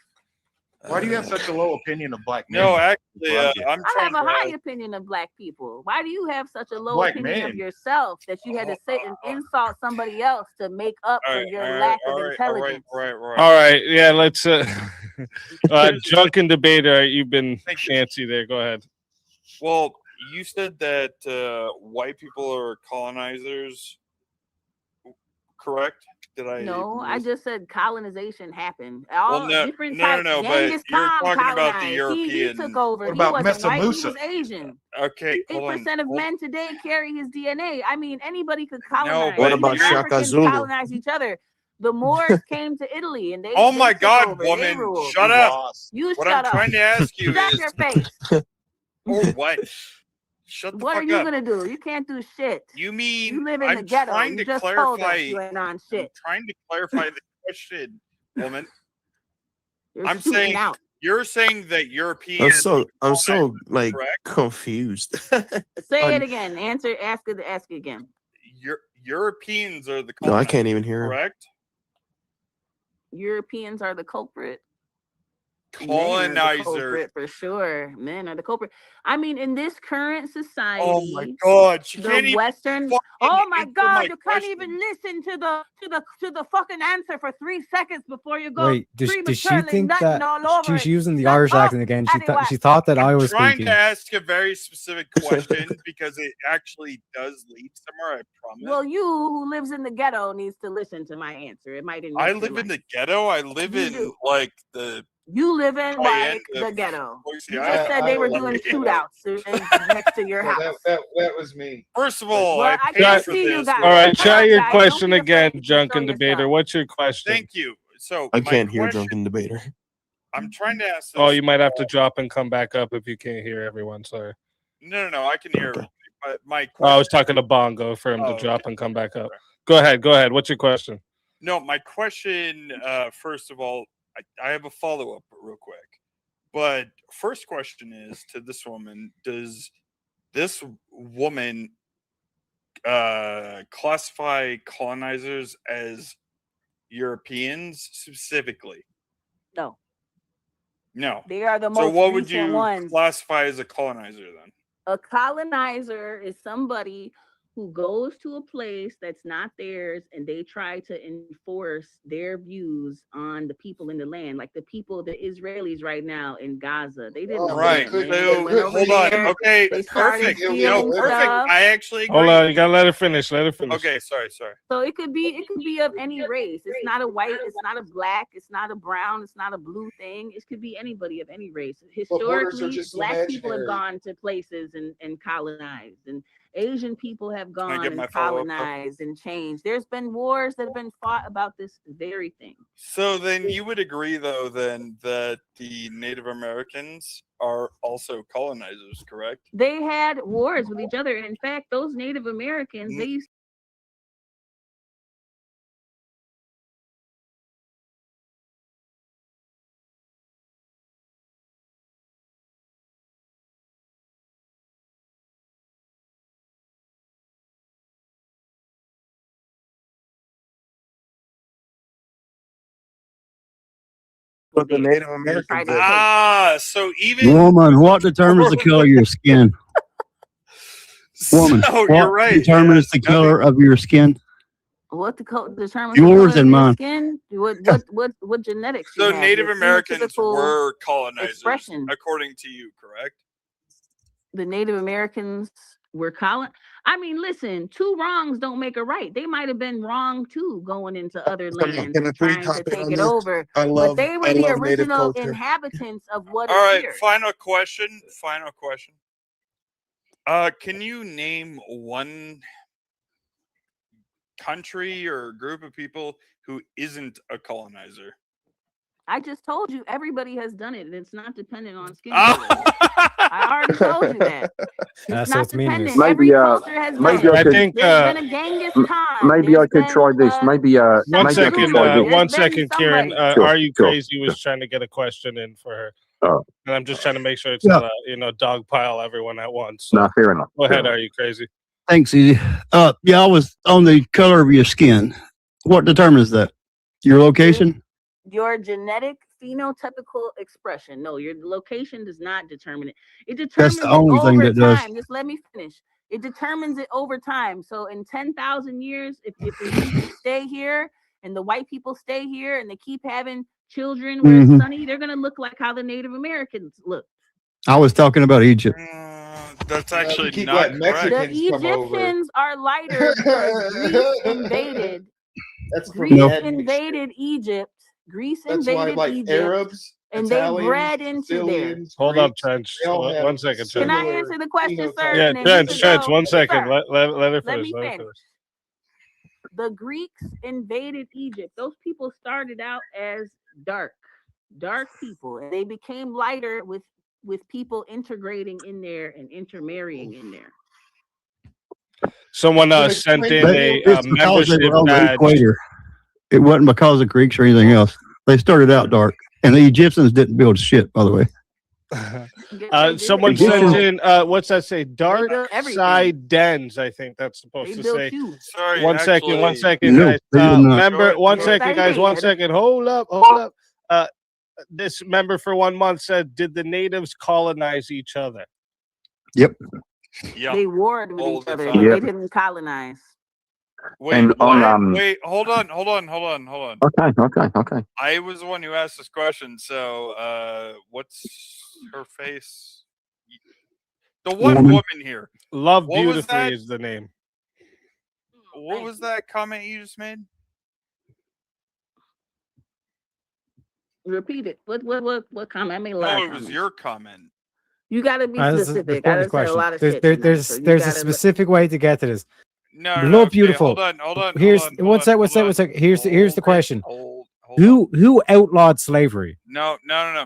Why do you have such a low opinion of black men? No, That's actually, what I'm getting I'm I trying have a to high ask. opinion of black people. Why do you have such a low Black opinion of men. yourself that you had to sit and insult somebody else to make up All for right, your lack of all intelligence? right. Yeah, let's drunken debater. You've been fancy there. Go ahead. Well, you said that white people are colonizers, correct? Did I? No, I just said colonization happened. All Well, no, different no, types. no, but Genghis you're Khan talking about the colonized. He European. took over. What He about wasn't white. He Mesa was Asian. Okay, hold on. 8% of Hold- men today carry his DNA. I mean, anybody could No, colonize. but What about Even you're- Shaka Africans Zulu? colonize each other. The Moors came to Italy and they. Oh they my took God, over. They woman! ruled. Shut up. You What shut I'm up. trying to ask you Shut is, your face. or what? Shut the What are fuck you up. gonna do? You can't do shit. You mean You live in the I'm ghetto. trying You to just told us clarify? you ain't on I'm shit. trying to clarify the question, woman. You're I'm shooting saying out. you're saying that Europeans. I'm so like correct? confused. Say it again. Ask it again. Europeans are the No, I colonizers, can't even hear him. correct? Europeans are the culprit. Men are the Colonizer. culprit for sure. Men are the culprit. I mean, in this current society, Oh my God! She can't the even Western. fucking Oh my answer God! my You can't question. even listen to the fucking answer for 3 seconds before you go Wait, does she prematurely think nutting that all over she's it. using the Shut Irish up, accent again? She Paddywhack. thought that I was Trying speaking. to ask a very specific question because it actually does lead somewhere. I promise. Well, you who lives in the ghetto needs to listen to my answer. It might enrich I your live in life. the ghetto. I live You in do. like the. You live in high like end the of ghetto. Boise, You Idaho. just said they were doing shootouts next to your house. That was me. First of all, Well, I I paid can't for see you this. guys. All right, Come try on, your guys. question Don't be afraid again, to show drunken debater. yourself. What's your question? Thank you. So I my can't hear question- drunken debater. I'm trying to ask this. Oh, you might have to drop and come back up if you can't hear everyone. Sorry. No. I can hear everybody. But my Oh, I was question. talking to Bongo for him to Oh, drop okay. and come back up. Go ahead. What's your question? No, my question. First of all, I have a follow up real quick. But first question is to this woman: does this woman classify colonizers as Europeans specifically? No, No. they are the So most what would recent you ones. classify as a colonizer then? A colonizer is somebody who goes to a place that's not theirs and they try to enforce their views on the people in the land, like the people, the Israelis right now in Gaza. They didn't know Right. that, man. So They went over hold on. there, Okay. they started Perfect. stealing Perfect. stuff. I actually agree. Hold on, you gotta let her finish. Let her finish. Okay. Sorry. So it could be of any race. It's not a white, it's not a black, it's not a brown, it's not a blue thing. It could be anybody of any race. borders are Historically, just black people have imaginary. gone to places and colonized, and Asian people have gone get my and follow-up, though? colonized and changed. There's been wars that have been fought about this very thing. So then you would agree, though, then that the Native Americans are also colonizers, correct? They had wars with each other. In fact, those Native Americans, they used But the Native Americans tried to did. Ah, so even Woman, what determines the color of your skin? Woman, so what you're right. determines the color of your skin? what the determines Yours the color and of your mine. skin? What genetics? you So have, Native your Americans phenotypical were colonizers, expression. according to you, correct? The Native Americans were I mean, listen, 2 wrongs don't make a right. They might have been wrong too, going into other lands Can I and please trying to hop in take on it this? over. I But love they were I the love Native original culture. inhabitants of what All is right, here. final question. Can you name one country or group of people who isn't a colonizer? I just told you everybody has done it, and it's not dependent on skin Ah! color. I already told you that. It's So not it's meaningless. dependent. Every Maybe culture has done maybe it. I could think There's been a Genghis Khan. maybe I There's could try been this. Maybe One maybe I could second, try this. one There's been second, Kieran. somebody. Sure, Are You sure. Crazy was trying to get a question in for her, and I'm just trying to make sure it's Yeah. not dog pile everyone at once. So No, fair enough. go fair ahead. enough. Are You Crazy? Thanks, Easy. Yeah, I was on the color of your skin. What determines that? Your location? Your genetic phenotypical expression. No, your location does not determine it. It That's determines the it only thing over that does. time. Just let me finish. It determines it over time. So in 10,000 years, if the humans stay here and the white people stay here and they keep having children where it's Mhm. sunny, they're gonna look like how the Native Americans look. I was talking about Egypt. That's actually keep not letting correct. The Mexicans come over. Egyptians are lighter because Greece invaded. That's from Greece No. ethnic invaded Egypt. Greece That's why, invaded like Egypt, Arabs, and Italians, they bred into there. Sicilians, Hold up, Greeks, Trench. they all have One second, Can Trench. I similar answer the question, sir? phenotype. Yeah, And then we can Trench. go, 1 second. sir. Let her Let finish. me Let her finish. finish. The Greeks invaded Egypt. Those people started out as dark people, and they became lighter with people integrating in there and intermarrying in there. Someone Can sent explain in to a me- It's because they membership were on the badge. equator. It wasn't because of Greeks or anything else. They started out dark. And the Egyptians didn't build shit, by the way. Someone Egyptians- sent in what's that say? Dark built everything. side dens, I think that's supposed They to built say. you. Sorry, One second, actually, No, guys. they did not. Member, one Yes, second, I guys. 1 did. second. Hold up. This member for 1 month said, "Did the natives colonize each other?" Yep. Yeah. They warred with All each the other, time. but Yep. they didn't colonize. Wait, And on, what? Wait, hold on. Okay. I was the one who asked this question. So, what's her face? The one Woman. woman here. Love What was beautifully that? is the name. What was that comment you just made? Repeat it. What comment? I made a lot No, of it was comments. your comment. You got to be This is specific. the I just said a question. lot of There's shit. there, tonight, there's so you there's a gotta- specific way to get to this. No, Look no, okay, beautiful. hold on. Here's hold one on, sec. hold on. Here's the question. Hold Who outlawed slavery? No.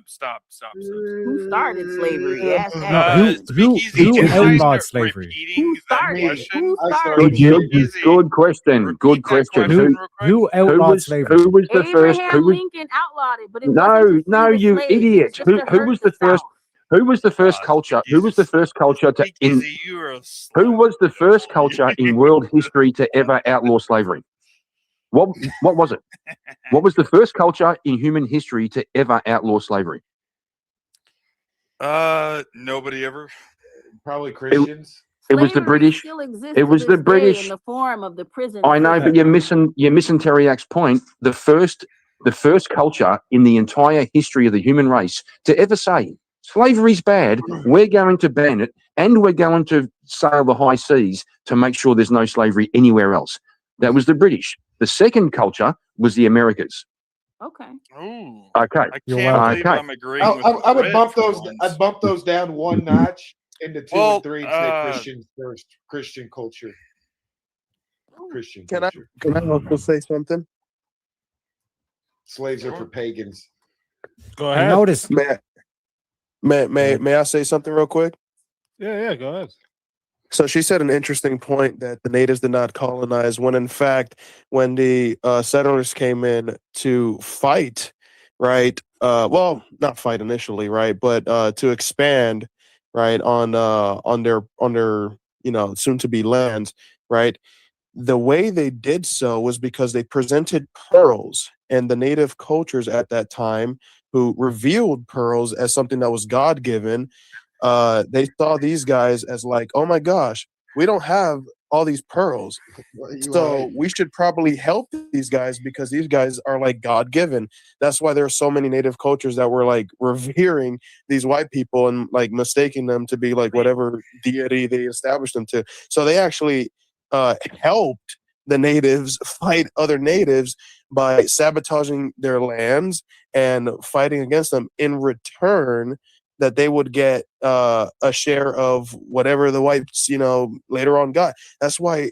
Stop. Who started slavery? Ask that No, question. who outlawed slavery? Who started? Who Good, started? good question. Good question. Who outlawed slavery? Who was the first? Abraham Who was? Lincoln outlawed it, but it wasn't to free No, the you slaves. It idiot. just to Who hurt was the the first? South. Who was the first culture? Who was the first culture to in? Who was the first culture in world history to ever outlaw slavery? What was it? What was the first culture in human history to ever outlaw slavery? Nobody ever. Probably Christians. It was the Slavery British. still exists It to was the this day British. in the form of the prison. I know, but system. you're missing Teriak's point. The first culture in the entire history of the human race to ever say slavery's bad, we're going to ban it, and we're going to sail the high seas to make sure there's no slavery anywhere else. That was the British. The second culture was the Americas. Okay. Ooh. Okay. I can't believe I'm agreeing with I would Red bump for those. once. I'd bump those down one notch into 2 Well, and 3 and say Christians first. Christian culture. Christian culture. Can I also say something? Slaves are for pagans. Go I noticed. May I say something real quick? Yeah, go ahead. So she said an interesting point that the natives did not colonize, when in fact, when the settlers came in to fight, right? Well, not fight initially, right? But to expand, right, on their soon to be lands, right? The way they did so was because they presented pearls, and the native cultures at that time, who revealed pearls as something that was God given, they saw these guys as like, oh my gosh, we don't have all these pearls, so we should probably help these guys because these guys are like God given. That's why there are so many native cultures that were like revering these white people and like mistaking them to be like whatever deity they established them to. So they actually helped the natives fight other natives by sabotaging their lands and fighting against them. In return, that they would get a share of whatever the whites, later on got. That's why,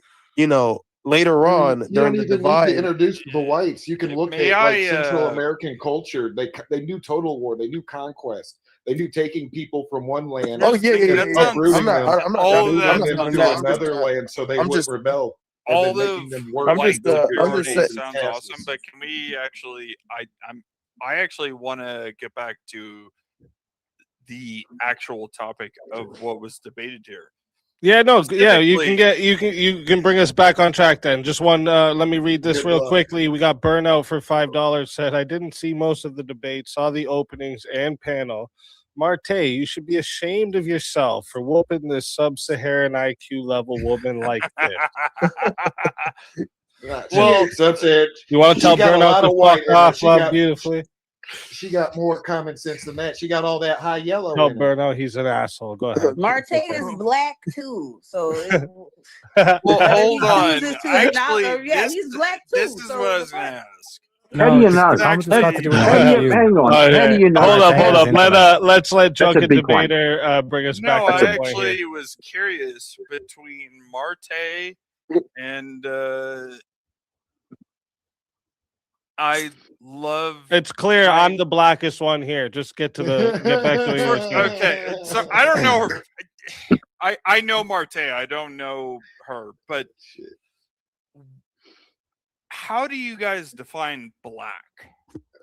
later on You during don't the even divide. need to introduce the whites. You can look May at like I, Central American culture. They knew total war. They knew conquest. They knew taking people from one land. Oh, yeah. and uprooting them I'm not and doubting that. moving them I'm to not- another land so they I'm would just- rebel. And All then of making them work. I'm white just saying- sounds awesome, but can we actually? I actually want to get back to the actual topic of what was debated here. Yeah, no, yeah, you Specifically- you can bring us back on track then. Just one let me read this Good real luck. quickly. We got Burnout for $5 said I didn't see most of the debate, saw the openings and panel. Marte, you should be ashamed of yourself for whooping this sub-Saharan IQ level woman like this. Well, that's it. You want to She tell got a Burnout lot to of white fuck in her. off, She love got- beautifully? She got more common sense than that. She got all that high yellow. Tell in her. Burnout he's an asshole. Go ahead. Marte is black too, so Well, whether hold he on. chooses to or not, Actually, or- yeah, this, he's black too. this is so what I was going to ask. How do you know? How does How got to do with how do you, IQ? hang on. Oh, How yeah. do you know? Hold up, hold up. Let's let That's a Drunken big one. Debater bring us No, back I to the point here. actually was curious between Marte and I love. It's clear I'm the blackest one here. Just get back to what you were saying. Okay, so I don't know her. I know Marte. I don't know her, but how do you guys define black?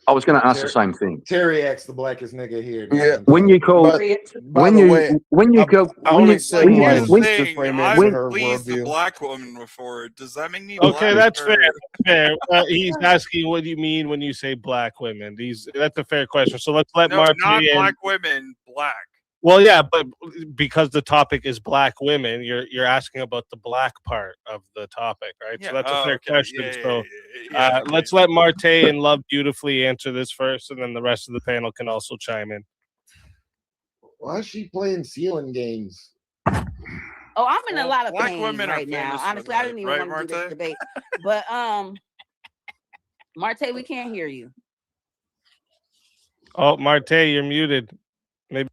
I was going to ask the same thing. Terry X, the blackest nigga here. Yeah. When you call, when you go, when you, only said when you, white when, just to frame I've into her pleased a worldview. black woman before. Does that make me Okay, black that's or- fair. Fair. He's asking what do you mean when you say black women. That's a fair question. So let's let No, Marte not in. black women, black. Well, yeah, but because the topic is black women, you're asking about the black part of the topic, right? Yeah, So that's a oh, fair okay. question. Yeah, So yeah, let's let Marte and Love Beautifully answer this first, and then the rest of the panel can also chime in. Why is she playing ceiling games? Oh, I'm in a lot of black pain women are right now. famous for Honestly, I that, didn't even right, want to do this Marte? debate. But Marte, we can't hear you. Oh, Marte, you're muted. Maybe.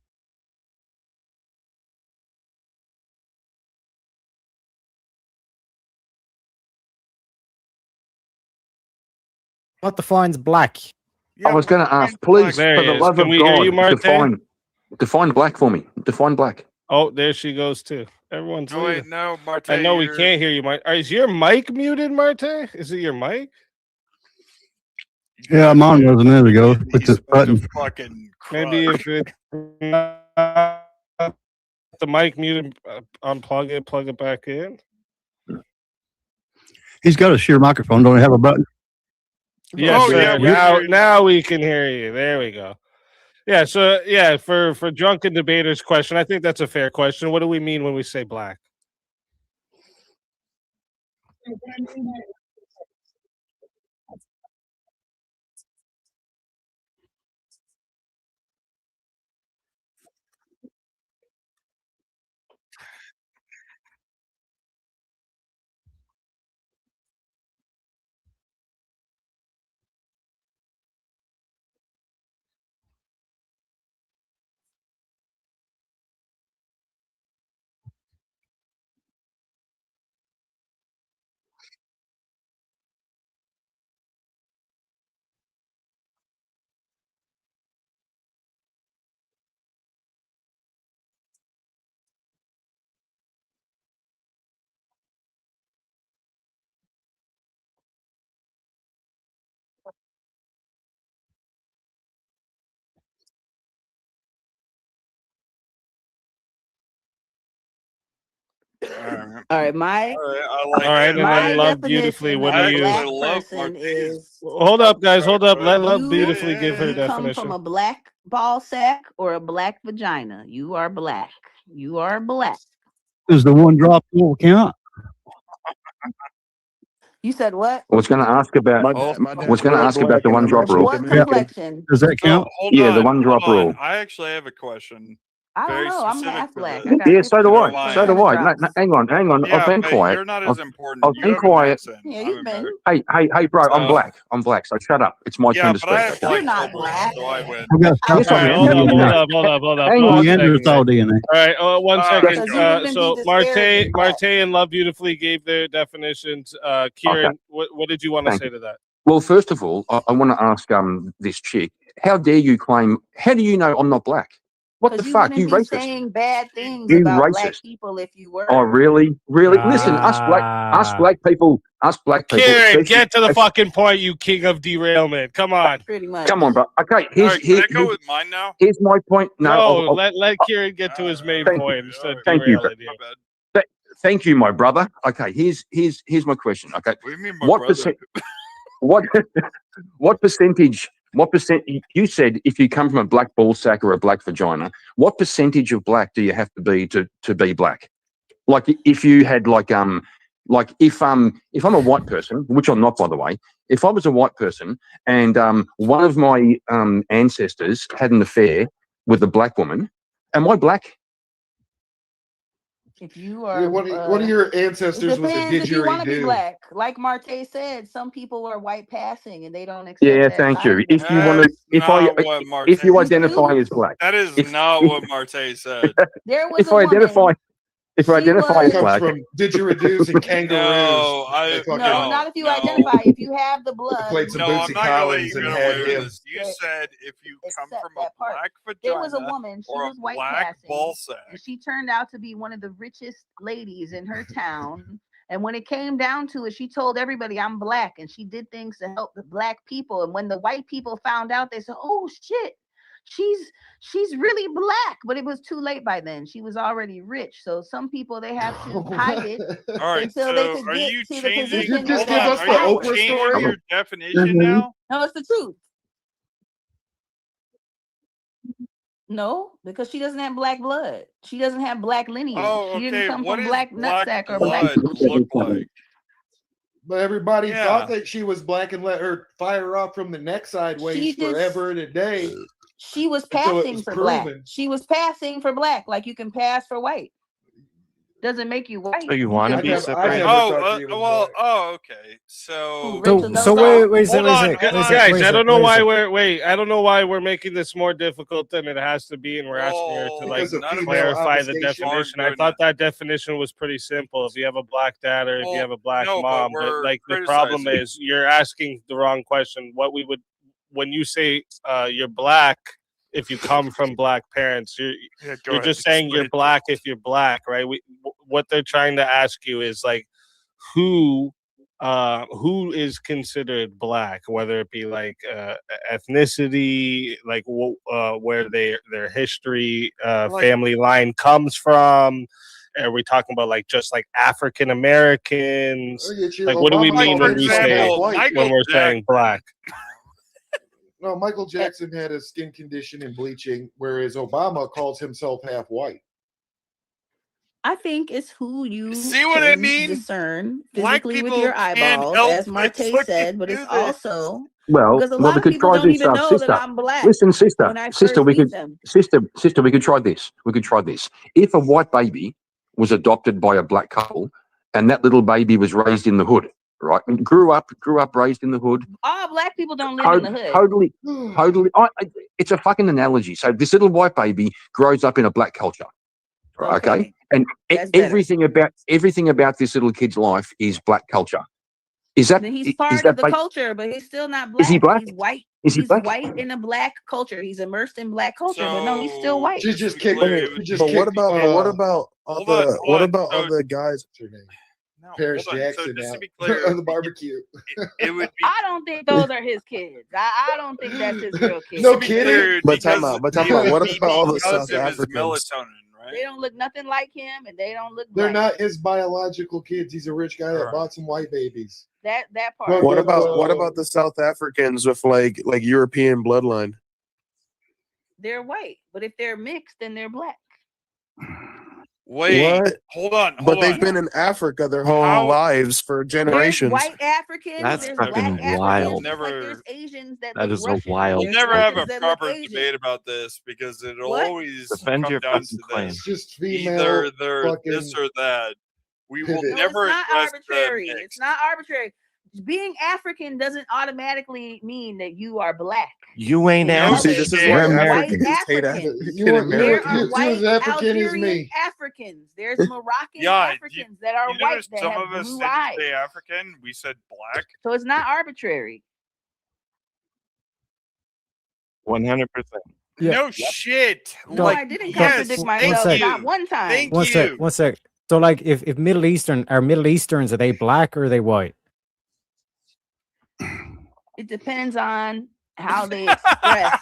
What defines black? I was going to ask, please, There for he the is. love Can of we hear God, you, Marte? define black for me. Define black. Oh, there she goes too. Everyone's No, wait, leaving. no, Marte. I know we you're- can't hear you, Marte. Is your mic muted, Marte? Is it your mic? Yeah, mine was a minute ago with this button. Fucking Maybe if it the mic muted, unplug it, plug it back in. He's got a sheer microphone. Don't he have a button? Yes, Oh, sir. yeah, we now hear you. now we can hear you. There we go. Yeah, so yeah, for Drunken Debater's question, I think that's a fair question. What do we mean when we say black? All right, my All right, and my then Love Beautifully. definition What of do a you? black person is Hold up, guys. Hold up. Let Love you- Beautifully give her you come definition. from a black ball sack or a black vagina. You are black. You are black. Does the one drop rule count? You said what? I was going to ask about. My was going to ask about the one drop rule. What complexion? Does that count? Hold Yeah, on, the one drop hold on. rule. I actually have a question. I don't Very know. I'm gonna specific ask to black. this. I got Yeah, so do 50 I. So do I. No, no, hang on. Yeah, I've been but quiet. you're not as I've important. I've You been have an quiet. accent. Yeah, I'm you've been. Hey, bro, I'm So- black. I'm black. So shut up. It's my Yeah, turn to but I speak. have okay? You're not black. so I win. I've got Yes, South I am. Hold up, hold DNA. up, hold up, hold up. Hang One on. second. Neanderthal DNA. All right, one Uh, second. Because you wouldn't So be Marte disparaging black. and Love Beautifully gave their definitions. Kieran, what did you want to Thank say you. to that? Well, first of all, I want to ask this chick. How dare you claim? How do you know I'm not black? What the Because you fuck? wouldn't You be racist? saying bad things You about black racist. people if you were. Oh, really? Listen, us black people, Kieran, especially- get to the fucking point, you king of derailment. Come on. Pretty much. Come on, bro. Okay, All here's right, can I go with mine now? here's my point. No, No, I'll- let Kieran get to his main Thank you. point instead of Thank you, derailing you. My bad. Thank you, my brother. Okay, here's my question. Okay, What do you mean, my what brother? percent? What percentage? What percent? You said if you come from a black ball sack or a black vagina, what percentage of black do you have to be to be black? Like if you had like if I'm a white person, which I'm not, by the way, if I was a white person and one of my ancestors had an affair with a black woman, am I black? If you are, What are your ancestors it with a depends if you want to be didgeridoo? black. Like Marte said, some people are white passing and they don't accept Yeah, that thank you. title. If you want to, if you identify as black, That is if- not if- what Marte said. There was if a I woman. identify, if I identify as Comes black, from didgeridoos and kangaroos. No, They fucking- No, not if you identify. If you have the blood. played some No, Bootsy I'm not gonna let Collins you and get had away with him. this. You said if you come Accept from a that part. black vagina There was a woman. She or was a white black passing, ball sack. and she turned out to be one of the richest ladies in her town. And when it came down to it, she told everybody, "I'm black," and she did things to help the black people. And when the white people found out, they said, "Oh shit, she's really black." But it was too late by then. She was already rich. So some people they have to hide it All right, until they so could are get you to the changing? position. Did you just they give have us the power. Oprah changing story? your definition now? No, it's the truth. No, because she doesn't have black blood. She doesn't have black lineage. Oh, She didn't okay. come What from is black black nutsack or black. blood look like? But everybody Yeah. thought that she was black and let her fire off from the neck sideways She just- forever and a day. She was Until it passing was for black. proven. She was passing for black, like you can pass for white. Doesn't make you white. So you want to can be pass- separated? Okay. So So wait, Hold on, guys. I don't know why I don't know why we're making this more difficult than it has to be, and we're asking her to like Because of female clarify the obfuscation. definition. I thought that definition was pretty simple. If you have a black dad or if you have a black no, but mom, we're like the problem criticizing. is you're asking the wrong question. What we would when you say you're black. If you come from black parents, you're ahead, just saying you're explain. black if you're black, right? What they're trying to ask you is like who is considered black, whether it be like ethnicity, like where their history, family line comes from. Are we talking about like just like African Americans? Like what do we mean when we say when we're saying black? No, Michael Jackson had a skin condition and bleaching, whereas Obama calls himself half white. I think it's who you See what I can mean? discern Black physically with people your can't eyeballs, help as but Marte fucking said, but do it's this. also well, because a lot we of could people try don't this, even know sister. that I'm black. Listen, sister, when I sister, first we meet could, them. sister, we could try this. We could try this. If a white baby was adopted by a black couple, and that little baby was raised in the hood, right, and grew up, raised in the hood. All black people don't live in the hood. Totally. It's a fucking analogy. So this little white baby grows up in a black culture. Okay. And That's better. everything about this little kid's life is black culture. Is that Then he's is part that of the culture, but he's still not black. Is he black? He's white. Is he he's black? white in a black culture. He's immersed in black culture, but no, he's still white. She just kicked. But what about all the guys? Paris hold on. So Jackson just out to be clear, on the barbecue. It would be I don't think those are his kids. I don't think that's his real kids. No to be kidding. clear, But time because out. What about all the he South does him is Africans? melatonin, right? They don't look nothing like him, and they don't look. They're black. not his biological kids. He's a rich guy that bought some white babies. that part. What about the South Africans with like European bloodline? They're white, but if they're mixed, then they're black. Wait, What? hold on. But they've been in Africa their whole lives for generations. There's white Africans. That's there's fucking black Africans, wild. just like there's Asians that That look is a Russian. wild We'll There's never have a Russians that look proper Asian. debate about this because it'll What? always Defend come your down fucking to claim. this. It's just female. Either they're fucking this or that. We will pivot. No, never it's not address arbitrary. the It's mix. not arbitrary. Being African doesn't automatically mean that you are black. You ain't No, African. See, this is You're why American. Africans hate Africans. You are There are you white as African as Algerian me. Africans. There's Moroccan Yeah, Africans that are You white notice that some have of us blue didn't eyes. say African. We said black. So it's not arbitrary. 100%. Yeah. No shit. No, I didn't contradict myself. sec. Not one time. Thank One you. sec. One sec. So like, if Middle Easterns, are they black or are they white? It depends on how they express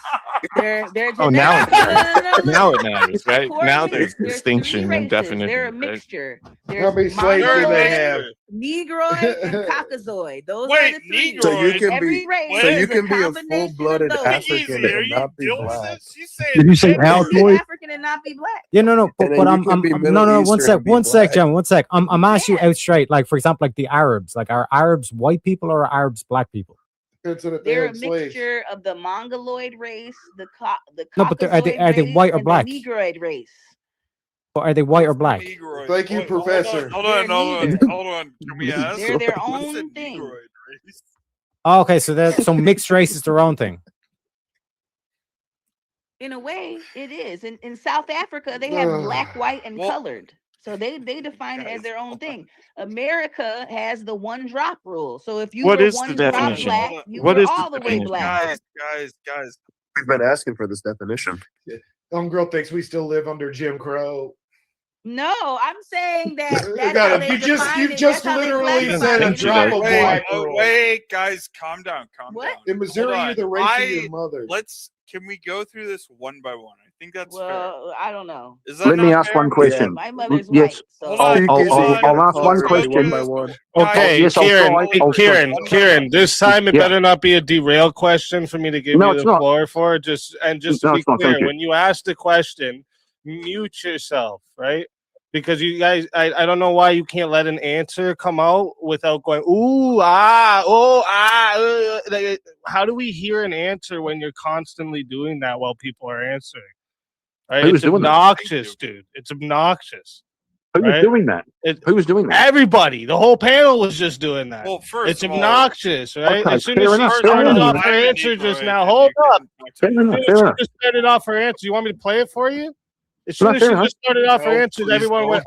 They're Oh, now it matters. no, Now it matters, right? core Now race. there's There's distinction three and races. They're a definition. Right? mixture. How There's many slaves do they Mongoloid, have? Negroid, and Caucasoid. Those are Wait, the three. So you Negroid. can Every be race so is you a can be a combination of full-blooded those. African Easy, are and you not be doing black. this? You saying Did you say You can be Altoid? African and not be black. Yeah, no, And but then you I'm can be no, Middle no, Eastern and be one sec, black. John, one sec. I'm You asking you can. out straight. Like, for example, like the Arabs. Like, are Arabs white people or are Arabs black people? Depends on if they They're a had slaves. mixture of the Mongoloid race, the No, but are they Caucasoid race, white or and black? the Negroid race. But are they white or black? Negroid. Thank you, Wait, Professor. Hold They're on, hold on, neither. hold on. Can we ask? They're their What's a own thing. Negroid race? Oh, okay, so mixed race is their own thing. In a way, it is. In South Africa, they have black, white, and Well- colored. So they define it as their own thing. America has the one drop rule. So if you What were is the one drop definition? black, you What were is the all the way definition? black. Guys. We've been asking for this definition. Girl thinks we still live under Jim Crow. No, I'm saying that You that's got how it. they You just- define you it. just That's how they literally classify said a it. drop of black rule. Wait, guys, calm down, calm What? down. In Missouri, Hold you're the on. race of your mother. Can we go through this one by one? I think that's fair. Well, I don't know. Is that Let me not ask fair? one question. My mother's Yes, white, so I'll ask one question. Okay, Yes, I'll Kieran, try. I'll try. Kieran, this time it Yeah. better not be a derail question for me to give No, you it's the not. floor for. Just to No, be it's not. clear, Thank you. when you ask the question, mute yourself, right? Because you guys, I don't know why you can't let an answer come out without going, ooh, ah, oh, ah. Like, how do we hear an answer when you're constantly doing that while people are answering? Right? Who was It's doing that? obnoxious, dude. It's obnoxious. Who was right? doing that? Who was doing that? Everybody. The whole panel was just doing that. Well, first it's of all- obnoxious, right? Okay, as soon fair as she enough, fair started enough. off her I'm an answer just Negroid, now, and hold you up. Fair As enough, soon as fair she enough. just started off her answer, you want me to play it for you? As soon No, as fair she enough. just started off her No, answers, please everyone don't. went,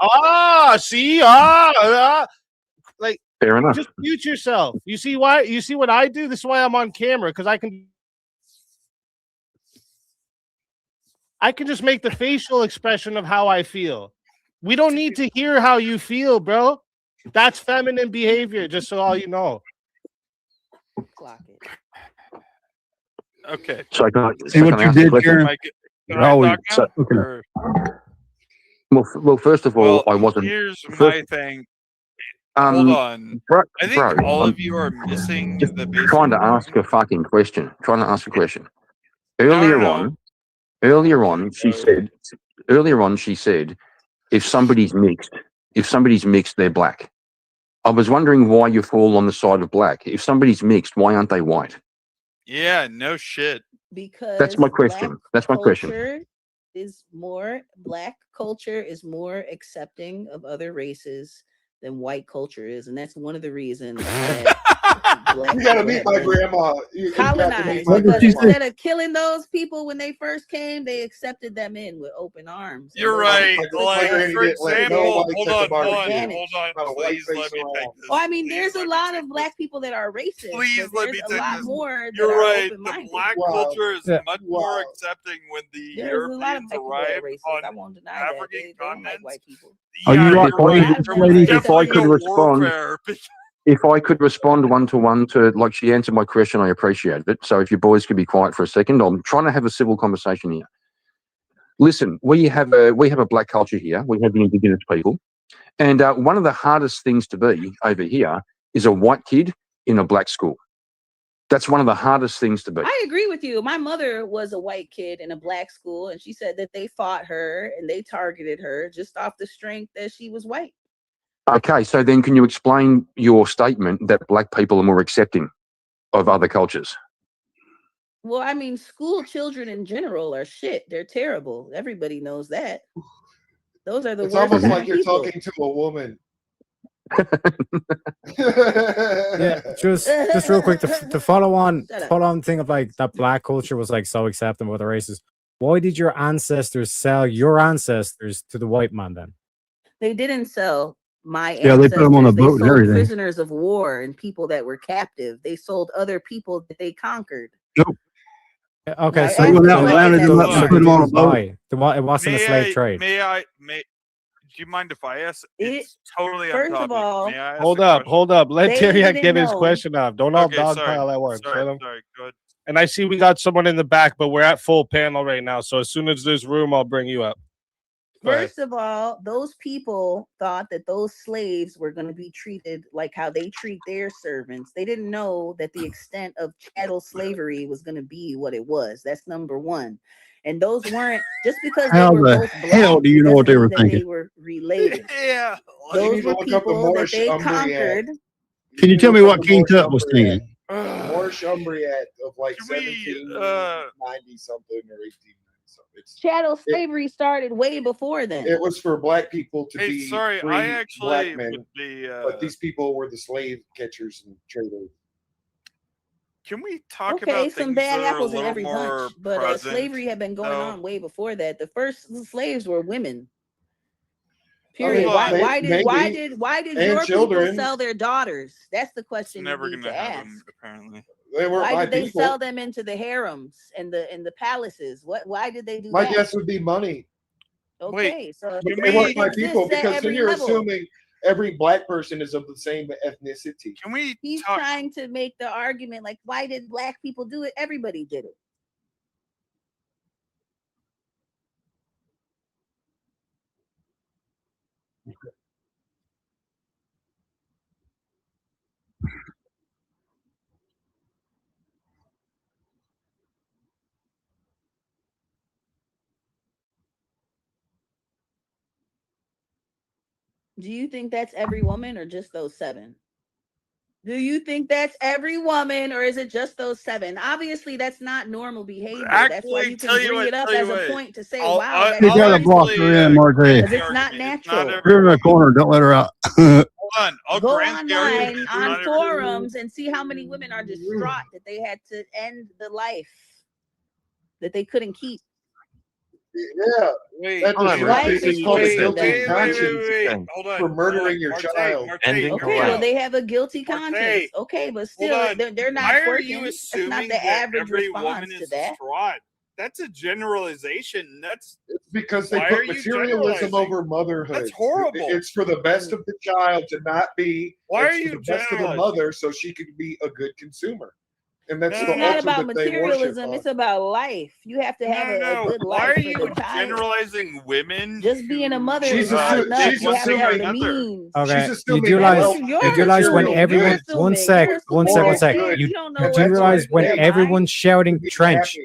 like, Fair enough. just mute yourself. You see why? You see what I do? This is why I'm on camera, because I can just make the facial expression of how I feel. We don't need to hear how you feel, bro. That's feminine behavior, just so all you know. Okay. So can I, See what you ask a did, question? Karen? Can I Always. talk now? Okay. Or- Well, first of all, Well, I wasn't. Here's first- my thing. Hold on. Bro, I think bro, all I'm of you are missing just the basic. trying to ask a fucking question. Trying to ask a question. no, Earlier no. on, she said, if somebody's mixed, they're black. I was wondering why you fall on the side of black. If somebody's mixed, why aren't they white? Yeah, no shit. Because That's my question. black That's my question. Black culture is more accepting of other races than white culture is, and that's one of the reasons that black You gotta people meet have my been grandma. You got to meet colonized, my because grandma. instead of killing those people when they first came, they accepted them in with open arms. You're And those right. people My Like, granny for didn't let no example, whites hold at the on, barbecue. hold on. Not a white Please face let me around. take this. Oh, I mean, Please there's a let me lot take of black people that are racist. Please but let there's me a take lot this. more that You're are right. The open-minded. black Wow. culture is Yeah. much more Wow. accepting when the There's a lot of Europeans black people that are arrived racist. I on won't deny that. African They don't like continents. white people. Are you Yeah, right, you're right. lady? There was Lady? If I definitely could a respond, warfare. if I could respond one-to-one to, like, she answered my question, I appreciated it. So if you boys could be quiet for a second, I'm trying to have a civil conversation here. Listen, we have a black culture here. We have the indigenous people, and one of the hardest things to be over here is a white kid in a black school. That's one of the hardest things to be. I agree with you. My mother was a white kid in a black school, and she said that they fought her and they targeted her just off the strength that she was white. Okay, so then can you explain your statement that black people are more accepting of other cultures? Well, I mean, school children in general are shit. They're terrible. Everybody knows that. Those are the It's worst almost kind like of you're people. talking to a woman. Yeah, just real quick to follow on Shut up. thing of like that black culture was like so accepting of other races. Why did your ancestors sell your ancestors to the white man then? They didn't sell my Yeah, they put them on a ancestors. They boat and sold everything. prisoners of war and people that were captive. They sold other people that they conquered. Okay, My so They went out and ancestors rounded had them up slaves. and put them on a boat. It wasn't a slave trade. Do you mind if I ask? It- It's totally on first of topic. all, May I ask Hold a up, question? hold up. Let They Teriak didn't get his know. question off. Don't all Okay, sorry. dogpile at once. Sorry, Let him. sorry. Go ahead. And I see we got someone in the back, but we're at full panel right now. So as soon as there's room, I'll bring you up. Go ahead. First of all, those people thought that those slaves were going to be treated like how they treat their servants. They didn't know that the extent of chattel slavery was going to be what it was. That's number one. And those weren't just because they How were the both hell black, do you it know what they doesn't were mean that they thinking? were related. Yeah. You Those need to were look up the people that Moorish they Umbri conquered. Act. Can you need to tell me look what up the King Moorish Tut was Umbri thinking? Act. Moorish Umbri Act of like Can we, 1790 something or 1890 something. It's, Chattel it, slavery started way before then. it was for black people to Hey, be sorry, free I actually black men, would be. but these people were the slave catchers and traders. Can we talk Okay, about some things bad that are a apples in little every more bunch, but present? slavery had been going though? on way before that. The first slaves were women. I mean, Period. Why maybe, did and your children. people sell their daughters? That's the It's question you never need gonna to ask. happen, apparently. They weren't Why my did they people. sell them into the harems and the palaces? Why did they do My that? guess would be money. Okay, so But it they weren't my exists people at because then every you're level. assuming every black person is of the same ethnicity. Can we He's trying to make the argument like, why did black people do it? Everybody did it. Do you think that's every woman or just those 7? Do you think that's every woman or is it just those 7? Obviously, that's not normal behavior. That's why Actually, you tell can you bring what, it up tell you as a what. point to say, I'll- wow, that's You gotta crazy. block her in, Marty. Because it's not natural. Put her in the corner. Don't let her out. Hold on. I'll Go grant the argument. online It's on not every- forums and see how many women are distraught that they had to end the life that they couldn't keep. Yeah, Wait, that hold on, disrupts wait, is called a wait, guilty wait, conscience hold on, for murdering your Marte, child. Marte, Okay, hear me well, out. they have a guilty Marte, conscience. Okay, but hold still, on. they're not Why are twerking. you That's not assuming the that average every response woman to is that. distraught? That's a generalization. That's Because they why put are you materialism generalizing? over motherhood. That's horrible. It's for the best of the child to not be. Why it's are for you the best of the generalizing? mother so she could be a good consumer? And that's It's the not about ultimate they worship materialism. on. It's about life. You have to have a good Why life are for you the child. generalizing women? Just being a mother She's is not assu- enough. she's You have to have the assuming- means. Okay, She's you assuming do realize, wealth You're you do realize when assuming. everyone, You're assuming. one sec, You're one assuming. sec. You You, don't know do what you it realize is. when Am I? everyone's shouting trench,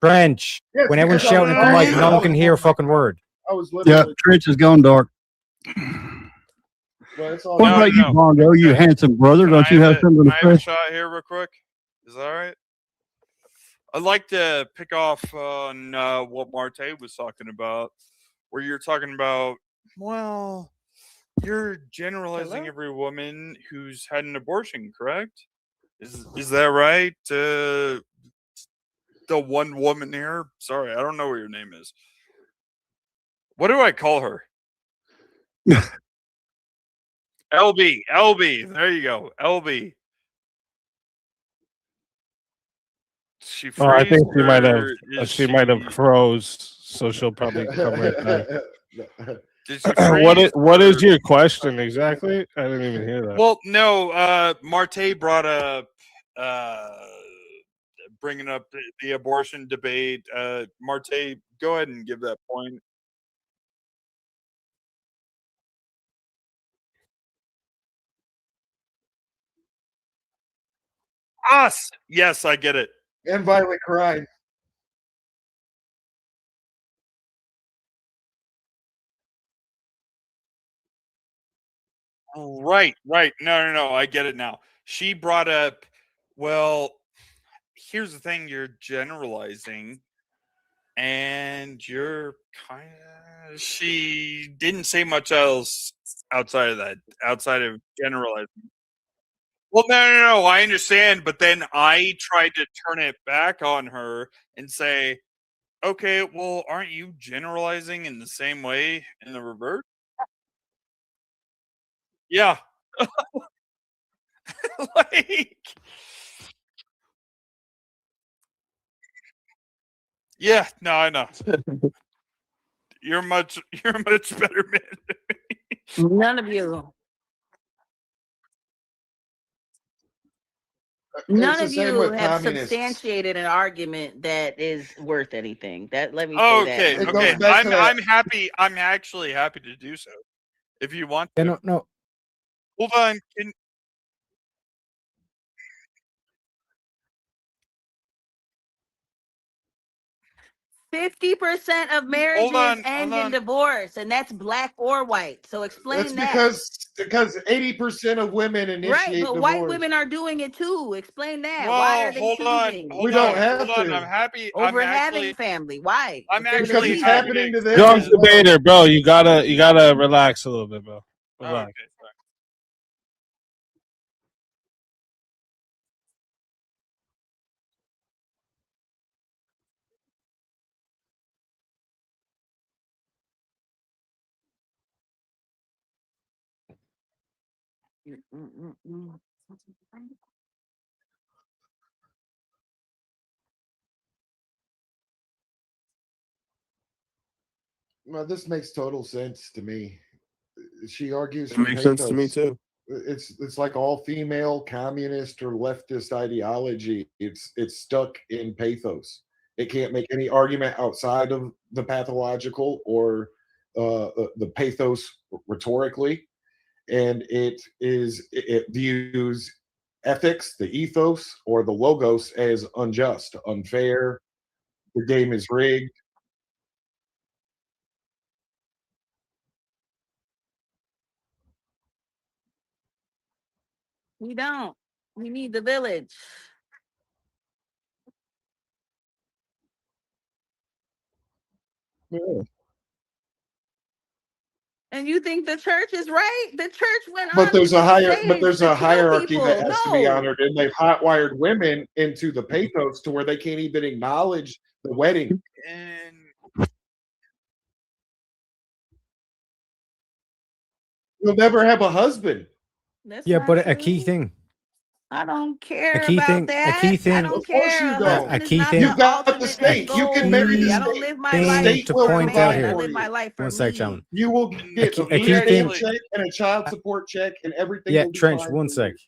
trench, Yes, when everyone's because I was shouting at the mic, no one literally- can hear a fucking word. I was Yeah, literally. trench is gone dark. Well, it's all What about you, Bongo? You handsome brother. Don't you have something Can to I have a say? shot here real quick? Is that all right? I'd like to pick off on what Marte was talking about, where you're talking about, well, you're generalizing every woman who's had an abortion, correct? Is that right? The one woman here. Sorry, I don't know what your name is. What do I call her? LB. There you go. LB. She Oh, I think freeze she or might have is froze, so she'll probably come right back. Did she what freeze is or- your question exactly? I didn't even hear that. Well, no. Marte brought up bringing up the abortion debate. Marte, go ahead and give that point. Us. Yes, I get it. And violent crime. Right. No. I get it now. She brought up, well, here's the thing, you're generalizing and you're kind of, she didn't say much else outside of that, outside of generalizing. Well, no, I understand, but then I tried to turn it back on her and say, okay, well, aren't you generalizing in the same way in the reverse? Yeah. Like, yeah, no, I know. You're much better man. None of you. None It's the of same you with have communists. substantiated an argument that is worth anything. That let me say Okay, that. It okay. goes back to that. I'm happy. I'm actually happy to do so. If you want Yeah, to. no, no. Hold on. Can, 50% of marriages end in divorce, and that's black or white. So explain That's that. because 80% of women Right, initiate but divorce. white women are doing it too. Explain that. Why well, are they hold on. choosing Hold We don't on. have Hold on. to. I'm happy. over I'm having actually. family? Why? I'm If there's Because actually it's happy happening to to. them Young as well. debater, bro. You gotta relax a little bit, bro. Oh, Relax. okay. Sorry. Well, this makes total sense to me. She argues It for makes sense to me pathos. too. It's like all female communist or leftist ideology. It's stuck in pathos. It can't make any argument outside of the pathological or the pathos rhetorically, and it views ethics, the ethos, or the logos as unjust, unfair. The game is rigged. We don't. We need the village. Yeah. And you think the church is right? The church went But on there's to a higher, say but there's to a kill hierarchy that people. has to be No. honored, and they've hotwired women into the pathos to where they can't even acknowledge the wedding. And You'll never have a husband. That's Yeah, not but a true. key thing, I don't a care key about thing, that. a key I thing, don't Of course care. you A don't. husband a is key not thing, You the got the ultimate state. end You goal can for marry me. the I state. don't live my thing life State to will for a point out man. provide I here. for live my you. life for One sec, me. gentlemen. You will get a a key food thing. stamp check and a child support check, and everything Yeah, will be Trench. fine One for sec. you.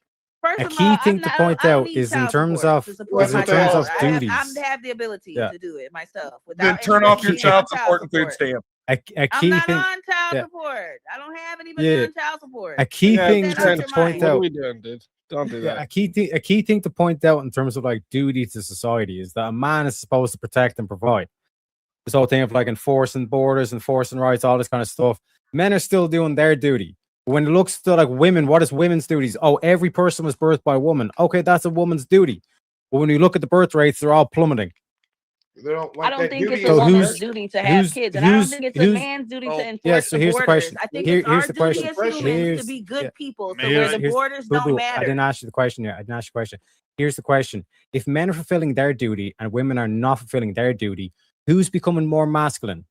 First A of all, key thing to point I don't out need is in child terms support of to Well, support that's in what they terms all of myself. say. I duties. have the ability Yeah, to do it myself Then without turn a off anybody your key being child on child support and food support. stamp. a I'm key not thing. on child Yeah, support. I don't have anybody yeah. on child support. A key Yeah, thing Get that to out Trench. your point mind. What are out. we doing, dude? Don't do Yeah, that. a key thing to point out in terms of like duty to society is that a man is supposed to protect and provide. This whole thing of like enforcing borders, enforcing rights, all this kind of stuff. Men are still doing their duty. But when it looks to like women, what is women's duties? Oh, every person was birthed by a woman. Okay, that's a woman's duty. But when you look at the birth rates, they're all plummeting. They don't I like don't that think duty it's a as So woman's pressure. duty to have kids, and I don't think it's a who's man's duty to oh, yeah? enforce So the here's the borders. question. I think Here's it's our the duty question. as humans to be Yeah. good people, so Mayor, where the borders don't Boo-boo, I matter. didn't ask you the question yet. I didn't ask you the question. Here's the question. If men are fulfilling their duty and women are not fulfilling their duty, who's becoming more masculine?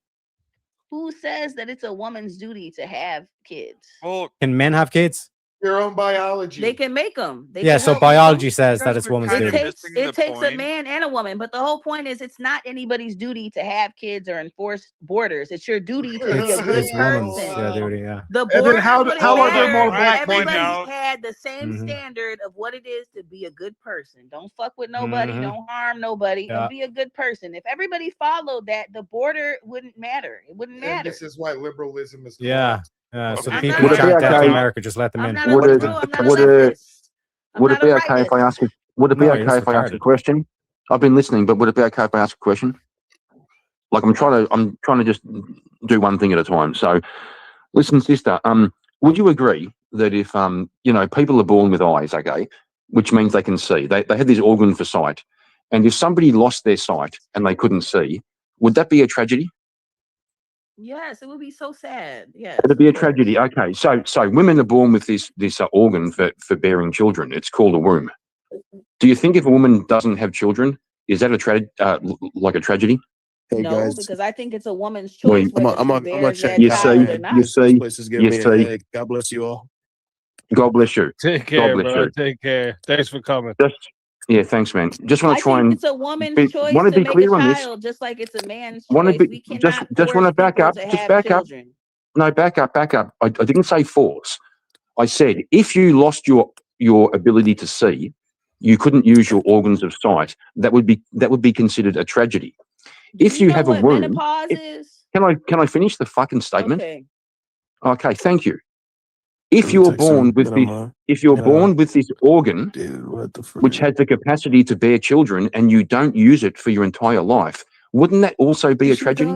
Who says that it's a woman's duty to have kids? well, Can men have kids? Your own biology. They can make them. They Yeah, can so help make 'em. biology says that guys it's are woman's kind It of duty. takes missing the a point. man and a woman, but the whole point is it's not anybody's duty to have kids or enforce borders. It's your duty to be a It's good it's woman's person. duty, yeah. The And then borders how wouldn't how are there matter more if black point women? everybody out. had the same Mhm. standard of what it is to be a good person. Don't fuck with nobody, Mhm. don't harm nobody, Yeah. and be a good person. If everybody followed that, the border wouldn't matter. It wouldn't And matter. this is why liberalism is Yeah. corrupt. So Okay, I'm people not who a Would it be jacked out to okay? America, just let them I'm in. not a Would it liberal. I'm not a would it leftist. I'm would it not a be okay if I rightist. ask a would it be No, you're okay just if I ask a retarded. question? I've been listening, but would it be okay if I ask a question? Like I'm trying to just do one thing at a time. So listen, sister, would you agree that if people are born with eyes, okay, which means they can see, they have this organ for sight, and if somebody lost their sight and they couldn't see, would that be a tragedy? Yes, it would be so sad. Yes, It'd be a of course. tragedy. Okay, so women are born with this organ for bearing children. It's called a womb. Do you think if a woman doesn't have children, is that like a tragedy? Hey No, guys, because I think it's a woman's Well, choice I'm whether she gonna bears check that You out, child or see, man. not. you This see, place is giving you me a see. headache. God bless you all. God bless you. Take God care, bless bro. you. Take care. Thanks for coming. Yeah, thanks, man. Just want I to try think and it's a woman's be, choice want to to be make a clear on this. child, just like it's a man's Want to choice. be We just cannot want force to back people up. to Just have back up. children. No, back up. I didn't say force. I said if you lost your ability to see, you couldn't use your organs of sight, that would be considered a tragedy. If you know have a what womb, menopause is? can I finish the fucking statement? Okay. Okay, thank you. If you're born with this organ, which has the capacity to bear children, and you don't use it for your entire life, wouldn't that also be a tragedy?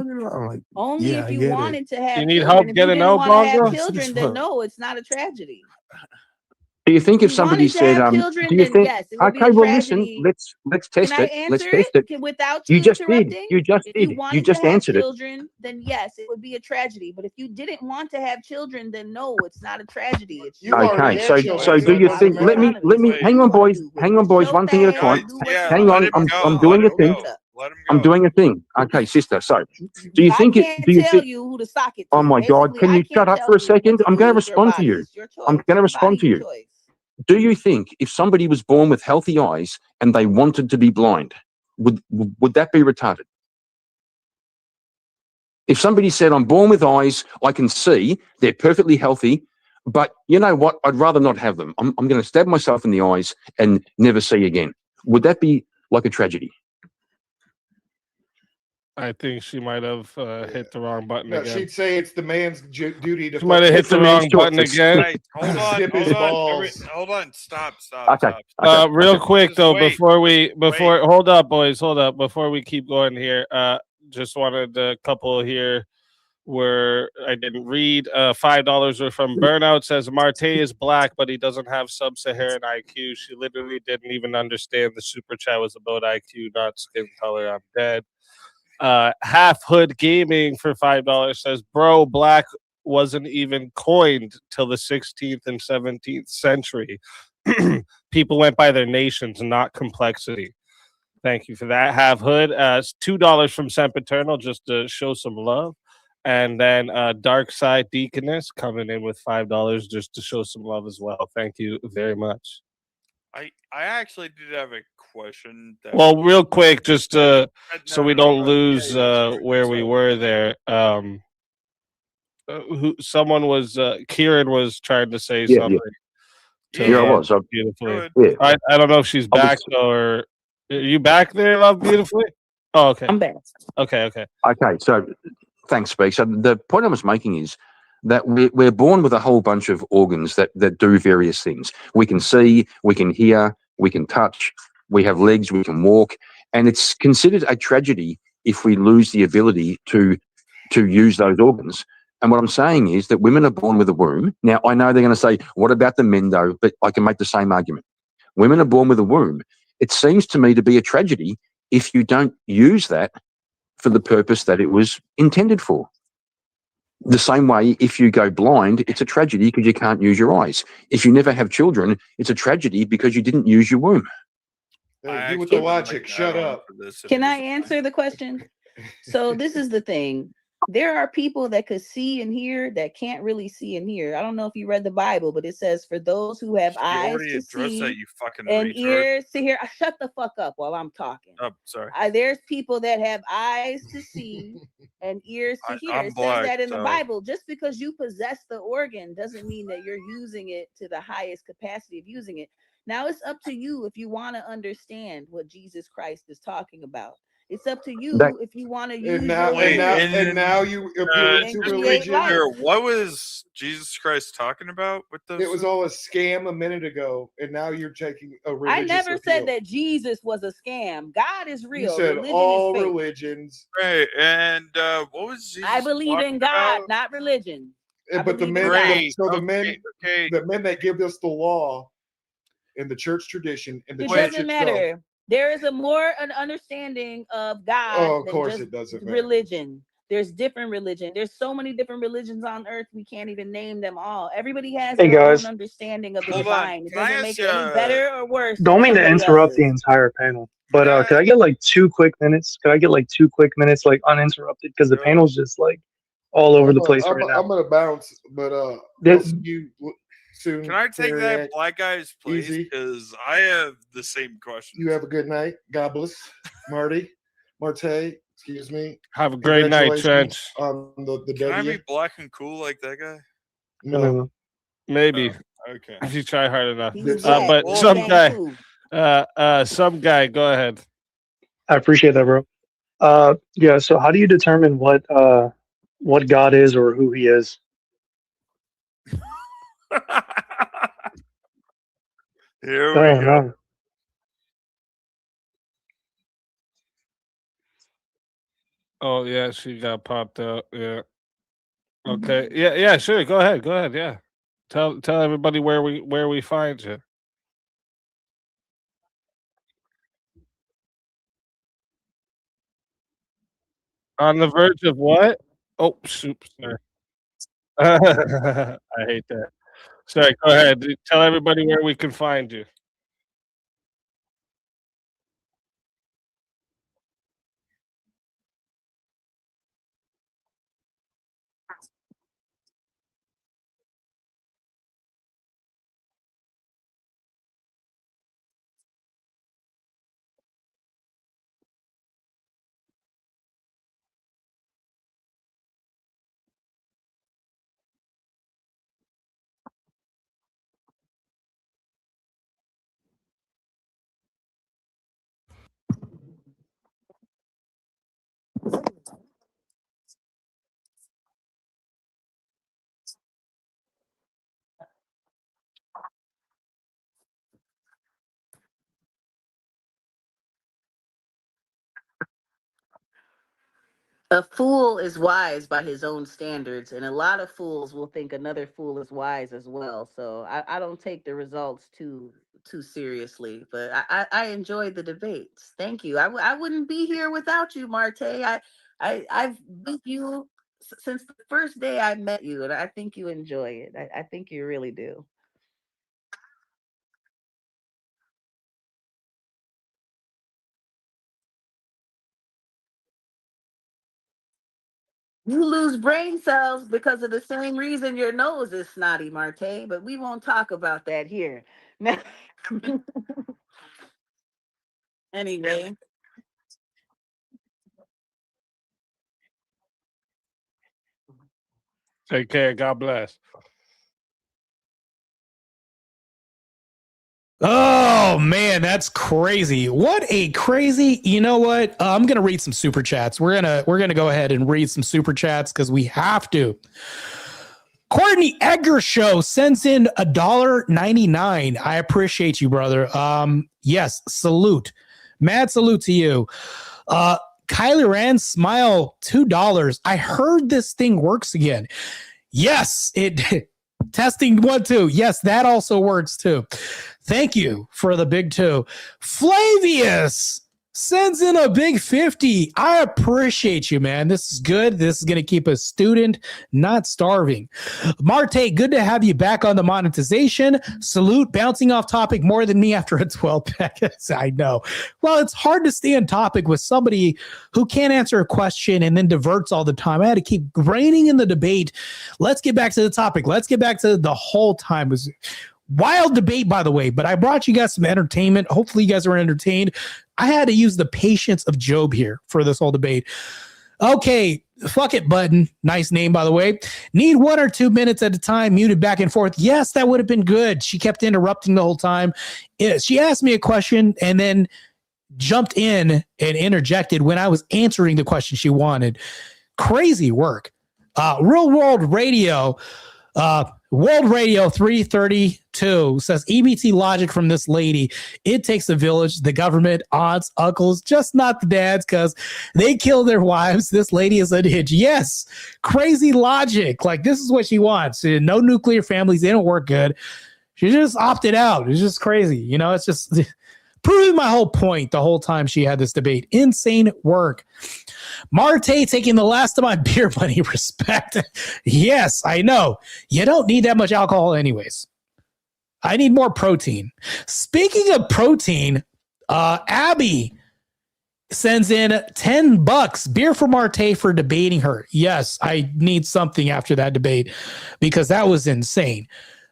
Only if you wanted to have You need children. help If getting you didn't out, want to have Bongo? children, then no, it's not a tragedy. Do you think if you somebody wanted to said, have children, do you then think, yes, it would be a okay, well, listen, tragedy. let's test Can I it. Let's answer test it. without You you just did. interrupting? You just If did. you wanted You just to have answered it. children, then yes, it would be a tragedy. But if you didn't want to have children, then no, it's not a tragedy. It's just Okay, so do you think? Let me hang on, boys. Hang on, boys. One thing at a time. Hang on. I'm doing a thing. I'm doing a thing. Okay, sister. So, do you think it? can't Do you tell think? you who to sock it Oh to. my God! Basically, Can I you can't shut up tell for a you second? what I'm to going to do with your respond to body. you. It's your I'm choice. going to Your respond to body, your you. choice. Do you think if somebody was born with healthy eyes and they wanted to be blind, would that be retarded? If somebody said, I'm born with eyes, I can see, they're perfectly healthy, but you know what? I'd rather not have them. I'm going to stab myself in the eyes and never see again. Would that be like a tragedy? I think she might have hit the wrong button No, again. she'd say it's the man's duty to. She might have hit the wrong button again. Right, hold on, Dip his balls. hold on, stop. Real quick though, wait, before hold up, boys, hold up. Before we keep going here, just wanted a couple here where I didn't read. $5 were from Burnout. Says Marte is black, but he doesn't have sub-Saharan IQ. She literally didn't even understand the super chat was about IQ, not skin color. I'm dead. Half Hood Gaming for $5 says, bro, black wasn't even coined till the 16th and 17th century. People went by their nations, not complexity. Thank you for that. Half Hood. $2 from Sempiternal just to show some love. And then Dark Side Deaconess coming in with $5 just to show some love as well. Thank you very much. I actually did have a question. Well, real quick, just so we don't lose where we were there. Someone was Kieran was trying to say something. Yeah, I was. Beautifully. Yeah. I don't know if she's back though, or are you back there, Love Beautifully? Oh, okay. I'm back. Okay. Okay, so thanks, Speak. So the point I was making is that we're born with a whole bunch of organs that do various things. We can see, we can hear, we can touch, we have legs, we can walk, and it's considered a tragedy if we lose the ability to use those organs. And what I'm saying is that women are born with a womb. Now, I know they're going to say, what about the men, though? But I can make the same argument. Women are born with a womb. It seems to me to be a tragedy if you don't use that for the purpose that it was intended for. The same way, if you go blind, it's a tragedy because you can't use your eyes. If you never have children, it's a tragedy because you didn't use your womb. Hey, you with the logic, shut up. Can I answer the question? So this is the thing. There are people that could see and hear that can't really see and hear. I don't know if you read the Bible, but it says for those who have eyes to see that, you fucking and retard. ears to hear. Shut the fuck up while I'm talking. Oh, sorry. There's people that have eyes to see and ears to hear. I'm It black, says that in the so- Bible. Just because you possess the organ doesn't mean that you're using it to the highest capacity of using it. Now it's up to you if you want to understand what Jesus Christ is talking about. It's up to you if you want to use And now, your and now you appealing to create religion. life. What was Jesus Christ talking about with those? It was all a scam a minute ago, and now you're taking a religious I never appeal. said that Jesus was a scam. God is real. You said Religion all is fake. religions. Right, and what was Jesus? I believe in talking God, about? not religion. I But the believe in men, God. the men that give us the law in the church tradition and the It church doesn't itself. matter. There is an understanding of God. Oh, of than course just it doesn't matter. religion. There's different religion. There's so many different religions on earth. We can't even name them all. Everybody has Hey, their guys. own understanding of the Hold on. divine. It Can I doesn't ask make you, it any better or worse. Don't than mean to somebody interrupt the else's. entire panel, but could I get like 2 quick minutes? Could I get like 2 quick minutes, like uninterrupted? Because the panel's just like all over the place right now. I'm gonna bounce, but There's- I'll see you soon. Can I take Carriac. that black guy's place? Easy. Because I have the same question. You have a good night. God bless. Marte, excuse me. Have a great night, Congratulations Trench. On the Can I W. be black and cool like that guy? No. Maybe. Okay. If you try hard enough. He's But Well, some guy. Some guy, go ahead. I appreciate that, bro. Yeah. So, how do you determine what God is or who He is? Here Oh, we go. no. Oh yeah, she got popped out. Yeah. Okay. Yeah. Sure. Go ahead. Yeah. Tell everybody where we find you. On the verge of what? Oh, shoot. Sorry. I hate that. Sorry. Go ahead. Tell everybody where we can find you. A fool is wise by his own standards, and a lot of fools will think another fool is wise as well. So I don't take the results too seriously, but I enjoyed the debates. Thank you. I wouldn't be here without you, Marte. I've beat you since the first day I met you, and I think you enjoy it. I think you really do. You lose brain cells because of the same reason your nose is snotty, Marte, but we won't talk about that here. Anyway. Take care. God bless. Oh man, that's crazy. What a crazy, you know what? I'm gonna read some super chats. We're gonna go ahead and read some super chats because we have to. Courtney Edgar Show sends in $1.99. I appreciate you, brother. Yes, salute. Mad salute to you. Kylie Rand smile $2. I heard this thing works again. Yes, it testing 1 2. Yes, that also works too. Thank you for the big 2. Flavius sends in a big 50. I appreciate you, man. This is good. This is going to keep a student not starving. Marte, good to have you back on the monetization. Salute, bouncing off topic more than me after a 12 pack. I know. Well, it's hard to stay on topic with somebody who can't answer a question and then diverts all the time. I had to keep reining in the debate. Let's get back to the topic. Let's get back to the whole time. It was wild debate, by the way, but I brought you guys some entertainment. Hopefully you guys are entertained. I had to use the patience of Job here for this whole debate. Okay, fuck it button. Nice name, by the way. Need 1 or 2 minutes at a time, muted back and forth. Yes, that would have been good. She kept interrupting the whole time. She asked me a question and then jumped in and interjected when I was answering the question she wanted. Crazy work. Real World Radio. World Radio 332 says EBT logic from this lady. It takes a village, the government, aunts, uncles, just not the dads, because they kill their wives. This lady is unhinged. Yes, crazy logic. Like, this is what she wants. No nuclear families. They don't work good. She just opted out. It's just crazy. You know, it's just proving my whole point the whole time she had this debate. Insane work. Marte taking the last of my beer money. Respect. Yes, I know. You don't need that much alcohol anyways. I need more protein. Speaking of protein, Abby sends in $10. Beer for Marte for debating her. Yes, I need something after that debate because that was insane.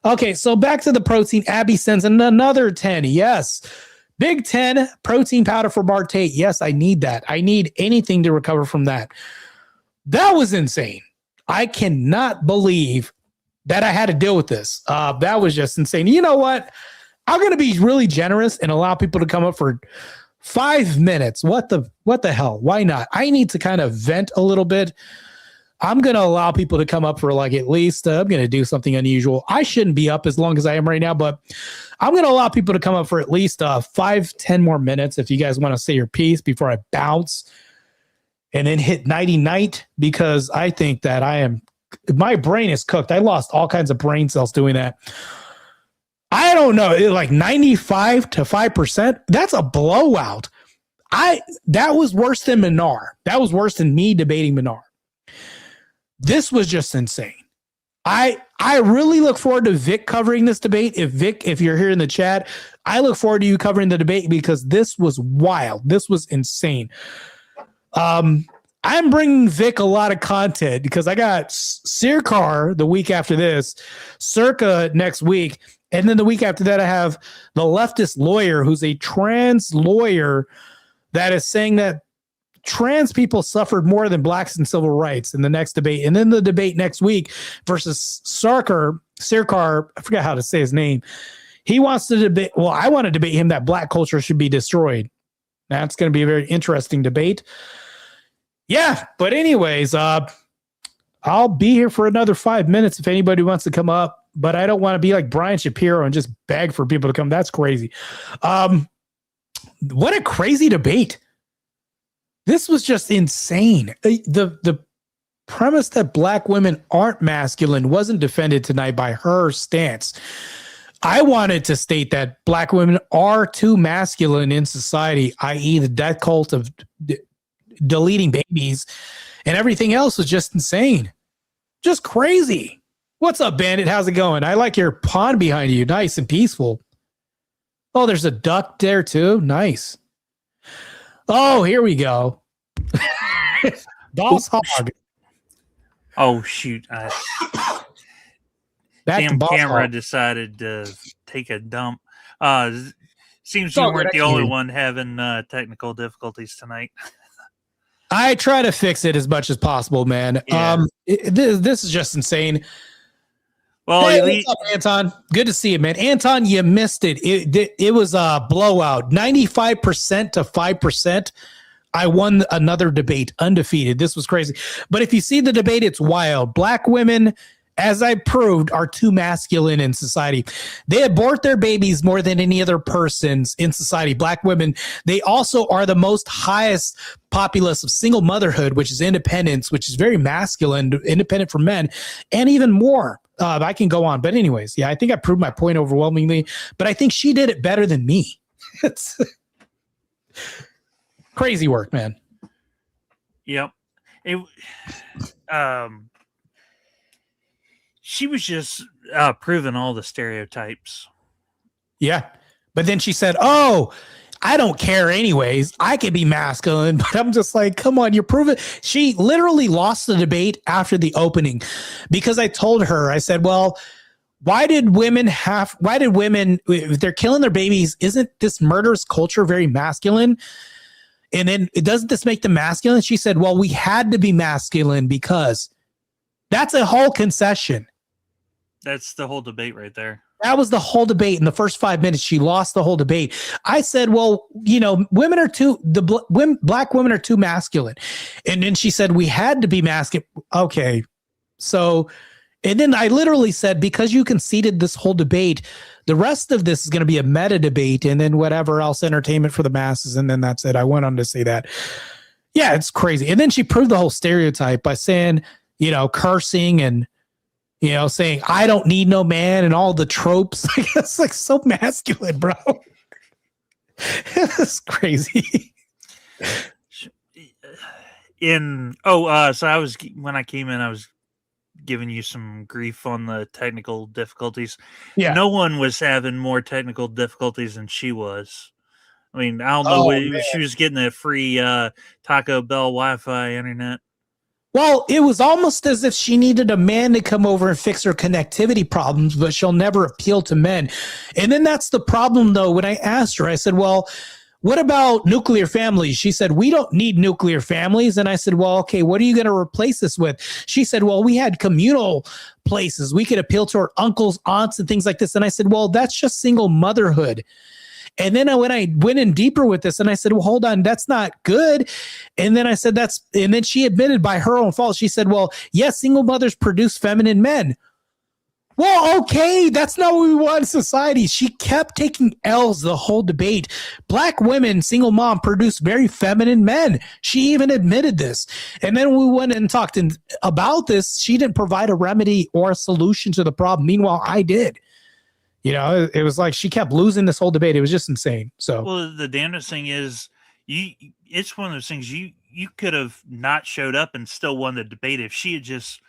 Okay, so back to the protein. Abby sends in another 10. Yes. Big 10 protein powder for Marte. Yes, I need that. I need anything to recover from that. That was insane. I cannot believe that I had to deal with this. That was just insane. You know what? I'm going to be really generous and allow people to come up for 5 minutes. What the hell? Why not? I need to kind of vent a little bit. I'm going to allow people to come up for like at least, I'm going to do something unusual. I shouldn't be up as long as I am right now, but I'm going to allow people to come up for at least 5-10 more minutes if you guys want to say your piece before I bounce and then hit nighty night, because I think that my brain is cooked. I lost all kinds of brain cells doing that. I don't know, like 95 to 5%. That's a blowout. That was worse than Minar. That was worse than me debating Minar. This was just insane. I really look forward to Vic covering this debate. If you're here in the chat, I look forward to you covering the debate because this was wild. This was insane. I'm bringing Vic a lot of content because I got Sirkar the week after this, Circa next week, and then the week after that I have the leftist lawyer who's a trans lawyer that is saying that trans people suffered more than blacks in civil rights in the next debate. And then the debate next week versus Sirkar, I forgot how to say his name. He wants to debate. Well, I want to debate him that black culture should be destroyed. That's going to be a very interesting debate. Yeah. But anyways, I'll be here for another 5 minutes if anybody wants to come up, but I don't want to be like Brian Shapiro and just beg for people to come. That's crazy. What a crazy debate. This was just insane. The premise that black women aren't masculine wasn't defended tonight by her stance. I wanted to state that black women are too masculine in society, i.e. the death cult of deleting babies, and everything else was just insane. Just crazy. What's up, Bandit? How's it going? I like your pond behind you. Nice and peaceful. Oh, there's a duck there too. Nice. Oh, here we go. Boss Hog. Oh, shoot. Damn camera decided to take a dump. Seems you weren't the only one having technical difficulties tonight. I try to fix it as much as possible, man. Yeah. This is just insane. Well, hey, what's up, Anton? Good to see you, man. Anton, you missed it. It was a blowout. 95% to 5%. I won another debate undefeated. This was crazy. But if you see the debate, it's wild. Black women, as I proved, are too masculine in society. They abort their babies more than any other persons in society. Black women, they also are the most highest populace of single motherhood, which is independence, which is very masculine, independent from men, and even more. I can go on. But anyways, yeah, I think I proved my point overwhelmingly. But I think she did it better than me. It's crazy work, man. Yep. She was just proving all the stereotypes. Yeah. But then she said, oh, I don't care anyways. I can be masculine. But I'm just like, come on, you're proving. She literally lost the debate after the opening because I told her, I said, well, why did women, if they're killing their babies, isn't this murderous culture very masculine? And then doesn't this make them masculine? She said, well, we had to be masculine because that's a whole concession. That's the whole debate right there. That was the whole debate. In the first 5 minutes, she lost the whole debate. I said, well, black women are too masculine. And then she said, we had to be masculine. Okay. So, and then I literally said, because you conceded this whole debate, the rest of this is going to be a meta debate and then whatever else, entertainment for the masses. And then that's it. I went on to say that. Yeah, it's crazy. And then she proved the whole stereotype by saying, cursing and, saying, I don't need no man and all the tropes. It's like so masculine, bro. It's crazy. When I came in, I was giving you some grief on the technical difficulties. Yeah. No one was having more technical difficulties than she was. I mean, I don't know. She was getting a free Taco Bell Wi-Fi internet. Well, it was almost as if she needed a man to come over and fix her connectivity problems, but she'll never appeal to men. And then that's the problem, though. When I asked her, I said, well, what about nuclear families? She said, we don't need nuclear families. And I said, well, okay, what are you going to replace this with? She said, well, we had communal places. We could appeal to our uncles, aunts, and things like this. And I said, well, that's just single motherhood. And then when I went in deeper with this and I said, well, hold on, that's not good. And then I said, and then she admitted by her own fault. She said, well, yes, single mothers produce feminine men. Well, okay, that's not what we want in society. She kept taking L's the whole debate. Black women, single mom, produce very feminine men. She even admitted this. And then we went and talked about this. She didn't provide a remedy or a solution to the problem. Meanwhile, I did. You know, it was like she kept losing this whole debate. It was just insane. So, well, the damnedest thing is, it's one of those things you could have not showed up and still won the debate if she had just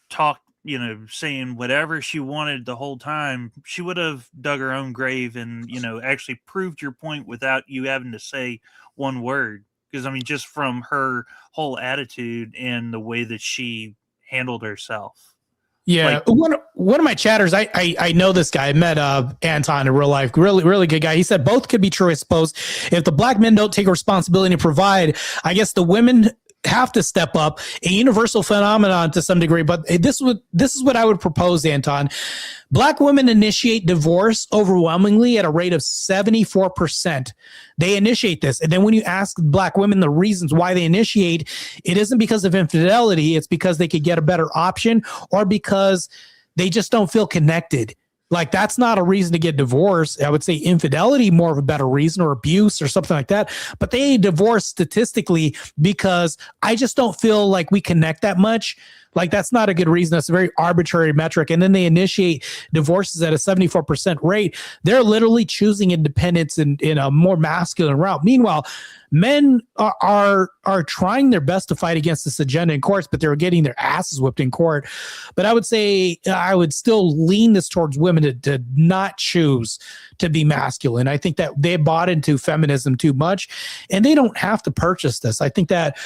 talked. You know, saying whatever she wanted the whole time, she would have dug her own grave and, you know, actually proved your point without you having to say one word. Because, I mean, just from her whole attitude and the way that she handled herself. Yeah, like, one of my chatters, I know this guy. I met Anton in real life. Really good guy. He said both could be true, I suppose. If the black men don't take responsibility to provide, I guess the women have to step up, a universal phenomenon to some degree. But this is what I would propose, Anton. Black women initiate divorce overwhelmingly at a rate of 74%. They initiate this. And then when you ask black women the reasons why they initiate, it isn't because of infidelity. It's because they could get a better option or because they just don't feel connected. Like, that's not a reason to get divorced. I would say infidelity, more of a better reason, or abuse or something like that. But they divorce statistically because I just don't feel like we connect that much. Like, that's not a good reason. That's a very arbitrary metric. And then they initiate divorces at a 74% rate. They're literally choosing independence in a more masculine route. Meanwhile, men are trying their best to fight against this agenda in courts, but they're getting their asses whipped in court. But I would say I would still lean this towards women to not choose to be masculine. I think that they bought into feminism too much, and they don't have to purchase this. I think that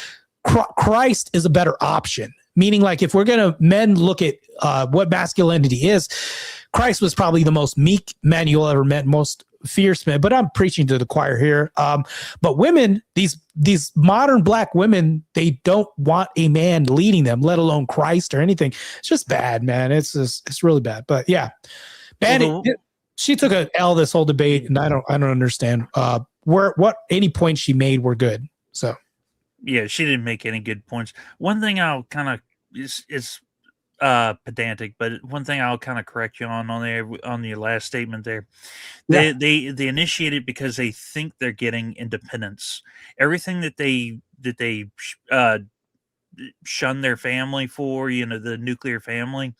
Christ is a better option. Meaning, like, if we're going to men look at what masculinity is, Christ was probably the most meek man you'll ever met, most fierce man. But I'm preaching to the choir here. But women, these modern black women, they don't want a man leading them, let alone Christ or anything. It's just bad, man. It's really bad. But yeah, she took a L this whole debate, and I don't understand what any points she made were good. So. Yeah, she didn't make any good points. One thing I'll kind of is pedantic, but one thing I'll kind of correct you on your last statement there. They initiate it because they think they're getting independence. Everything that they shun their family for, you know, the nuclear family,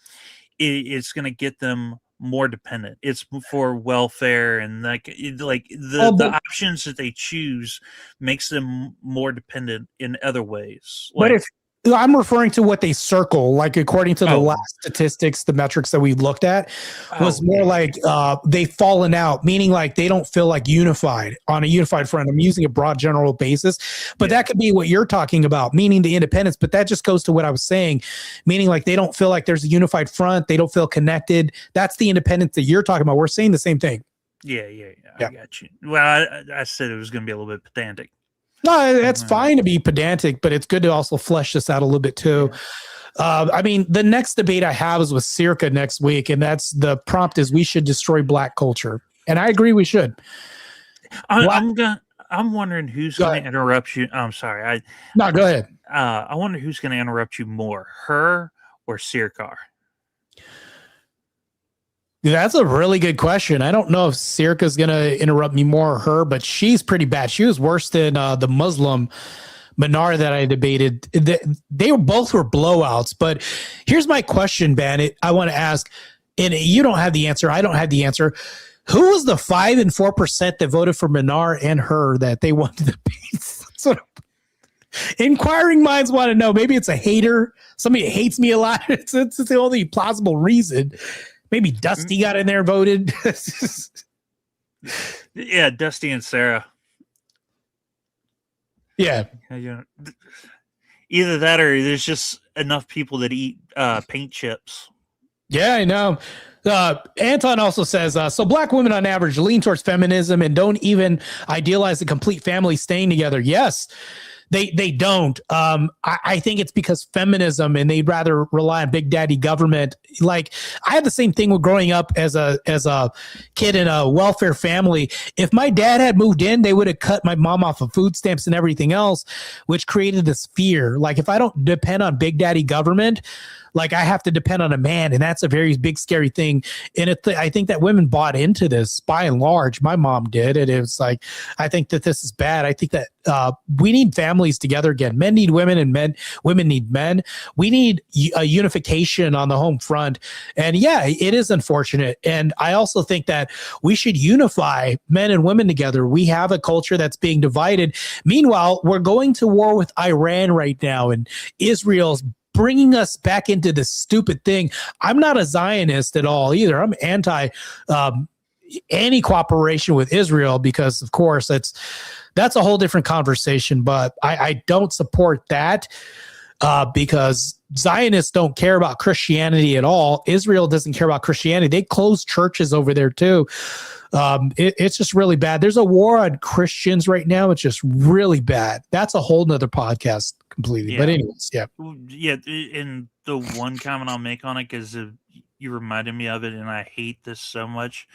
it's going to get them more dependent. It's for welfare, and the options that they choose makes them more dependent in other ways. But if I'm referring to what they circle, like according to the last statistics, the metrics that we looked at was more like they've fallen out, meaning like they don't feel like unified on a unified front. I'm using a broad general basis, but that could be what you're talking about, meaning the independence. But that just goes to what I was saying, meaning like they don't feel like there's a unified front. They don't feel connected. That's the independence that you're talking about. We're saying the same thing. Yeah. I got you. Well, I said it was going to be a little bit pedantic. No, that's fine to be pedantic, but it's good to also flesh this out a little bit too. I mean, the next debate I have is with Circa next week, and that's the prompt is we should destroy black culture, and I agree we should. I'm wondering who's going to interrupt you. I'm sorry. No, go ahead. I wonder who's going to interrupt you more, her or Circa? That's a really good question. I don't know if Circa's going to interrupt me more or her, but she's pretty bad. She was worse than the Muslim Manar that I debated. They were both blowouts. But here's my question, Bandit. I want to ask, and you don't have the answer. I don't have the answer. Who was the 5% and 4% that voted for Manar and her that they wanted to debate? Sort of inquiring minds want to know. Maybe it's a hater. Somebody that hates me a lot. It's the only plausible reason. Maybe Dusty got in there and voted. Yeah, Dusty and Sarah. Yeah. Either that or there's just enough people that eat paint chips. Yeah, I know. Anton also says, so black women on average lean towards feminism and don't even idealize the complete family staying together. Yes, they don't. I think it's because feminism, and they'd rather rely on big daddy government. Like, I had the same thing with growing up as a kid in a welfare family. If my dad had moved in, they would have cut my mom off of food stamps and everything else, which created this fear. Like, if I don't depend on big daddy government, like, I have to depend on a man, and that's a very big, scary thing. And I think that women bought into this by and large. My mom did. And it was like, I think that this is bad. I think that we need families together again. Men need women, and women need men. We need a unification on the home front. And yeah, it is unfortunate. And I also think that we should unify men and women together. We have a culture that's being divided. Meanwhile, we're going to war with Iran right now, and Israel's bringing us back into this stupid thing. I'm not a Zionist at all either. I'm anti any cooperation with Israel, because of course that's a whole different conversation. But I don't support that because Zionists don't care about Christianity at all. Israel doesn't care about Christianity. They close churches over there too. It's just really bad. There's a war on Christians right now. It's just really bad. That's a whole nother podcast completely. Yeah. But anyways, yeah. Yeah, and the one comment I'll make on it, because you reminded me of it, and I hate this so much.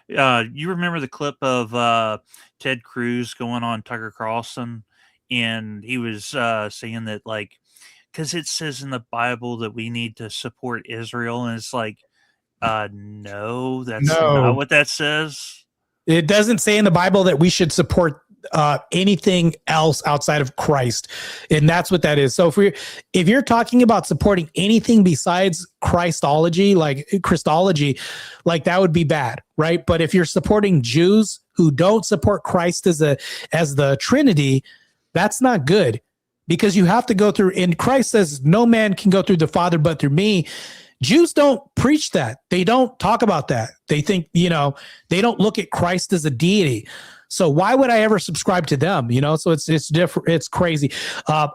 You remember the clip of Ted Cruz going on Tucker Carlson, and he was saying that, like, because it says in the Bible that we need to support Israel, and it's like, no, that's not what that says. It doesn't say in the Bible that we should support anything else outside of Christ, and that's what that is. So if you're talking about supporting anything besides Christology, like that would be bad, right? But if you're supporting Jews who don't support Christ as the Trinity, that's not good, because you have to go through. And Christ says, "No man can go through the Father but through me." Jews don't preach that. They don't talk about that. They think, they don't look at Christ as a deity. So why would I ever subscribe to them? So it's different. It's crazy.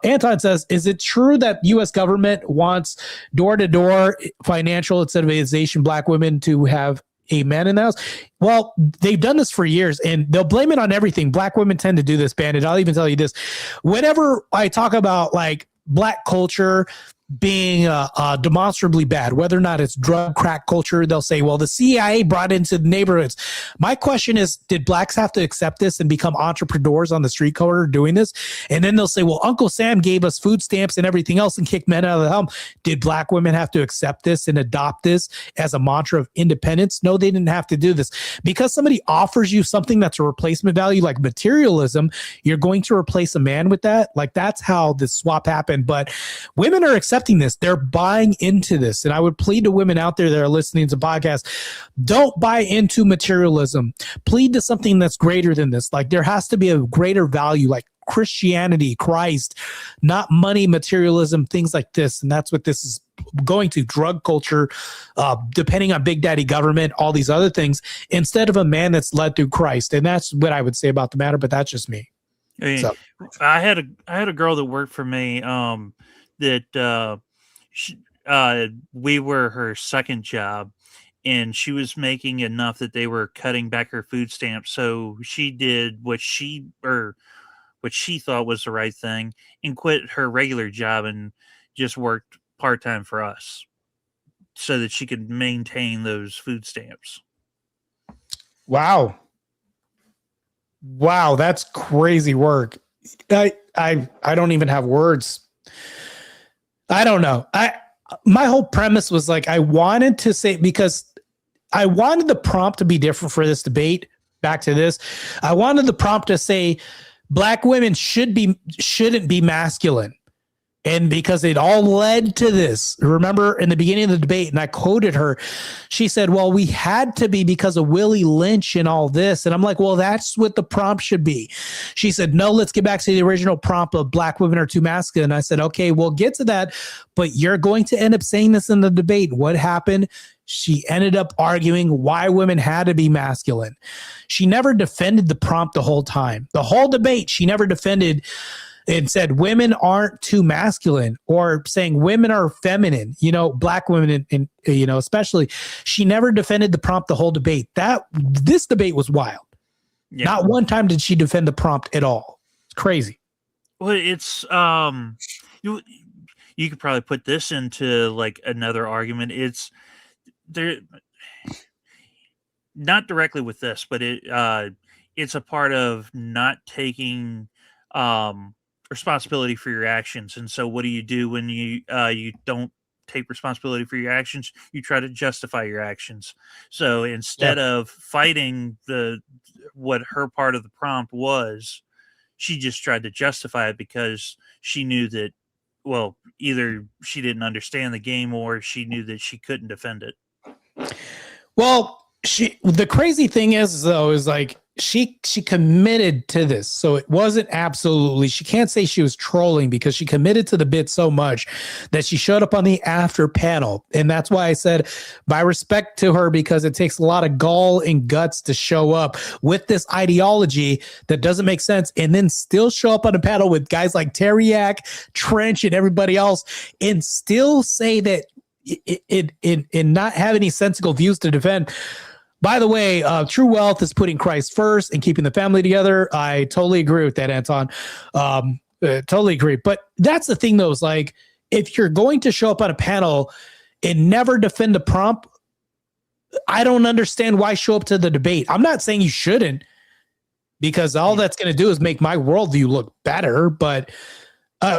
Anton says, is it true that U.S. government wants door-to-door financial incentivization black women to have a man in the house? Well, they've done this for years, and they'll blame it on everything. Black women tend to do this, Bandit. I'll even tell you this. Whenever I talk about like black culture being demonstrably bad, whether or not it's drug crack culture, they'll say, well, the CIA brought into the neighborhoods. My question is, did blacks have to accept this and become entrepreneurs on the street corner doing this? And then they'll say, well, Uncle Sam gave us food stamps and everything else and kicked men out of the home. Did black women have to accept this and adopt this as a mantra of independence? No, they didn't have to do this. Because somebody offers you something that's a replacement value, like materialism, you're going to replace a man with that. Like, that's how this swap happened. But women are accepting this. They're buying into this. And I would plead to women out there that are listening to podcasts, don't buy into materialism. Plead to something that's greater than this. Like, there has to be a greater value, like Christianity, Christ, not money, materialism, things like this. And that's what this is going to: drug culture, depending on big daddy government, all these other things, instead of a man that's led through Christ. And that's what I would say about the matter, but that's just me. So. I had a girl that worked for me that we were her second job, and she was making enough that they were cutting back her food stamps. So she did what she thought was the right thing and quit her regular job and just worked part-time for us so that she could maintain those food stamps. Wow, that's crazy work. I don't even have words. I don't know. My whole premise was like, I wanted to say, because I wanted the prompt to be different for this debate. Back to this, I wanted the prompt to say black women shouldn't be masculine. And because it all led to this, remember in the beginning of the debate, and I quoted her, she said, well, we had to be because of Willie Lynch and all this. And I'm like, well, that's what the prompt should be. She said, no, let's get back to the original prompt of black women are too masculine. And I said, okay, we'll get to that, but you're going to end up saying this in the debate. What happened? She ended up arguing why women had to be masculine. She never defended the prompt the whole time. The whole debate, she never defended and said women aren't too masculine, or saying women are feminine, black women, and especially, she never defended the prompt the whole debate. This debate was wild. Yeah. Not one time did she defend the prompt at all. It's crazy. Well, it's you could probably put this into like another argument. It's there, not directly with this, but it's a part of not taking responsibility for your actions. And so, what do you do when you don't take responsibility for your actions? You try to justify your actions. So instead of fighting what her part of the prompt was, she just tried to justify it because she knew that, well, either she didn't understand the game or she knew that she couldn't defend it. Well, the crazy thing is, though, is like she committed to this. So it wasn't absolutely, she can't say she was trolling because she committed to the bit so much that she showed up on the after panel. And that's why I said, by respect to her, because it takes a lot of gall and guts to show up with this ideology that doesn't make sense and then still show up on a panel with guys like Teriak, Trench, and everybody else and still say that in not have any sensible views to defend. By the way, True Wealth is putting Christ first and keeping the family together. I totally agree with that, Anton. Totally agree. But that's the thing, though, is like, if you're going to show up on a panel and never defend the prompt, I don't understand why show up to the debate. I'm not saying you shouldn't, because all that's going to do is make my worldview look better. But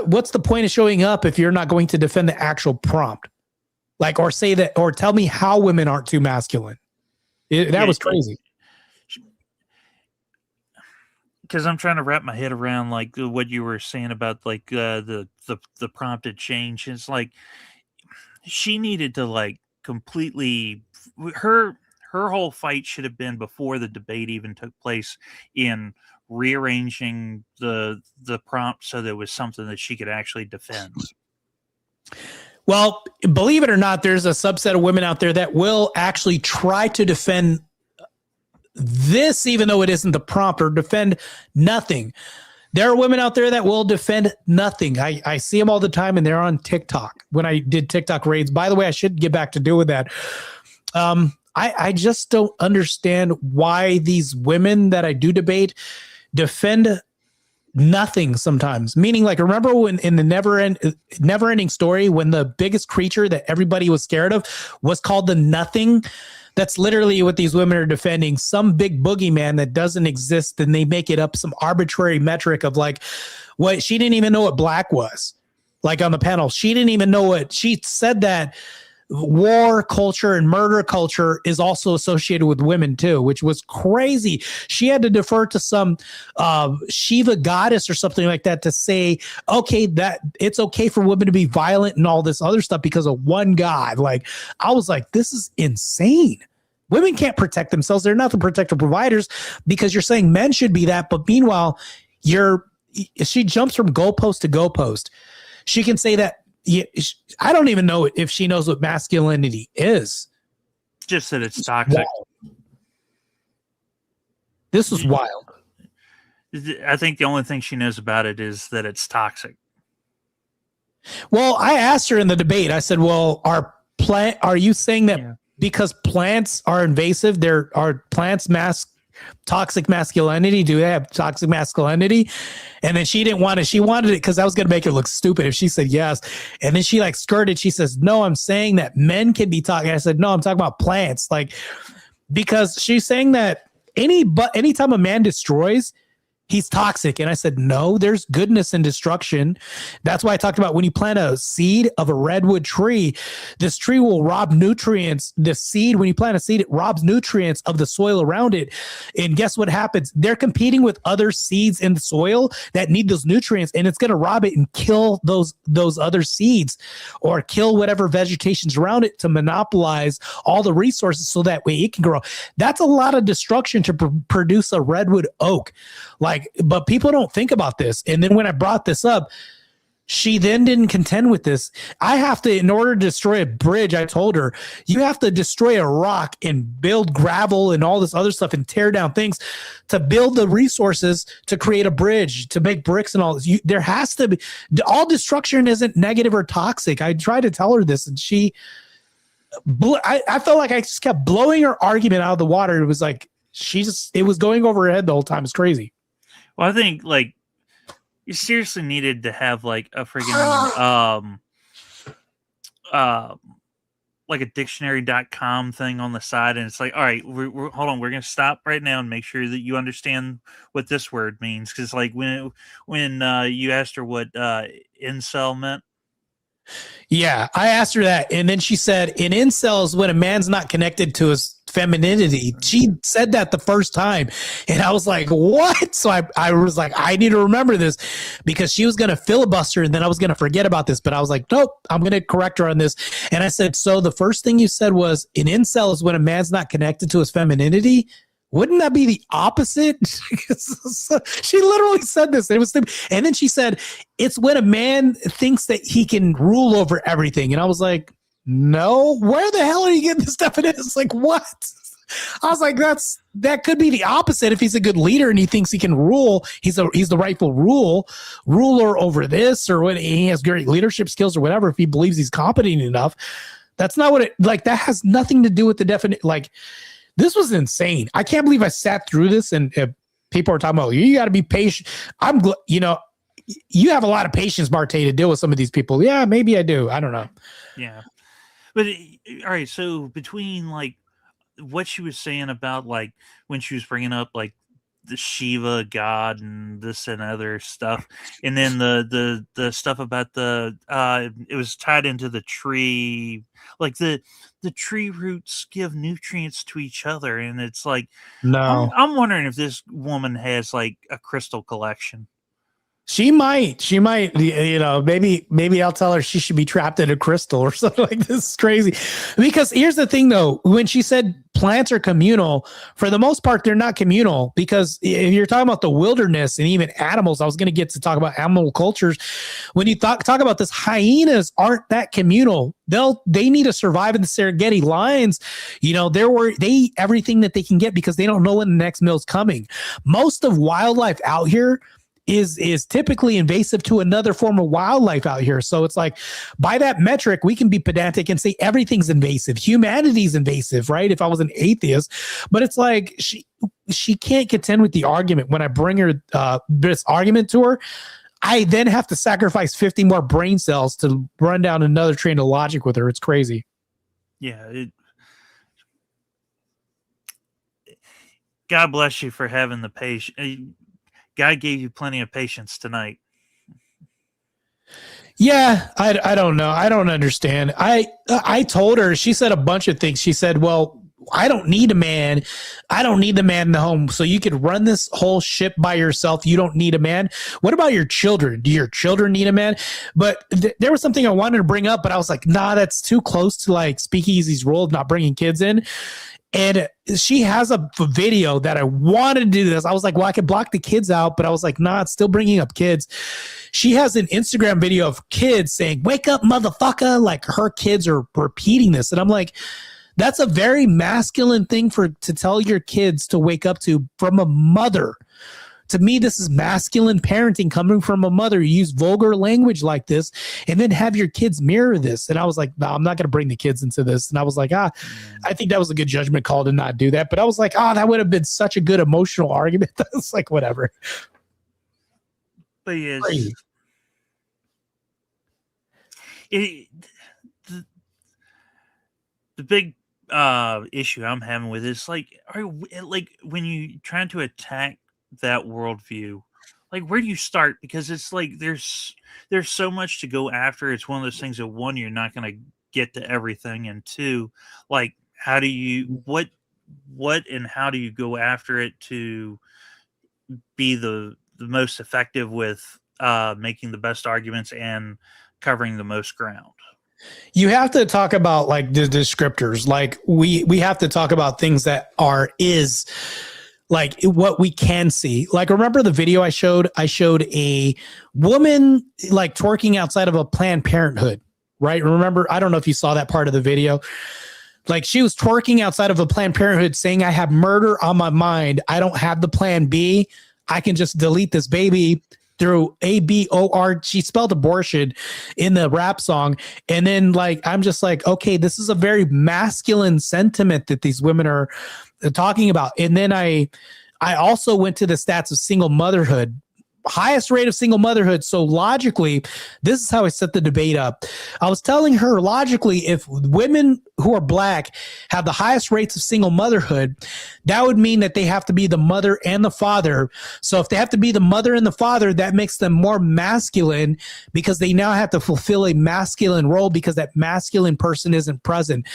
what's the point of showing up if you're not going to defend the actual prompt? Like, or say that, or tell me how women aren't too masculine. That was crazy. Because I'm trying to wrap my head around like what you were saying about like the prompted change. It's like she needed to like completely her whole fight should have been before the debate even took place in rearranging the prompt so there was something that she could actually defend. Well, believe it or not, there's a subset of women out there that will actually try to defend this, even though it isn't the prompt, or defend nothing. There are women out there that will defend nothing. I see them all the time, and they're on TikTok. When I did TikTok raids, by the way, I should get back to doing that. I just don't understand why these women that I do debate defend nothing sometimes. Meaning, like, remember when in the never ending story, when the biggest creature that everybody was scared of was called the Nothing? That's literally what these women are defending, some big boogeyman that doesn't exist, and they make it up some arbitrary metric of like, what, she didn't even know what black was. Like on the panel, she didn't even know what, she said that war culture and murder culture is also associated with women too, which was crazy. She had to defer to some Shiva goddess or something like that to say, okay, that it's okay for women to be violent and all this other stuff because of one god. Like, I was like, this is insane. Women can't protect themselves. They're not the protector providers, because you're saying men should be that. But meanwhile, she jumps from goalpost to goalpost. She can say that. Yeah, I don't even know if she knows what masculinity is. Just that it's toxic. Wild. This is wild. I think the only thing she knows about it is that it's toxic. Well, I asked her in the debate, I said, well, are you saying that because plants are invasive, there are plants toxic masculinity? Do they have toxic masculinity? And then she didn't want it. She wanted it because I was going to make it look stupid if she said yes. And then she like skirted. She says, no, I'm saying that men can be toxic. I said, no, I'm talking about plants. Like, because she's saying that anytime a man destroys, he's toxic. And I said, no, there's goodness in destruction. That's why I talked about when you plant a seed of a redwood tree, this tree will rob nutrients. The seed, when you plant a seed, it robs nutrients of the soil around it. And guess what happens? They're competing with other seeds in the soil that need those nutrients, and it's going to rob it and kill those other seeds, or kill whatever vegetation's around it to monopolize all the resources so that way it can grow. That's a lot of destruction to produce a redwood oak. Like, but people don't think about this. And then when I brought this up, She then didn't contend with this. I have to, in order to destroy a bridge, I told her, you have to destroy a rock and build gravel and all this other stuff and tear down things to build the resources to create a bridge, to make bricks and all this. There has to be, all destruction isn't negative or toxic. I tried to tell her this, and I felt like I just kept blowing her argument out of the water. It was like, it was going over her head the whole time. It's crazy. Well, I think like you seriously needed to have like a freaking like a dictionary.com thing on the side, and it's like, all right, we're hold on, we're gonna stop right now and make sure that you understand what this word means, because like when you asked her what incel meant. Yeah, I asked her that, and then she said, "In incels, when a man's not connected to his femininity." She said that the first time, and I was like, "What?" So I was like, "I need to remember this," because she was going to filibuster, and then I was going to forget about this. But I was like, "Nope, I'm going to correct her on this." And I said, "So the first thing you said was, in incels, when a man's not connected to his femininity." Wouldn't that be the opposite? She literally said this. It was, and then she said, "It's when a man thinks that he can rule over everything." And I was like, "No, where the hell are you getting this definition?" It's like, what? I was like, that could be the opposite. If he's a good leader and he thinks he can rule, he's the rightful ruler over this, or when he has great leadership skills or whatever. If he believes he's competent enough, that's not what it like. That has nothing to do with the definition. Like. This was insane. I can't believe I sat through this, and people are talking about, you got to be patient. You have a lot of patience, Marte, to deal with some of these people. Yeah, maybe I do. I don't know. Yeah. But all right. So between like what she was saying about like when she was bringing up like the Shiva god and this and other stuff, and then the stuff about it was tied into the tree, like the tree roots give nutrients to each other, and it's like, no, I'm wondering if this woman has like a crystal collection. She might, maybe I'll tell her she should be trapped in a crystal or something like this. Is crazy. Because here's the thing though, when she said plants are communal, for the most part, they're not communal, because if you're talking about the wilderness and even animals, I was going to get to talk about animal cultures. When you talk about this, hyenas aren't that communal. They need to survive in the Serengeti. Lions, they eat everything that they can get because they don't know when the next meal's coming. Most of wildlife out here is typically invasive to another form of wildlife out here. So it's like, by that metric, we can be pedantic and say everything's invasive. Humanity's invasive, right? If I was an atheist. But it's like, she can't contend with the argument. When I bring her this argument to her, I then have to sacrifice 50 more brain cells to run down another train of logic with her. It's crazy. Yeah. God bless you for having the patience. God gave you plenty of patience tonight. Yeah, I don't know. I don't understand. I told her, she said a bunch of things. She said, well, I don't need a man. I don't need the man in the home. So you could run this whole ship by yourself. You don't need a man. What about your children? Do your children need a man? But there was something I wanted to bring up, but I was like, nah, that's too close to like Speakeasy's rule of not bringing kids in. And she has a video that I wanted to do this. I was like, well, I could block the kids out, but I was like, nah, it's still bringing up kids. She has an Instagram video of kids saying, wake up, motherfucker. Like her kids are repeating this. And I'm like, that's a very masculine thing to tell your kids to wake up to from a mother. To me, this is masculine parenting coming from a mother. You use vulgar language like this and then have your kids mirror this. And I was like, no, I'm not going to bring the kids into this. And I was like, I think that was a good judgment call to not do that. But I was like, that would have been such a good emotional argument. It's like, whatever. But yes, the big issue I'm having with this, like when you trying to attack that worldview, like where do you start? Because it's like there's so much to go after. It's one of those things that, one, you're not going to get to everything, and two, like how do you what and how do you go after it to be the most effective with making the best arguments and covering the most ground? You have to talk about like the descriptors. Like we have to talk about things that like what we can see. Like, remember the video I showed? I showed a woman like twerking outside of a Planned Parenthood, right? Remember? I don't know if you saw that part of the video. Like, she was twerking outside of a Planned Parenthood saying, I have murder on my mind. I don't have the plan B. I can just delete this baby through ABOR. She spelled abortion in the rap song. And then, like, I'm just like, okay, this is a very masculine sentiment that these women are talking about. And then I also went to the stats of single motherhood, highest rate of single motherhood. So logically, this is how I set the debate up. I was telling her, logically, if women who are black have the highest rates of single motherhood, that would mean that they have to be the mother and the father. So if they have to be the mother and the father, that makes them more masculine because they now have to fulfill a masculine role because that masculine person isn't present.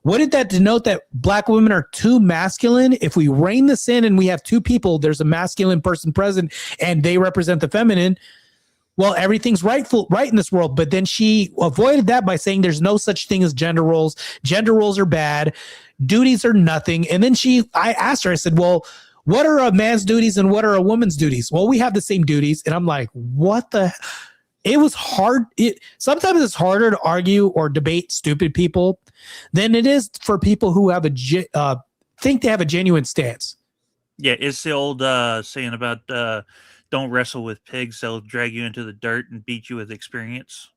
Wouldn't that denote that black women are too masculine? If we rein this in and we have two people, there's a masculine person present and they represent the feminine, well, everything's right in this world. But then she avoided that by saying there's no such thing as gender roles. Gender roles are bad. Duties are nothing. And then I asked her, I said, well, what are a man's duties and what are a woman's duties? Well, we have the same duties. And I'm like, what the? It was hard. Sometimes it's harder to argue or debate stupid people than it is for people who have think they have a genuine stance. Yeah, it's the old saying about don't wrestle with pigs; they'll drag you into the dirt and beat you with experience.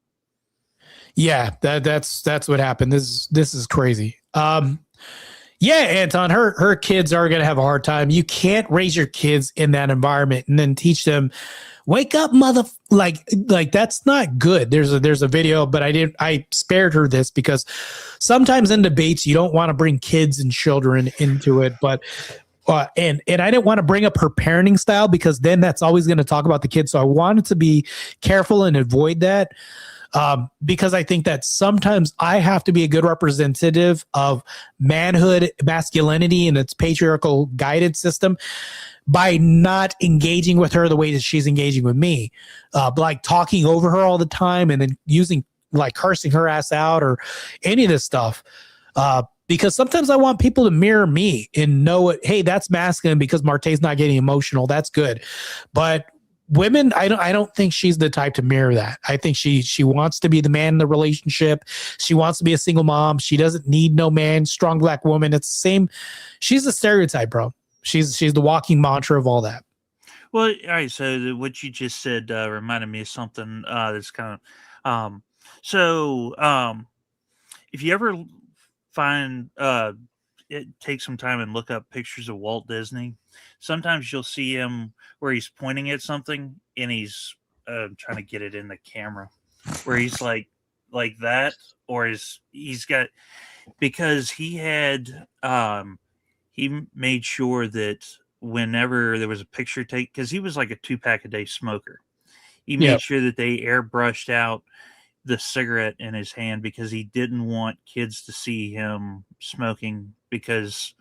Yeah, that's what happened. This is crazy. Yeah, Anton, her kids are gonna have a hard time. You can't raise your kids in that environment and then teach them, wake up, mother. Like that's not good. There's a video, but I spared her this because sometimes in debates you don't want to bring kids and children into it, but. And I didn't want to bring up her parenting style because then that's always going to talk about the kids. So I wanted to be careful and avoid that because I think that sometimes I have to be a good representative of manhood, masculinity, and its patriarchal guidance system by not engaging with her the way that she's engaging with me, like talking over her all the time and then cursing her ass out or any of this stuff. Because sometimes I want people to mirror me and know it. Hey, that's masculine because Marte's not getting emotional. That's good. But women, I don't think she's the type to mirror that. I think she wants to be the man in the relationship. She wants to be a single mom. She doesn't need no man. Strong black woman. It's the same. She's a stereotype, bro. She's the walking mantra of all that. Well, all right. So what you just said reminded me of something that's kind of if you ever take some time and look up pictures of Walt Disney. Sometimes you'll see him where he's pointing at something and he's trying to get it in the camera, where he's like that, or he's got, because he had he made sure that whenever there was a picture take, because he was like a 2-pack a day smoker, he made sure that they airbrushed out the cigarette in his hand because he didn't want kids to see him smoking because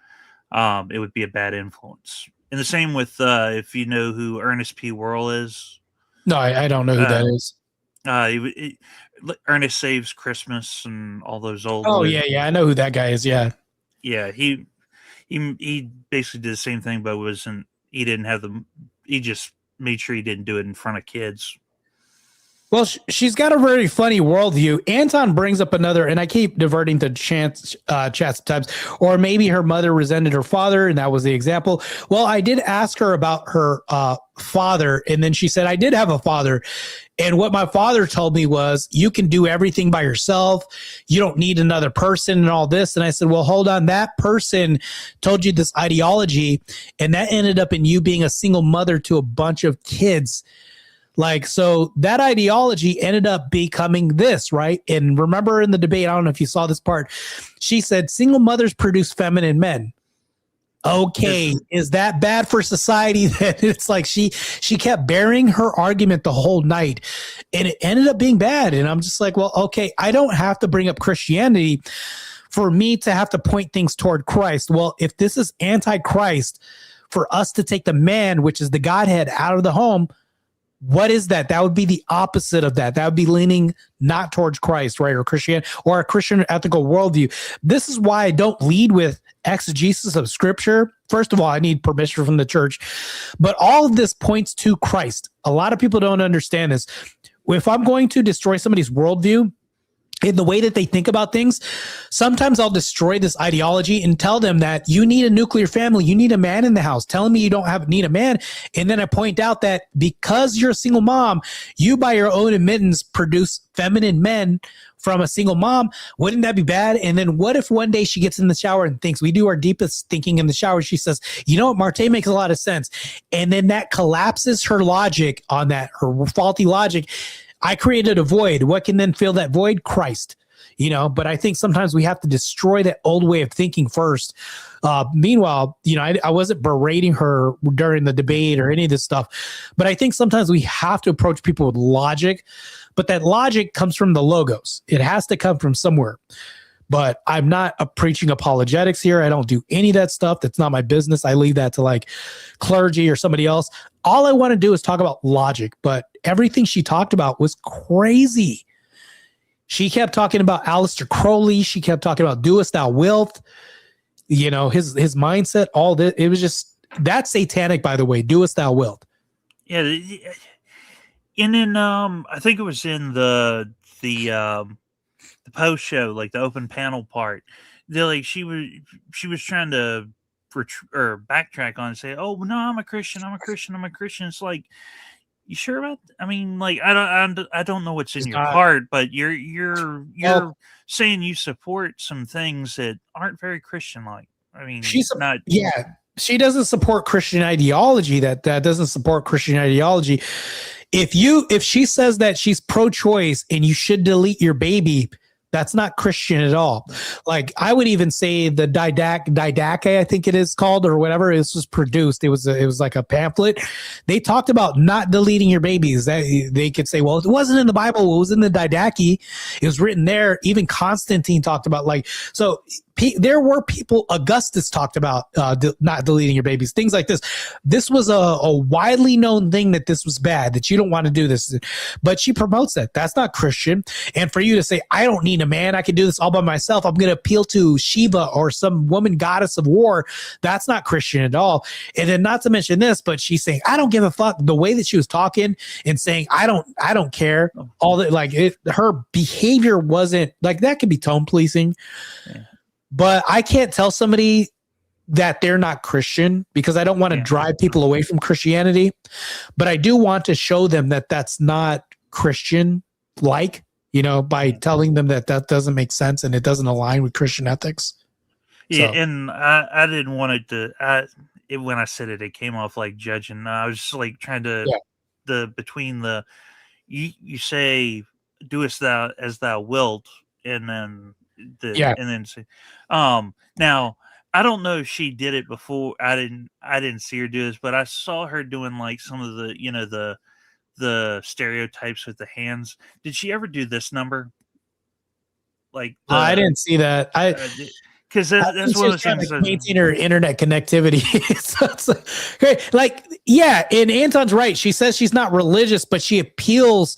it would be a bad influence. And the same with if you know who Ernest P. Worrell is. No, I don't know who that is. Ernest Saves Christmas and all those old. Oh yeah, I know who that guy is. Yeah, he basically did the same thing, but he didn't have he just made sure he didn't do it in front of kids. Well, she's got a very funny worldview. Anton brings up another, and I keep diverting to chats sometimes, or maybe her mother resented her father, and that was the example. Well, I did ask her about her father, and then she said, I did have a father. And what my father told me was, you can do everything by yourself. You don't need another person and all this. And I said, well, hold on. That person told you this ideology, and that ended up in you being a single mother to a bunch of kids. So that ideology ended up becoming this, right? And remember in the debate, I don't know if you saw this part, she said single mothers produce feminine men. Okay, is that bad for society? That it's like she kept burying her argument the whole night, and it ended up being bad. And I'm just like, well, okay, I don't have to bring up Christianity for me to have to point things toward Christ. Well, if this is anti-Christ for us to take the man, which is the Godhead, out of the home, What is that? That would be the opposite of that. That would be leaning not towards Christ, right? Or Christian or a Christian ethical worldview. This is why I don't lead with exegesis of scripture. First of all, I need permission from the church, but all of this points to Christ. A lot of people don't understand this. If I'm going to destroy somebody's worldview, in the way that they think about things, sometimes I'll destroy this ideology and tell them that you need a nuclear family. You need a man in the house. Telling me you don't need a man. And then I point out that because you're a single mom, you by your own admittance produce feminine men from a single mom. Wouldn't that be bad? And then what if one day she gets in the shower and thinks, we do our deepest thinking in the shower. She says, you know what, Marte makes a lot of sense. And then that collapses her logic on that, her faulty logic. I created a void. What can then fill that void? Christ, you know, but I think sometimes we have to destroy that old way of thinking first. Meanwhile, you know, I wasn't berating her during the debate or any of this stuff, but I think sometimes we have to approach people with logic, but that logic comes from the logos. It has to come from somewhere. But I'm not preaching apologetics here. I don't do any of that stuff. That's not my business. I leave that to like clergy or somebody else. All I want to do is talk about logic, but everything she talked about was crazy. She kept talking about Aleister Crowley. She kept talking about doest thou wilt. You know, his mindset, all that. It was just, that's satanic, by the way, doest thou wilt. Yeah. And then I think it was in the post show, like the open panel part, like she was trying to backtrack on and say, oh no, I'm a Christian. It's like, you sure about I mean, like, I don't know what's in your heart, but you're saying you support some things that aren't very Christian like. I mean, she doesn't support Christian ideology. That doesn't support Christian ideology. If she says that she's pro-choice and you should delete your baby, that's not Christian at all. Like, I would even say the Didache, I think it is called, or whatever, this was produced. It was like a pamphlet. They talked about not deleting your babies. They could say, well, it wasn't in the Bible. It was in the Didache. It was written there. Even Constantine talked about, like, so there were people, Augustus talked about not deleting your babies, things like this. This was a widely known thing that this was bad, that you don't want to do this. But she promotes that. That's not Christian. And for you to say, I don't need a man, I can do this all by myself, I'm going to appeal to Shiva or some woman goddess of war, that's not Christian at all. And then not to mention this, but she's saying, I don't give a fuck. The way that she was talking and saying, I don't care. All that, like, her behavior wasn't like, that could be tone policing. Yeah. But I can't tell somebody that they're not Christian because I don't want to drive people away from Christianity. But I do want to show them that that's not Christian, like, you know, by telling them that doesn't make sense and it doesn't align with Christian ethics. Yeah, so. And I didn't want it to. When I said it, it came off like judging. I was just like trying to between the you say doest thou as thou wilt, and then and then say, now I don't know if she did it before. I didn't see her do this, but I saw her doing like some of the, you know, the stereotypes with the hands. Did she ever do this number? Like I didn't see that. Because that's one of the things. Maintaining her internet connectivity. So it's like, yeah, and Anton's right. She says she's not religious, but she appeals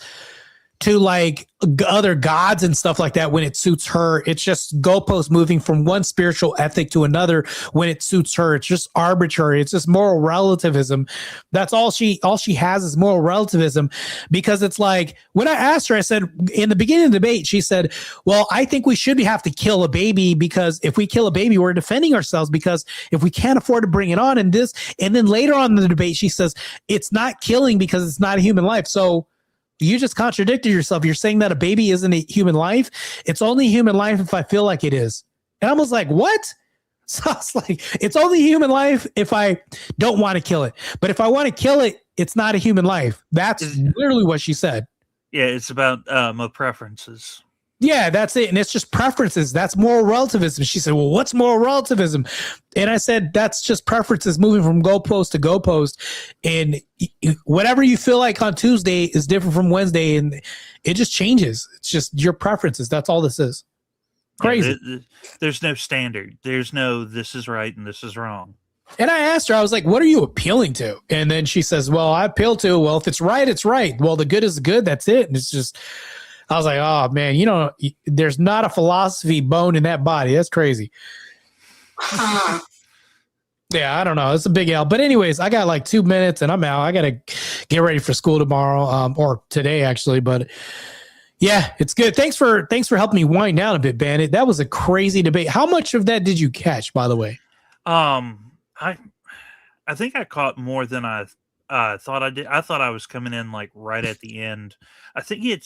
to like other gods and stuff like that when it suits her. It's just goalposts moving from one spiritual ethic to another when it suits her. It's just arbitrary. It's just moral relativism. That's all she has is moral relativism, because it's like, when I asked her, I said, in the beginning of the debate, she said, well, I think we should have to kill a baby, because if we kill a baby, we're defending ourselves, because if we can't afford to bring it on and this, and then later on in the debate, she says, it's not killing because it's not a human life. So you just contradicted yourself. You're saying that a baby isn't a human life. It's only human life if I feel like it is. And I was like, what? So I was like, it's only human life if I don't want to kill it. But if I want to kill it, it's not a human life. That's literally what she said. Yeah, it's about my preferences. Yeah, that's it. And it's just preferences. That's moral relativism. She said, well, what's moral relativism? And I said, that's just preferences moving from goalpost to goalpost. And whatever you feel like on Tuesday is different from Wednesday. And it just changes. It's just your preferences. That's all this is. Crazy. Yeah, there's no standard. There's no, this is right and this is wrong. And I asked her, I was like, what are you appealing to? And then she says, well, I appeal to, well, if it's right, it's right. Well, the good is good. That's it. And it's just, I was like, oh man, you know, there's not a philosophy bone in that body. That's crazy. Yeah, I don't know. It's a big L. But anyways, I got like 2 minutes and I'm out. I got to get ready for school tomorrow, or today actually. But yeah, it's good. Thanks for helping me wind down a bit, Bandit. That was a crazy debate. How much of that did you catch, by the way? I think I caught more than I thought I did. I thought I was coming in like right at the end. I think it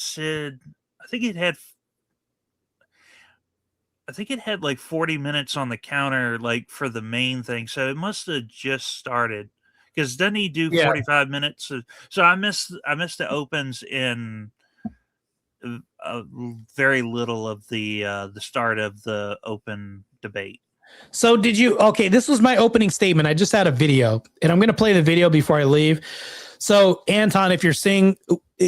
had like 40 minutes on the counter, like for the main thing. So it must have just started, because doesn't he do 45 minutes? So I missed the opens in very little of the start of the open debate. So did you, okay, this was my opening statement. I just had a video and I'm going to play the video before I leave. So Anton, if you're seeing,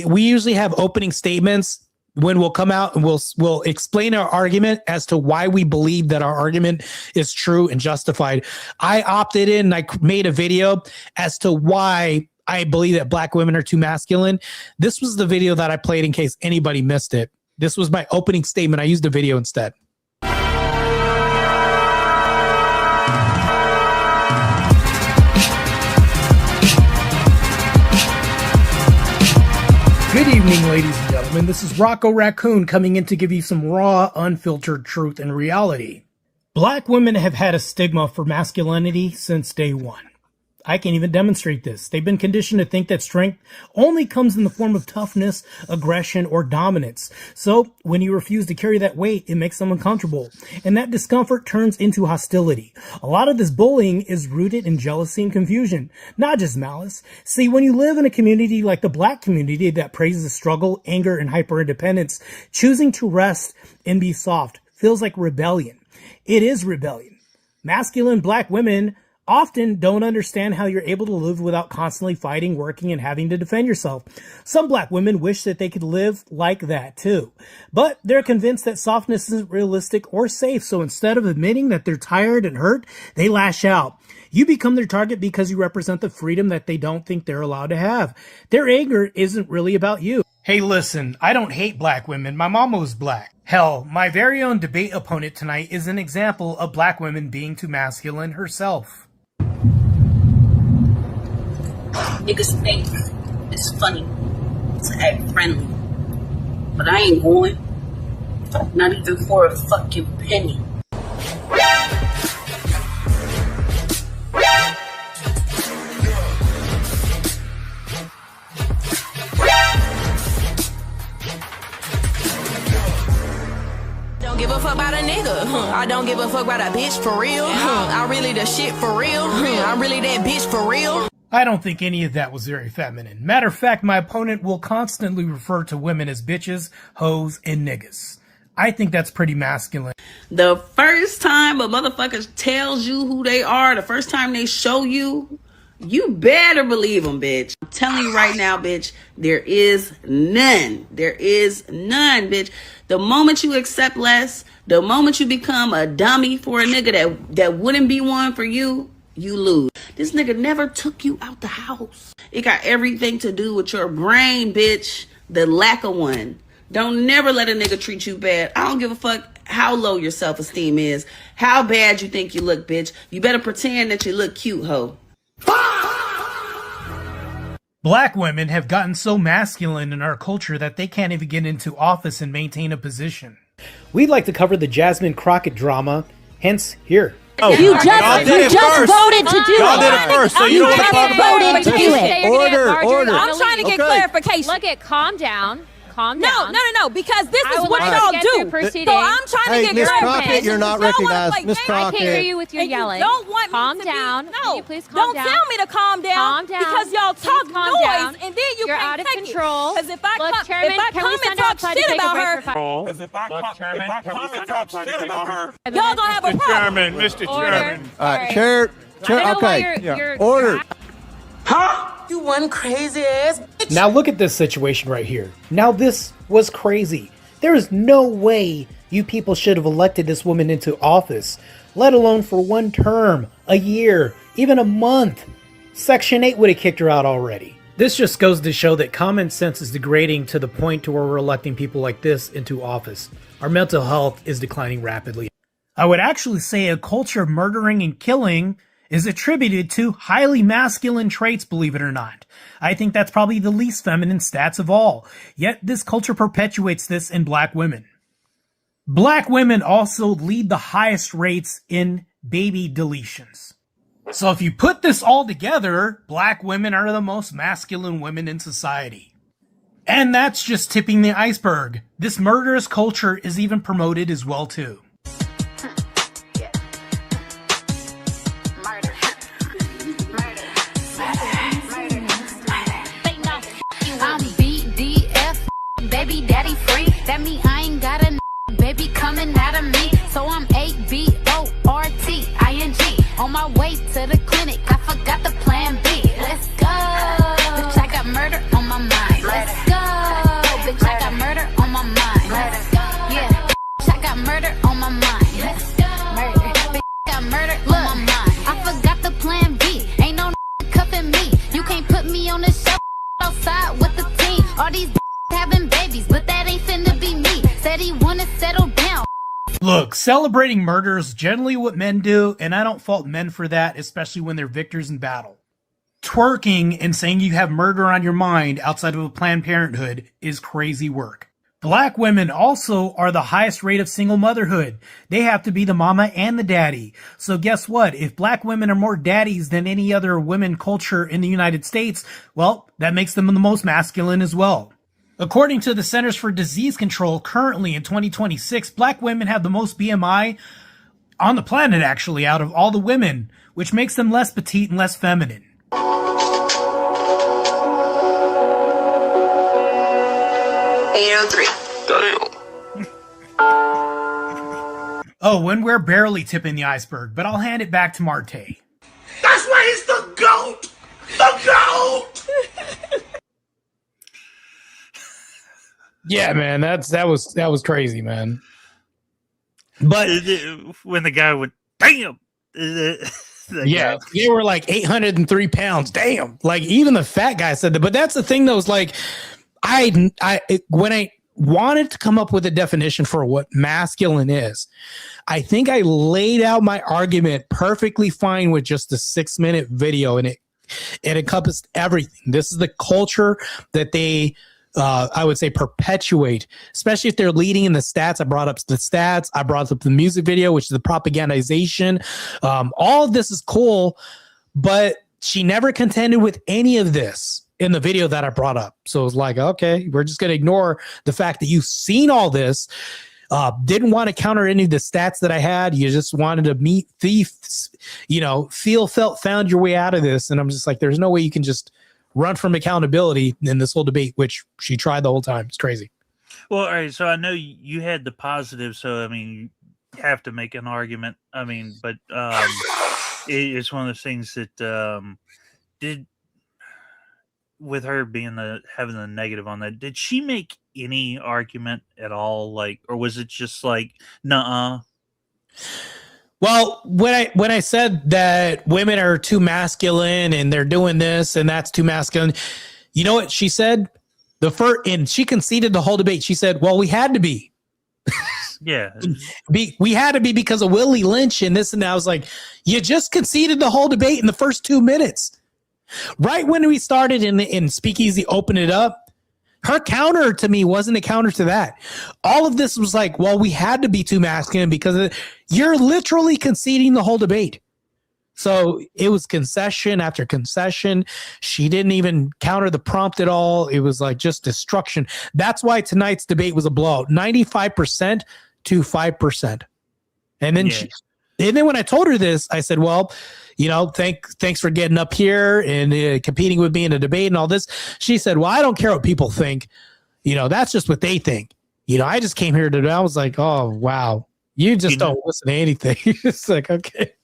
we usually have opening statements when we'll come out and we'll explain our argument as to why we believe that our argument is true and justified. I opted in and I made a video as to why I believe that black women are too masculine. This was the video that I played in case anybody missed it. This was my opening statement. I used the video instead. Good evening, ladies and gentlemen. This is Rocco Raccoon coming in to give you some raw, unfiltered truth and reality. Black women have had a stigma for masculinity since day one. I can't even demonstrate this. They've been conditioned to think that strength only comes in the form of toughness, aggression, or dominance. So when you refuse to carry that weight, it makes them uncomfortable. And that discomfort turns into hostility. A lot of this bullying is rooted in jealousy and confusion, not just malice. See, when you live in a community like the black community that praises struggle, anger, and hyper-independence, choosing to rest and be soft feels like rebellion. It is rebellion. Masculine black women often don't understand how you're able to live without constantly fighting, working, and having to defend yourself. Some black women wish that they could live like that too, but they're convinced that softness isn't realistic or safe, so instead of admitting that they're tired and hurt, they lash out. You become their target because you represent the freedom that they don't think they're allowed to have. Their anger isn't really about you. Hey, listen, I don't hate black women. My mama was black. Hell, my very own debate opponent tonight is an example of black women being too masculine herself. Niggas think it's funny to act friendly, but I ain't going. Not even for a fucking penny. Don't give a fuck about a nigga. I don't give a fuck about a bitch for real. I really the shit for real. I'm really that bitch for real. I don't think any of that was very feminine. Matter of fact, my opponent will constantly refer to women as bitches, hoes, and niggas. I think that's pretty masculine. The first time a motherfucker tells you who they are, the first time they show you, you better believe them, bitch. I'm telling you right now, bitch, there is none. There is none, bitch. The moment you accept less, the moment you become a dummy for a nigga that wouldn't be one for you, you lose. This nigga never took you out the house. It got everything to do with your brain, bitch. The lack of one. Don't never let a nigga treat you bad. I don't give a fuck how low your self-esteem is, how bad you think you look, bitch. You better pretend that you look cute, ho. Black women have gotten so masculine in our culture that they can't even get into office and maintain a position. We'd like to cover the Jasmine Crockett drama, hence here. Oh, you just voted to do it. Y'all did it first, so you don't want to talk about it. Voted to do it. Order. I'm trying to get clarification. Look at, calm down. Calm No, down. because this I is would what like y'all to get do. through proceedings. So I'm trying to get Miss clarification. Crockett, you're not Y'all wanna recognized. play Miss games. Crockett. I can't hear you with your And yelling. You don't want Calm me to down. Be, Can no, you please calm don't down? tell me to calm down. Calm down. Because y'all Please talk calm noise, down. and then you You're can't out of take control. Because if I Look, come, Chairman, if I can come we and send talk outside to shit take a about break her, for y'all Chairman, gonna have a problem. Mr. Chairman. All right, chair. I don't know why Okay. you're Order. You one crazy ass bitch. Now look at this situation right here. Now this was crazy. There is no way you people should have elected this woman into office, let alone for one term. a year, even a month. Section 8 would have kicked her out already. This just goes to show that common sense is degrading to the point to where we're electing people like this into office. Our mental health is declining rapidly. I would actually say a culture of murdering and killing is attributed to highly masculine traits, believe it or not. I think that's probably the least feminine stats of all. Yet this culture perpetuates this in black women. Black women also lead the highest rates in baby deletions. So if you put this all together, black women are the most masculine women in society. And that's just tipping the iceberg. This murderous culture is even promoted as well too. I'm BDF, baby daddy free. That mean I ain't got a baby coming out of me. So I'm ABORTING. On my way to the clinic, I forgot the plan B. Let's go. Bitch, I got murder on my mind. Let's go. Bitch, I got murder on my mind. Let's go. Yeah. Bitch, I got murder on my mind. Let's go. Murder. Bitch, I got murder on my mind. I forgot the plan B. Ain't no cuffing me. You can't put me on the shelf outside with the team. All these having babies, but that ain't finna be me. Said he wanna settle down. Look, celebrating murder is generally what men do, and I don't fault men for that, especially when they're victors in battle. Twerking and saying you have murder on your mind outside of a Planned Parenthood is crazy work. Black women also are the highest rate of single motherhood. They have to be the mama and the daddy. So guess what? If black women are more daddies than any other women culture in the United States, well, that makes them the most masculine as well. According to the Centers for Disease Control, currently in 2026, black women have the most BMI on the planet, actually, out of all the women, which makes them less petite and less feminine. 803. Oh, and we're barely tipping the iceberg, but I'll hand it back to Marte. That's why he's the GOAT! The GOAT! Yeah, man, that was crazy, man. But when the guy went, damn. Yeah, they were like 803 pounds. Damn. Like even the fat guy said that. But that's the thing, though, is like when I wanted to come up with a definition for what masculine is, I think I laid out my argument perfectly fine with just a 6-minute video, and it encompassed everything. This is the culture that they I would say perpetuate, especially if they're leading in the stats. I brought up the stats. I brought up the music video, which is the propagandization. All of this is cool, but she never contended with any of this in the video that I brought up. So it was like, okay, we're just going to ignore the fact that you've seen all this. Didn't want to counter any of the stats that I had. You just wanted to meet thieves, feel, felt, found your way out of this. And I'm just like, there's no way you can just run from accountability in this whole debate, which she tried the whole time. It's crazy. Well, all right. So I know you had the positive. So, I mean, you have to make an argument. I mean, but it's one of those things that did, with her being having the negative on that, did she make any argument at all? Like, or was it just like, nuh-uh? Well, when I said that women are too masculine and they're doing this and that's too masculine, you know what she said? And she conceded the whole debate. She said, "Well, we had to be." Yeah, we had to be because of Willie Lynch and this and that. I was like, you just conceded the whole debate in the first 2 minutes. Right when we started in Speakeasy, open it up. Her counter to me wasn't a counter to that. All of this was like, well, we had to be too masculine because you're literally conceding the whole debate. So it was concession after concession. She didn't even counter the prompt at all. It was like just destruction. That's why tonight's debate was a blowout, 95% to 5%. And then and then when I told her this, I said, well, thanks for getting up here and competing with me in a debate and all this. She said, well, I don't care what people think. That's just what they think. I just came here today. I was like, oh, wow. You just don't listen to anything. It's like, okay.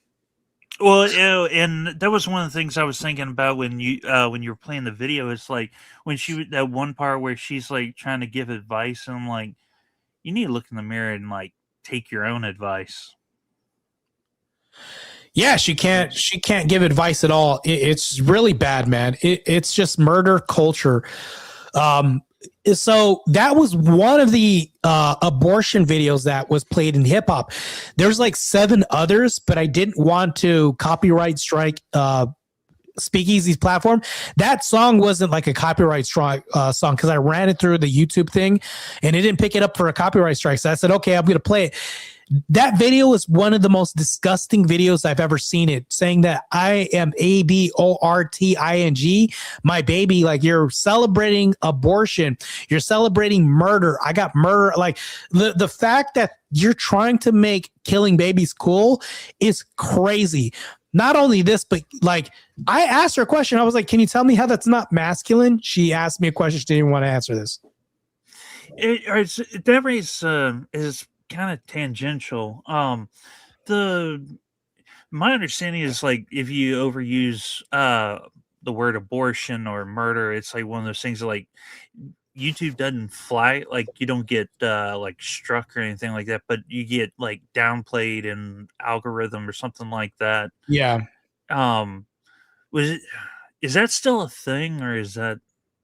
Well, and that was one of the things I was thinking about when you were playing the video. It's like when that one part where she's like trying to give advice, and I'm like, you need to look in the mirror and like take your own advice. Yeah, she can't give advice at all. It's really bad, man. It's just murder culture. So that was one of the abortion videos that was played in hip hop. There's like 7 others, but I didn't want to copyright strike Speakeasy's platform. That song wasn't like a copyright strike song because I ran it through the YouTube thing and it didn't pick it up for a copyright strike. So I said, okay, I'm going to play it. That video is one of the most disgusting videos I've ever seen. It saying that I am aborting my baby. Like, you're celebrating abortion, you're celebrating murder. I got murder. Like, the fact that you're trying to make killing babies cool is crazy. Not only this, but like, I asked her a question. I was like, can you tell me how that's not masculine? She asked me a question. She didn't even want to answer this. That race is kind of tangential. My understanding is like if you overuse the word abortion or murder, it's like one of those things that like YouTube doesn't flag, like you don't get like struck or anything like that, but you get like downplayed in algorithm or something like that. Yeah. Is that still a thing, or is that,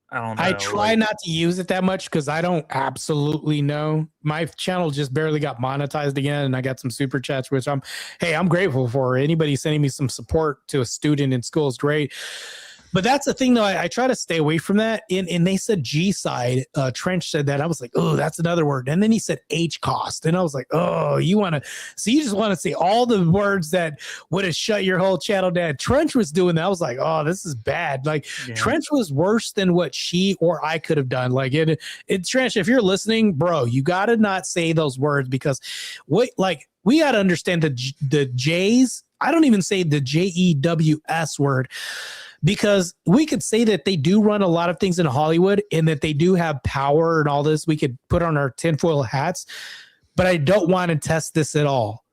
I don't know. I try not to use it that much because I don't absolutely know. My channel just barely got monetized again, and I got some super chats, which I'm grateful for. Anybody sending me some support to a student in school is great. But that's the thing, though. I try to stay away from that. And they said G side. Trench said that. I was like, oh, that's another word. And then he said H cost. And I was like, oh, you just want to say all the words that would have shut your whole channel down. Trench was doing that. I was like, oh, this is bad. Like, yeah. Trench was worse than what she or I could have done. Like, Trench, if you're listening, bro, you got to not say those words because we got to understand the J's. I don't even say the JEWS word. Because we could say that they do run a lot of things in Hollywood and that they do have power and all this. We could put on our tinfoil hats, but I don't want to test this at all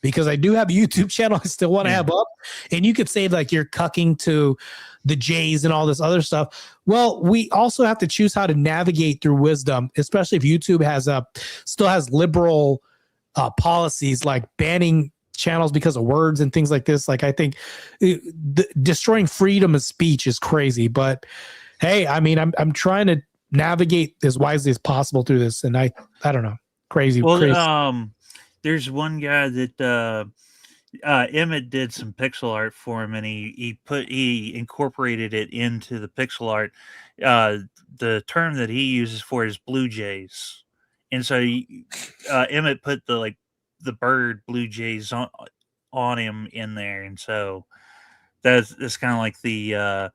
because I do have a YouTube channel I still want to have up. And you could say like you're cucking to the Jays and all this other stuff. Well, we also have to choose how to navigate through wisdom, especially if YouTube still has liberal policies like banning channels because of words and things like this. Like, I think destroying freedom of speech is crazy, but hey, I mean, I'm trying to navigate as wisely as possible through this, and I don't know, crazy. There's one guy that Emmett did some pixel art for him, and he incorporated it into the pixel art. The term that he uses for it is blue jays, and so Emmett put the bird blue jays on him in there, and so that's kind of like the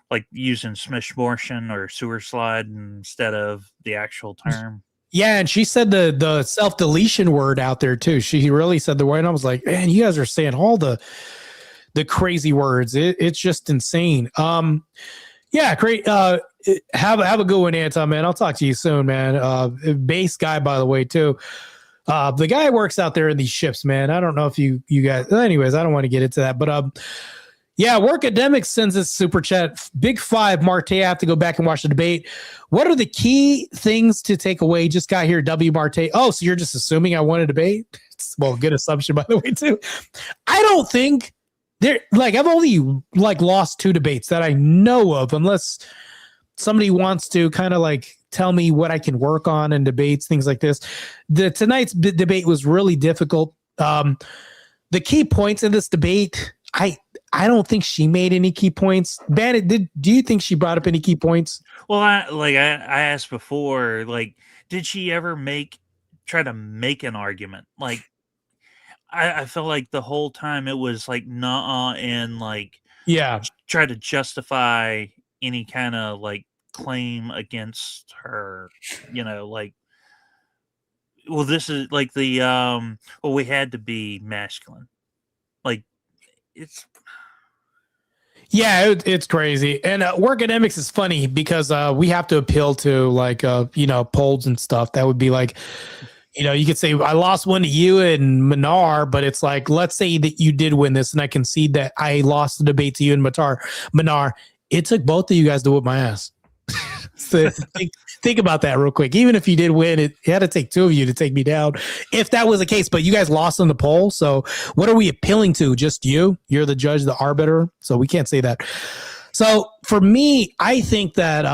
like using smishmortion or sewer slide instead of the actual term. Yeah, and she said the self-deletion word out there too. She really said the word, and I was like, man, you guys are saying all the crazy words. It's just insane. Yeah, great. Have a good one, Anton, man. I'll talk to you soon, man. Base guy, by the way, too. The guy works out there in these ships, man. I don't know if you guys. Anyways, I don't want to get into that, but yeah. Workademics sends us super chat. Big Five, Marte. I have to go back and watch the debate. What are the key things to take away? Just got here, W Marte. Oh, so you're just assuming I won a debate? Well, good assumption, by the way, too. I don't think I've only lost 2 debates that I know of, unless somebody wants to kind of tell me what I can work on in debates, things like this. Tonight's debate was really difficult. The key points in this debate, I don't think she made any key points. Bandit, do you think she brought up any key points? Well, I asked before, did she ever try to make an argument? I feel like the whole time it was nah, and try to justify any kind of claim against her, well, this is we had to be masculine. It's crazy. And Workademics is funny because we have to appeal to polls and stuff. That would be you could say I lost one to you and Manar, but it's let's say that you did win this and I concede that I lost the debate to you and Manar. It took both of you guys to whip my ass. So Think about that real quick. Even if you did win, it had to take two of you to take me down. If that was the case, but you guys lost on the poll. So what are we appealing to? Just you? You're the judge, the arbiter. So we can't say that. So for me, I think that,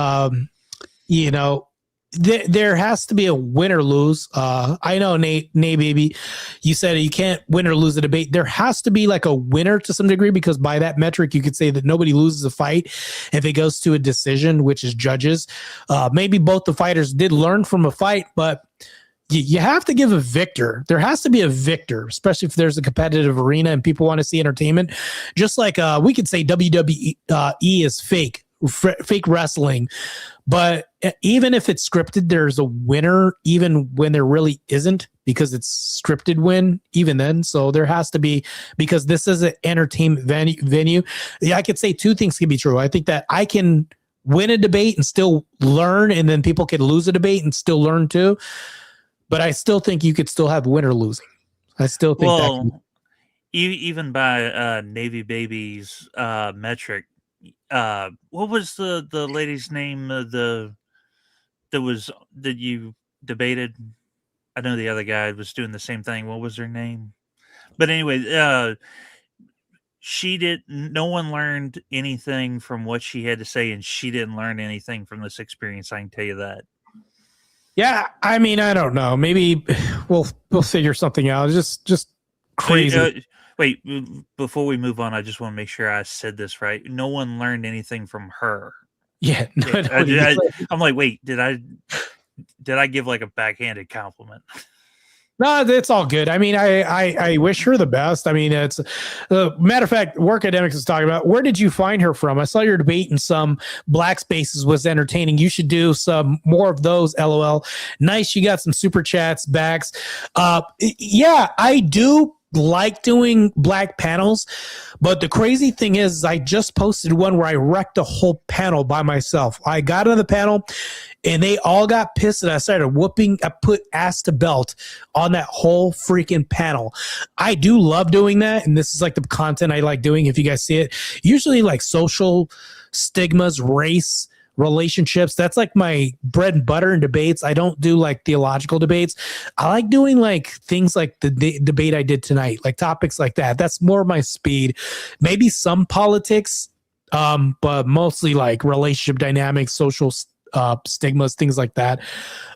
there has to be a win or lose. I know, Nate, baby, you said you can't win or lose a debate. There has to be like a winner to some degree, because by that metric, you could say that nobody loses a fight if it goes to a decision, which is judges. Maybe both the fighters did learn from a fight, but you have to give a victor. There has to be a victor, especially if there's a competitive arena and people want to see entertainment. Just like we could say WWE is fake wrestling. But even if it's scripted, there's a winner, even when there really isn't, because it's scripted win, even then. So there has to be, because this is an entertainment venue. Yeah, I could say two things can be true. I think that I can win a debate and still learn, and then people can lose a debate and still learn too. But I still think you could still have win or losing. I still think that even by Navy Baby's metric, what was the lady's name that you debated? I know the other guy was doing the same thing. What was her name? But anyway, no one learned anything from what she had to say, and she didn't learn anything from this experience. I can tell you that. Yeah, I mean, I don't know. Maybe we'll figure something out. It's just crazy. Wait, before we move on, I just want to make sure I said this right. No one learned anything from her. Yeah. I'm like, wait, did I give like a backhanded compliment? No, it's all good. I mean, I wish her the best. I mean, it's matter of fact, Work Academics is talking about, where did you find her from? I saw your debate in some Black Spaces was entertaining. You should do some more of those. LOL. Nice. You got some super chats, backs. Yeah, I do like doing Black panels, but the crazy thing is I just posted one where I wrecked a whole panel by myself. I got on the panel and they all got pissed, and I started whooping. I put ass to belt on that whole freaking panel. I do love doing that, and this is like the content I like doing. If you guys see it, usually like social stigmas, race, relationships. That's like my bread and butter in debates. I don't do like theological debates. I like doing like things like the debate I did tonight, like topics like that. That's more my speed. Maybe some politics, but mostly like relationship dynamics, social stigmas, things like that.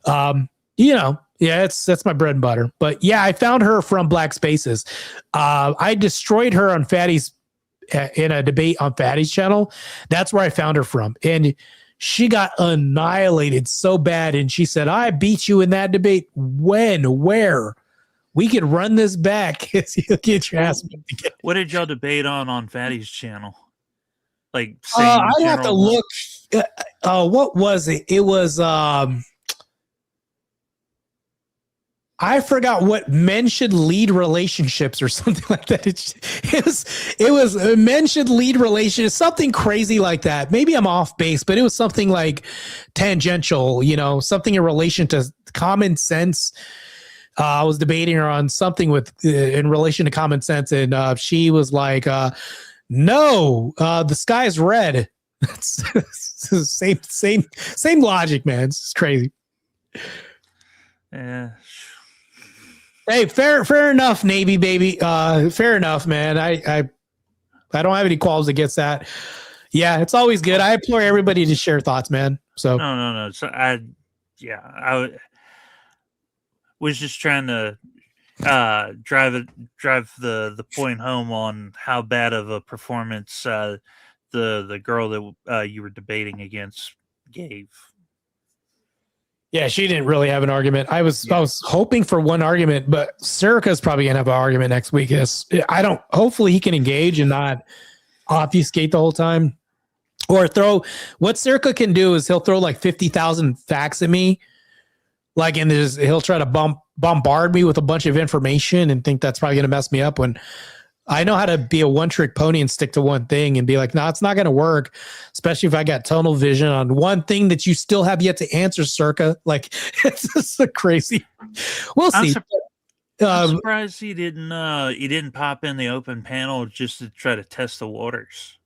Yeah, that's my bread and butter. But yeah, I found her from Black Spaces. I destroyed her on Fatty's in a debate on Fatty's channel. That's where I found her from. And she got annihilated so bad. And she said, I beat you in that debate. When? Where? We could run this back. You'll get your ass beat again. What did y'all debate on Fatty's channel? Like, I'd have to look. What was it? It was I forgot what men should lead relationships or something like that. It was men should lead relationships, something crazy like that. Maybe I'm off base, but it was something like tangential, something in relation to common sense. I was debating her on something in relation to common sense, and she was like, "No, the sky's red." It's same logic, man. It's crazy. Yeah. Hey, fair enough, Navy baby. Fair enough, man. I don't have any qualms against that. Yeah, it's always good. I implore everybody to share thoughts, man. So no. So I was just trying to drive the point home on how bad of a performance the girl that you were debating against gave. Yeah, she didn't really have an argument. I was hoping for one argument, but Serica's probably gonna have an argument next week. Hopefully he can engage and not obfuscate the whole time. Or what Serica can do is he'll throw like 50,000 facts at me. And he'll try to bombard me with a bunch of information and think that's probably gonna mess me up, when I know how to be a one-trick pony and stick to one thing and be like, no, it's not going to work, especially if I got tunnel vision on one thing that you still have yet to answer, Circa. Like, it's just so crazy. We'll see. I'm surprised he didn't pop in the open panel just to try to test the waters.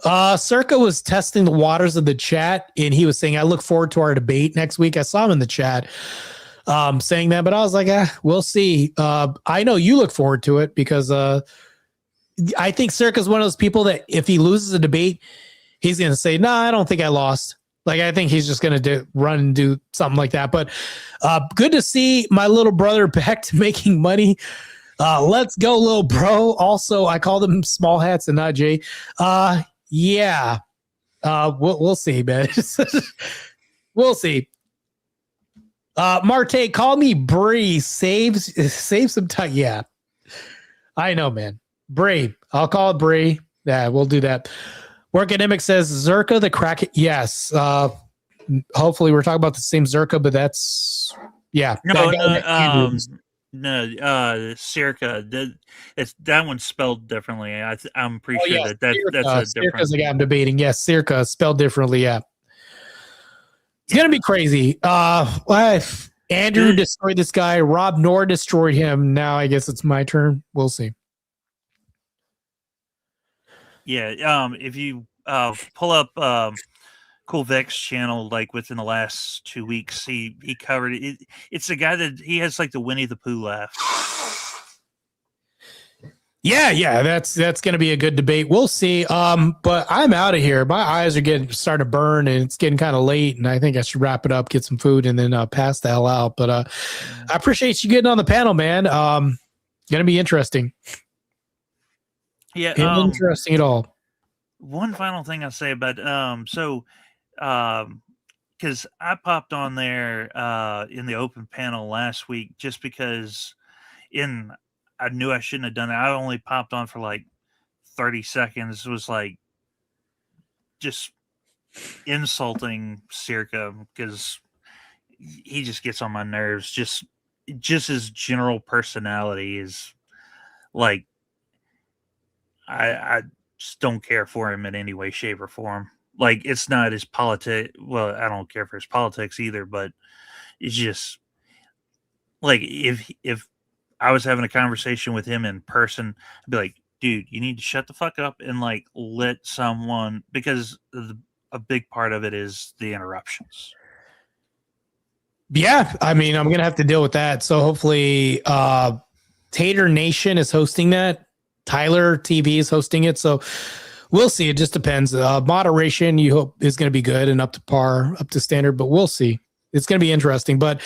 Circa was testing the waters of the chat, and he was saying, I look forward to our debate next week. I saw him in the chat saying that, but I was like, we'll see. I know you look forward to it because I think Circa's one of those people that if he loses a debate, he's going to say, no, I don't think I lost. Like, I think he's just going to run and do something like that. But good to see my little brother back to making money. Let's go, little bro. Also, I called him Small Hats and not Jay. Yeah. We'll see, man. We'll see. Marte, call me Bree. Save some time. Yeah. I know, man. Bree. I'll call it Bree. Yeah, we'll do that. Workademic says Zerka the crack. Yes. Hopefully we're talking about the same Zerka, but that's Circa. That one's spelled differently. I'm pretty sure that's a different. Circa's the guy I'm debating. Yes, Circa spelled differently. Yeah. It's gonna be crazy. Andrew destroyed this guy. Rob Nor destroyed him. Now I guess it's my turn. We'll see. Yeah. If you pull up Cool Vic's channel, like within the last 2 weeks, he covered it. It's a guy that he has like the Winnie the Pooh laugh. Yeah, that's gonna be a good debate. We'll see. But I'm out of here. My eyes are starting to burn, and it's getting kind of late. And I think I should wrap it up, get some food, and then pass the hell out. But I appreciate you getting on the panel, man. Gonna be interesting. Yeah, interesting at all. One final thing I'll say about because I popped on there in the open panel last week just because I knew I shouldn't have done it. I only popped on for like 30 seconds. It was like just insulting Circa because he just gets on my nerves. Just his general personality is like I just don't care for him in any way, shape, or form. Like, it's not his politics. Well, I don't care for his politics either, but it's just like if I was having a conversation with him in person, I'd be like, dude, you need to shut the fuck up and like let someone, because a big part of it is the interruptions. Yeah, I mean, I'm gonna have to deal with that. So hopefully, Tater Nation is hosting that. Tyler TV is hosting it, so we'll see. It just depends. Moderation, you hope, is going to be good and up to par, up to standard, but we'll see. It's going to be interesting. But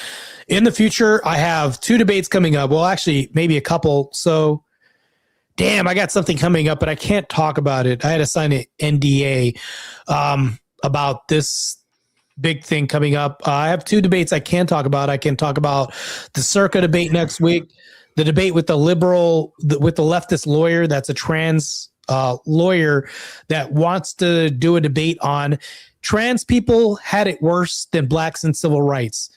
in the future, I have 2 debates coming up. Well, actually, maybe a couple. So, damn, I got something coming up, but I can't talk about it. I had to sign an NDA about this big thing coming up. I have 2 debates I can talk about. I can talk about the Circa debate next week. The debate with the leftist lawyer that's a trans lawyer that wants to do a debate on trans people had it worse than blacks in civil rights.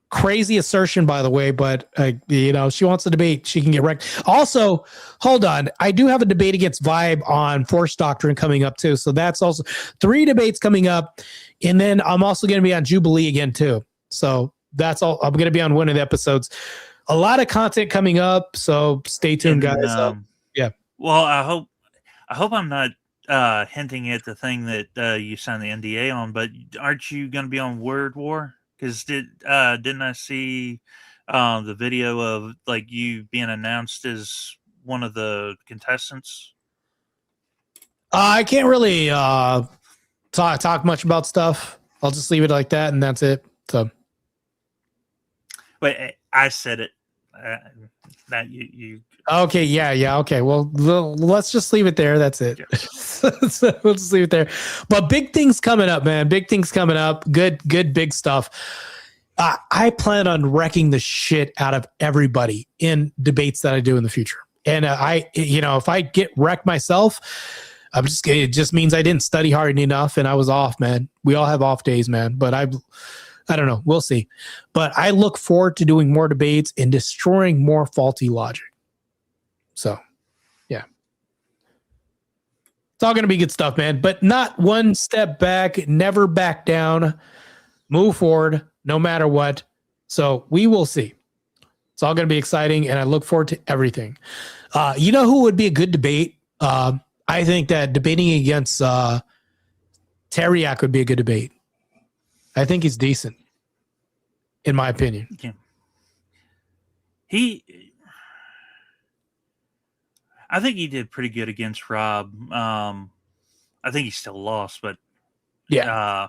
Crazy assertion, by the way, but she wants to debate. She can get wrecked. Also, hold on. I do have a debate against Vibe on Force Doctrine coming up too. So that's also 3 debates coming up. And then I'm also going to be on Jubilee again too. So that's all. I'm going to be on one of the episodes. A lot of content coming up, so stay tuned, guys. Yeah. Well, I hope I'm not hinting at the thing that you signed the NDA on, but aren't you going to be on Word War? Because didn't I see the video of like you being announced as one of the contestants? I can't really talk much about stuff. I'll just leave it like that, and that's it. So, wait, I said it. That you. Okay, yeah. Okay, well, let's just leave it there. That's it. Yeah. So we'll just leave it there. But big things coming up, man. Big things coming up. Good, big stuff. I plan on wrecking the shit out of everybody in debates that I do in the future. And if I get wrecked myself, it just means I didn't study hard enough and I was off, man. We all have off days, man. But I don't know. We'll see. But I look forward to doing more debates and destroying more faulty logic. So, yeah. It's all going to be good stuff, man. But not one step back, never back down, move forward, no matter what. So we will see. It's all going to be exciting, and I look forward to everything. You know who would be a good debate? I I think that debating against Teriak would be a good debate. I think he's decent, in my opinion. Yeah. I think he did pretty good against Rob. I think he still lost, but yeah,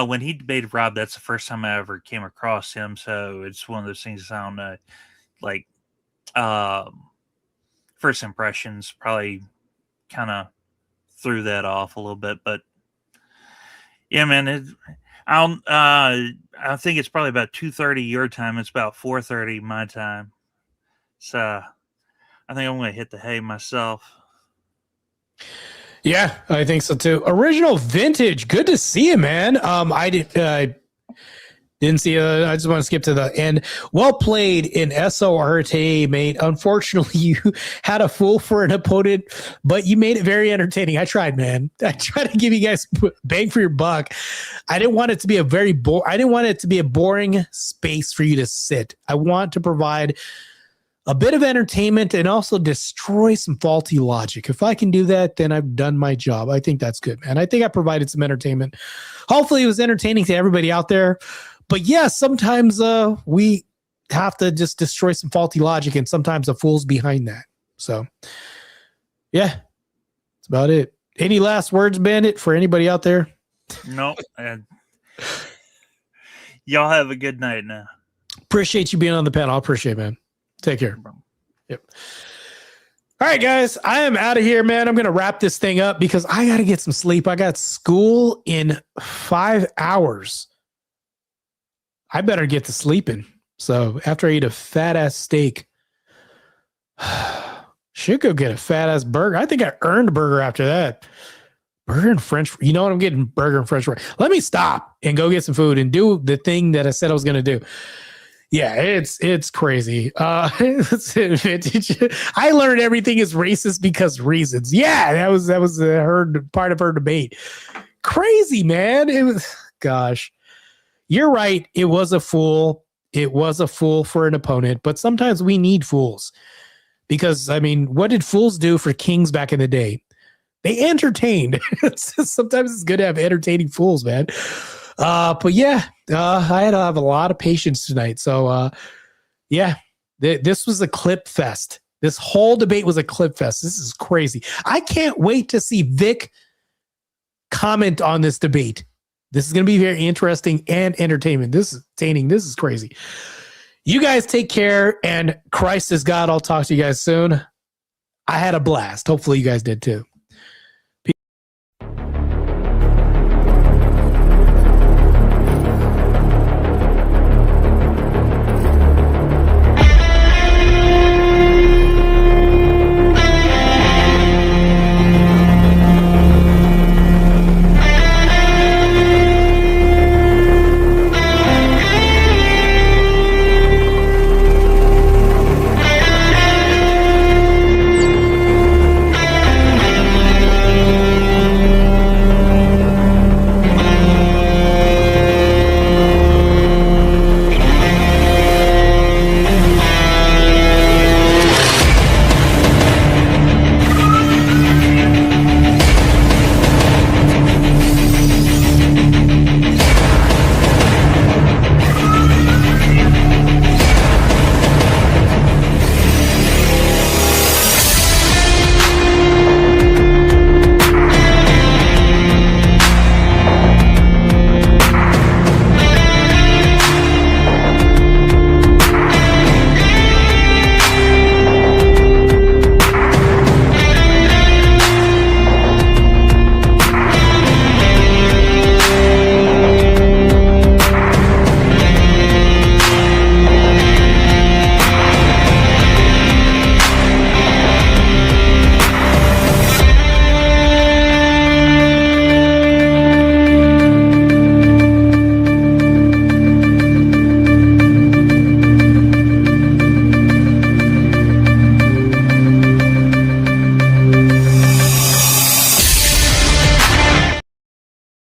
when he debated Rob, that's the first time I ever came across him. So it's one of those things I don't know. Like, first impressions probably kind of threw that off a little bit, but yeah, man, I think it's probably about 2:30 your time. It's about 4:30 my time. So I think I'm going to hit the hay myself. Yeah, I think so too. Original Vintage, good to see you, man. I didn't see. I just want to skip to the end. Well played in SORTA, mate. Unfortunately, you had a fool for an opponent, but you made it very entertaining. I tried, man. I tried to give you guys bang for your buck. I didn't want it to be I didn't want it to be a boring space for you to sit. I want to provide a bit of entertainment and also destroy some faulty logic. If I can do that, then I've done my job. I think that's good, man. I think I provided some entertainment. Hopefully it was entertaining to everybody out there. But yeah, sometimes we have to just destroy some faulty logic, and sometimes the fool's behind that. So yeah, that's about it. Any last words, Bandit, for anybody out there? No. Y'all have a good night now. Appreciate you being on the panel. I appreciate it, man. Take care. Yep. All right, guys, I am out of here, man. I'm going to wrap this thing up because I got to get some sleep. I got school in 5 hours. I better get to sleeping. So after I eat a fat ass steak, should go get a fat ass burger. I think I earned a burger after that. Burger and French. You know what? I'm getting burger and French fries. Let me stop and go get some food and do the thing that I said I was going to do. Yeah, it's crazy. Vintage. I learned everything is racist because reasons. Yeah, that was part of her debate. Crazy, man. It was, gosh. You're right. It was a fool. It was a fool for an opponent, but sometimes we need fools because, I mean, what did fools do for kings back in the day? They entertained. Sometimes it's good to have entertaining fools, man. But yeah, I had to have a lot of patience tonight. So, yeah, this was a clip fest. This whole debate was a clip fest. This is crazy. I can't wait to see Vic comment on this debate. This is going to be very interesting and entertainment. This is entertaining. This is crazy. You guys take care, and Christ is God. I'll talk to you guys soon. I had a blast. Hopefully you guys did too.